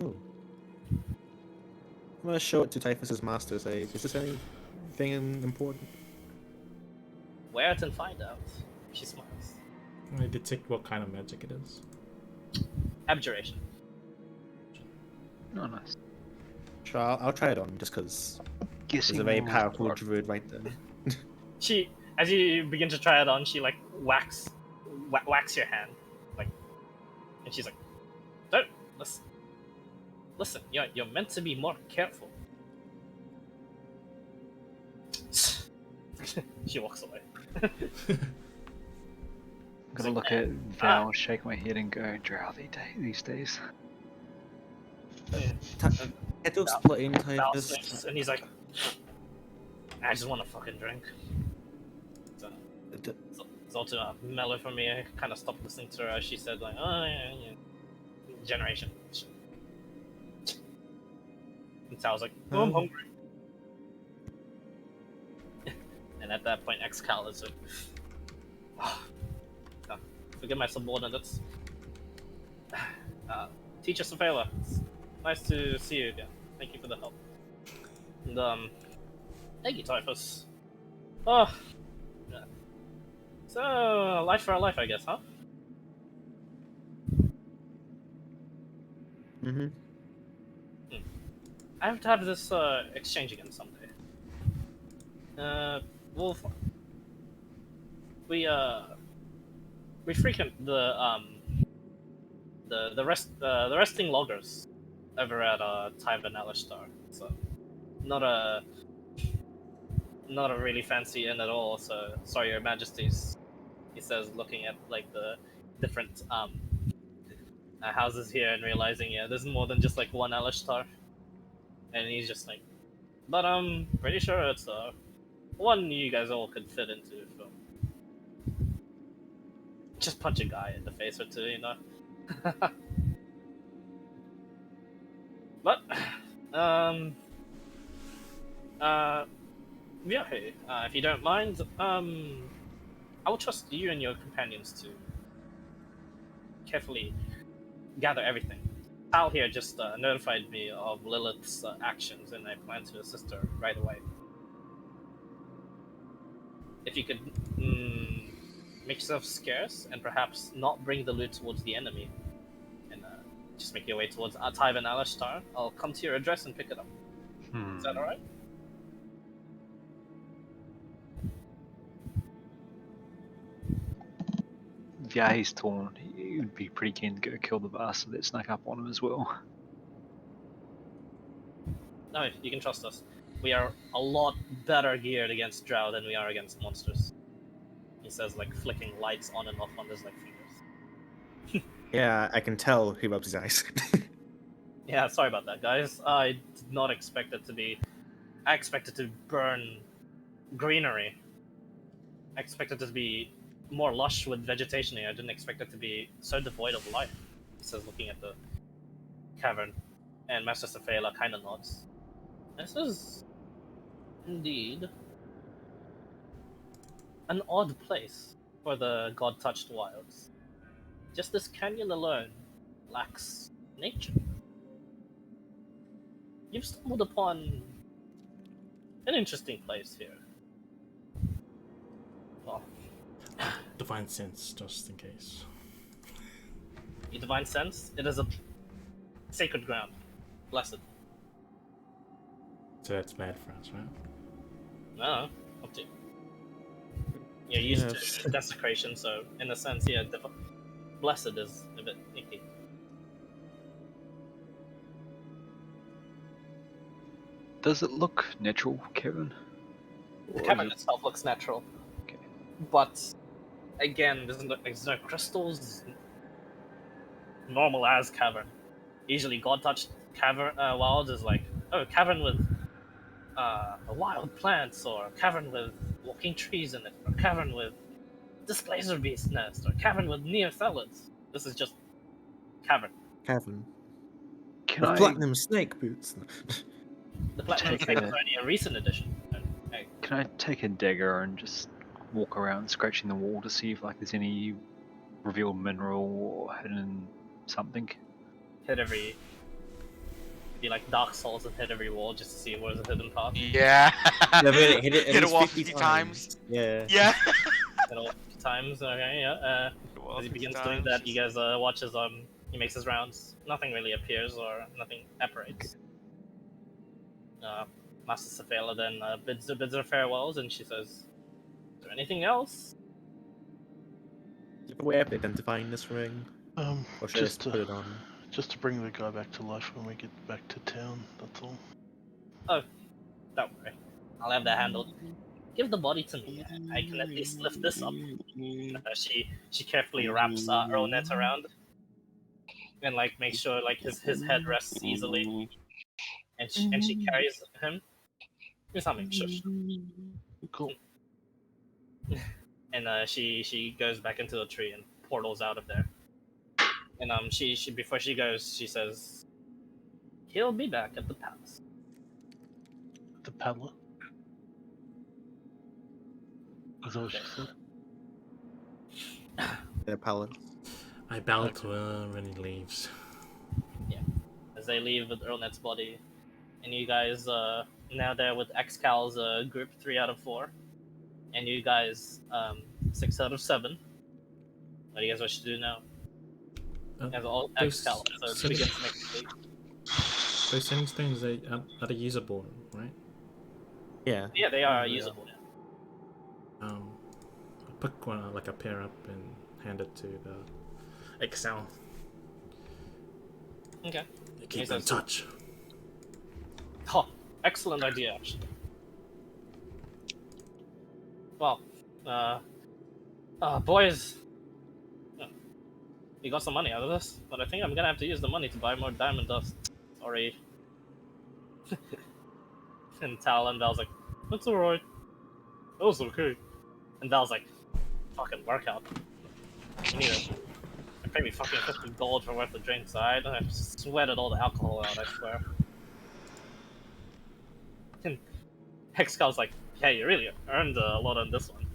Ooh. I'm gonna show it to Typhus's master. Say, is this anything important? Wear it and find out. She smiles. I detect what kind of magic it is. Abjuration. Oh, nice. Sure, I'll try it on just because Guessing there's a very rules powerful are- druid right there. She, as you begin to try it on, she like whacks your hand, like, and she's like, "Don't listen. You're meant to be more careful." She walks away. I'm gonna look at Val, shake my head, and go, "Drow these days." It'll explain Val Typhus. sniffs, and he's like, "I just want a fucking drink." So, it's all too mellow for me. I kind of stopped listening to her as she said, like, "Oh yeah. Generation." And Sal's like, "Oh, I'm hungry." And at that point, Excal is like, "Forgive my subordinates. Teacher Savela, it's nice to see you again. Thank you for the help. And thank you, Typhus. Oh, yeah. So life for a life, I guess, huh? Mm-hmm. I have to have this exchange again someday. Wolf, we frequent the resting loggers over at Tai'ven Alashtar. So not a not a really fancy inn at all. So sorry, Your Majesties. He says, looking at like the different houses here and realizing, yeah, there's more than just like one Alashtar. And he's just like, but I'm pretty sure it's one you guys all could fit into. So just punch a guy in the face or two, you know. But uh, yeah, hey, if you don't mind, I will trust you and your companions to carefully gather everything. Al here just notified me of Lilith's actions, and I plan to assist her right away. If you could make yourself scarce and perhaps not bring the loot towards the enemy, and just make your way towards Tai'ven Alashtar, I'll come to your address and pick it up. Is that alright? Yeah, he's torn. He would be pretty keen to go kill the bastard that snuck up on him as well. No, you can trust us. We are a lot better geared against Drow than we are against monsters. He says, like, flicking lights on and off on his like fingers. Yeah, I can tell he rubs his eyes. Yeah, sorry about that, guys. I did not expect it to be. I expected to burn greenery. I expected it to be more lush with vegetation here. I didn't expect it to be so devoid of life. He says, looking at the cavern, and Master Safela kind of nods. This is indeed an odd place for the god-touched wilds. Just this canyon alone lacks nature. You've stumbled upon an interesting place here. Well, Divine sense, just in case. your divine sense, it is a sacred ground. Blessed. So that's bad for us, right? No, up to you. You're used to desecration, so in a sense, yeah, blessed is a bit icky. Does it look natural, Kevin? The cavern itself looks natural, Okay. but again, there's no crystals. Normal as cavern. Usually, god-touched cavern wilds is like, oh, cavern with wild plants, or cavern with walking trees in it, or cavern with displacer beast nest, or cavern with neothelids. This is just cavern. Cavern. Can With I platinum snake boots. The platinum Take snake a- is only a recent addition. Hey, can I take a dagger and just walk around scratching the wall to see if like there's any revealed mineral or hidden something? hit every. Be like Dark Souls and hit every wall just to see where's the hidden path. Yeah. Hit it at Hit a least wall 50 50 times. Yeah. Yeah. Hit all 50 times. Okay, yeah. As he begins doing that, you guys watch as he makes his rounds. Nothing really appears or nothing apparates. Master Safela then bids her farewells, and she says, "Is there anything else?" Do you have a way of identifying this ring? Or should I Just just put it on? just to bring the guy back to life when we get back to town. That's all. Oh, don't worry. I'll have that handled. Give the body to me. I can at least lift this up. She carefully wraps Ronet around and like makes sure like his head rests easily, and she carries him. Here's something. Shush. Cool. And she goes back into the tree and portals out of there. And she before she goes, she says, "He'll be back at the palace." The paddler. Is that what she said? In a pallet. I bow to her when he leaves. as they leave with Earlnet's body, and you guys now there with Excal's group 3 out of 4, and you guys 6 out of 7. What do you guys wish to do now? As all Excal, so it begins next week. Those sending stones are they usable, right? Yeah. Yeah, they are usable. I'll pick one, like a pair up and hand it to the Excel. Okay. They keep in touch. Oh, excellent idea, actually. Well, boys, you got some money out of this, but I think I'm gonna have to use the money to buy more diamond dust. Sorry. And Tal and Val's like, that's alright. That was okay. And Val's like, fucking workout. You need to pay me fucking 50 gold for worth of drinks, alright? I sweated all the alcohol out, I swear. And Hexcal's like, yeah, you really earned a lot on this one.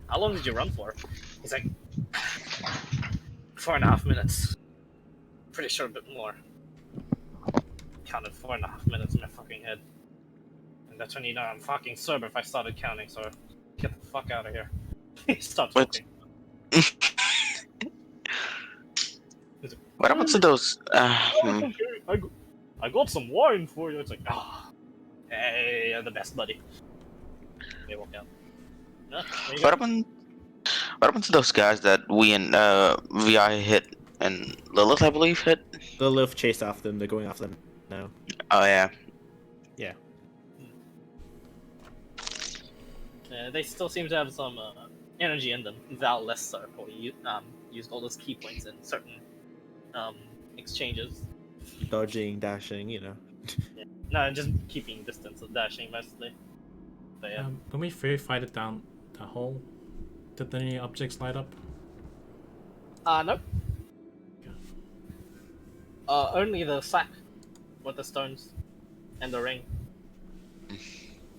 How long did you run for? He's like, 4.5 minutes. Pretty sure a bit more. Counted 4.5 minutes in my fucking head. And that's when you know I'm fucking sober if I started counting, so get the fuck out of here. He stopped talking. What happened to those? Okay, I got some wine for you. It's like, hey, you're the best, buddy. They walk out. No, What happened to those guys that we and Vi hit and Lilith, I believe, hit? Lilith chased after them. They're going after them now. Oh yeah. Yeah. They still seem to have some energy in them. Val less so. Probably used all those key points in certain exchanges. Dodging, dashing, you know. Yeah. No, just keeping distance and dashing mostly. But yeah. When we fight it down the hole, did any objects light up? Nope. Okay. Only the sack with the stones and the ring.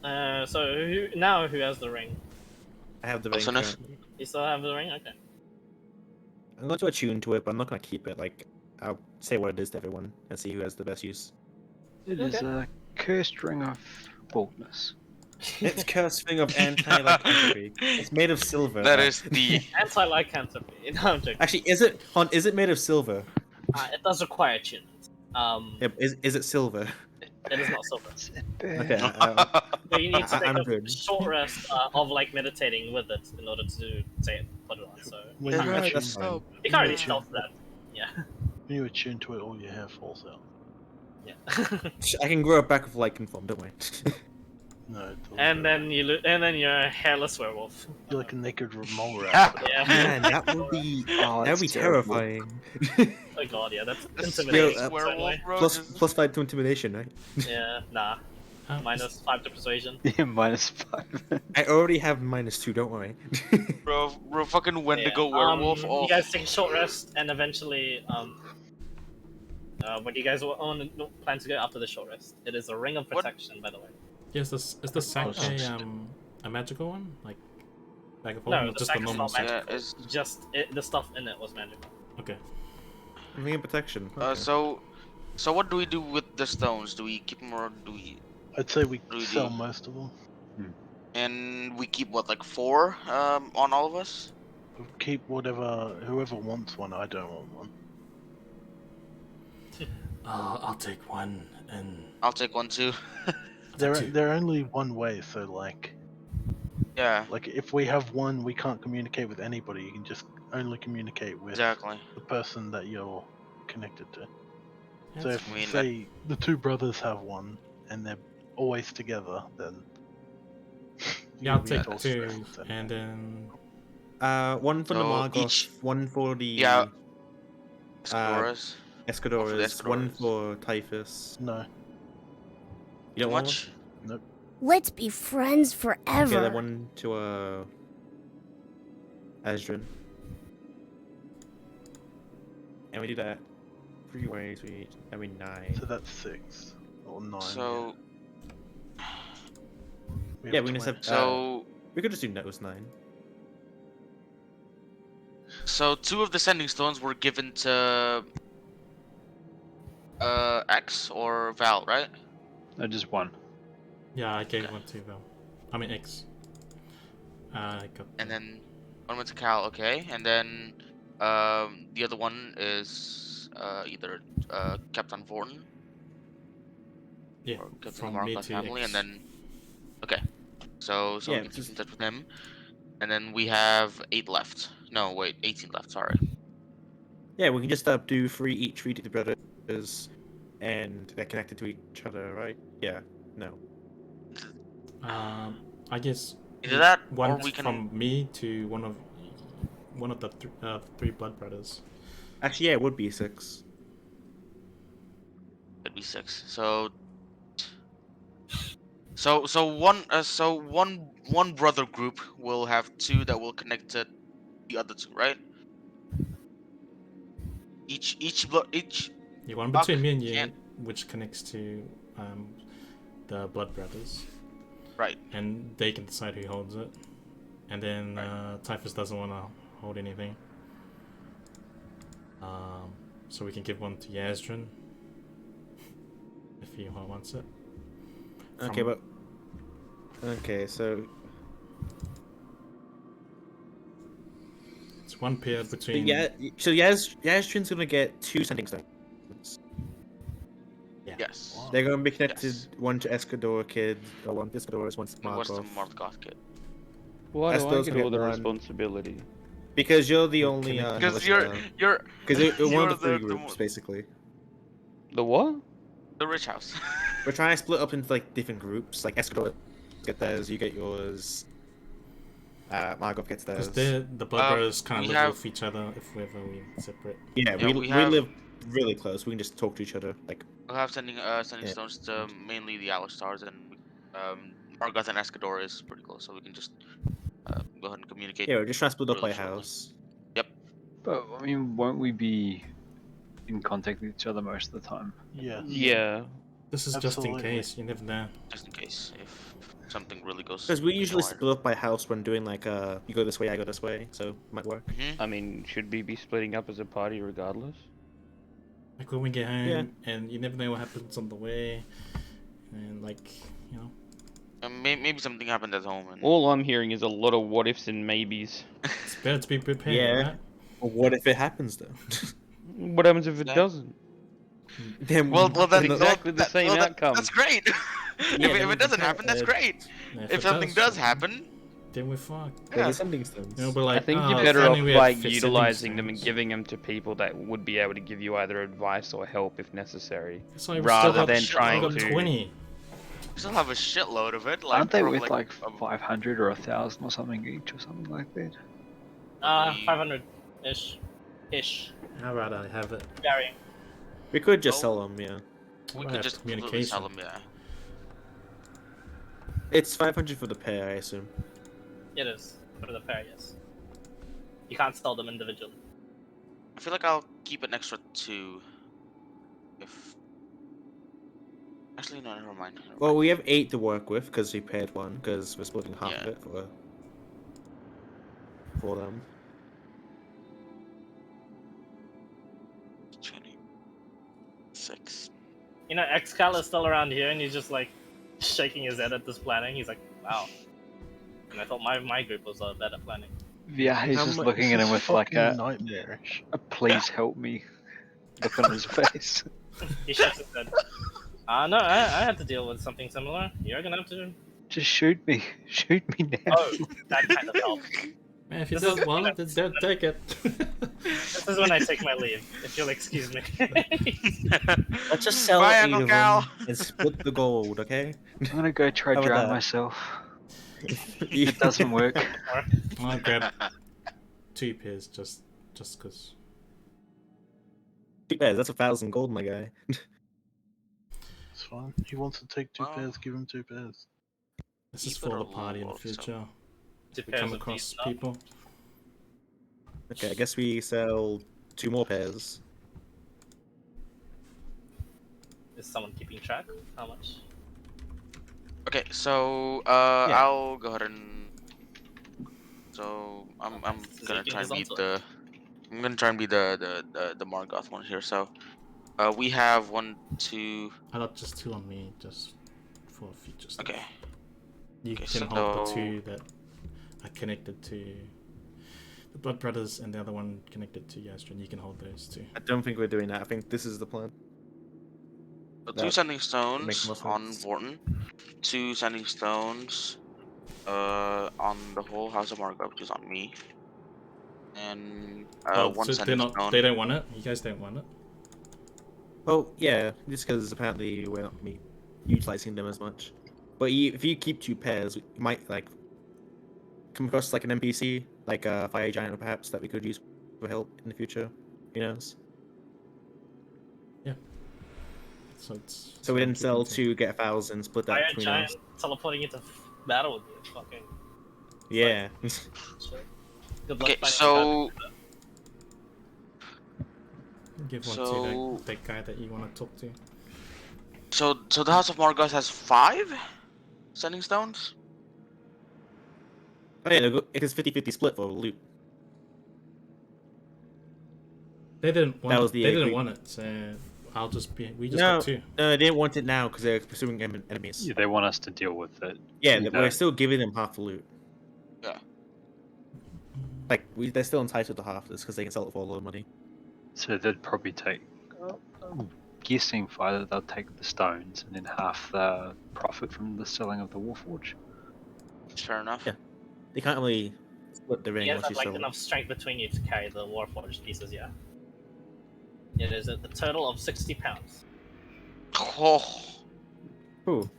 So who has the ring? I have the ring. You still have the ring? Okay. I'm going to attune to it, but I'm not going to keep it. Like, I'll say what it is to everyone and see who has the best use. It is a cursed ring of baldness. It's cursed ring of anti-lycanthropy. It's made of silver. That is the anti-lycanthropy. No, I'm joking. Actually, is it made of silver? It does require attunement. Yeah, is it silver? It is not silver. Okay. So you need to take I'm a good. short rest of like meditating with it in order to put it on. So When Yeah, you right, attune, that's you can't really stealth that. Yeah. when you attune to it, all your hair falls out. Yeah. I can grow it back with lichen form, don't worry. No, it doesn't and go then you're a hairless werewolf. You're like a naked mole rat. Yeah. Man, that would be that's terrifying. Oh god, yeah, that's Yo, intimidating. werewolf, bro. plus 5 to intimidation, right? Yeah, nah. Minus 5 to persuasion. Yeah, -5. I already have -2, don't worry. bro, fucking Wendigo Yeah, werewolf. Oh. You guys take a short rest, and eventually, what do you guys plan to go after the short rest? It is a ring of protection, by the way. Yes, is the sack a magical one? Like, bag of No, holding, or the just sack the is normal not sack? magical. Yeah, it's Just the stuff in it was magical. Okay. Ring of protection. Okay. so what do we do with the stones? Do we keep them or do we? I'd say we Really? sell most of them. And we keep what, like 4 on all of us? We'll keep whoever wants one. I don't want one. I'll take one, and I'll take one too. They're only one way, so like Yeah, if we have one, we can't communicate with anybody. You can just only communicate with exactly. the person that you're connected to. yeah, So it's- if I mean, say the two brothers have one and they're always together, then yeah, I'll you'll be take all 2, stressed. and then One for the So Margos, each- one for the Yeah. Escoras. Escadores, one Escadores. for Typhus. No, You don't want one? Much? Let's be friends forever. Okay, then one to Asdrin. And we do that 3 ways. I mean 9. so that's 6 or 9. So Yeah, we can just 20. have. so We could just do those 9. so 2 of the sending stones were given to X or Val, right? No, just one. Yeah, I gave Okay. one to Val. I mean X. I got. And then one went to Cal, okay. And then the other one is either Captain Vorton Yeah, or Captain the from me Margoth to family, and X. then okay. So we Yeah, can keep just in touch with him. And then we have 8 left. No, wait, 18 left. Sorry. yeah, we can just do 3 each, 3 to the brothers, and they're connected to each other, right? Yeah. No. I guess Either that, or one we can. from me to one of the three blood brothers. Actually, yeah, it would be 6. It'd be 6. So one brother group will have 2 that will connect to the other 2, right? Each Yeah, one block between me and you, can't. which connects to the blood brothers, Right. and they can decide who holds it. And then Right. Typhus doesn't want to hold anything. So we can give one to Yazdrin if he wants it. Okay, but okay, so it's one pair between. yeah, so Yazdrin's gonna get 2 sending stones. Yeah. Yes. Wow. They're gonna be connected, Yes. one to Escador kid, or one to Escador, one to And what's the Markov. Morgoth kid? Why do I Escador's get gonna all the one. responsibility? Because you're the Well, only connected. Because Alashtar. you're Because we're one you're of the 3 the groups, basically. The what? the rich house. We're trying to split up into like different groups. Like Escador get theirs, you get yours. Markov gets Because theirs. the blood brothers kind we of live have- with each other if we're very separate. Yeah, Yeah, we we have- live really close. We can just talk to each other. Like, We'll have sending Yeah. stones to mainly the Alastars, and Morgoth and Escador is pretty close, so we can just go ahead and communicate. yeah, we're just trying to split up Really by shortly. house. But I mean, won't we be in contact with each other most of the time? Yeah. Yeah. This is just in Absolutely. case. You never know. Just in case if something really goes. Because we usually haywire. split up by house when doing like you go this way, I go this way, so it might work. Mhm. I mean, should we be splitting up as a party regardless? Like when we get home, Yeah. and you never know what happens on the way, and like you know. Maybe something happened at home. And... All I'm hearing is a lot of what ifs and maybes. It's better to be prepared, Yeah. right? Well, what if it happens though? What happens if it Yeah. doesn't? Then Well, then It's exactly the same outcome. That's great. Yeah, if it doesn't happen, that's great. And If something does happen, then we're fucked. yeah, yeah. there's sending stones. You know, but like, I think oh, you're if better only off we had like 50 utilizing them and stones. giving them to people that would be able to give you either advice or help if necessary, So we rather still got- than shit, trying we got to. 20. we still have a shitload of it. Like, Aren't they from, with like a- 500 or 1,000 or something each or something like that? 500-ish. Ish. How about I have it? Varying. We could just Oh. sell them, yeah. we We'll could have just completely sell them, communication. yeah. It's 500 for the pair, I assume. It is. For the pair, yes. You can't sell them individually. I feel like I'll keep an extra 2. If actually, no, never mind. Well, we have 8 to work with because we paired one because we're splitting half of Yeah. it for them. 26. You know, Excal is still around here, and he's just like shaking his head at this planning. He's like, "Wow." And I thought my group was better at planning. Yeah, he's How just much- looking at this him is with like fucking a nightmarish. please help me look on his face. He shakes his head. No, I had to deal with something similar. You're gonna have to. Just shoot me. Shoot me now. Oh, that kind of help. Man, if you This is- don't want it, then don't take it. This is when I take my leave, if you'll excuse me. Let's just sell Bye, 8 Uncle of Cal. them and split the gold, okay? I'm gonna go try How about drown that? myself. It doesn't work. I'll grab 2 pairs just cause. 2 pairs, that's 1,000 gold, my guy. It's fine. He wants to take 2 Well- pairs, give him 2 pairs. This is Keep it for the or party in the lose some. future. Two We pairs come of across these stuff. people. Okay, I guess we sell 2 more pairs. Is someone keeping track? How much? Okay, so Yeah. I'll go ahead and so I'm This is gonna making try and be his own the I'm gonna try and be the Margoth one here. So We have 1, 2. I got just 2 on me, just for future stuff. Okay. You Okay, can hold the so- 2 that are connected to the Blood Brothers, and the other one connected to Yastrin. You can hold those 2. I don't think we're doing that. I think this is the plan. So 2 That sending makes stones more on sense. Vorton. 2 sending stones on the whole House of Margot, which is on me. And 1 so sending stone. they don't want it? You guys don't want it? Oh yeah, just because apparently we're not utilizing them as much. But if you keep 2 pairs, you might like come across like an NPC, like a fire giant, perhaps that we could use for help in the future. Who knows? Yeah. So it's So we didn't keep sell them 2, get 1,000, split that Fire between giant us. teleporting into battle with you. Fucking Yeah. shit. Good luck Okay, finding so Give one So- to that guy that you want to talk to. so the House of Margot has 5 sending stones. Oh yeah, it is 50-50 split for loot. They didn't want That was it. the They didn't agree- want it, so we just No, got 2. no, they didn't want it now because they're pursuing enemies. Yeah, they want us to deal with it. Yeah, You we're know. still giving them half the loot. Yeah. Like they're still entitled to half this because they can sell it for a lot of money. So they'd probably take. I'm guessing either they'll take the stones and then half the profit from the selling of the Warforge. Fair enough. Yeah. They can't really split the You ring guys once have you like sell it. enough strength between you to carry the Warforged pieces, yeah? It is a total of 60 pounds. Oh, Ooh,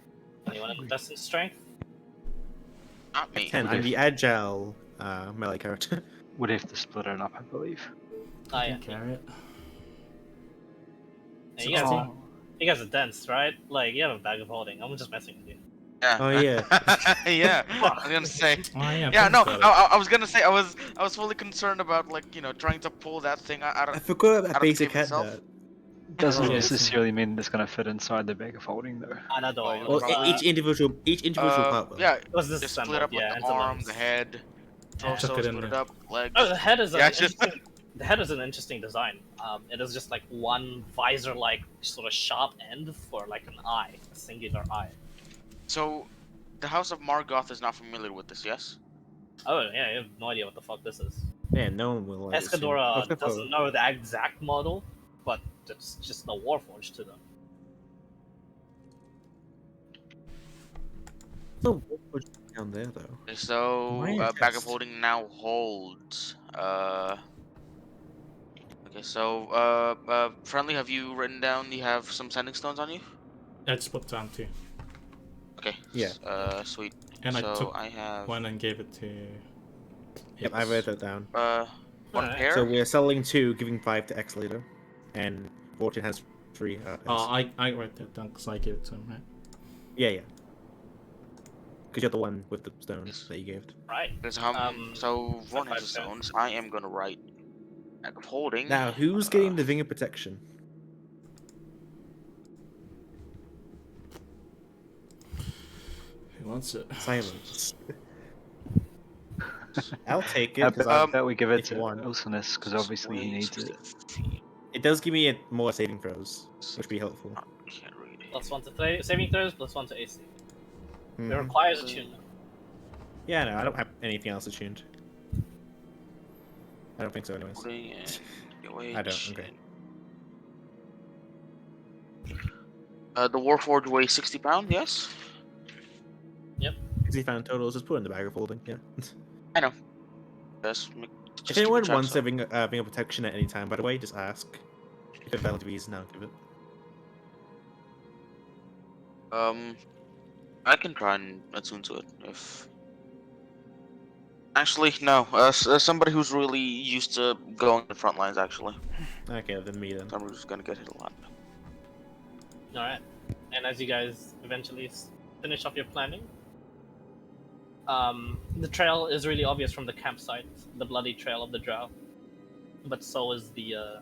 Anyone invest in strength? not me. 10. I'm the agile melee character. Would have to split it up, I believe. Oh, I yeah. can carry it. Hey, you guys are dense, right? Like, you have a bag of holding. I'm just messing with you. Yeah. Oh, yeah. Yeah. I was gonna say. Oh yeah. Yeah, think no. about it. I was gonna say I was fully concerned about like trying to pull that thing out I of forgot out that of the basic cave had itself. that. Doesn't Oh. necessarily mean it's going to fit inside the bag of holding, though. I don't know. Oh, Well, Probably. each individual part will. Yeah. It was Just disassembled, split up yeah, like the into arm, limbs. the head, torso, Chuck it in split it there. up, legs. Oh, the head is Yeah, an just- interesting. The head is an interesting design. It is just like one visor-like sort of sharp end for like an eye, a singular eye. So, the House of Margoth is not familiar with this, yes? Oh yeah, I have no idea what the fuck this is. Man, no one will. Like, Escadora assume. doesn't know the exact model, but it's just the Warforged to them. No Warforged down there though. Okay, so, Why a bag of test? holding now holds. Okay, so, friendly, have you written down? You have some sending stones on you? That's put down 2. Okay. Yeah. Sweet. And so I took I have one and gave it to. Yep, I wrote that down. one Alright. pair. So we're selling 2, giving 5 to X later, and Fortune has 3. Oh, I wrote that down because I gave it to him, right? Yeah. Because you're the one with the stones that you gave. Right. There's so five Vaughn has the stones. stones. I am gonna write bag of holding. Now, who's getting the Vinger protection? Who wants it? Silence. I'll take it How because about we give it if you to want. Ilsinus, because obviously he needs it. It does give me more saving throws, which would be helpful. Can't read it. +1 to saving throws, +1 to AC. It Mhm. requires attunement. Yeah, no, I don't have anything else attuned. I don't think so, anyways. Holding and I don't, okay. The Warforged weighs 60 pounds. Yes. 60 pound totals, just put in the bag of holding, yeah. I know. Yes. If anyone wants a Vinger protection at any time, by the way, just ask. If it's valid reason, I'll give it. I can try and attune to it if. Actually, no. Somebody who's really used to going to the front lines. Actually, Okay, then me then. somebody who's gonna get hit a lot. Alright. And as you guys eventually finish up your planning, the trail is really obvious from the campsite, the bloody trail of the Drow. But so is the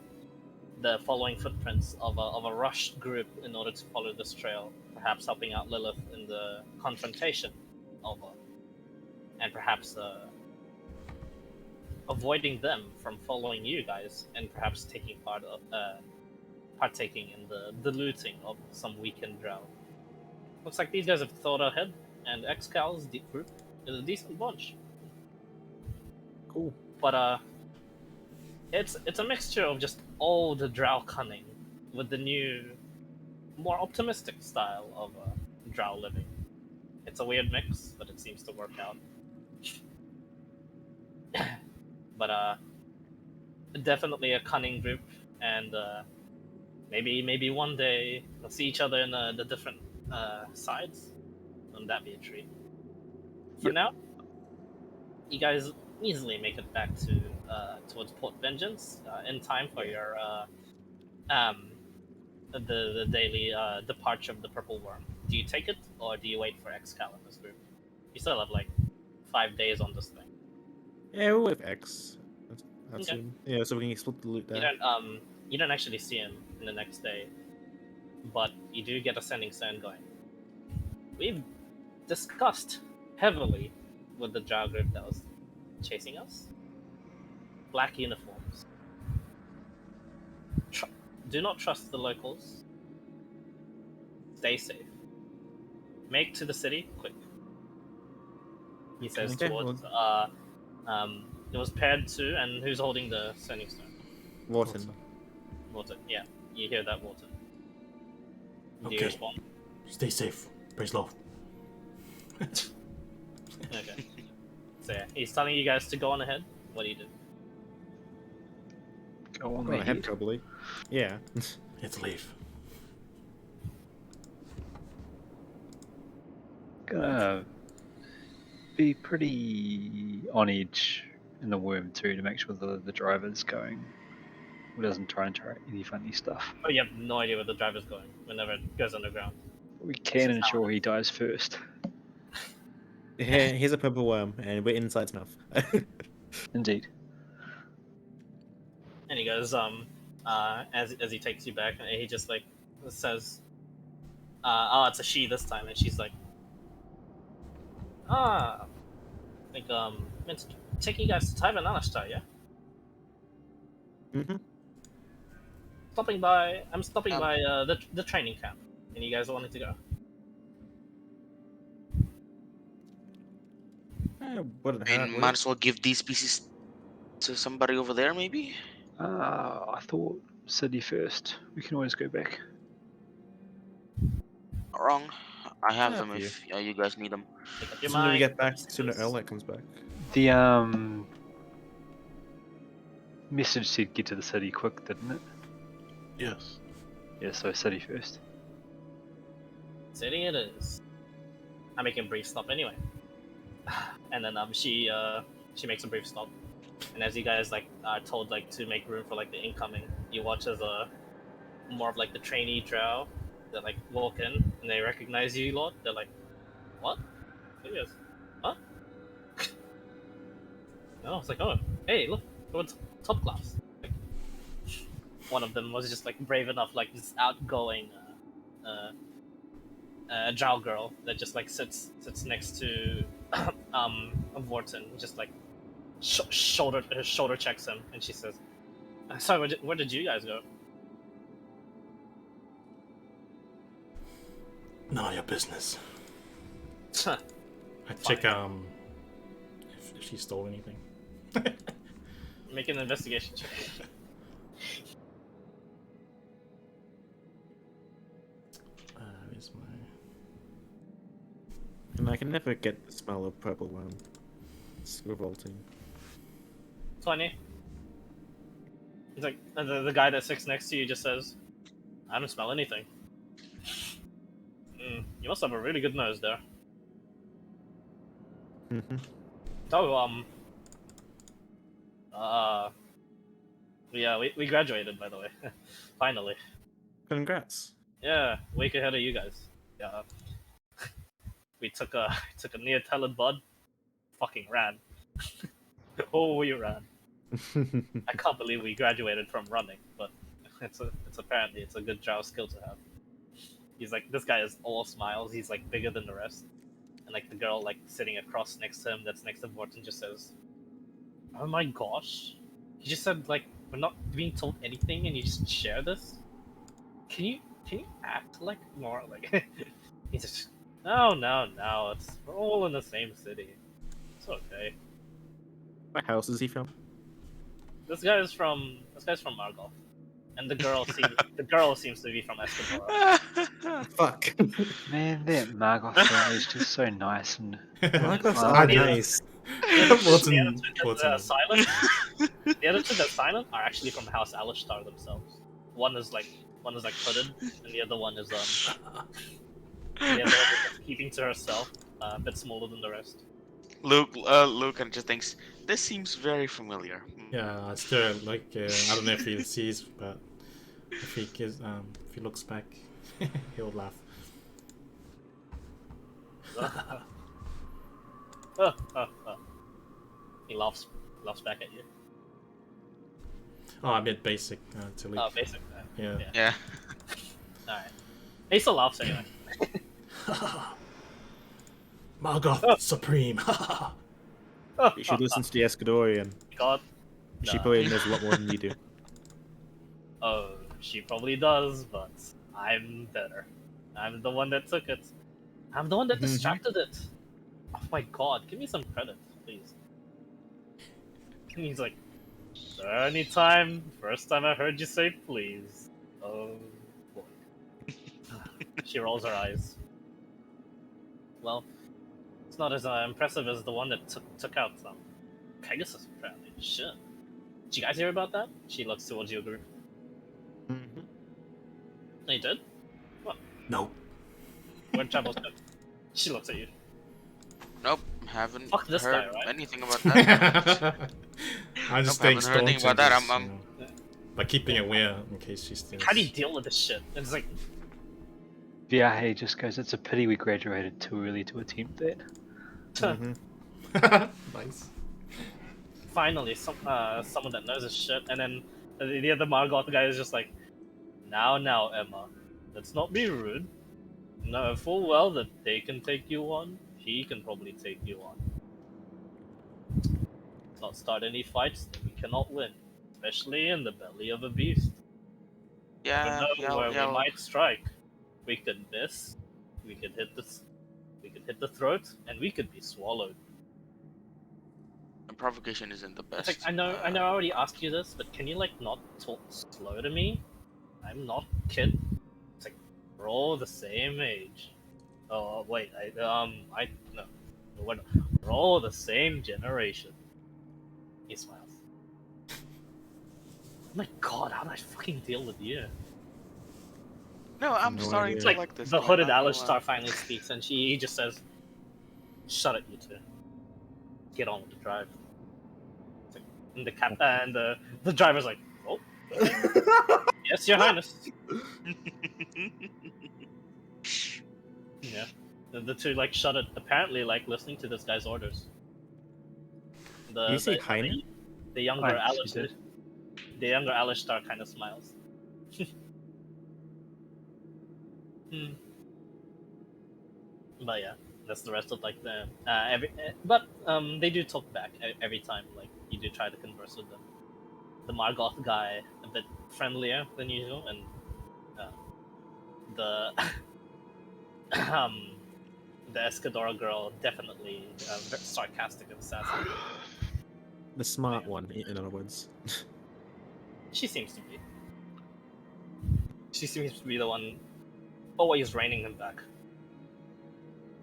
following footprints of a rushed group in order to follow this trail, perhaps helping out Lilith in the confrontation of and perhaps avoiding them from following you guys, and perhaps taking part of partaking in the looting of some weakened Drow. Looks like these guys have thought ahead, and Excal's group is a decent bunch. Cool. But it's a mixture of just all the Drow cunning with the new, more optimistic style of Drow living. It's a weird mix, but it seems to work out. But definitely a cunning group, and maybe one day we'll see each other in the different sides. Wouldn't that be a treat? For now, you guys easily make it back to towards Port Vengeance in time for your the daily departure of the Purple Worm. Do you take it, or do you wait for Excalibur's group? You still have like 5 days on this thing. Yeah, we'll wait for X. That's Okay. soon. Yeah, so we can split the loot there. You don't actually see him in the next day, but you do get a sending stone going. We've discussed heavily with the Drow group that was chasing us. Black uniforms. Do not trust the locals. Stay safe. Make to the city quick. He says Okay, towards it was paired to, and who's holding the sending stone? Wharton. Water. Yeah, you hear that, Water. Do you Okay. respond? Stay safe. Praise Lord. Okay. So yeah, he's telling you guys to go on ahead. What do you do? Go on Go ahead, ahead. probably. Yeah. Let's leave. Gonna be pretty on edge in the worm too to make sure the driver's going. Who doesn't try any funny stuff. Oh, you have no idea where the driver's going whenever it goes underground. We can ensure he dies first. Here's a purple worm, and we're inside his mouth. Indeed. And he goes, as he takes you back, and he just like says, "Oh, it's a she this time," and she's like, meant to take you guys to Tai'ven Alashtar, yeah? Mm-hmm. I'm stopping by the training camp, and you guys are wanting to go. Wouldn't I hurt, mean, would might it? as well give these pieces to somebody over there, maybe. I thought city first. We can always go back. Not wrong. I have Yeah, them up to if you guys need them. Make up your Sooner we mind. get back, sooner Erlich comes back. The message said get to the city quick, didn't it? Yes. Yeah, so city first. City it is. I make a brief stop anyway. And then she makes a brief stop. And as you guys like are told like to make room for like the incoming, you watch as more of like the trainee Drow that like walk in and they recognize you lot. They're like, "What?" He goes, "Huh?" No, it's like, "Oh, hey, look, it's top class." Like, one of them was just like brave enough, like this outgoing Drow girl that just like sits next to Vorton, just like shoulder checks him, and she says, "Sorry, where did you guys go?" None of your business. Fine. I check if she stole anything. Make an investigation check. Where's my... And I can never get the smell of purple worm. It's revolting. 20. He's like, the guy that sits next to you just says, "I don't smell anything." You must have a really good nose there. Mm-hmm. So, yeah, we graduated, by the way. Finally. Congrats. Yeah, week ahead of you guys. Yeah. We took a near talent bud. Fucking ran. Oh, we ran. I can't believe we graduated from running, but it's apparently a good Drow skill to have. He's like, this guy is all smiles. He's like bigger than the rest, and like the girl like sitting across next to him, that's next to Vorton, just says, "Oh my gosh, you just said like we're not being told anything, and you just share this." Can you act like more like he's just no, it's we're all in the same city. It's okay. What house is he from? This guy's from Margol. And the girl seems to be from Escadora. Fuck. Man, that Margot family is just so nice and. Marcos Oh, are yeah. nice. The other two Watson, that's silent. The other two that's silent are actually from House Alashtar themselves. One is hooded, and the other one is just keeping to herself, a bit smaller than the rest. Luke kind of just thinks this seems very familiar. Yeah, still like I don't know if he sees, but if he looks back, he'll laugh. He laughs back at you. Oh, I meant basic to leave. Oh, basic. Yeah. Yeah. All right. He still laughs anyway. Margoth Supreme. You should listen to the Escadorian. God. She No. probably knows a lot more than you do. Oh, she probably does, but I'm better. I'm the one that took it. I'm the one that distracted it. Oh my god, give me some credit, please. And he's like, anytime, first time I heard you say please. Oh boy. She rolls her eyes. Well, it's not as impressive as the one that took out Pegasus, apparently. Shit. Did you guys hear about that? She looks towards your group. Mm-hmm. No, you did? What? No. Where Travels go? She looks at you. Nope, haven't Fuck this heard guy, right? anything about that. I'm just Nope, staying haven't heard anything about that. I'm by keeping aware in case she steals. How do you deal with this shit? It's like, Viahe just goes, it's a pity we graduated too early to attempt that. Mm-hmm. Nice. finally, someone that knows his shit, and then the other Margot guy is just like, now, Emma, let's not be rude. Know full well that they can take you on, he can probably take you on. Let's not start any fights that we cannot win, especially in the belly of a beast. yeah, Never know where we might strike. We could miss, we could hit the throat, and we could be swallowed. the provocation isn't the best. It's like, I know I already asked you this, but can you like not talk slow to me? I'm not a kid. It's like we're all the same age. Oh wait, no, we're all the same generation. He smiles. Oh my god, how do I fucking deal with you? No, I'm No starting idea. to Like like this. the guy, hooded not gonna lie. Alashtar finally speaks, and he just says, "Shut it, you two. Get on with the drive." It's like, and the driver's like, "Oh, yes, Your Highness." Yeah, the two like shut it. Apparently, like listening to this guy's orders. You say Highness? The younger Highness, you Alashtar, the younger Alashtar kind of smiles. But yeah, that's the rest of like the they do talk back every time. Like you do try to converse with them. The Margoth guy a bit friendlier than usual, and the the Escadora girl definitely sarcastic and sassy. The smart one, in other words. She seems to be. She seems to be the one always reining him back.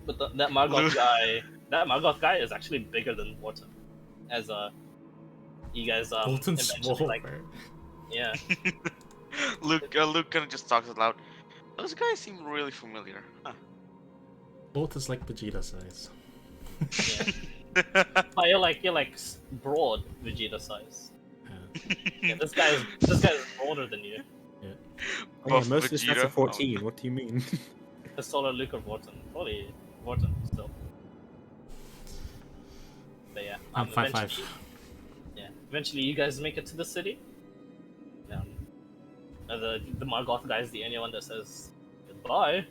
But that Margoth guy is actually bigger than Wharton. As you guys Bolton's mentioned, small. like, yeah. Luke kind of just talks aloud. Those guys seem really familiar. Huh. Bolton's like Vegeta size. Yeah. But you're like broad Vegeta size. Yeah, this guy is broader than you. Yeah. Oh, yeah, Buff most of the stats Vegeta. are 14. What do you mean? The solar Luke or Wharton. Probably Wharton still. But yeah. I'm 5'5". eventually- Yeah. Eventually you guys make it to the city. The Margoth guy is the only one that says goodbye.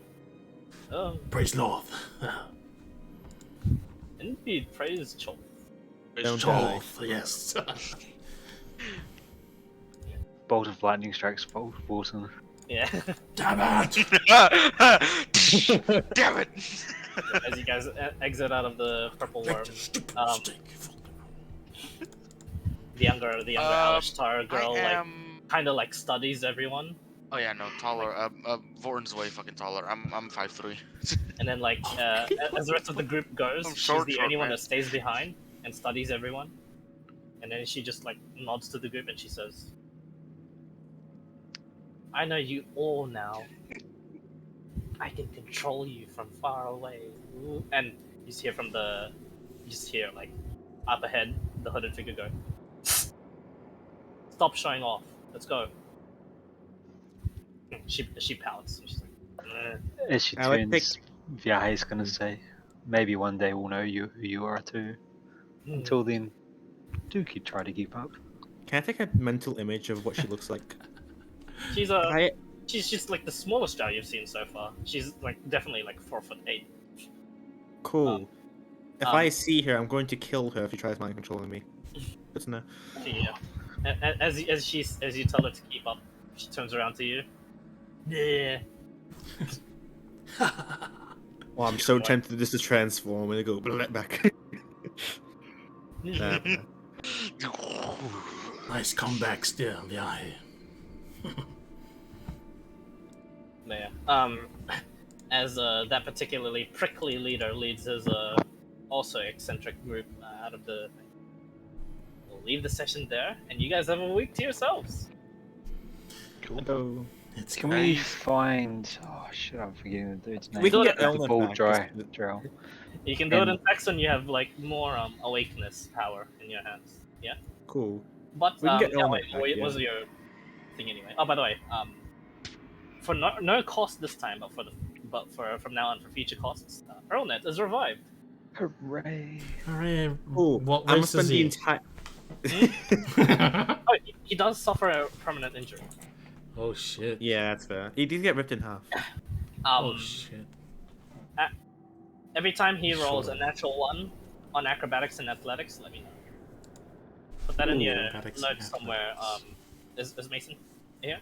Oh, Praise Lord. indeed, praise Chol. Don't die. Lord, yes. Bolt of lightning strikes Wharton. Yeah. Damn it! Damn it! As you guys exit out of the purple worm, um, the younger Alashtar girl I like am. kind of like studies everyone, Oh yeah, no, taller. Vorn's way fucking taller. I'm 5'3". and then like as the rest of the group goes, I'm she's the short, only one man. that stays behind and studies everyone. And then she just like nods to the group and she says, "I know you all now. I can control you from far away." Ooh. And you just hear like up ahead the hooded figure go, "Stop showing off. Let's go." She pouts. And she's like, As she I like turns, Viahe's gonna say, maybe one day we'll know who you are too. Until then, do try to keep up. Can I take a mental image of what she looks like? She's I she's just like the smallest Drow you've seen so far. She's like definitely like 4'8". cool. If I see her, I'm going to kill her if she tries mind controlling me. Good to know. As you tell her to keep up, she turns around to you. Yeah. Oh, I'm so tempted just to transform and go back. Nah. Nice comeback still, yeah. Yeah. As that particularly prickly leader leads his also eccentric group out of the thing. We'll leave the session there, and you guys have a week to yourselves. Hello. Can we find? Oh shit! I'm forgetting the dude's name. We can get the Elna bald back. drow. You can do it in text when you have like more awakeness power in your hands. Yeah. Cool. But We can get yeah, Elna wait, back, what yeah. was your thing anyway? Oh, by the way, for no cost this time, but from now on for future costs, Earlnet is revived. Hooray! Hooray! Cool. What I'm race gonna is spend the he? entire. Oh, he does suffer a permanent injury. Oh shit. Yeah, that's fair. He did get ripped in half. Oh shit. Every time he rolls a Sure. natural 1 on acrobatics and athletics, let me know. Put that in your Acrobatics and notes somewhere. athletics. Is Mason here?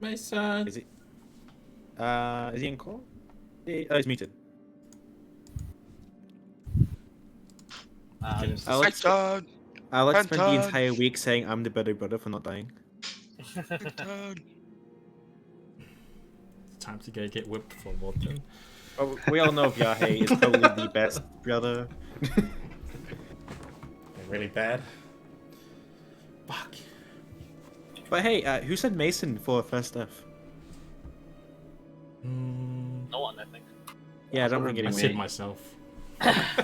Mason. Is he in call? Oh, he's muted. Alex spent the entire week saying I'm the better brother for not dying. Time to go get whipped for Walton. Oh, we all know Viahe is probably the best brother. They're really bad. Fuck. But hey, who said Mason for first F? No one, I think. Yeah, I don't think I anyone. said myself.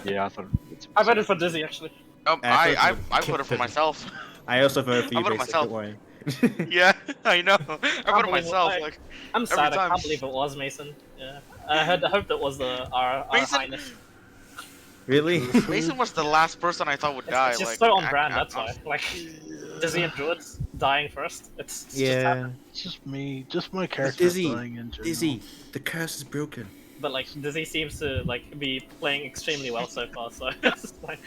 Yeah, I thought. I voted for Dizzy actually. I voted for myself. I also voted for you, I voted Basic, myself. don't worry. Yeah, I know. I voted believe myself. it. Like I'm every sad. I time. can't believe it was Mason. Yeah, I hope that was our Mason- highness. Really? Mason was the last person I thought would die. It's just like, so on brand. That's I'm- why. Like Dizzy and Druids dying first. It's just Yeah. happened. It's just me, just my character Dizzy, dying in general. Dizzy, the curse is broken. But like Dizzy seems to like be playing extremely well so far. So it's like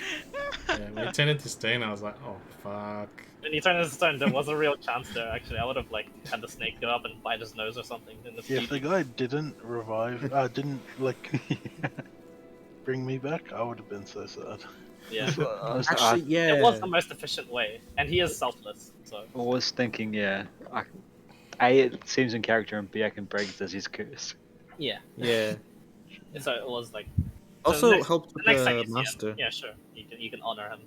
Yeah, when he turned into stone, I was like, oh fuck. when you turn his stone, there was a real chance there. Actually, I would have like had the snake go up and bite his nose or something in the Yeah, if the guy didn't revive, didn't like bring me back, I would have been so sad. Yeah, Actually, yeah. it was the most efficient way, and he is selfless. So I was thinking, yeah. It seems in character, and B, I can break Dizzy's curse. yeah, Yeah. so it was like. Also next- helped the with next time the you see him, master. yeah, sure, you can honor him.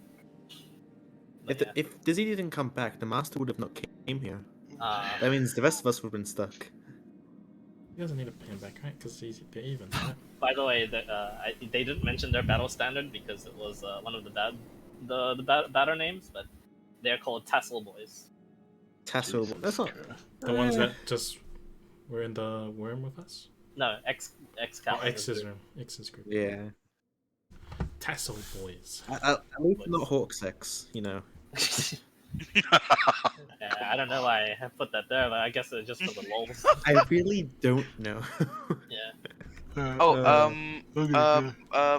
But, If Dizzy didn't come back, the master would have not came here. yeah. That means the rest of us would have been stuck. He doesn't need to pay him back, right? Because they're even, right? By the way, they didn't mention their battle standard because it was one of the batter names, but they're called Tassel Boys. Tassel. That's not. The ones that just were in the worm with us? No, X Oh, X's room. X's group. Yeah. Tassel boys. At least not Hawk sex, you know. Yeah, I don't know why I put that there, but I guess it's just for the lols. I really don't know. Yeah.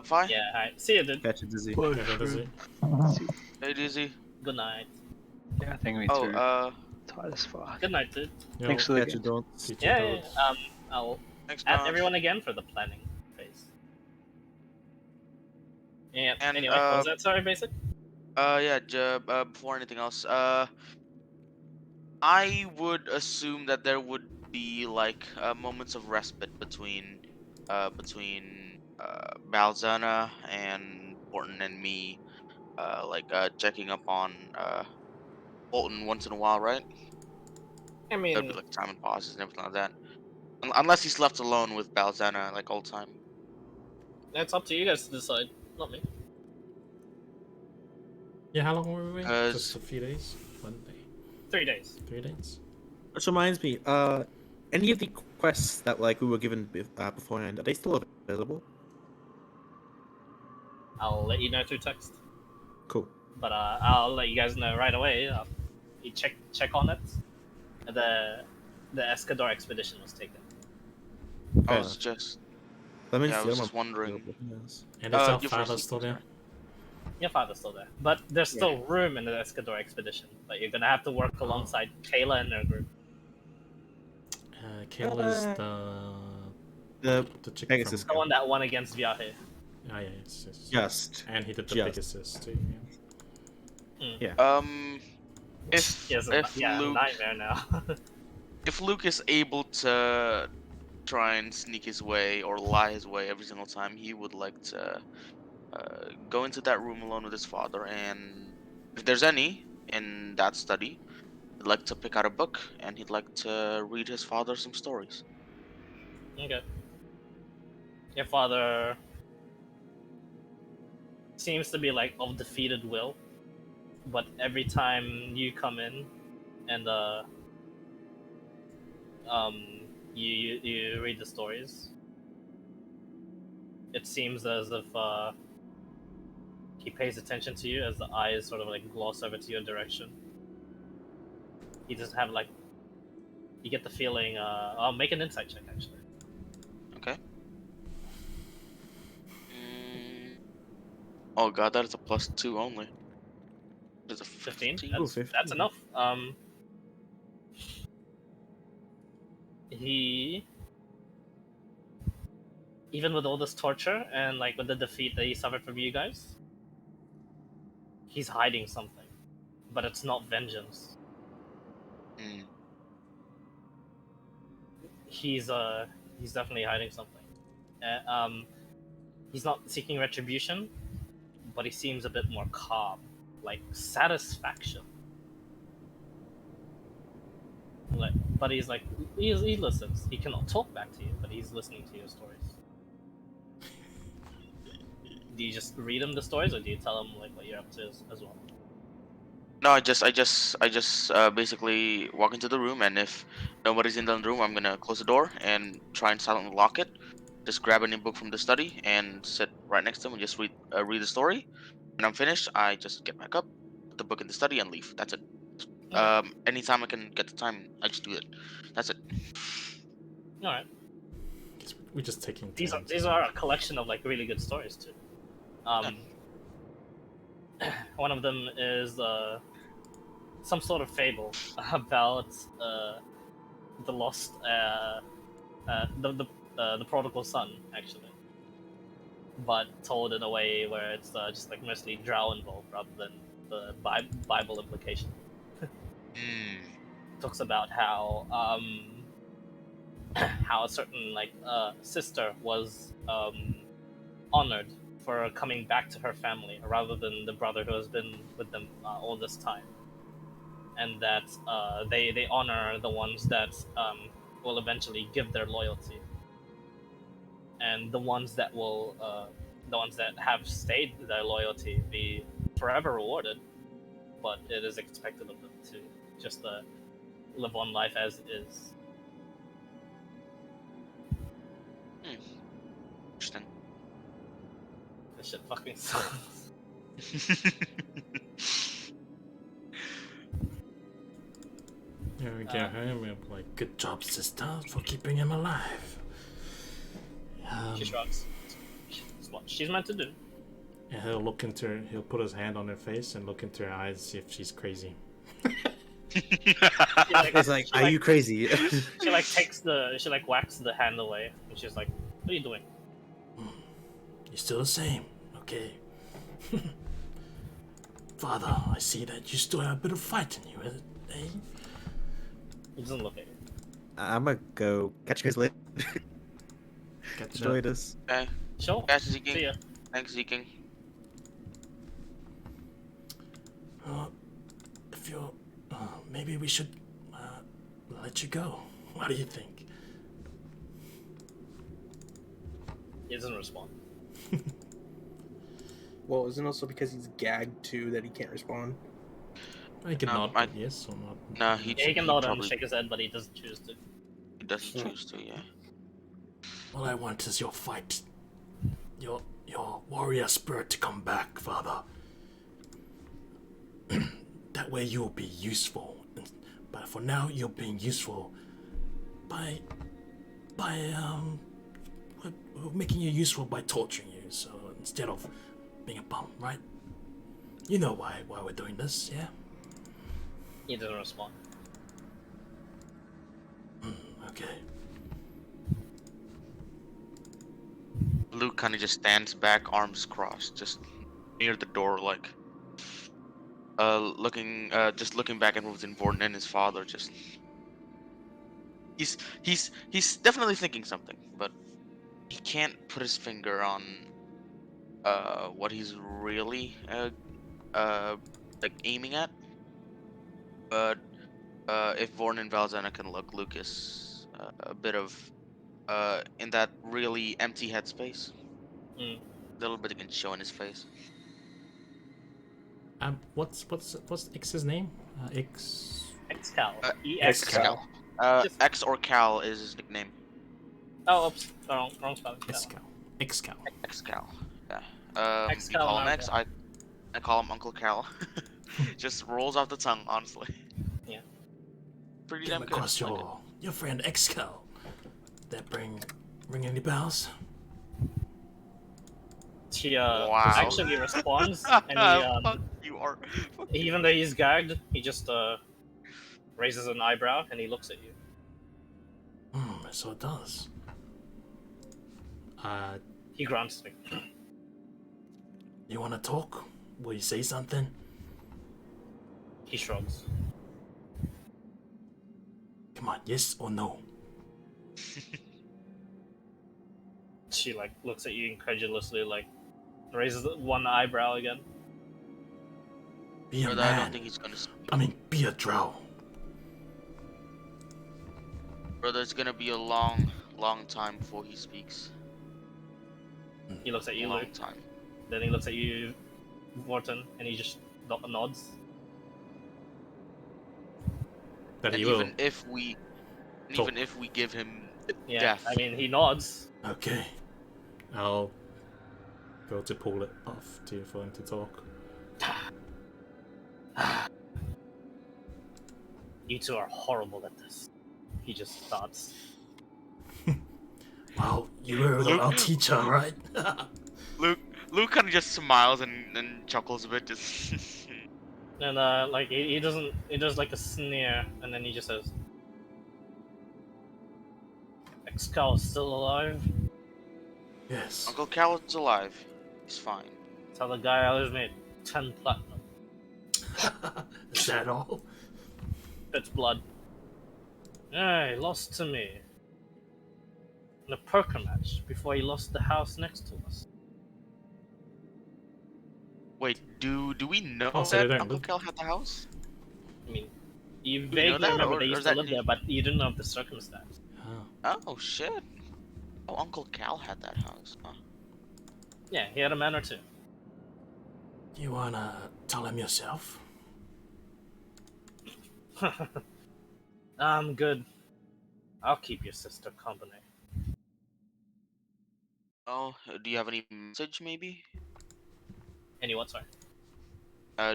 Vi? Yeah, alright. See you, dude. Catch it, Dizzy. Yeah, that is it. Hey, Dizzy. Good night. Yeah, I think we Oh, too. fly this far. Good night, dude. Yo, Thanks for the Catch you, game. don't. see you Yeah, out. yeah. I'll Thanks, add Josh. everyone again for the planning phase. Yeah. And Anyway, what was that? Sorry, basic. yeah. Before anything else, I would assume that there would be like moments of respite between Balzana and Borton and me, checking up on Bolton once in a while, right? I There'd be mean, like time and pauses and everything like that. Unless he's left alone with Balzana like all the time. it's up to you guys to decide, not me. Yeah, how long were we away? Just Cause a few days? 1 day? 3 days. 3 days? Which reminds me, any of the quests that like we were given beforehand, are they still available? I'll let you know through text. Cool. But I'll let you guys know right away. You check on it. The Escador expedition was taken. I Fair was enough. just That means yeah, I the was other just one wondering. available, yes. And is our your father first still there? Your father's still there, but there's still room in the Escador expedition. But you're gonna have to work alongside Kayla and her group. Kayla's the chick Pegasus from... The one that won against Viaje. Ah, yeah, yes. Just. And he did the Just. Pegasus too. Yeah. If He has if a Luke nightmare now. if Luke is able to try and sneak his way or lie his way every single time, he would like to go into that room alone with his father, and if there's any in that study, he'd like to pick out a book and he'd like to read his father some stories. Okay. Your father seems to be like of defeated will, but every time you come in and you read the stories, it seems as if he pays attention to you as the eyes sort of like gloss over to your direction. He doesn't have like, you get the feeling. I'll make an insight check actually. Okay. Oh god, that is a +2 only. There's a 15. 15. That's 15. that's enough. He, even with all this torture and like with the defeat that he suffered from you guys, he's hiding something, but it's not vengeance. Mm. He's definitely hiding something. He's not seeking retribution, but he seems a bit more calm, like satisfaction. Like, but he's like he listens. He cannot talk back to you, but he's listening to your stories. Do you just read him the stories, or do you tell him like what you're up to as well? No, I just basically walk into the room, and if nobody's in the room, I'm gonna close the door and try and silently lock it. Just grab any book from the study and sit right next to him and just read the story. When I'm finished, I just get back up, put the book in the study, and leave. That's it. Okay. Anytime I can get the time, I just do it. That's it. All right. We're just taking These turns. these are a collection of like really good stories too. One of them is some sort of fable about the lost the prodigal son, actually, but told in a way where it's just like mostly Drow involved rather than the Bible implication. Talks about how how a certain like sister was honored for coming back to her family rather than the brother who has been with them all this time, and that they honor the ones that will eventually give their loyalty, and the ones that have stayed their loyalty be forever rewarded, but it is expected of them to just live on life as is. Interesting. This shit fucking sucks. Yeah, we get home and we're like, good job, sister, for keeping him alive. She shrugs. It's what she's meant to do. And he'll put his hand on her face and look into her eyes, see if she's crazy. She like, It's like, she are like, you crazy? she like she like whacks the hand away, and she's like, "What are you doing?" You're still the same, okay? Father, I see that you still have a bit of fight in you, eh? He doesn't look at you. I'm gonna go catch you guys later. Catch Enjoy up. this. Okay. Sure. Catch See Zeking. ya. Thanks, Zeking. If you're, maybe we should let you go. What do you think? He doesn't respond. Well, isn't it also because he's gagged too that he can't respond? I can No, nod, I- but yes or not. No, he Yeah, he can nod and probably shake his head, but he doesn't choose to. he doesn't choose to. Yeah. All I want is your fight, your warrior spirit to come back, Father. That way you'll be useful. But for now, you're being useful by we're making you useful by torturing you. So instead of being a bum, right? You know why we're doing this, yeah? He doesn't respond. Okay. Luke kind of just stands back, arms crossed, just near the door, like just looking back and forth in Vorton and his father. Just he's definitely thinking something, but he can't put his finger on what he's really like aiming at. But if Vorn and Valzana can look, Lucas a bit of in that really empty headspace. Mm. A little bit can show in his face. What's X's name? X. Excal. Uh, EXCal. Just- X or Cal is his nickname. Oh, oops. Wrong spelling. Xcal. Xcal. X Cal. Yeah. You X-Cal call him now, X. I call him Uncle Cal. Just rolls off the tongue, honestly. Yeah. Pretty Came damn good. across Like your friend Xcal. That ring any bells? She Wow. actually responds, and he Fuck you are. even though he's gagged, he just raises an eyebrow and he looks at you. So it does. He grunts like, You wanna talk? Will you say something? he shrugs. Come on, yes or no? She like looks at you incredulously, like raises one eyebrow again. Be a Brother, I don't man. think he's gonna. I mean, be a drow. Brother, it's gonna be a long time before he speaks. He looks at you, Long Luke. time. Then he looks at you, Vorton, and he just nods. That And he will. even if we give him Yeah, death, I mean, he nods. Okay. I'll go to pull it off for him to talk. You two are horrible at this. He just starts. Well, you were our teacher, right? Luke kind of just smiles and chuckles a bit. Just And like he doesn't. He does like a sneer, and then he just says, "Excal is still alive." Yes. Uncle Cal is alive. He's fine. Tell the guy I was made 10 platinum. Is that all? It's blood. Yeah, he lost to me. In a poker match before he lost the house next to us. Wait, do we know Oh, so they that don't Uncle live- Cal had the house? I mean, you we know vaguely that, remember or they is used that to live new? there, but you didn't know of the circumstance. Oh shit! Oh, Uncle Cal had that house. Huh? Yeah, he had a man or two. You wanna tell him yourself? I'm good. I'll keep your sister company. Oh, do you have any message maybe? Any what, sorry?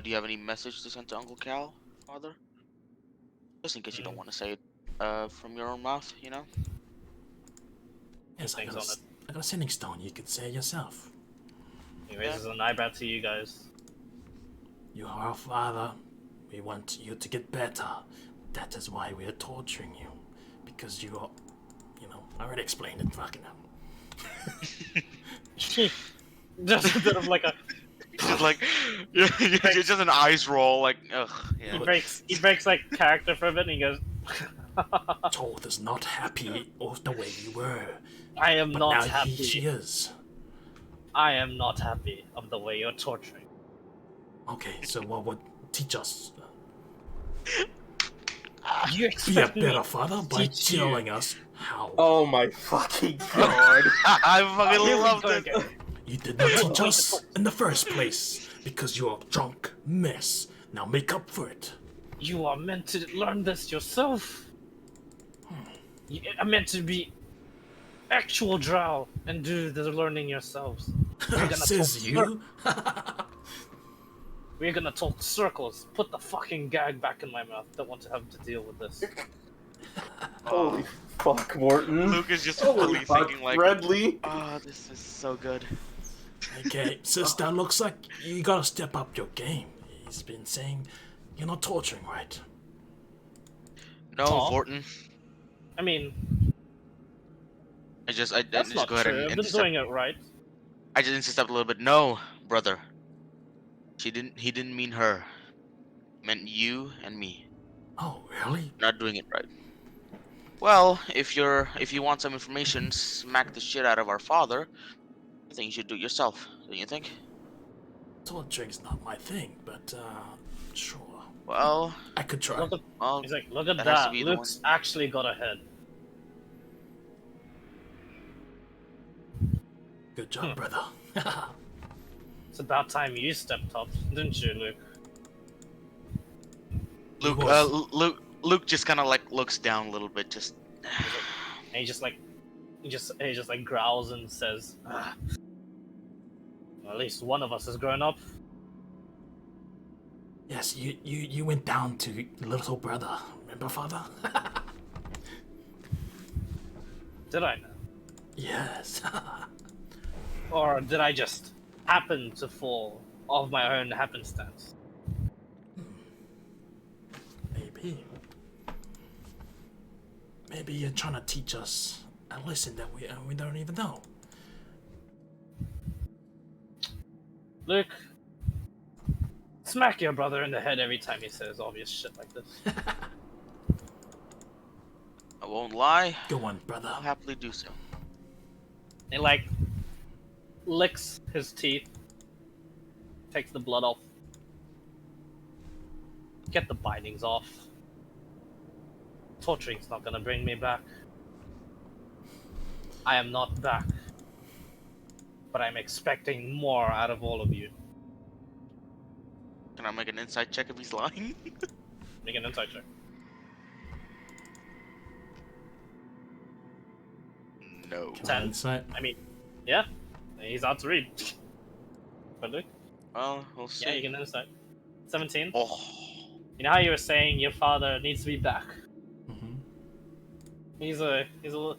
Do you have any message to send to Uncle Cal, father? Just in case you don't want to say it from your own mouth, you know? Yes, I Things got, on it. I got a sending stone. You could say it yourself. He raises an eyebrow to you guys. You are our father. We want you to get better. That is why we are torturing you. Because you are, I already explained it, fucking hell. Just a bit of like a. Just like you're just an eyes roll, like ugh. He Yeah. breaks like character for a bit, and he goes. Toth is not happy of the way you were. I am But not now happy. she is. I am not happy of the way you're torturing. Okay, so what would teach us? You Be a expect me better to father by teach you? telling us how. Oh my fucking god. I fucking Here we love go this. again. You did not teach us in the first place because you're a drunk mess. Now make up for it. You are meant to learn this yourself. You are meant to be actual Drow and do the learning yourselves. Says you. We're gonna talk circles. Put the fucking gag back in my mouth. Don't want to have to deal with this. Holy fuck, Morton. Luke is just Holy fully fuck, thinking like, Redley. oh, this is so good. Okay, sister, looks like you gotta step up your game. He's been saying you're not torturing right. No, Aw. Vorton. I mean, I that's just not go ahead true. and I've been intercept. doing it right. I just intercept a little bit. No, brother. He didn't mean her. He meant you and me. Oh, really? Not doing it right. Well, if you want some information, smack the shit out of our father. I think you should do it yourself. Don't you think? Torturing's not my thing, but sure. Well, I could try. Look at, well, he's like, look at that has to that. be the Luke's actually got ahead. Good job, brother. It's about time you stepped up, didn't you, Luke? Luke just kind of like looks down a little bit, just. And he just growls and says, "At least one of us has grown up." Yes, you went down to little brother. Remember, father? Did I know? Yes. Or did I just happen to fall of my own happenstance? Maybe you're trying to teach us a lesson that we don't even know. Luke, smack your brother in the head every time he says obvious shit like this. I won't lie. Go on, brother. I'll happily do so. He like licks his teeth, takes the blood off, get the bindings off. Torturing's not gonna bring me back. I am not back. But I'm expecting more out of all of you. Can I make an insight check if he's lying? Make an insight check. No. Can I 10. insight? I mean, yeah, he's out to read. But Luke, Well, we'll see. yeah, you can insight. 17. Oh. You know how you were saying your father needs to be back? Mm-hmm. He's still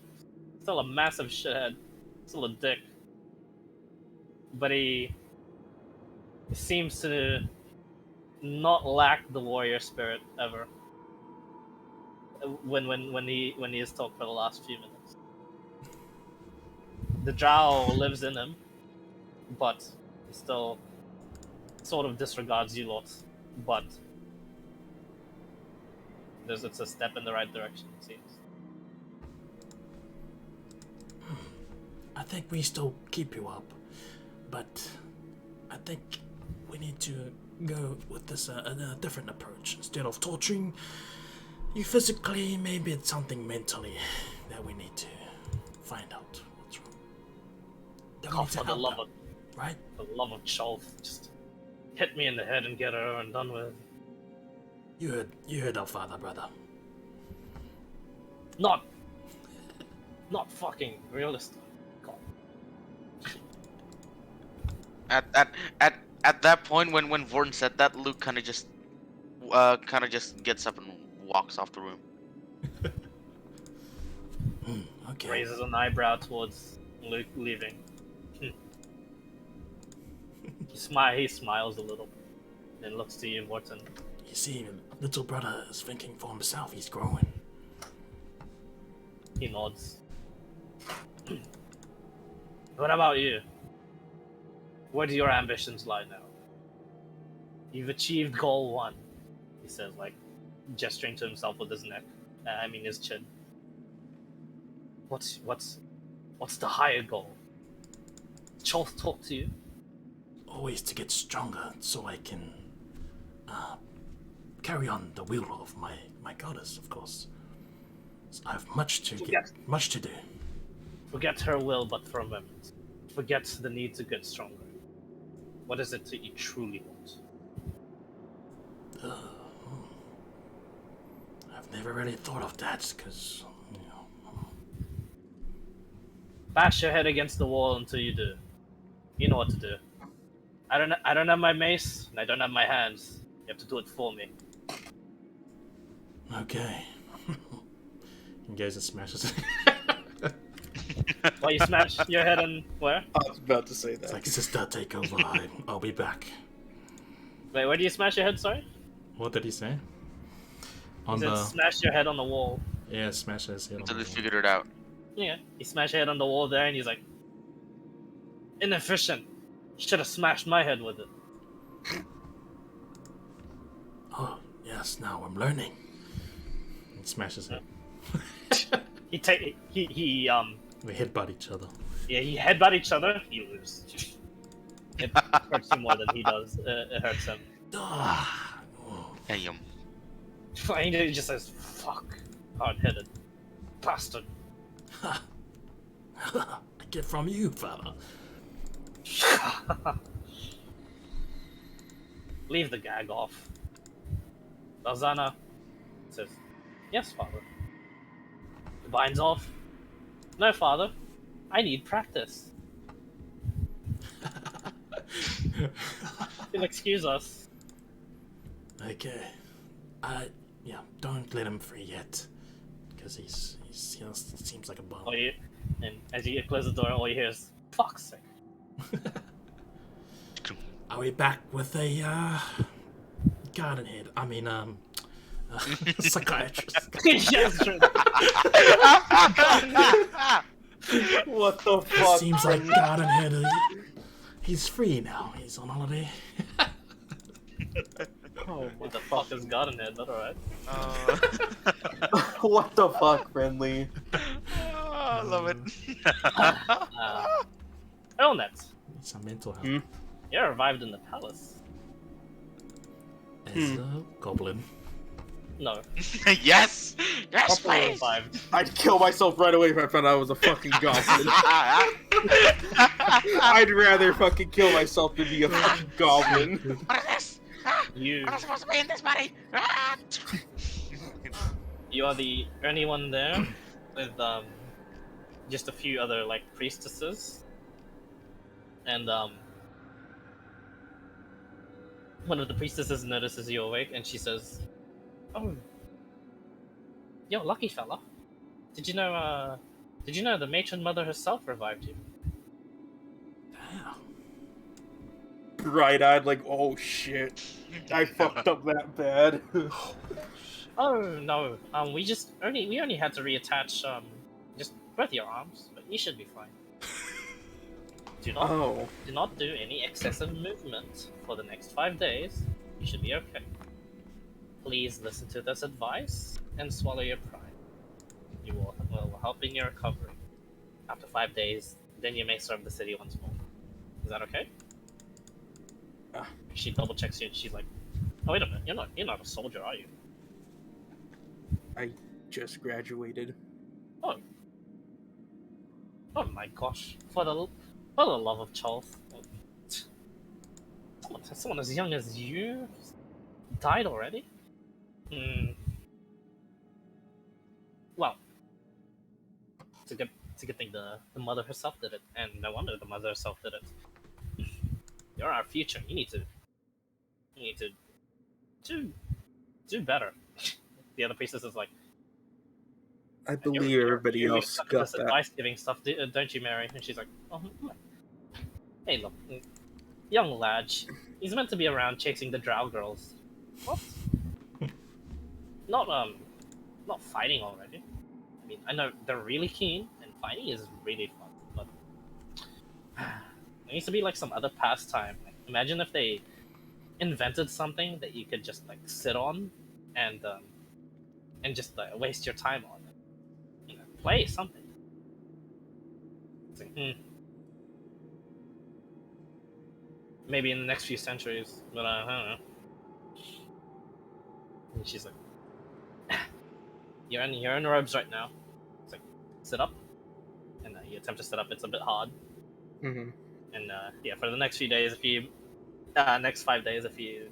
a massive shithead, still a dick. But he seems to not lack the warrior spirit ever. When he has talked for the last few minutes, the Drow lives in him, but he still sort of disregards you lot. But it's a step in the right direction, it seems. I think we still keep you up, but I think we need to go with this a different approach. Instead of torturing you physically, maybe it's something mentally that we need to find out what's wrong. That we Oh, need to for the help love out, of right? the love of Cholth, just hit me in the head and get her and done with. You heard our father, brother. Not fucking realistic. God. At that point when Vorton said that, Luke kind of just gets up and walks off the room. Okay. Raises an eyebrow towards Luke leaving. He smiles a little, then looks to you, Vorton. You see, little brother is thinking for himself. He's growing. He nods. What about you? Where do your ambitions lie now? You've achieved goal 1, he says, like, gesturing to himself with his neck. His chin. What's the higher goal? Choth talk to you? Always to get stronger so I can carry on the will of my goddess, of course. So I have much to do. Forget her will but for a moment. Forget the need to get stronger. What is it that you truly want? I've never really thought of that, because, Bash your head against the wall until you do. You know what to do. I don't have my mace, and I don't have my hands. You have to do it for me. Okay. He goes and smashes it. Why you smash your head on where? I was about to say that. It's like, sister, take over. I'll be back. Wait, where do you smash your head, sorry? What did he say? He said smash your head on the wall. Yeah, smash his head on Until the they wall. figured it out. Yeah, he smashed your head on the wall there, and he's like, inefficient. Should have smashed my head with it. Oh, yes, now I'm learning. And smashes it. We headbutt each other. Yeah, he headbutt each other. You lose. It hurts you more than he does. It hurts him. Damn. He just says, "Fuck, hard-headed bastard." I get from you, father. Leave the gag off. Lazana says, "Yes, father." The binds off. No, father. I need practice. You'll excuse us. Okay. Don't let him free yet. Because he seems like a bum. And as you close the door, all you hear is, "Fuck's sake." Are we back with a, garden head? Psychiatrist. Yes, true. What the It fuck? seems like garden head. He's free now. He's on holiday. Oh What the fuck is Garden Head? But alright. What the fuck, friendly? I love it. Elnet, It's a mental health. you're revived in the palace. As a goblin. No, Yes! Yes, properly please! revived. I'd kill myself right away if I found out I was a fucking goblin. I'd rather fucking kill myself than be a fucking goblin. What is this? Ah, You, I'm not supposed to be in this body! Ah! you are the only one there with just a few other like priestesses, and one of the priestesses notices you awake, and she says, "Oh, you're a lucky fella. Did you know the matron mother herself revived you?" Damn. Bright-eyed, like, oh shit, I fucked up that bad. Oh no, we only had to reattach just both your arms, but you should be fine. Do not do any excessive movement for the next 5 days. You should be okay. Please listen to this advice and swallow your pride. You will help in your recovery. After 5 days, then you may serve the city once more. Is that okay? She double checks you and she's like, "Oh wait a minute, you're not a soldier, are you?" I just graduated. Oh my gosh! For the love of Charles, someone as young as you died already. Well, it's a good thing the mother herself did it, and no wonder the mother herself did it. You're our future. You need to do better. The other priestess is like, I believe everybody else got this that. advice giving stuff, don't you, Mary? And she's like, "Oh, hey, look, young lad, he's meant to be around chasing the Drow girls. What? not fighting already. I mean, I know they're really keen, and fighting is really fun, but there needs to be like some other pastime. Like, imagine if they invented something that you could just like sit on and just waste your time on. You know, play something. It's like, maybe in the next few centuries, but I don't know. And she's like, you're in robes right now. It's like, sit up, and you attempt to sit up. It's a bit hard. Mm-hmm. And yeah, for the next few days, if you next 5 days, if you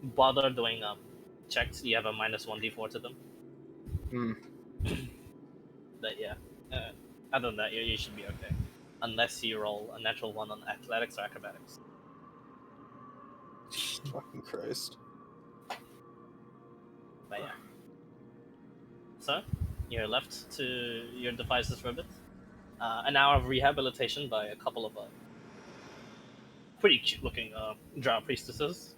bother doing checks, you have a -1d4 to them. Mm. But yeah, other than that, you should be okay, unless you roll a natural 1 on athletics or acrobatics. Fucking Christ. But yeah. So, you're left to your devices for a bit. An hour of rehabilitation by a couple of pretty cute-looking Drow priestesses.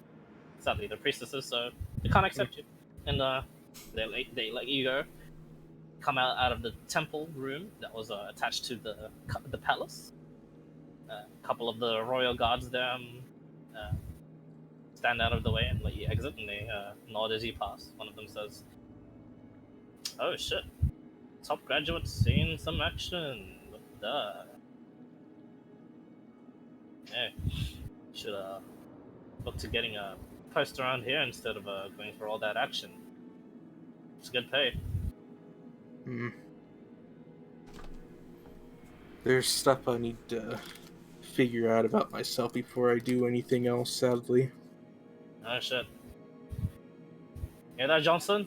Sadly, they're priestesses, so they can't accept you. And they let you go. Come out of the temple room that was attached to the palace. A couple of the royal guards there stand out of the way and let you exit, and they nod as you pass. One of them says, "Oh shit, top graduates seeing some action. Duh. Yeah, should look to getting a post around here instead of going for all that action. It's good pay." There's stuff I need to figure out about myself before I do anything else, sadly. Oh shit. Hear that, Johnson?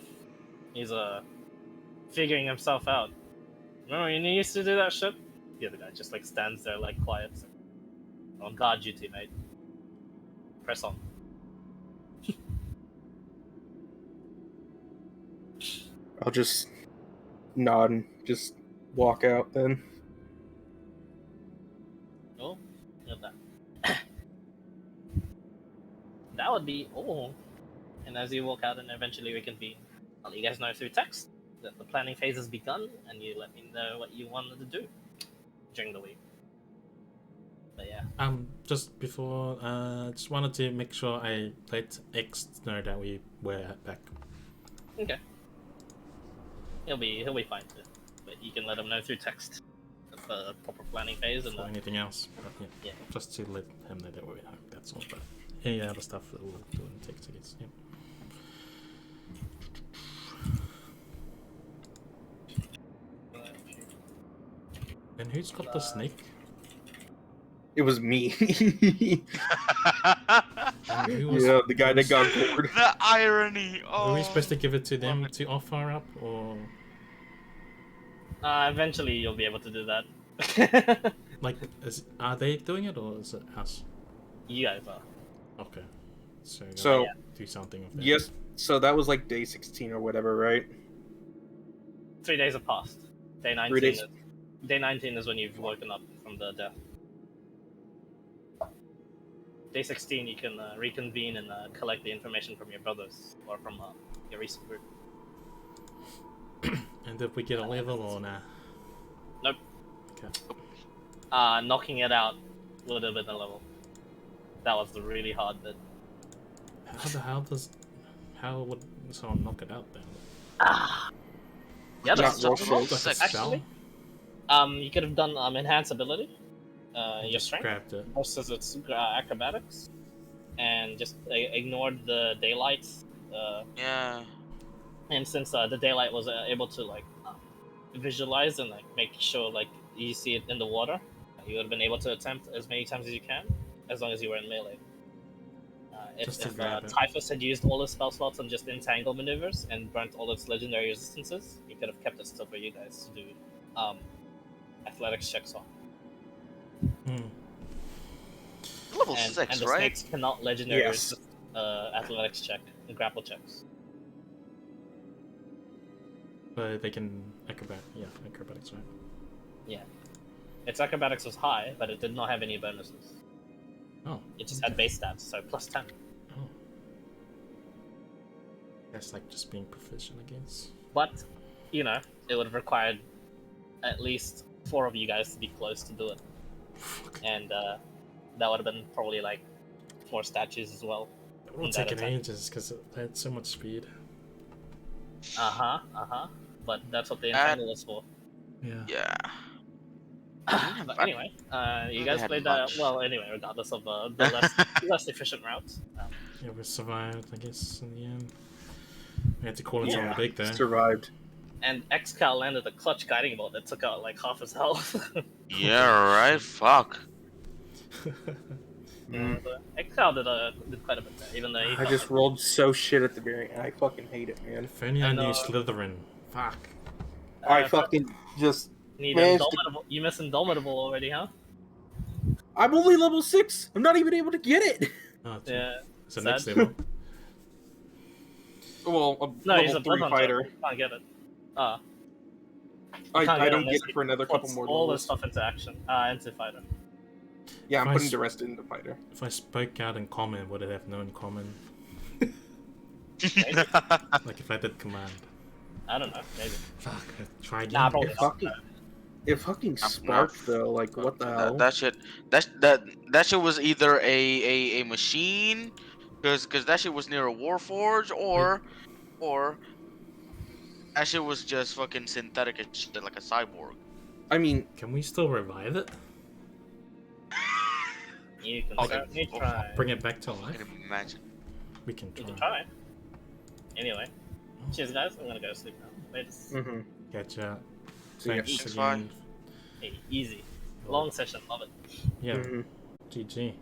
He's figuring himself out. Remember when you used to do that shit? The other guy just like stands there like quiet. Like, on guard duty, mate. Press on. I'll just nod and just walk out then. Oh, look at that. That would be all. And as you walk out and eventually reconvene, I'll let you guys know through text that the planning phase has begun, and you let me know what you wanted to do during the week. But yeah. Just before, just wanted to make sure I let X know that we were back. Okay. He'll be fine too. But you can let him know through text the proper planning phase and Or anything else, but yeah, yeah. just to let him know that we're home. That's all. But any other stuff that we'll do in text, I guess. Yeah. And who's got the snake? It was me. And who was, Yeah, the guy that got bored. The irony. Oh. Were we supposed to give it to them to offer up, or Eventually you'll be able to do that. like, are they doing it, or is it us? You guys are. Okay, so So do something with that. yes, so that was like day 16 or whatever, right? 3 days have passed. Day 19 3 days. Day 19 is when you've woken up from the death. Day 16 you can reconvene and collect the information from your brothers or from your recent group. And did we get a level or nah? Nope. Okay. Knocking it out would have been a level. That was the really hard bit. How would someone knock it out then? Yeah, Not roll Like a actually, spell? you could have done enhance ability, your Just strength grabbed it. versus its acrobatics, and just ignored the daylight. Yeah. And since the daylight was able to like visualize and like make sure like you see it in the water, you would have been able to attempt as many times as you can, as long as you were in melee. If Just to grab it. Typhus had used all his spell slots on just entangle maneuvers and burnt all its legendary resistances, he could have kept it still for you guys to do athletics checks on. Level And 6, the right? snakes cannot legendary Yes. resist athletics check and grapple checks. But they can acrobatics, right? Yeah. Its acrobatics was high, but it did not have any bonuses. Oh. It just had base stats, so plus 10. Oh. That's like just being proficient, I guess. But, you know, it would have required at least 4 of you guys to be close to do it. And that would have been probably like 4 statues as well. It would That take attack. ages because it had so much speed. But that's what the entangle was for. Yeah. Yeah. But anyway, you They guys had played that much. well. Anyway, regardless of the less efficient routes. Yeah, we survived, I guess, in the end. We had to call in someone big there. Survived. And Xcal landed a clutch guiding bolt that took out like half his health. Yeah, right. Fuck. Xcal did quite a bit there, even though he I just rolled so shit at the very end. I fucking hate it, man. If only I knew know. Slytherin. Fuck. I fucking just need managed to- Indomitable. You miss Indomitable already, huh? I'm only level 6. I'm not even able to get it. Oh, gee. Yeah. It's the sad. next level. Well, a No, he's level a 3 blood fighter. hunter. You can't get it. I can't get don't unless get it he for another couple puts more all levels. this stuff into action. Into fighter. Yeah, I'm If I putting s- the rest into fighter. If I spoke out in common, would it have known common? Like if I did command. I don't know. Maybe. Fuck. Try again. Nah, probably It not. fucking, it fucking sparked though. Like what the hell? That shit was either a machine, because that shit was near a warforge, or that shit was just fucking synthetic as shit, like a cyborg. I mean, Can we still revive it? You can Okay. certainly try. Bring it back to I life? can imagine. We can You try. can try. Anyway. Cheers, guys. I'm gonna go sleep now. Latest. Gotcha. So yeah, Thanks it's again. Hey, easy. Long session. Love it. Yeah. GG.